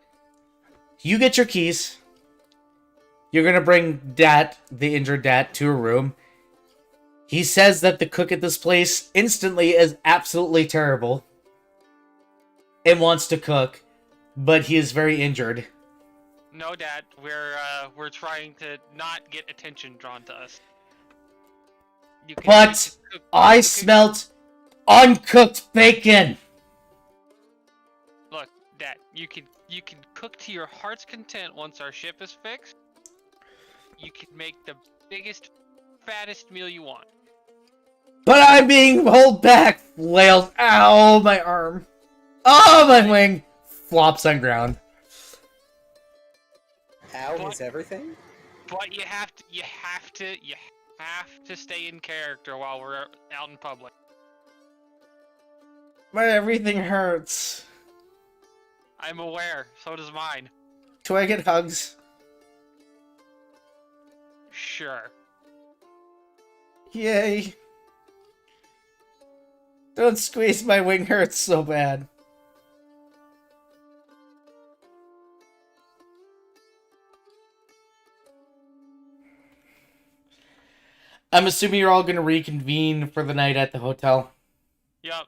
You get your keys. You're gonna bring Dat, the injured Dat, to a room. He says that the cook at this place instantly is absolutely terrible. And wants to cook, but he is very injured. No, Dad, we're trying to not get attention drawn to us. You can, But you can cook- I you can- smelt uncooked bacon! Look, Dad, you can cook to your heart's content once our ship is fixed. You can make the biggest, fattest meal you want. But I'm being pulled back! Flails. Ow, my arm. Oh, my wing! Flops on ground. Ow is everything? But you have to stay in character while we're out in public. My everything hurts. I'm aware, so does mine. Do I get hugs? Sure. Yay. Don't squeeze, my wing hurts so bad. I'm assuming you're all going to reconvene for the night at the hotel. Yep.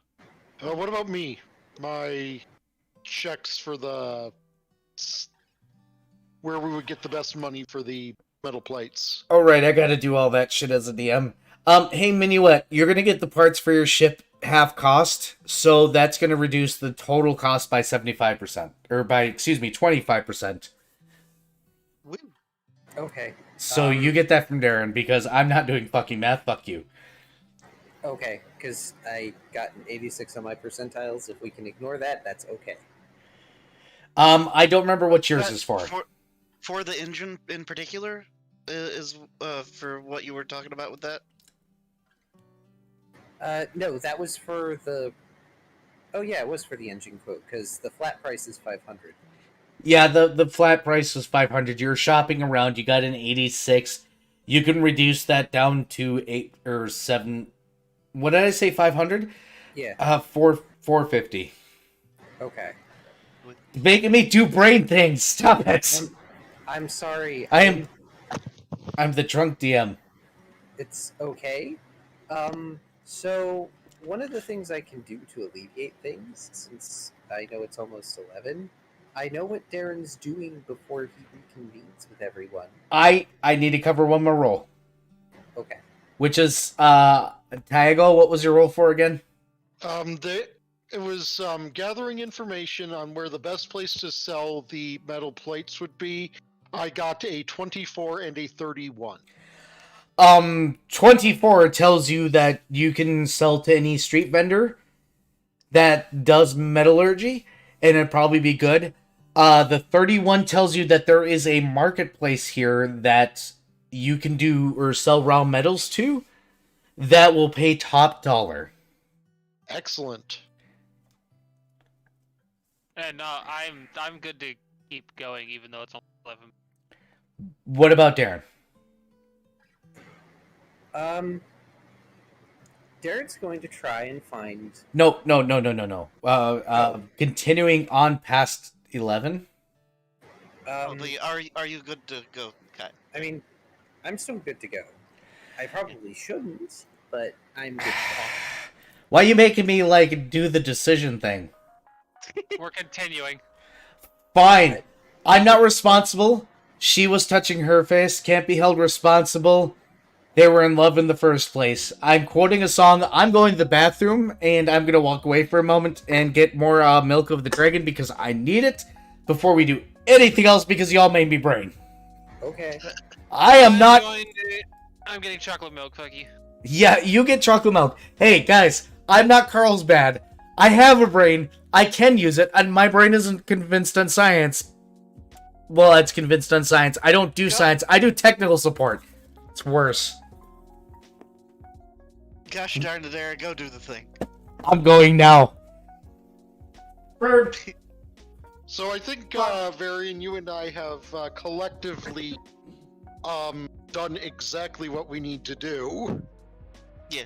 What about me? My checks for the where we would get the best money for the metal plates. Alright, I gotta do all that shit as a DM. Hey Minuet, you're gonna get the parts for your ship half cost, so that's gonna reduce the total cost by 75%. Or by, 25%. Woo. Okay. So you get that from Darren, because I'm not doing fucking math, fuck you. Okay, because I got an 86 on my percentiles. If we can ignore that, that's okay. I don't remember what yours But is for. For the engine in particular, is for what you were talking about with that. No, that was for the... Oh yeah, it was for the engine quote, because the flat price is 500. Yeah, the flat price was 500. You're shopping around, you got an 86. You can reduce that down to 8 or 7... What did I say, 500? Yeah, 450. okay. Making me do brain things. Stop it. I'm sorry. I'm the drunk DM. It's okay. So one of the things I can do to alleviate things, since I know it's almost 11, I know what Darren's doing before he reconvenes with everyone. I need to cover one more roll, Okay. which is Tiago. What was your roll for again? It was gathering information on where the best place to sell the metal plates would be. I got a 24 and a 31. 24 tells you that you can sell to any street vendor that does metallurgy, and it'd probably be good. The 31 tells you that there is a marketplace here that you can do or sell raw metals to that will pay top dollar. Excellent. And I'm good to keep going, even though it's only 11. What about Darren? Darren's going to try and find. No. Continuing on past 11. Are you good to go? Okay. I mean, I'm still good to go. I probably shouldn't, but I'm good to go. Why are you making me like do the decision thing? We're continuing. Fine. I'm not responsible. She was touching her face. Can't be held responsible. They were in love in the first place. I'm quoting a song. I'm going to the bathroom, and I'm going to walk away for a moment and get more milk of the dragon because I need it before we do anything else because y'all made me brain. Okay. I am not... I'm getting chocolate milk, fuck you. Yeah, you get chocolate milk. Hey, guys, I'm not Carlsbad. I have a brain. I can use it, and my brain isn't convinced on science. Well, it's convinced on science. I don't do science. I do technical support. It's worse. Gosh darn it, Eric, go do the thing. I'm going now. Bird. So I think, Varian, you and I have collectively done exactly what we need to do. Yeah.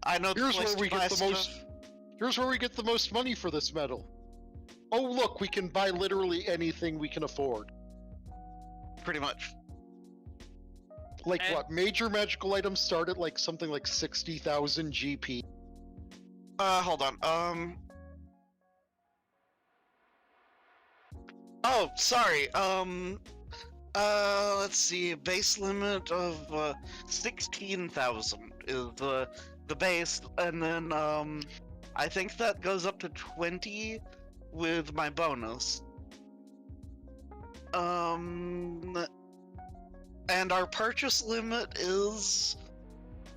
I know the Here's place where we to buy get the stuff. most. Here's where we get the most money for this metal. Oh, look, we can buy literally anything we can afford. Pretty much. Like And- what? Major magical items start at like something like 60,000 GP. Hold on. Oh, sorry. Let's see. Base limit of 16,000 is the base, and then I think that goes up to 20 with my bonus. And our purchase limit is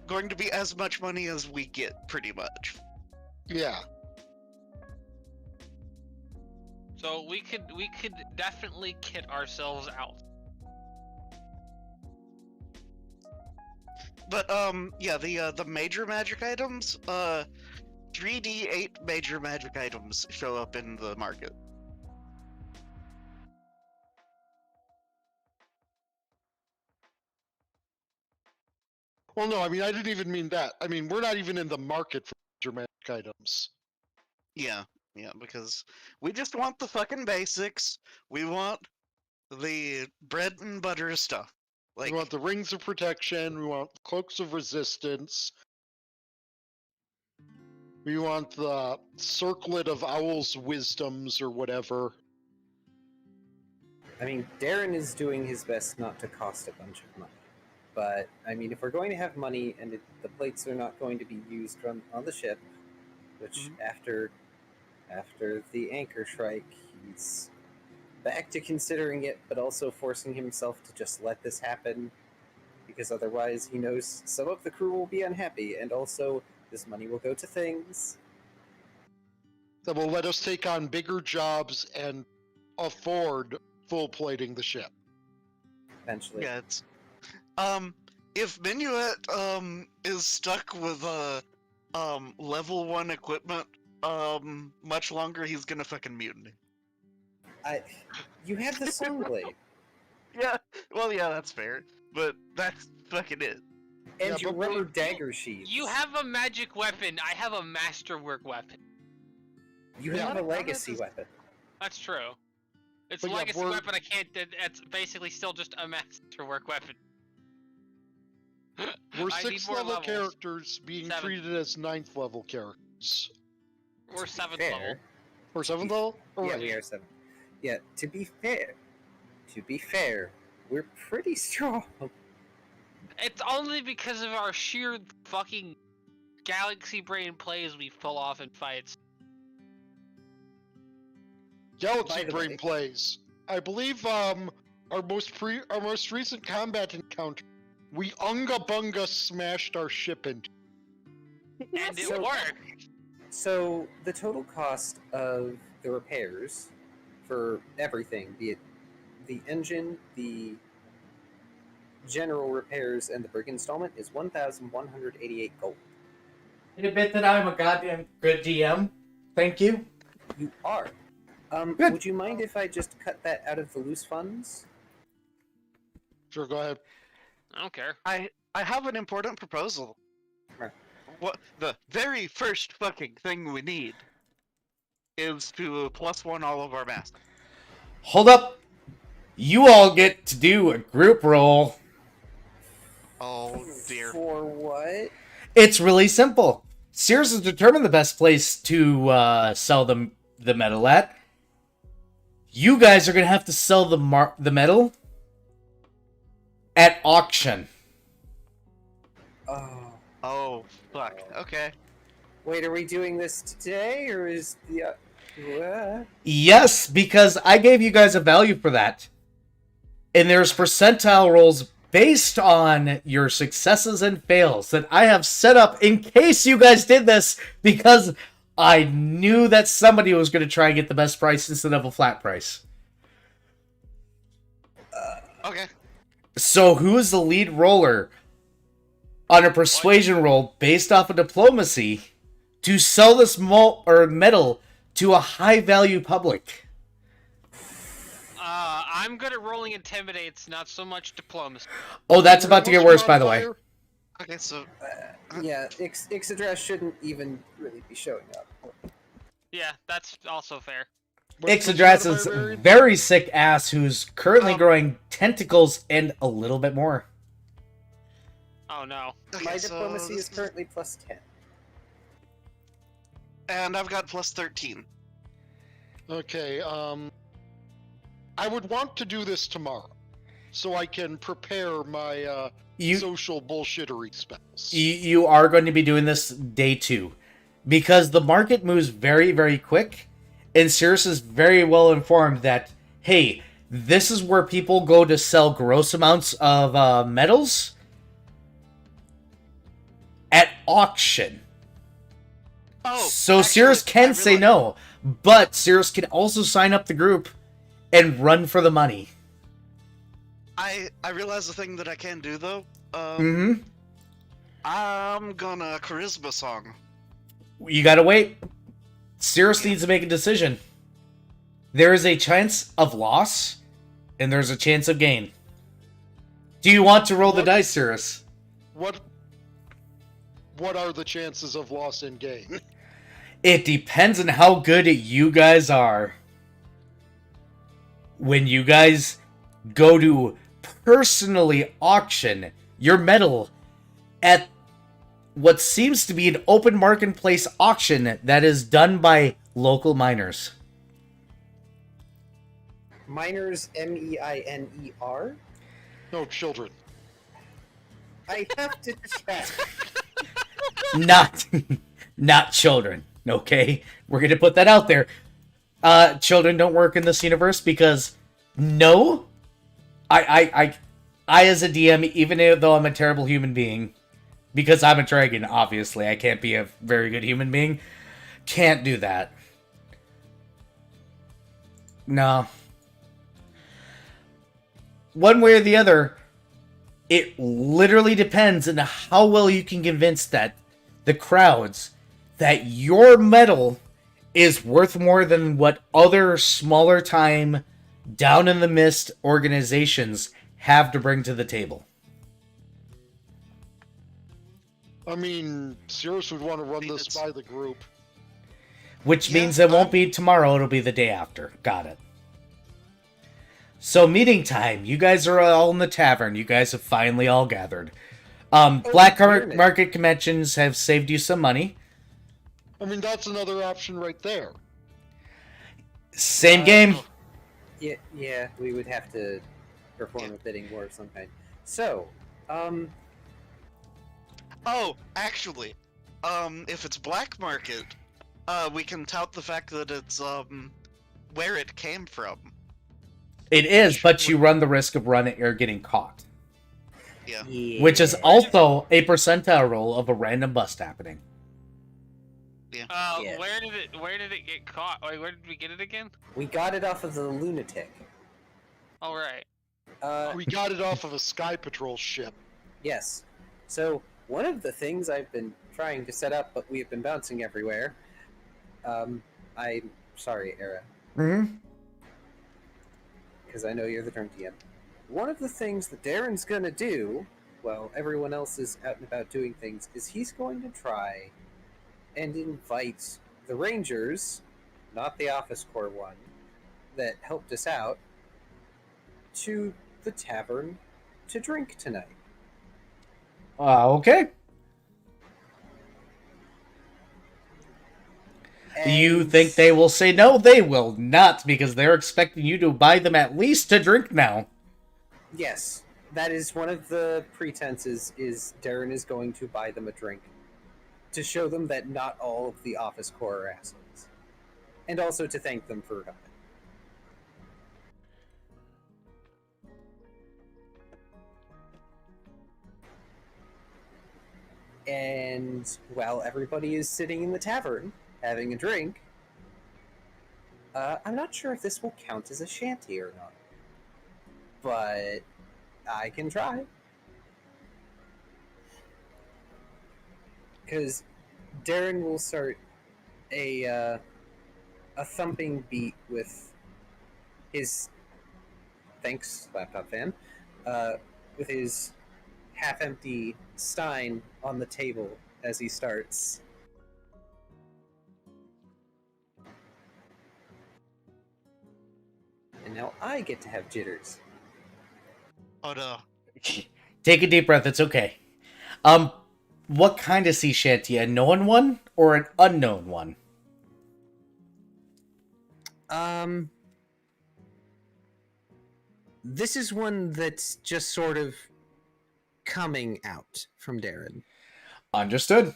going to be as much money as we get, pretty much. Yeah. So we could definitely kit ourselves out. But yeah, the major magic items, 3d8 major magic items show up in the market. Well, no, I mean, I didn't even mean that. I mean, we're not even in the market for major magic items. Yeah, because we just want the fucking basics. We want the bread and butter stuff. Like, We want the rings of protection. We want cloaks of resistance. We want the circlet of owl's wisdoms or whatever. I mean, Darren is doing his best not to cost a bunch of money. But, I mean, if we're going to have money and the plates are not going to be used on the ship, which after the anchor strike, he's back to considering it, but also forcing himself to just let this happen, because otherwise he knows some of the crew will be unhappy, and also this money will go to things. That will let us take on bigger jobs and afford full plating the ship. Eventually. yeah, it's if Minuet is stuck with level 1 equipment much longer, he's gonna fucking mutiny. You have the song blade. Yeah, well, yeah, that's fair, but that's fucking it. And Yeah, your but rubber dagger sheaths. You have a magic weapon. I have a masterwork weapon. You Yeah. have a I'm legacy just- weapon. That's true. It's But a yeah, legacy we're- weapon. I can't. It's basically still just a masterwork weapon. We're I need 6th more level levels. characters being 7. treated as 9th level characters. Or To be 7th fair- level. Or 7th level? Oh, Yeah, right. we are 7. Yeah, to be fair, we're pretty strong. It's only because of our sheer fucking galaxy brain plays we pull off in fights. Galaxy By the Brain way- plays. I believe our most recent combat encounter, we unga bunga smashed our ship into. And it So- worked. So the total cost of the repairs for everything, be it the engine, the general repairs, and the brig installment, is 1,188 gold. In admit that I'm a goddamn good DM. Thank you. You are. Good. Would you mind if I just cut that out of the loose funds? Sure, go ahead. I don't care. I have an important proposal. Right. What the very first fucking thing we need is to +1 all of our mass. Hold up. You all get to do a group roll. Oh dear. For what? It's really simple. Sears has determined the best place to sell the metal at. You guys are going to have to sell the metal at auction. Oh. Oh fuck. Okay. Wait, are we doing this today, or is the... Yes, because I gave you guys a value for that. And there's percentile rolls based on your successes and fails that I have set up in case you guys did this, because I knew that somebody was going to try and get the best price instead of a flat price. Okay. So who is the lead roller on a persuasion roll based off of diplomacy to sell this metal to a high value public? I'm good at rolling intimidates, not so much diplomacy. Oh, that's about to get worse, by the way. Okay, so Yeah, Ixodras shouldn't even really be showing up. Yeah, that's also fair. Ixodras's very sick ass who's currently growing tentacles and a little bit more. Oh no. okay, My so diplomacy this is currently +10. and I've got +13. Okay, I would want to do this tomorrow, so I can prepare my You social bullshittery spells. you are going to be doing this day 2 because the market moves very, very quick, and Cirrus is very well informed that, hey, this is where people go to sell gross amounts of metals at auction. Oh, So actually, Cirrus can I say realized- no, but Cirrus can also sign up the group and run for the money. I realize the thing that I can do though. Mm-hmm. I'm gonna charisma song. You gotta wait. Cirrus needs to make a decision. There is a chance of loss, and there's a chance of gain. Do you want to roll the dice, Cirrus? What are the chances of loss and gain? It depends on how good you guys are. When you guys go to personally auction your metal at what seems to be an open marketplace auction that is done by local miners. Miners, MEINER? No, children. I have to check. Not children, okay? We're gonna put that out there. Children don't work in this universe because no, I as a DM, even though I'm a terrible human being, because I'm a dragon, obviously I can't be a very good human being. Can't do that. No. One way or the other, it literally depends on how well you can convince the crowds that your metal is worth more than what other smaller time down in the mist organizations have to bring to the table. I mean, Cirrus would want to run See, this that's- by the group. Which Yeah, means it won't be tomorrow, it'll be the day after. Got it. So, meeting time. You guys are all in the tavern. You guys have finally all gathered. Black pyramid. market conventions have saved you some money. I mean, that's another option right there. Same game. Yeah, we would have to perform a bidding war of some kind. So, Oh, actually, if it's black market, we can tout the fact that it's where it came from. It is, but you run the risk of getting caught. Yeah. Which is also a percentile roll of a random bust happening. Yeah. Where did it get caught? Wait, where did we get it again? We got it off of the lunatic. All right. We got it off of a Sky Patrol ship. Yes. So one of the things I've been trying to set up, but we have been bouncing everywhere. I'm sorry, Era, Mm-hmm. because I know you're the drunk DM. One of the things that Darren's gonna do, while everyone else is out and about doing things, is he's going to try and invite the Rangers, not the Office Corps one, that helped us out, to the tavern to drink tonight. Okay. You And- think they will say no? They will not, because they're expecting you to buy them at least a drink now. Yes, that is one of the pretenses. Is Darren is going to buy them a drink to show them that not all of the Office Corps are assholes, and also to thank them for coming. And while everybody is sitting in the tavern having a drink, I'm not sure if this will count as a shanty or not, but I can try. Because Darren will start a thumping beat with his thanks laptop fan, with his half-empty stein on the table as he starts. And now I get to have jitters. Oh no. Take a deep breath, it's okay. What kind of sea shanty? A known one or an unknown one? This is one that's just sort of coming out from Darren. Understood.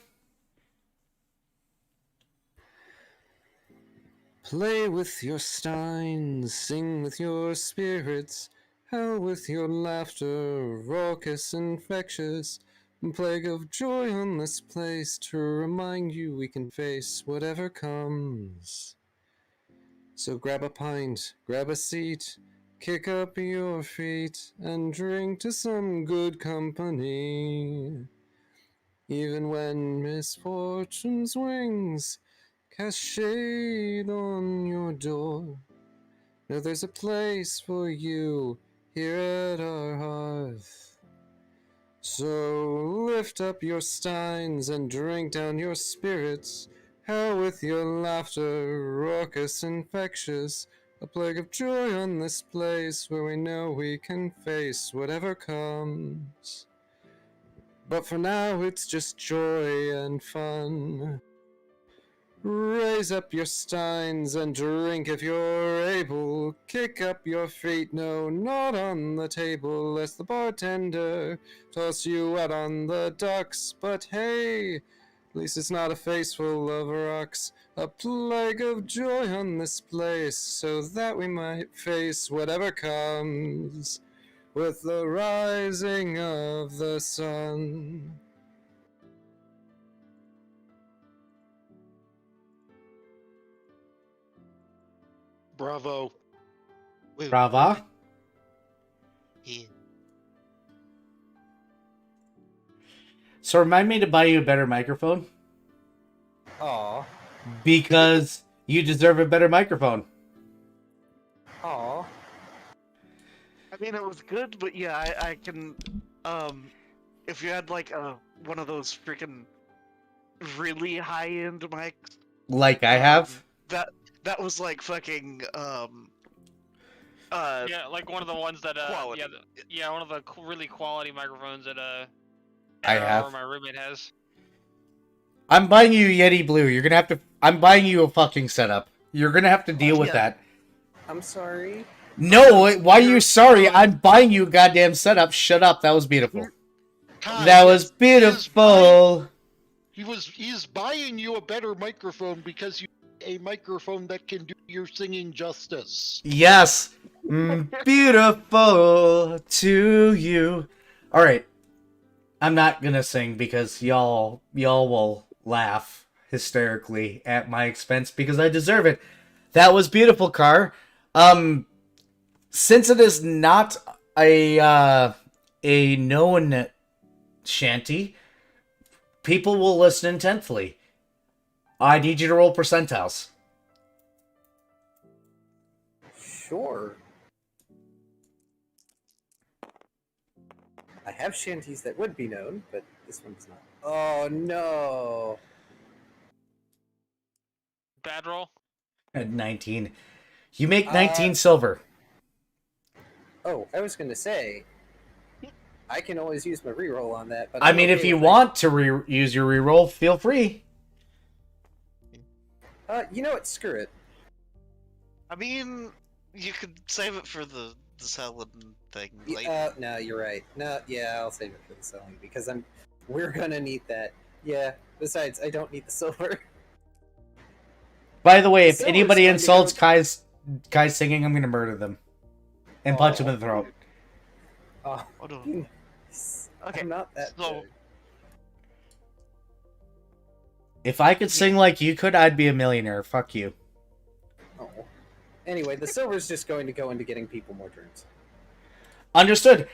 Play with your steins, sing with your spirits, howl with your laughter, raucous, infectious, plague of joy on this place to remind you we can face whatever comes. So grab a pint, grab a seat, kick up your feet, and drink to some good company. Even when misfortune's wings cast shade on your door, know there's a place for you here at our hearth. So lift up your steins and drink down your spirits, howl with your laughter, raucous, infectious, a plague of joy on this place where we know we can face whatever comes. But for now it's just joy and fun. Raise up your steins and drink if you're able. Kick up your feet, no, not on the table, lest the bartender toss you out on the docks. But hey, at least it's not a face full of rocks. A plague of joy on this place, so that we might face whatever comes with the rising of the sun. Bravo. Wait, Brava. yeah. So remind me to buy you a better microphone, Aw. because you deserve a better microphone. Aw. I mean, it was good, but yeah, I can, if you had like one of those freaking really high-end mics, Like I have. That was like fucking Yeah, like one of the ones that quality. yeah, one of the really quality microphones that I Era have. or my roommate has. I'm buying you Yeti Blue. You're gonna have to. I'm buying you a fucking setup. You're gonna have to deal with yeah. that. I'm sorry. No, why are you You're sorry? ruined. I'm buying you a goddamn setup. Shut up. That was beautiful. Kai, That was he is beautiful. he's buying you a better microphone because you a microphone that can do your singing justice. Yes. Beautiful to you. All right. I'm not gonna sing because y'all will laugh hysterically at my expense because I deserve it. That was beautiful, Car. Since it is not a known shanty, people will listen intently. I need you to roll percentiles. Sure. I have shanties that would be known, but this one's not. Oh no! Bad roll. At 19. You make 19 silver. Oh, I was gonna say, I can always use my reroll on that. But I I'm mean, okay if you with it. want to use your reroll, feel free. You know what? Screw it. I mean, you could save it for the salad thing later. No, you're right. No, yeah, I'll save it for the selling because we're gonna need that. Yeah. Besides, I don't need the silver. By the way, if Silver's anybody going to insults go- Kai's singing, I'm gonna murder them and punch him in the throat. Oh, Hold on. goodness. Okay, I'm not that so- good. If I could sing like you could, I'd be a millionaire. Fuck you. Oh. Anyway, the silver's just going to go into getting people more drinks. Understood.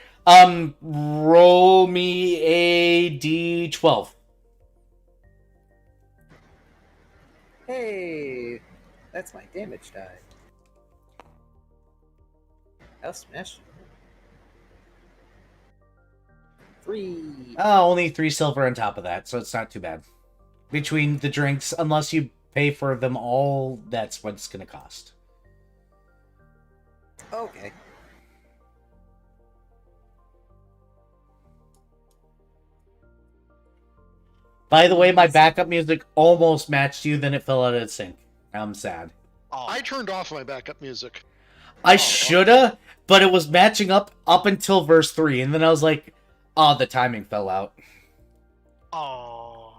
Roll me a d12. Hey, that's my damage die. I'll smash you. 3. Only 3 silver on top of that, so it's not too bad. Between the drinks, unless you pay for them all, that's what it's gonna cost. Okay. By the way, my backup music almost matched you, then it fell out of sync. I'm sad. Oh, I turned off my backup music. I shoulda, but it was matching up until verse 3, and then I was like, oh, the timing fell out. oh.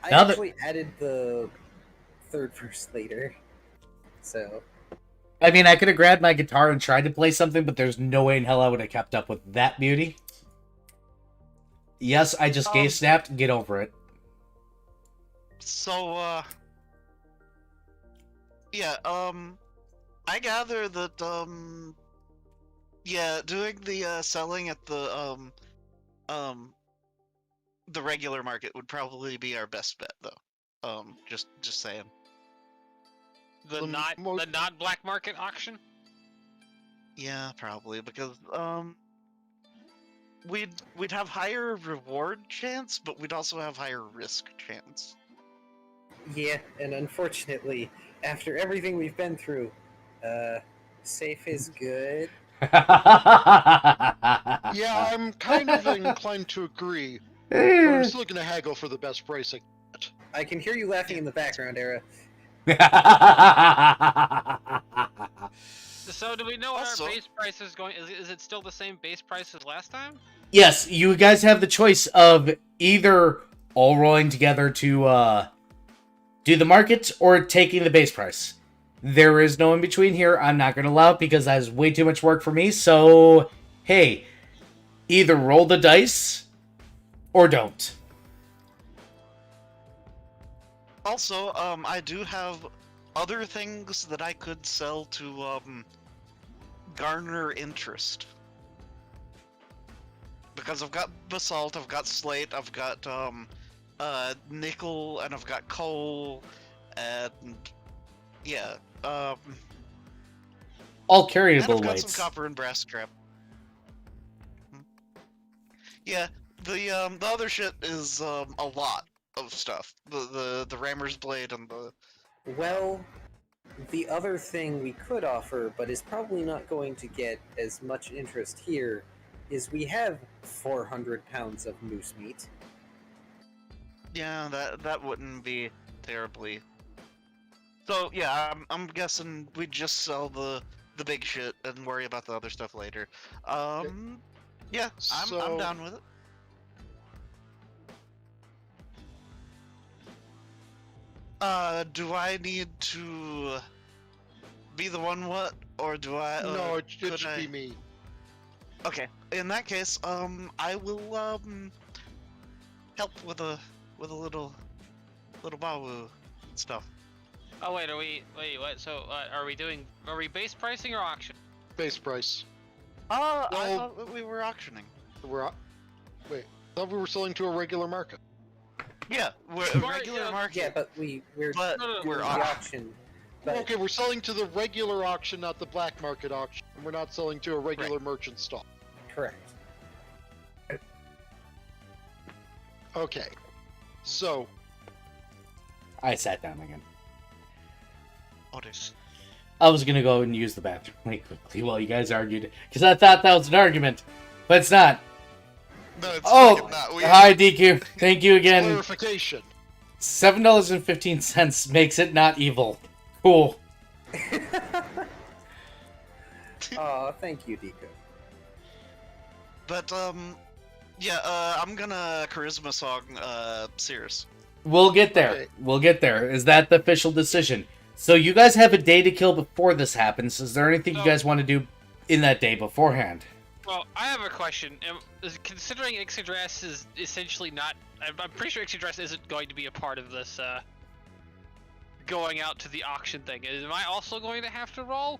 I Now that- actually added the third verse later. So, I mean, I could have grabbed my guitar and tried to play something, but there's no way in hell I would have kept up with that beauty. Yes, I just gay snapped. Get over it. So, yeah, I gather that, yeah, doing the, selling at the regular market would probably be our best bet, though. Just saying. The The not most- the not black market auction. Yeah, probably, because, we'd have higher reward chance, but we'd also have higher risk chance. yeah, and unfortunately, after everything we've been through, safe is good. Yeah, I'm kind of inclined to agree. But I'm still gonna haggle for the best pricing. I can hear you laughing in the background, Era. So do we know what Also- our base price is going? Is it still the same base price as last time? Yes, you guys have the choice of either all rolling together to do the market or taking the base price. There is no in between here. I'm not going to allow it because that is way too much work for me. So, hey, either roll the dice or don't. Also, I do have other things that I could sell to, garner interest. Because I've got basalt, I've got slate, I've got, nickel, and I've got coal, and, yeah, All and carryable I've got weights. some copper and brass scrap. Yeah, the other shit is, a lot of stuff. The rammer's blade and Well, the other thing we could offer, but is probably not going to get as much interest here, is we have 400 pounds of moose meat. Yeah, that wouldn't be terribly. So yeah, I'm guessing we just sell the big shit and worry about the other stuff later. Yeah, I'm So- down with it. Do I need to be the one what, or do I? No, it could should I- be me. Okay, in that case, I will help with a little bawu stuff. Oh wait, wait, what? So are we base pricing or auction? Base price. I Well- thought that we were auctioning. Wait, I thought we were selling to a regular market. Yeah, we're a Right, regular yeah. market. Yeah, but we're But No, no, doing we're the auction. auction. But Okay, we're selling to the regular auction, not the black market auction. We're not selling to a regular merchant stall. correct. Okay, so I sat down again. Otis. I was gonna go and use the bathroom really quickly while you guys argued, because I thought that was an argument, but it's not. No, it's Oh, fucking not. We hi DQ. Thank you again. clarification. $7.15 makes it not evil. Cool. Aw, thank you, Deco. But yeah, I'm gonna charisma song Cirrus. We'll get there. Okay. We'll get there. Is that the official decision? So you guys have a day to kill before this happens. Is there anything you No. guys want to do in that day beforehand? Well, I have a question. Considering Ixodress is essentially not, I'm pretty sure Ixodress isn't going to be a part of this going out to the auction thing. Am I also going to have to roll?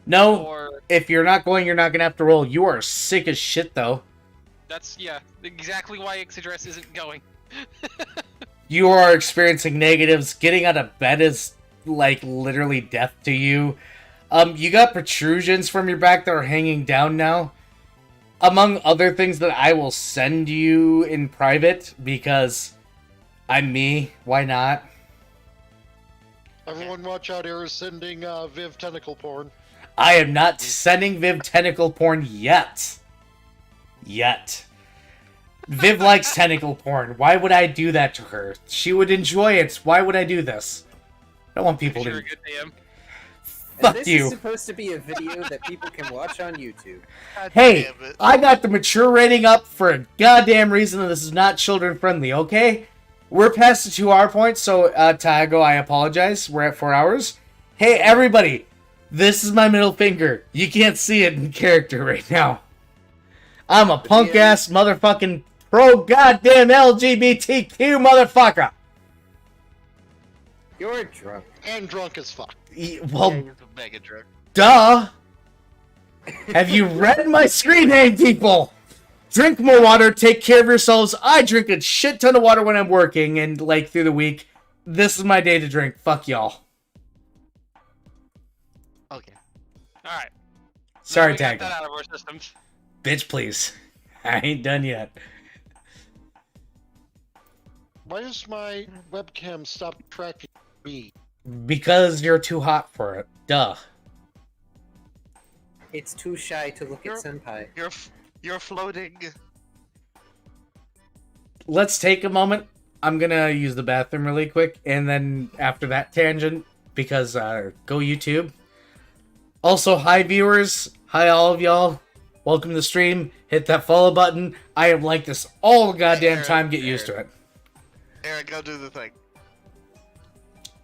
No. Or If you're not going, you're not going to have to roll. You are sick as shit, though. that's exactly why Ixodress isn't going. You are experiencing negatives. Getting out of bed is like literally death to you. You got protrusions from your back that are hanging down now. Among other things that I will send you in private because I'm me. Why not? Everyone watch out, Air is sending Viv tentacle porn. I am not sending Viv tentacle porn yet. Viv likes tentacle porn. Why would I do that to her? She would enjoy it. Why would I do this? I don't want people Sure, to... good DM. Fuck this you. is supposed to be a video that people can watch on YouTube. God Hey, damn it. I got the mature rating up for a goddamn reason that this is not children friendly, okay? We're past the 2 hour point, so Taigo, I apologize. We're at 4 hours. Hey, everybody, this is my middle finger. You can't see it in character right now. I'm a punk ass motherfucking pro goddamn LGBTQ motherfucker. You're drunk. And drunk as fuck. Well, Yeah, he's a mega drunk. duh. Have you read my screen name, people? Drink more water, take care of yourselves. I drink a shit ton of water when I'm working and like through the week. This is my day to drink. Fuck y'all. Okay. Alright. Sorry, we got Tag. that out of our systems. Bitch, please. I ain't done yet. Why does my webcam stop tracking me? Because you're too hot for it. Duh. It's too shy to look at Senpai. You're floating. Let's take a moment. I'm gonna use the bathroom really quick, and then after that tangent, because go YouTube. Also, hi viewers. Hi all of y'all. Welcome to the stream. Hit that follow button. I am like this all the goddamn time. Get used to it. Eric, go do the thing.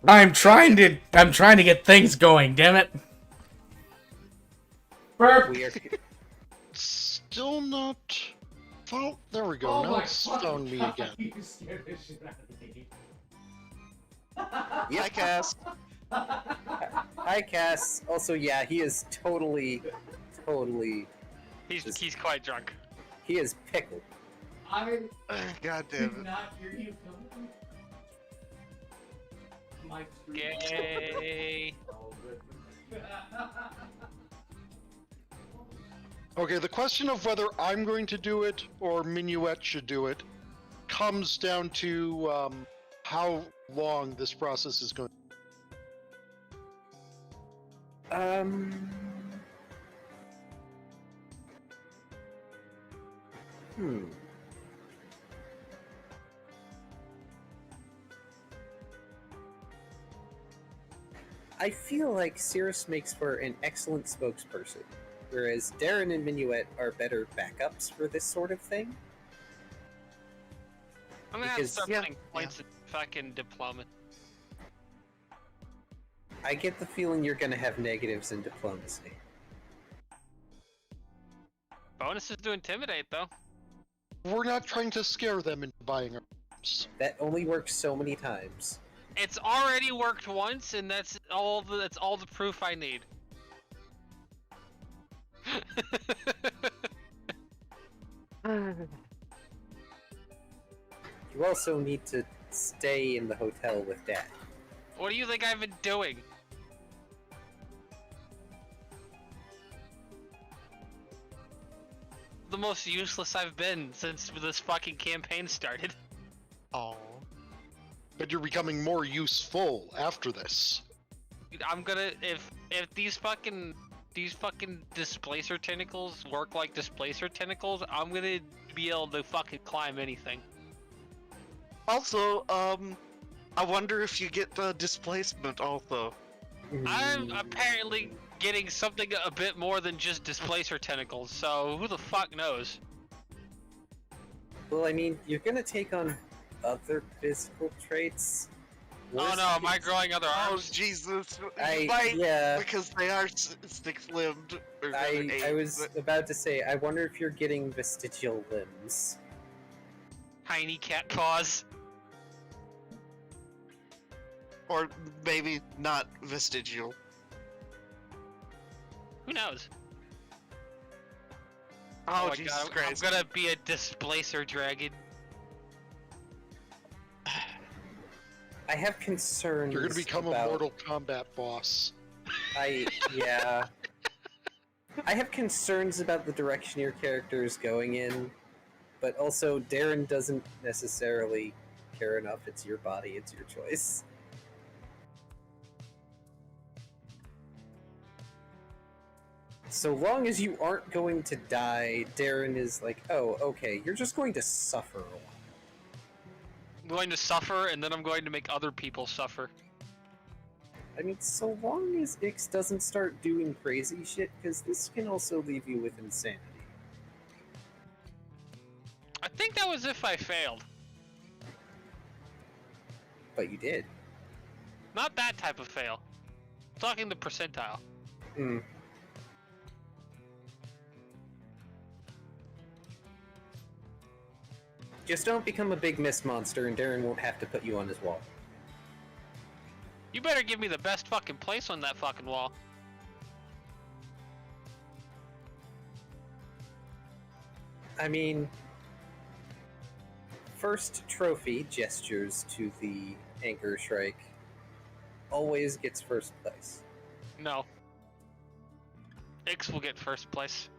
I'm trying to get things going, damn it. Burp. We are. Still not. Oh, there we go. Oh now my it's fucking stoned me God, again. you scared the shit out of me. Hi, Cass. Hi, Cass. Also, yeah, he is totally. He's quite drunk. He is pickled. I God damn did it. not hear you coming. My screen- Gay. Okay, the question of whether I'm going to do it or Minuet should do it comes down to how long this process is going. Um. Hmm. I feel like Cirrus makes for an excellent spokesperson, whereas Darren and Minuet are better backups for this sort of thing. I'm gonna have to Because- start yeah, putting points in fucking diplomacy. I get the feeling you're gonna have negatives in diplomacy. Bonuses to intimidate, though. We're not trying to scare them into buying arms. That only works so many times. It's already worked once, and that's all the proof I need. You also need to stay in the hotel with Dad. What do you think I've been doing? The most useless I've been since this fucking campaign started. Oh. But you're becoming more useful after this. I'm gonna if these fucking displacer tentacles work like displacer tentacles, I'm gonna be able to fucking climb anything. Also, I wonder if you get the displacement also. I'm apparently getting something a bit more than just displacer tentacles, so who the fuck knows? Well, I mean, you're gonna take on other physical traits. Oh no, am I growing other Oh arms? Jesus! Yeah. Because they are six-limbed. Or I was about to say, I wonder if you're getting vestigial limbs. Tiny cat paws. or maybe not vestigial. Who knows? Oh, my Jesus God, I'm Christ! gonna be a displacer dragon. I have concerns. You're gonna become about... a Mortal Kombat boss. Yeah. I have concerns about the direction your character is going in, but also Darren doesn't necessarily care enough. It's your body, it's your choice. So long as you aren't going to die, Darren is like, oh, okay, you're just going to suffer a while. I'm going to suffer, and then I'm going to make other people suffer. I mean, so long as Ix doesn't start doing crazy shit, because this can also leave you with insanity. I think that was if I failed. But you did. Not that type of fail. I'm talking the percentile. Hmm. Just don't become a big mist monster and Darren won't have to put you on his wall. You better give me the best fucking place on that fucking wall. I mean, first trophy gestures to the Anchor Shrike always gets first place. No. Ix will get first place.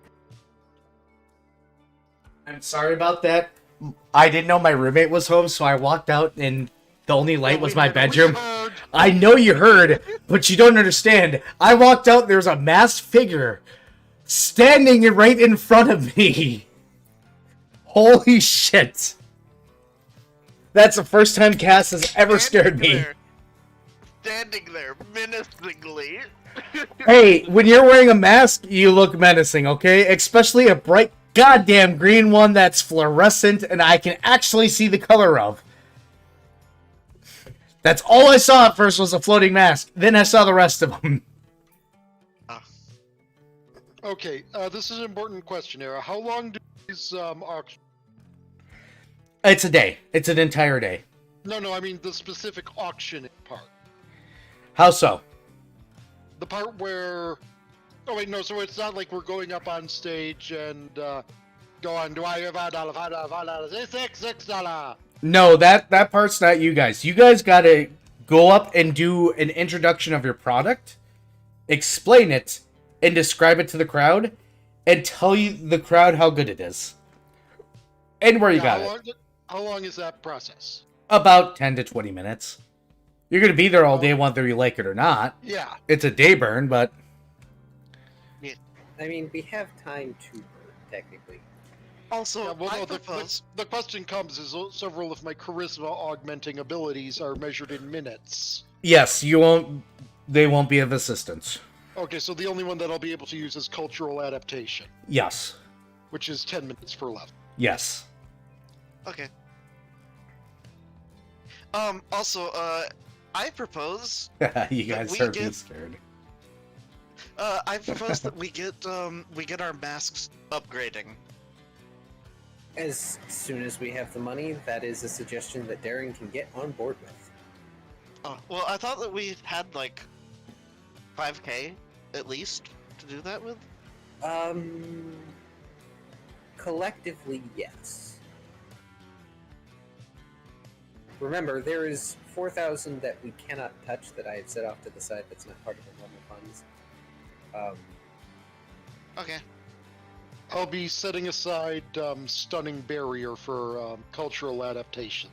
I'm sorry about that. I didn't know my roommate was home, so I walked out and the only light was my bedroom. I know you heard, but you don't understand. I walked out, there's a masked figure standing right in front of me. Holy shit. That's the first time Cass has ever scared me. Standing there menacingly. Hey, when you're wearing a mask, you look menacing, okay? Especially a bright goddamn green one that's fluorescent and I can actually see the color of. That's all I saw at first was a floating mask. Then I saw the rest of them. Okay, this is an important question, Era. How long do these auctions... It's a day. It's an entire day. No, I mean the specific auction part. How so? The part where... Oh wait, no, so it's not like we're going up on stage and go on, do I have $5, $6? No, that part's not you guys. You guys gotta go up and do an introduction of your product, explain it, and describe it to the crowd, and tell the crowd how good it is. And where you got it. How long is that process? About 10 to 20 minutes. You're gonna be there all day whether you like it or not. Yeah. It's a day burn, but... I mean, we have time to work, technically. Also, Yeah, well, I no, propose. the question comes is several of my charisma augmenting abilities are measured in minutes. Yes, you won't. They won't be of assistance. Okay, so the only one that I'll be able to use is cultural adaptation, Yes. which is 10 minutes per level. Yes. Okay. Also, I propose. You That guys we are get- being scared. I propose that we get our masks upgrading. As soon as we have the money, that is a suggestion that Darren can get on board with. Oh, well, I thought that we had like 5K at least to do that with. Collectively, yes. Remember, there is 4,000 that we cannot touch that I have set off to the side that's not part of the normal funds. Okay. I'll be setting aside stunning barrier for cultural adaptation.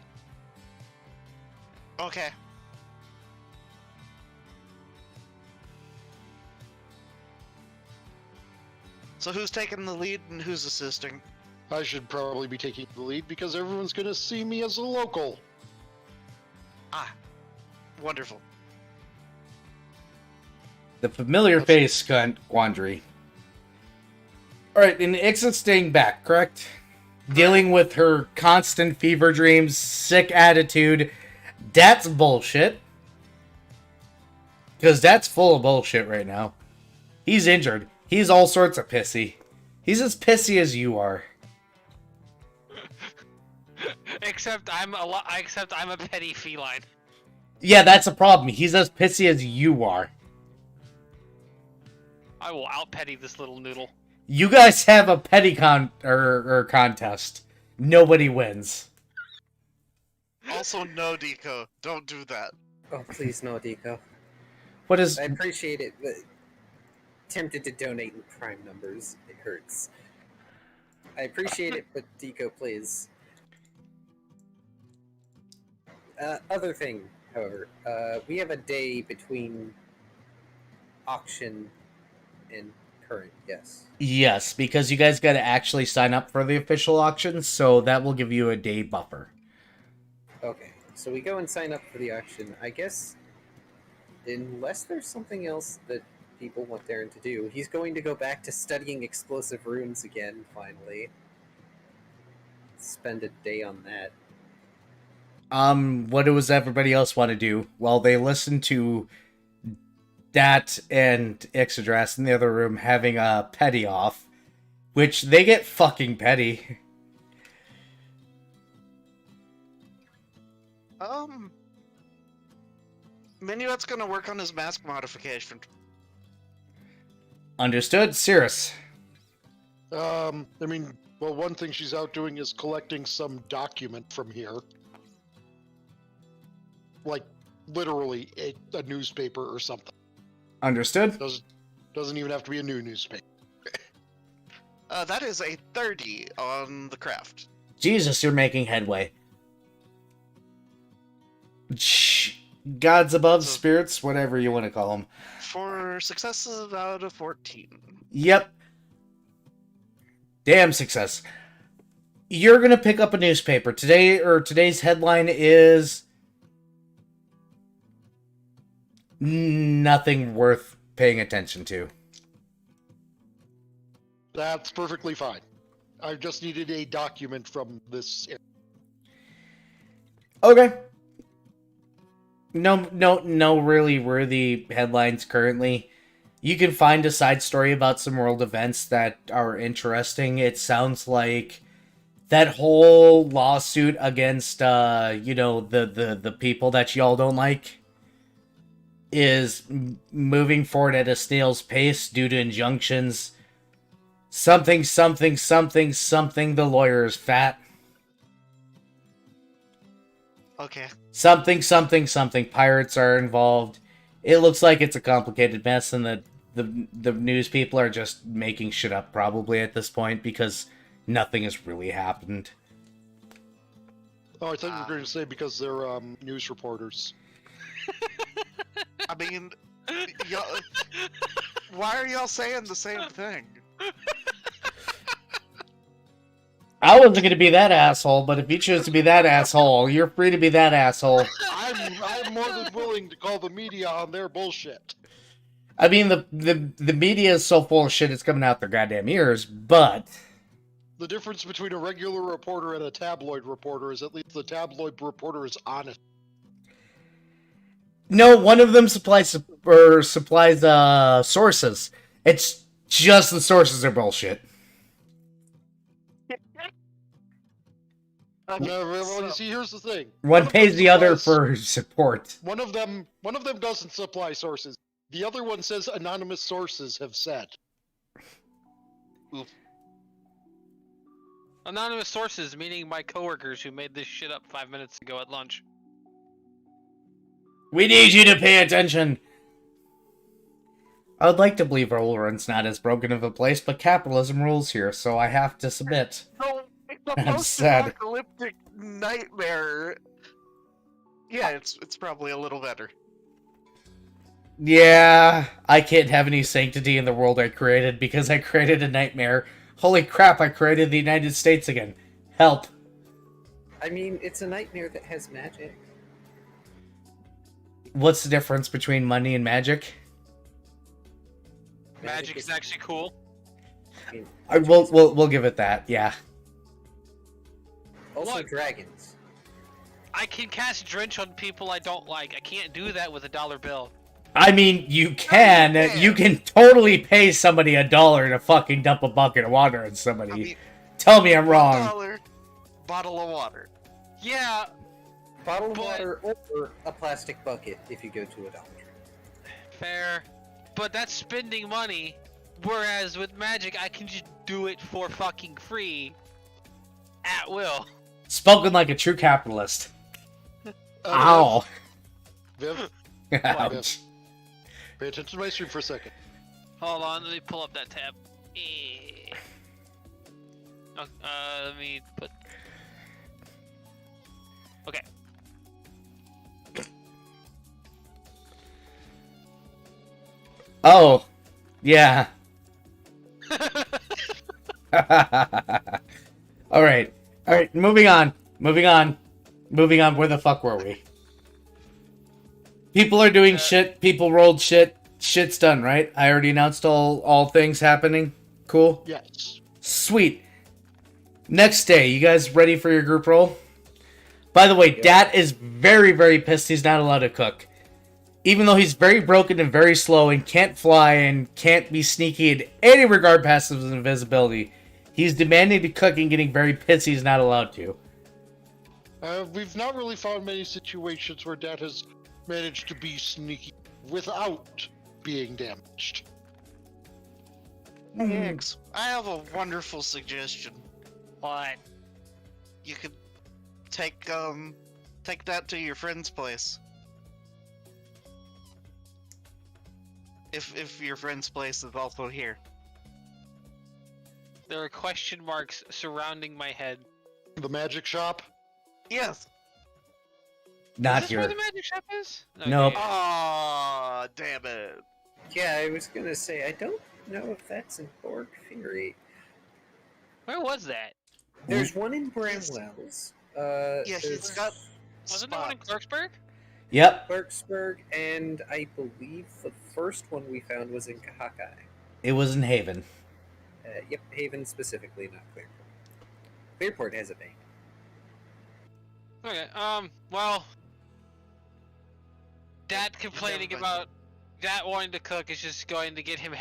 Okay. So who's taking the lead and who's assisting? I should probably be taking the lead because everyone's going to see me as a local. Ah, wonderful. The familiar face quandary. Alright, and Ixa's staying back, correct? Dealing with her constant fever dreams, sick attitude. That's bullshit. Because that's full of bullshit right now. He's injured. He's all sorts of pissy. He's as pissy as you are. Except I'm a petty feline. Yeah, that's a problem. He's as pissy as you are. I will out petty this little noodle. You guys have a petty contest. Nobody wins. Also, no, Deco, don't do that. Oh, please no, Deco. What is... I appreciate it, but tempted to donate in prime numbers. It hurts. I appreciate it, but Deco, please. Other thing, however, we have a day between auction and current, yes. Yes, because you guys got to actually sign up for the official auction, so that will give you a day buffer. Okay, so we go and sign up for the auction. I guess, unless there's something else that people want Darren to do, he's going to go back to studying explosive runes again, finally. Spend a day on that. What does everybody else want to do? Well, they listen to Dat and Ixodras in the other room having a petty off, which they get fucking petty. Minuet's gonna work on his mask modification. Understood, Cirrus. I mean, well, one thing she's out doing is collecting some document from here. Like, literally, a newspaper or something. Understood. Doesn't even have to be a new newspaper. That is a 30 on the craft. Jesus, you're making headway. Gods above, spirits, whatever you want to call them. 4 successes out of 14. Yep. Damn success. You're gonna pick up a newspaper. Today's headline is nothing worth paying attention to. That's perfectly fine. I just needed a document from this area. Okay. No really worthy headlines currently. You can find a side story about some world events that are interesting. It sounds like that whole lawsuit against the people that y'all don't like is moving forward at a snail's pace due to injunctions. Something, the lawyer is fat. Okay. Something, pirates are involved. It looks like it's a complicated mess, and the news people are just making shit up probably at this point because nothing has really happened. Oh, I thought you were going to say because they're news reporters. I mean, Why are y'all saying the same thing? I wasn't going to be that asshole, but if you choose to be that asshole, you're free to be that asshole. I'm more than willing to call the media on their bullshit. I mean, the media is so full of shit, it's coming out their goddamn ears, but... The difference between a regular reporter and a tabloid reporter is at least the tabloid reporter is honest. No, one of them supplies sources. It's just the sources are bullshit. No, well, you see, here's the thing. One of pays them the other supplies- for support. One of them doesn't supply sources. The other one says anonymous sources have said. Anonymous sources, meaning my coworkers who made this shit up 5 minutes ago at lunch. We need you to pay attention. I would like to believe Olorun's not as broken of a place, but capitalism rules here, so I have to submit. No, it's a I'm sad. post-apocalyptic nightmare. Yeah, it's probably a little better. Yeah, I can't have any sanctity in the world I created because I created a nightmare. Holy crap, I created the United States again. Help. I mean, it's a nightmare that has magic. What's the difference between money and magic? Magic is actually cool. I mean, We'll give it that, yeah. also Look. dragons. I can cast Drench on people I don't like. I can't do that with a dollar bill. I mean, you can. You can totally pay somebody $1 to fucking dump a bucket of water on somebody. I mean, Tell me I'm wrong. $1 bottle of water. Yeah, Bottle of But- water or a plastic bucket if you go to a Dollar Tree. fair. But that's spending money. Whereas with magic, I can just do it for fucking free. At will. Spoken like a true capitalist. Ow. Viv, Ouch. pay attention to my stream for a second. Hold on, let me pull up that tab. Eh. Oh, let me put... Okay. Oh. Yeah. Alright. Alright, moving on. Moving on. Moving on. Where the fuck were we? People are doing shit. People rolled shit. Shit's done, right? I already announced all things happening. Cool. Yes. Sweet. Next day, you guys ready for your group roll? By the way, Dat is very, very pissed he's not allowed to cook. Even though he's very broken and very slow and can't fly and can't be sneaky in any regard past his invisibility, he's demanding to cook and getting very pissed he's not allowed to. We've not really found many situations where Dad has managed to be sneaky without being damaged. Hicks, I have a wonderful suggestion. What? You could take that to your friend's place. If your friend's place is also here. There are question marks surrounding my head. The magic shop? Yes. Not Is this where here. the magic shop is? Nope. Aw, damn it. Yeah, I was gonna say, I don't know if that's in Borg Fury. Where was that? There's one in Bramwell's. Yeah, he's there's got Wasn't there one in spots. Clarksburg? Yep, Clarksburg, and I believe the first one we found was in Kahakai. it was in Haven. Yep, Haven specifically, not Clearport. Clearport has a bank. Okay, well... Dad complaining about Dad wanting to cook is just going to get him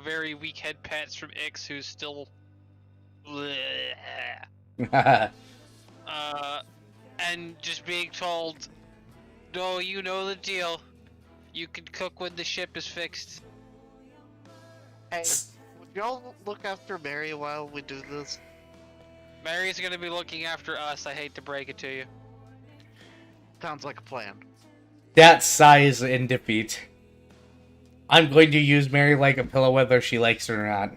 very weak head pats from Ix, who's still... and just being told, no, you know the deal. You can cook when the ship is fixed. Hey, would y'all look after Mary while we do this? Mary's gonna be looking after us, I hate to break it to you. Sounds like a plan. That sighs in defeat. I'm going to use Mary like a pillow whether she likes it or not.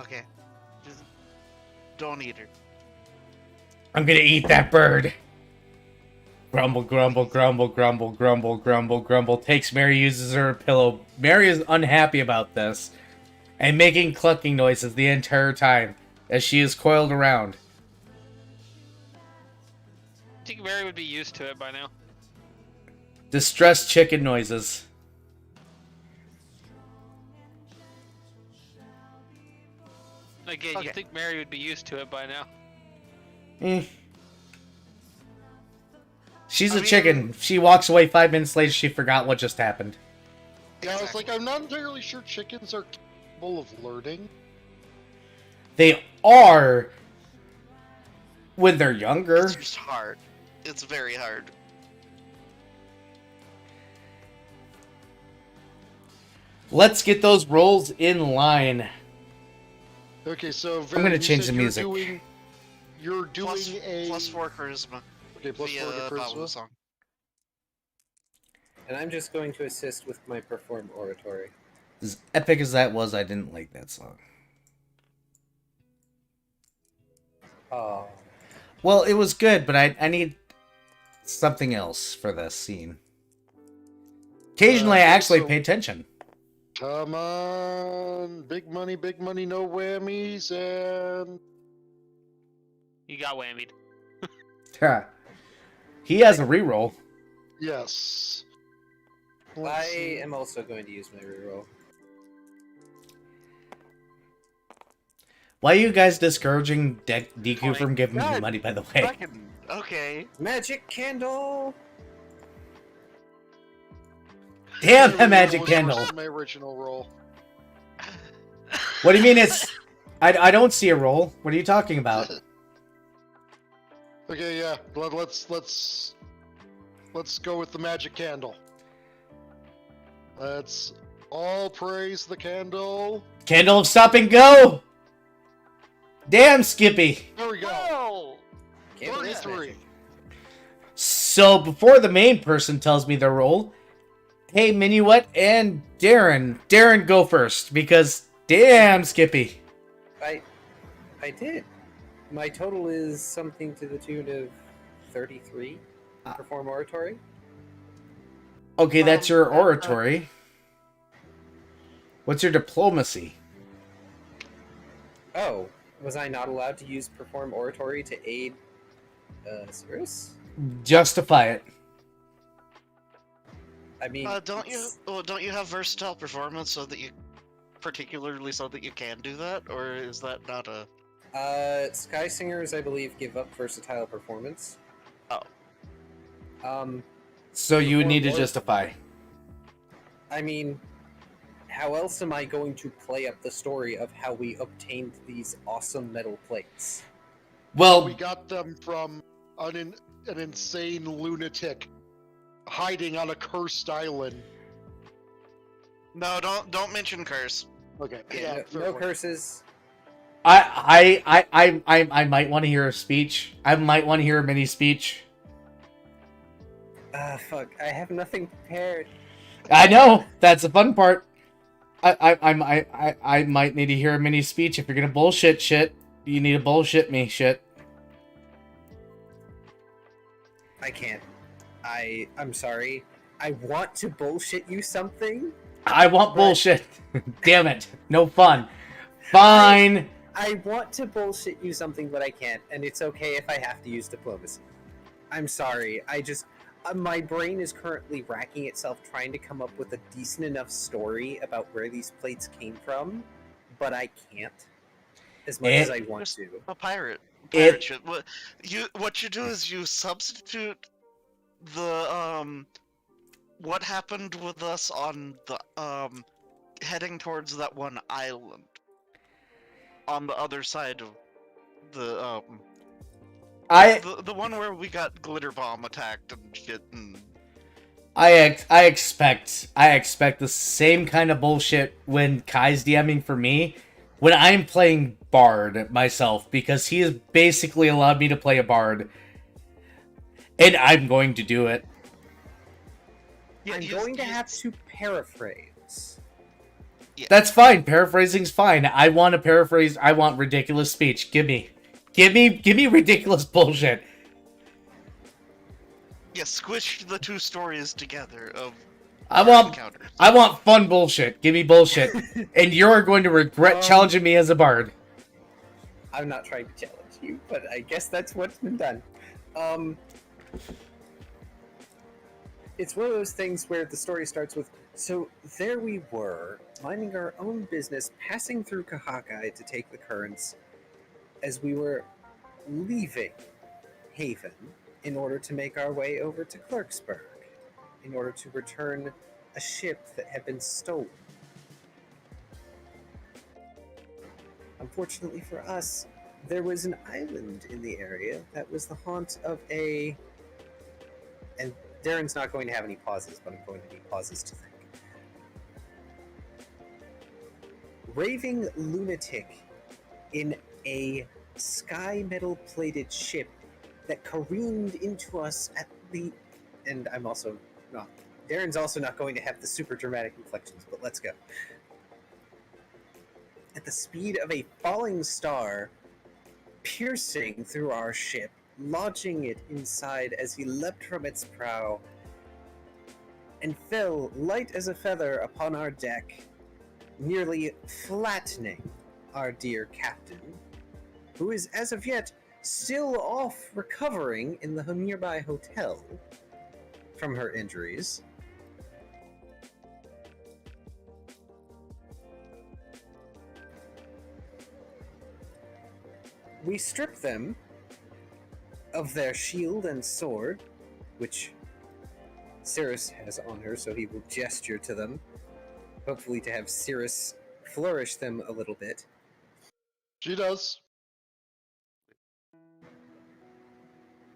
Okay. Just don't eat her. I'm gonna eat that bird. Grumble, grumble, grumble, grumble, grumble, grumble, grumble. Takes Mary, uses her pillow. Mary is unhappy about this and making clucking noises the entire time as she is coiled around. I think Mary would be used to it by now. Distressed chicken noises. Again, Okay. you think Mary would be used to it by now. Eh. She's I a mean- chicken. She walks away 5 minutes later, she forgot what just happened. Yeah, I was like, I'm not entirely sure chickens are capable of learning. They are when they're younger. It's just hard. It's very hard. Let's get those rolls in line. Okay, so I'm gonna you change said the music. You're doing Plus 4 charisma okay, plus via 4 to Babu charisma. song. And I'm just going to assist with my perform oratory. As epic as that was, I didn't like that song. Oh. Well, it was good, but I need something else for this scene. Occasionally, I actually so- pay attention. Come on, big money, no whammies, and You got whammied. He has a reroll. yes. I Let's see. am also going to use my reroll. Why are you guys discouraging Deku from giving me God. money, by the way? Fucking okay. Magic candle! Damn, My a magic reroll was worse candle. than my original roll. What do you mean it's... I don't see a roll. What are you talking about? Okay, yeah. Let's go with the magic candle. Let's all praise the candle. Candle of Stop and Go! Damn, Skippy! There we go. Whoa! Candle is 33. magic. So, before the main person tells me their roll, hey, Minuet and Darren. Darren, go first, because damn, Skippy. I did. My total is something to the tune of 33. Perform oratory. Okay, that's your oratory. What's your diplomacy? Oh, was I not allowed to use perform oratory to aid Cirrus? Justify it. I mean, Don't you have versatile performance so that you particularly so that you can do that, or is that not a? Sky Singers, I believe, give up versatile performance. Oh. So you would need to Or- justify. I mean, how else am I going to play up the story of how we obtained these awesome metal plates? Well, We got them from an insane lunatic hiding on a cursed island. No, don't mention curse. Okay, Yeah, yeah, no, fair no point. curses. I might want to hear a speech. I might want to hear a mini speech. Ah, fuck! I have nothing prepared. I know that's the fun part. I might need to hear a mini speech. If you're gonna bullshit shit, you need to bullshit me shit. I can't. I'm sorry. I want to bullshit you something. I want But- bullshit. Damn it, no fun. Fine. I want to bullshit you something, but I can't, and it's okay if I have to use diplomacy. I'm sorry. I just my brain is currently racking itself trying to come up with a decent enough story about where these plates came from, but I can't as much as I want Just- to. A pirate. It- Pirate shit. What you do is you substitute the what happened with us on the heading towards that one island on the other side of the the one where we got glitter bomb attacked and shit and I expect the same kind of bullshit when Kai's DMing for me when I'm playing Bard myself, because he has basically allowed me to play a Bard, and I'm going to do it. yeah, I'm going to have to paraphrase. That's fine. Paraphrasing's fine. I want to paraphrase. I want ridiculous speech. Give me ridiculous bullshit. squish the two stories together of I our want encounters. I want fun bullshit. Give me bullshit. And you're going to regret challenging me as a bard. I'm not trying to challenge you, but I guess that's what's been done. It's one of those things where the story starts with, so there we were, minding our own business, passing through Kahakai to take the currents, as we were leaving Haven in order to make our way over to Clarksburg, in order to return a ship that had been stolen. Unfortunately for us, there was an island in the area that was the haunt of a... And Darren's not going to have any pauses, but I'm going to need pauses to think. Raving lunatic in a sky metal plated ship that careened into us at the... And I'm also not... Darren's also not going to have the super dramatic inflections, but let's go. At the speed of a falling star, piercing through our ship, lodging it inside as he leapt from its prow, and fell light as a feather upon our deck, nearly flattening our dear captain, who is as of yet still off recovering in the nearby hotel from her injuries. We strip them of their shield and sword, which Cirrus has on her, so he will gesture to them, hopefully to have Cirrus flourish them a little bit. She does.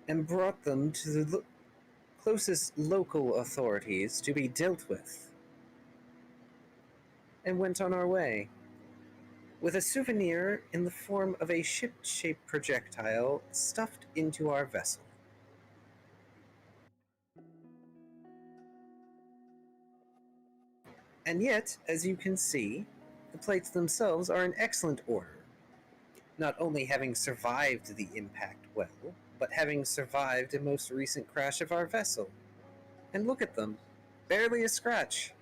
And brought them to the closest local authorities to be dealt with. And went on our way, with a souvenir in the form of a ship-shaped projectile stuffed into our vessel. And yet, as you can see, the plates themselves are in excellent order, not only having survived the impact well, but having survived a most recent crash of our vessel. And look at them, barely a scratch.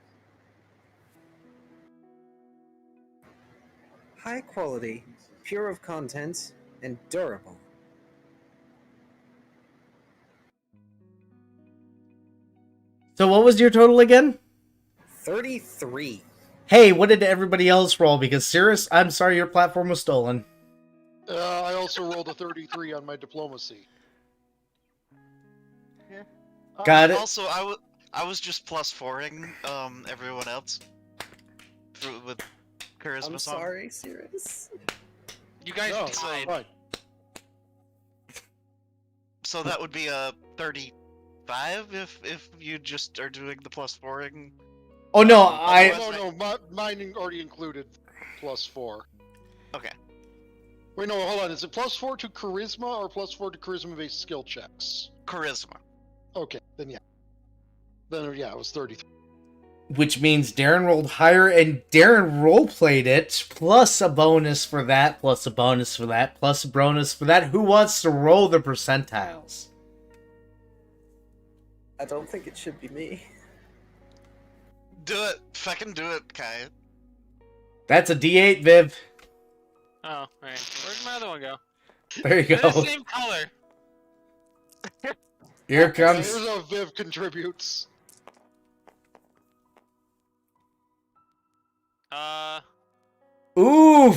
High quality, pure of content, and durable. So what was your total again? 33. Hey, what did everybody else roll? Because Cirrus, I'm sorry, your platform was stolen. I also rolled a 33 on my diplomacy. Got it. Also, I was just +4ing everyone else with charisma. I'm song. sorry, Cirrus. You guys No, decide. fine. So that would be a 35 if you just are doing the +4ing. Oh no, Mine already included +4. Okay. Wait, no, hold on. Is it +4 to charisma or +4 to charisma-based skill checks? Charisma. Okay, then yeah. Then yeah, it was 33. which means Darren rolled higher, and Darren roleplayed it, plus a bonus for that, plus a bonus for that, plus a bonus for that. Who wants to roll the percentiles? I don't think it should be me. Do it. Fucking do it, Kai. That's a D8, Viv. Oh, right. Where'd my other one go? There you They're the go. same color. Here comes. Here's how Viv contributes. Ooh,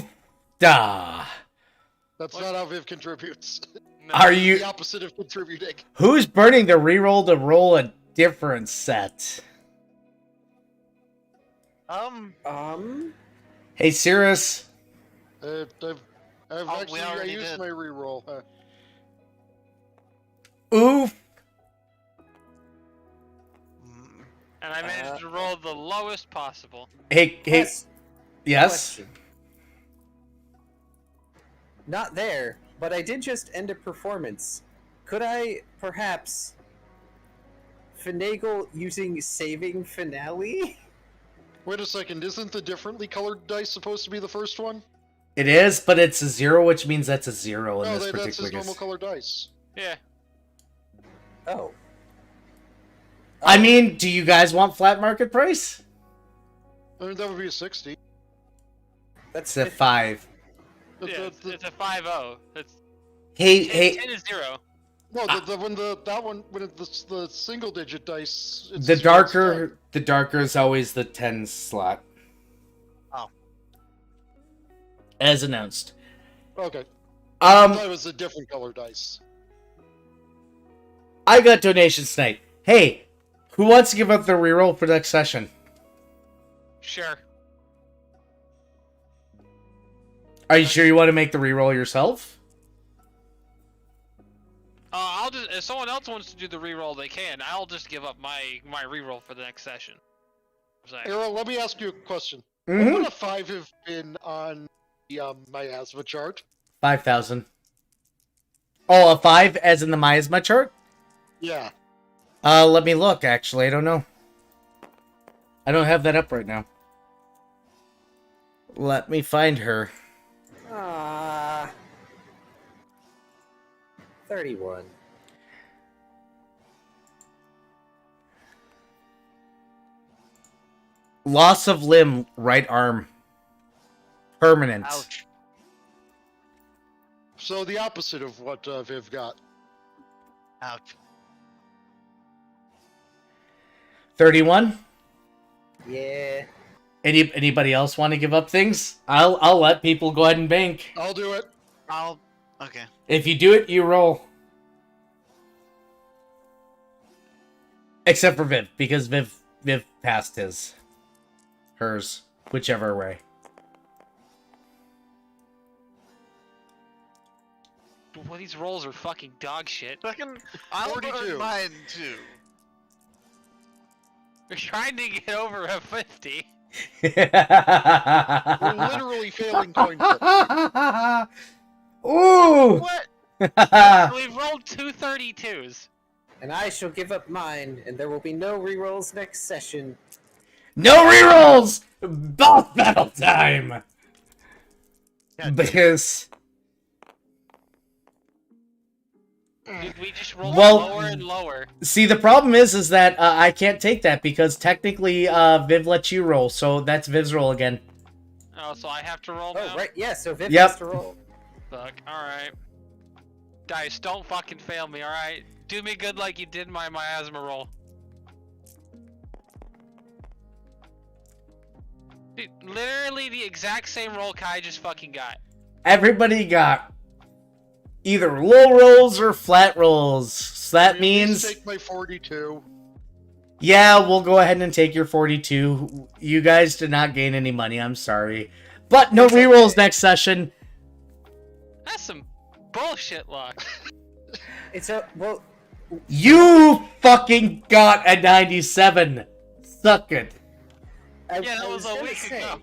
da. That's What? not how Viv contributes. No. Are The you? opposite of contributing. Who's burning the reroll to roll a different set? Hey, Cirrus. I've we actually already used did. my reroll. Oof. And I managed to roll the lowest possible. Hey, Yes. yes. Question. Not there, but I did just end a performance. Could I perhaps finagle using saving finale? Wait a second, isn't the differently colored dice supposed to be the first one? It is, but it's a 0, which means that's a 0 in No, this that's particular his normal case. color dice. Yeah. Oh. I mean, do you guys want flat market price? I mean, that would be a 60. It's a 5. Yeah, it's a 5-0. That's Hey, 10, hey, 10 is 0. No, the single digit dice. It's the 0, it's 10. darker is always the 10 slot. Oh. As announced. Okay. I thought it was a different color dice. I got donations tonight. Hey, who wants to give up the reroll for next session? Sure. Are you sure you want to make the reroll yourself? I'll just if someone else wants to do the reroll, they can. I'll just give up my reroll for the next session. Arrow, let me ask you a question. Mm-hmm. What would a 5 have been on the miasma chart? 5,000. Oh, a 5 as in the miasma chart? Yeah. Let me look, actually. I don't know. I don't have that up right now. Let me find her. 31. Loss of limb, right arm. Permanent. Ouch. So the opposite of what Viv got. Ouch. 31? Yeah. Anybody else want to give up things? I'll let people go ahead and bank. I'll do it. Okay. If you do it, you roll. Except for Viv, because Viv passed hers, whichever way. Well, these rolls are fucking dog shit. Fucking, I'll 42. burn mine too. We're trying to get over a 50. We're literally failing coin flips. Ooh! What? We've rolled 2 32s. And I shall give up mine, and there will be no rerolls next session. No rerolls! Boss battle time! God. Because... Dude, we just roll Well- lower and lower. See, the problem is that I can't take that because technically Viv lets you roll, so that's Viv's roll again. Oh, so I have to roll Oh, now? right, yeah, so Viv Yep. has to roll. Fuck, alright. Guys, don't fucking fail me, alright? Do me good like you did my miasma roll. Dude, literally the exact same roll Kai just fucking got. Everybody got either low rolls or flat rolls. So that Please means... take my 42. Yeah, we'll go ahead and take your 42. You guys did not gain any money, I'm sorry. But no It's rerolls okay. next session. That's some bullshit luck. It's a, well, You fucking got a 97. Suck it. I, Yeah, that I was a gonna week say, ago.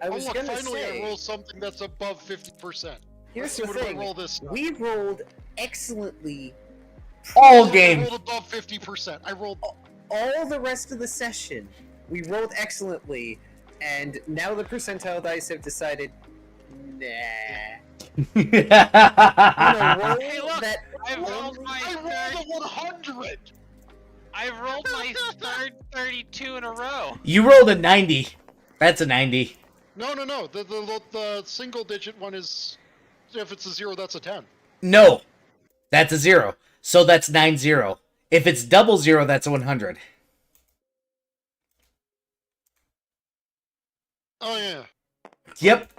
I Oh was look, gonna finally I say, roll something that's above 50%. here's Let's the see what I thing, roll this time. we rolled excellently All I game. rolled above 50%. I rolled... all the rest of the session. We rolled excellently, and now the percentile dice have decided, nah. I'm gonna roll Hey, look, that I rolled only- my I third. rolled a 100! I've rolled my third 32 in a row. You rolled a 90. That's a 90. No. The single digit one is... If it's a 0, that's a 10. No. That's a 0. So that's 9-0. If it's double 0, that's a 100. Oh, yeah. Yep.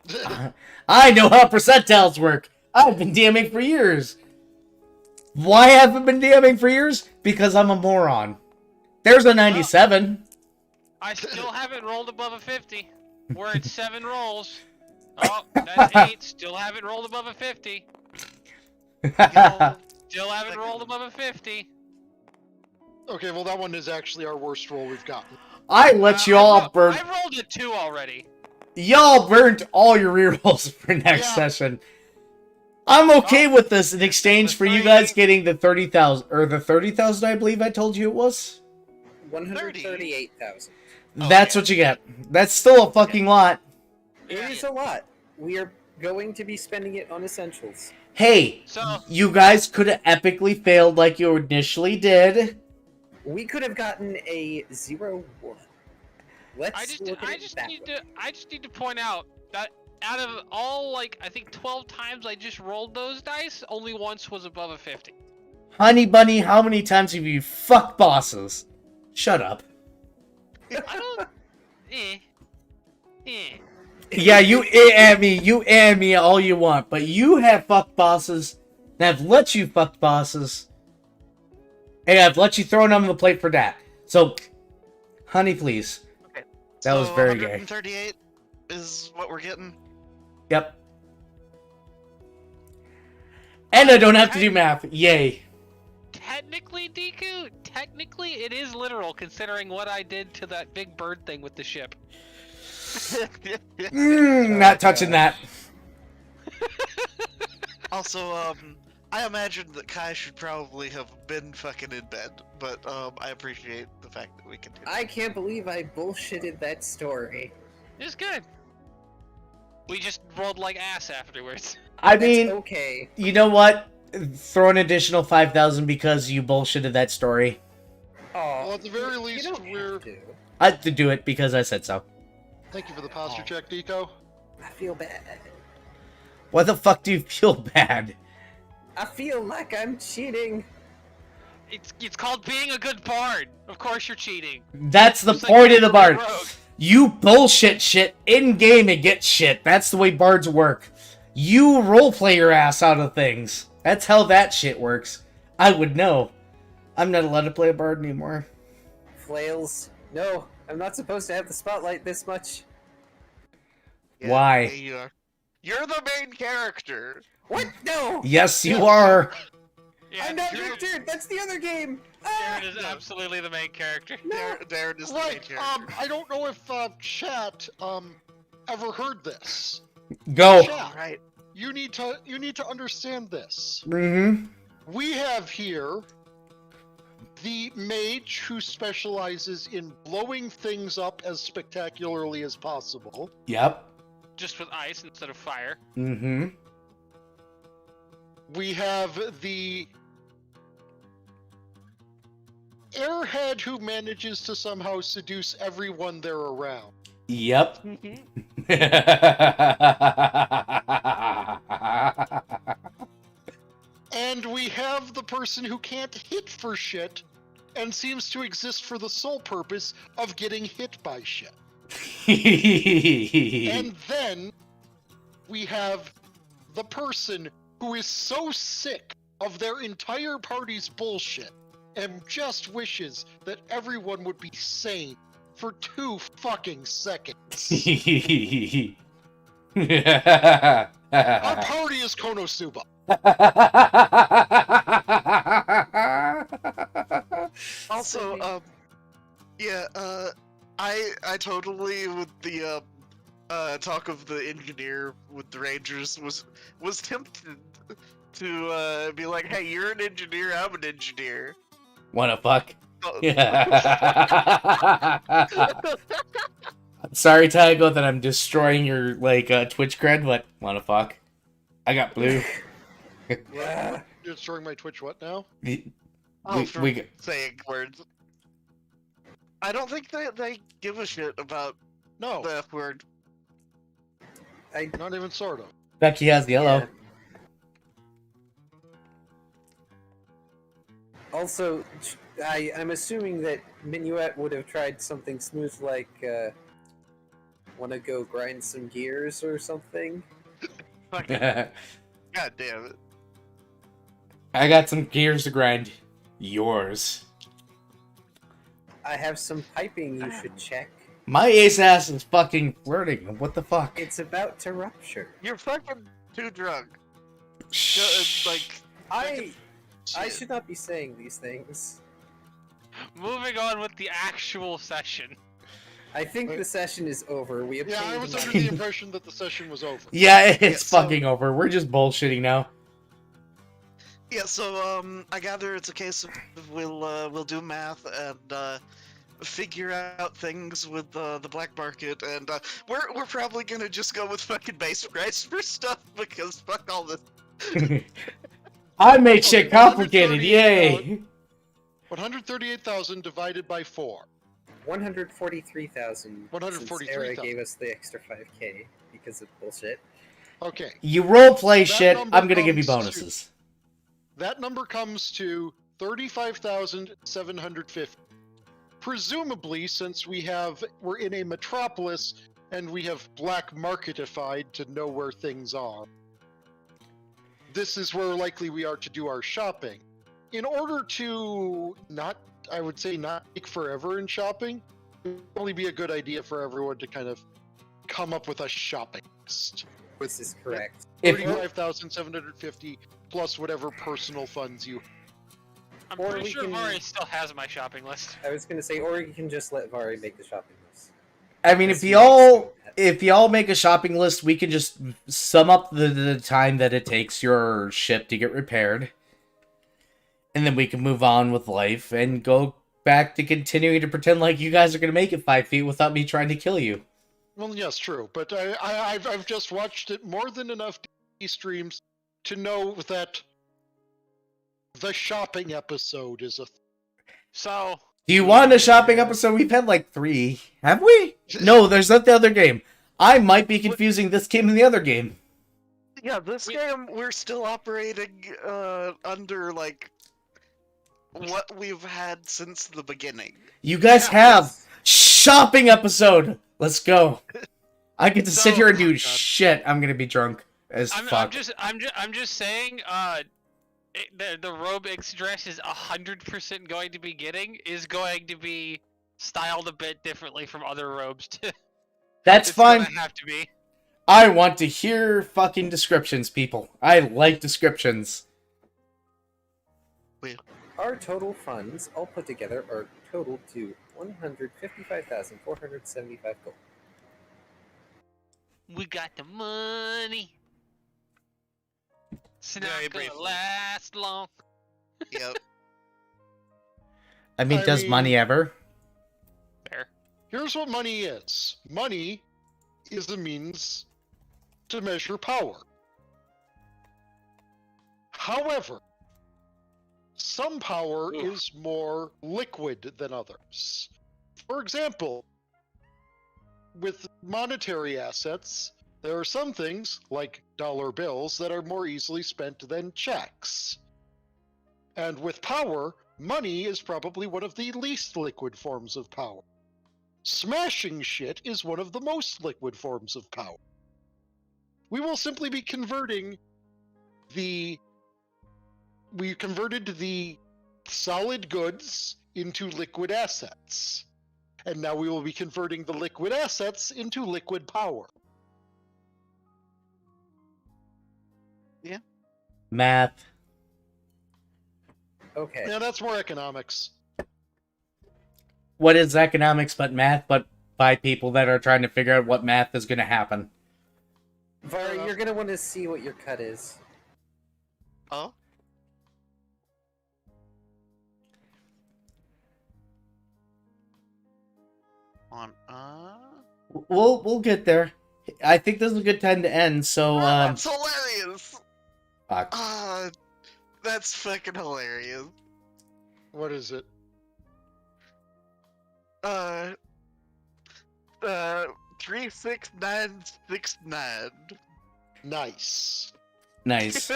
I know how percentiles work. I've been DMing for years. Why haven't I been DMing for years? Because I'm a moron. There's a 97. I still haven't rolled above a 50. We're at 7 rolls. Oh, that's 8. Still haven't rolled above a 50. Still haven't rolled above a 50. Okay, well, that one is actually our worst roll we've gotten. I let you all burn. I've rolled a 2 already. Y'all burnt all your rerolls for next Yeah. session. I'm okay with this in exchange for you guys getting the 30,000 or the 30,000. I believe I told you it was. 138,000. That's what you get. That's still a fucking lot. It is a lot. We are going to be spending it on essentials. Hey, So, you guys could have epically failed like you initially did. We could have gotten a 0-1. Let's I just look at it that way. I just need to point out that out of all, like, I think 12 times I just rolled those dice, only once was above a 50. Honey Bunny, how many times have you fucked bosses? Shut up. I don't. Eh. Yeah, you and me all you want, but you have fucked bosses, and I've let you fuck bosses, and I've let you throw them on the plate for that. So, honey, please. Okay. That was very gay. 138 is what we're getting. Yep. And I don't have to do math. Yay. Technically, Deku, it is literal, considering what I did to that big bird thing with the ship. Not touching that. Also, I imagine that Kai should probably have been fucking in bed, but I appreciate the fact that we continue. I can't believe I bullshitted that story. It's good. We just rolled like ass afterwards. I That's mean, okay. you know what? Throw an additional 5,000 because you bullshitted that story. Oh, Well, at the very you least, don't we're... have to. I had to do it because I said so. Thank you for the posture check, Deco. I feel bad. Why the fuck do you feel bad? I feel like I'm cheating. It's called being a good bard. Of course you're cheating. That's the Just like point of the being a bard. rogue. You bullshit shit in game and get shit. That's the way bards work. You roleplay your ass out of things. That's how that shit works. I would know. I'm not allowed to play a bard anymore. Flails. No, I'm not supposed to have the spotlight this much. Why? Yeah, you are. You're the main character. What? No! Yes, you are. Yeah, I'm not Darren- Richard! That's the other game! Ah! Darren is absolutely the main character. Darren is the main Right, character. I don't know if chat ever heard this. Go. Chat, Right. you need to understand this. Mm-hmm. We have here the mage who specializes in blowing things up as spectacularly as possible. Yep. Just with ice instead of fire. Mm-hmm. We have the airhead who manages to somehow seduce everyone they're around. Yep. And we have the person who can't hit for shit and seems to exist for the sole purpose of getting hit by shit. And then we have the person who is so sick of their entire party's bullshit and just wishes that everyone would be sane for 2 fucking seconds. Our party is Konosuba. Also, yeah, I totally with the talk of the engineer with the Rangers was tempted to be like, hey, you're an engineer, I'm an engineer. Wanna fuck? Oh, I'm sorry, Tygo, that I'm destroying your Twitch cred, but wanna fuck? I got blue. Yeah. You're destroying my Twitch what now? for saying words. I don't think they give a shit about No, the F word. not even sort of. Becky has the yellow. Yeah. Also, I'm assuming that Minuet would have tried something smooth like, wanna go grind some gears or something? Fucking god damn it. I got some gears to grind. Yours. I have some piping you should check. My ace ass is fucking flirting. What the fuck? It's about to rupture. You're fucking too drunk. Like, I shit. should not be saying these things. Moving on with the actual session. I think the session is over. We Yeah, I obtained was money. under the impression that the session was over. Yeah, it's Yeah, so- fucking over. We're just bullshitting now. Yeah, so I gather it's a case of we'll do math and figure out things with the black market, and we're probably gonna just go with fucking base price for stuff because fuck all this. I made shit Okay, complicated. 130, Yay! 138,000 divided by 4. 143,000. Since 143,000. Era gave us the extra 5k because of bullshit. Okay. You roleplay That shit, number I'm gonna give you comes to- bonuses. That number comes to 35,750. Presumably, since we're in a metropolis and we have black marketified to know where things are, this is where likely we are to do our shopping. In order to not take forever in shopping, it would probably be a good idea for everyone to kind of come up with a shopping list. This is correct. If 35,750 plus whatever personal funds you. I'm Or pretty we sure can- Vari still has my shopping list. I was gonna say, or you can just let Vari make the shopping list. I mean, Yes, if y'all make a shopping list, we can just sum up the time that it takes your ship to get repaired, and then we can move on with life and go back to continuing to pretend like you guys are gonna make it 5 feet without me trying to kill you. Well, yes, true, but I've just watched it more than enough streams to know that the shopping episode is a. So, Do you want a shopping episode? We've had like 3. Have we? No, there's not the other game. I might be confusing this game and the other game. Yeah, this game we're still operating under like what we've had since the beginning. You guys have shopping episode. Let's go. I get to sit So- here and do shit. I'm gonna be drunk as I'm fuck. just saying. The robe X dress is 100% going to be going to be styled a bit differently from other robes. That's It's fine. gonna have to be. I want to hear fucking descriptions, people. I like descriptions. Our total funds, all put together, are totaled to 155,475 gold. We got the money. It's not Very gonna briefly. last long. Yep. I mean, I does mean- money ever? Fair. Here's what money is. Money is a means to measure power. However, some power Ooh. is more liquid than others. For example, with monetary assets, there are some things, like dollar bills, that are more easily spent than checks. And with power, money is probably one of the least liquid forms of power. Smashing shit is one of the most liquid forms of power. We will simply be converting the. We converted the solid goods into liquid assets. And now we will be converting the liquid assets into liquid power. Math. Okay. Yeah, that's more economics. What is economics but math, but by people that are trying to figure out what math is going to happen? Vari, you're gonna want to see what your cut is. Oh. On We'll get there. I think this is a good time to end. So that's hilarious. fuck. That's fucking hilarious. What is it? 36969. Nice. Nice.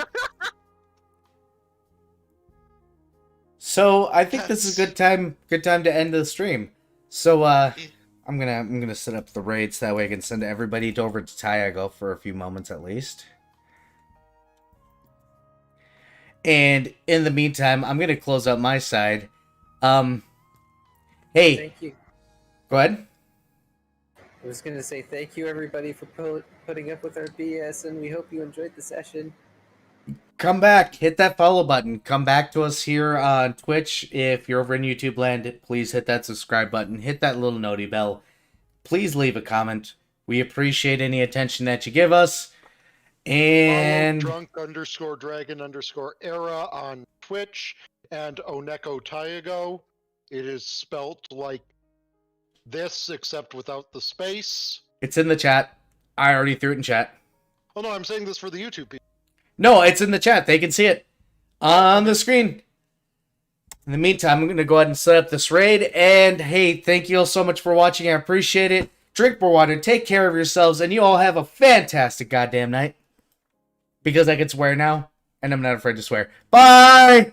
So I think this is a good time to end the stream. So I'm gonna set up the raids that way I can send everybody over to Tiago for a few moments at least. And in the meantime, I'm gonna close out my side. Hey, Thank you. go ahead. I was gonna say thank you everybody for putting up with our BS, and we hope you enjoyed the session. Come back, hit that follow button. Come back to us here on Twitch. If you're over in YouTube land, please hit that subscribe button. Hit that little noti bell. Please leave a comment. We appreciate any attention that you give us. And Follow drunk_dragon_era on Twitch and Oneko Taigo. It is spelt like this, except without the space. it's in the chat. I already threw it in chat. Oh no, I'm saying this for the YouTube people. No, it's in the chat. They can see it on the screen. In the meantime, I'm going to go ahead and set up this raid. And hey, thank you all so much for watching. I appreciate it. Drink more water. Take care of yourselves. And you all have a fantastic goddamn night. Because I can swear now. And I'm not afraid to swear. Bye!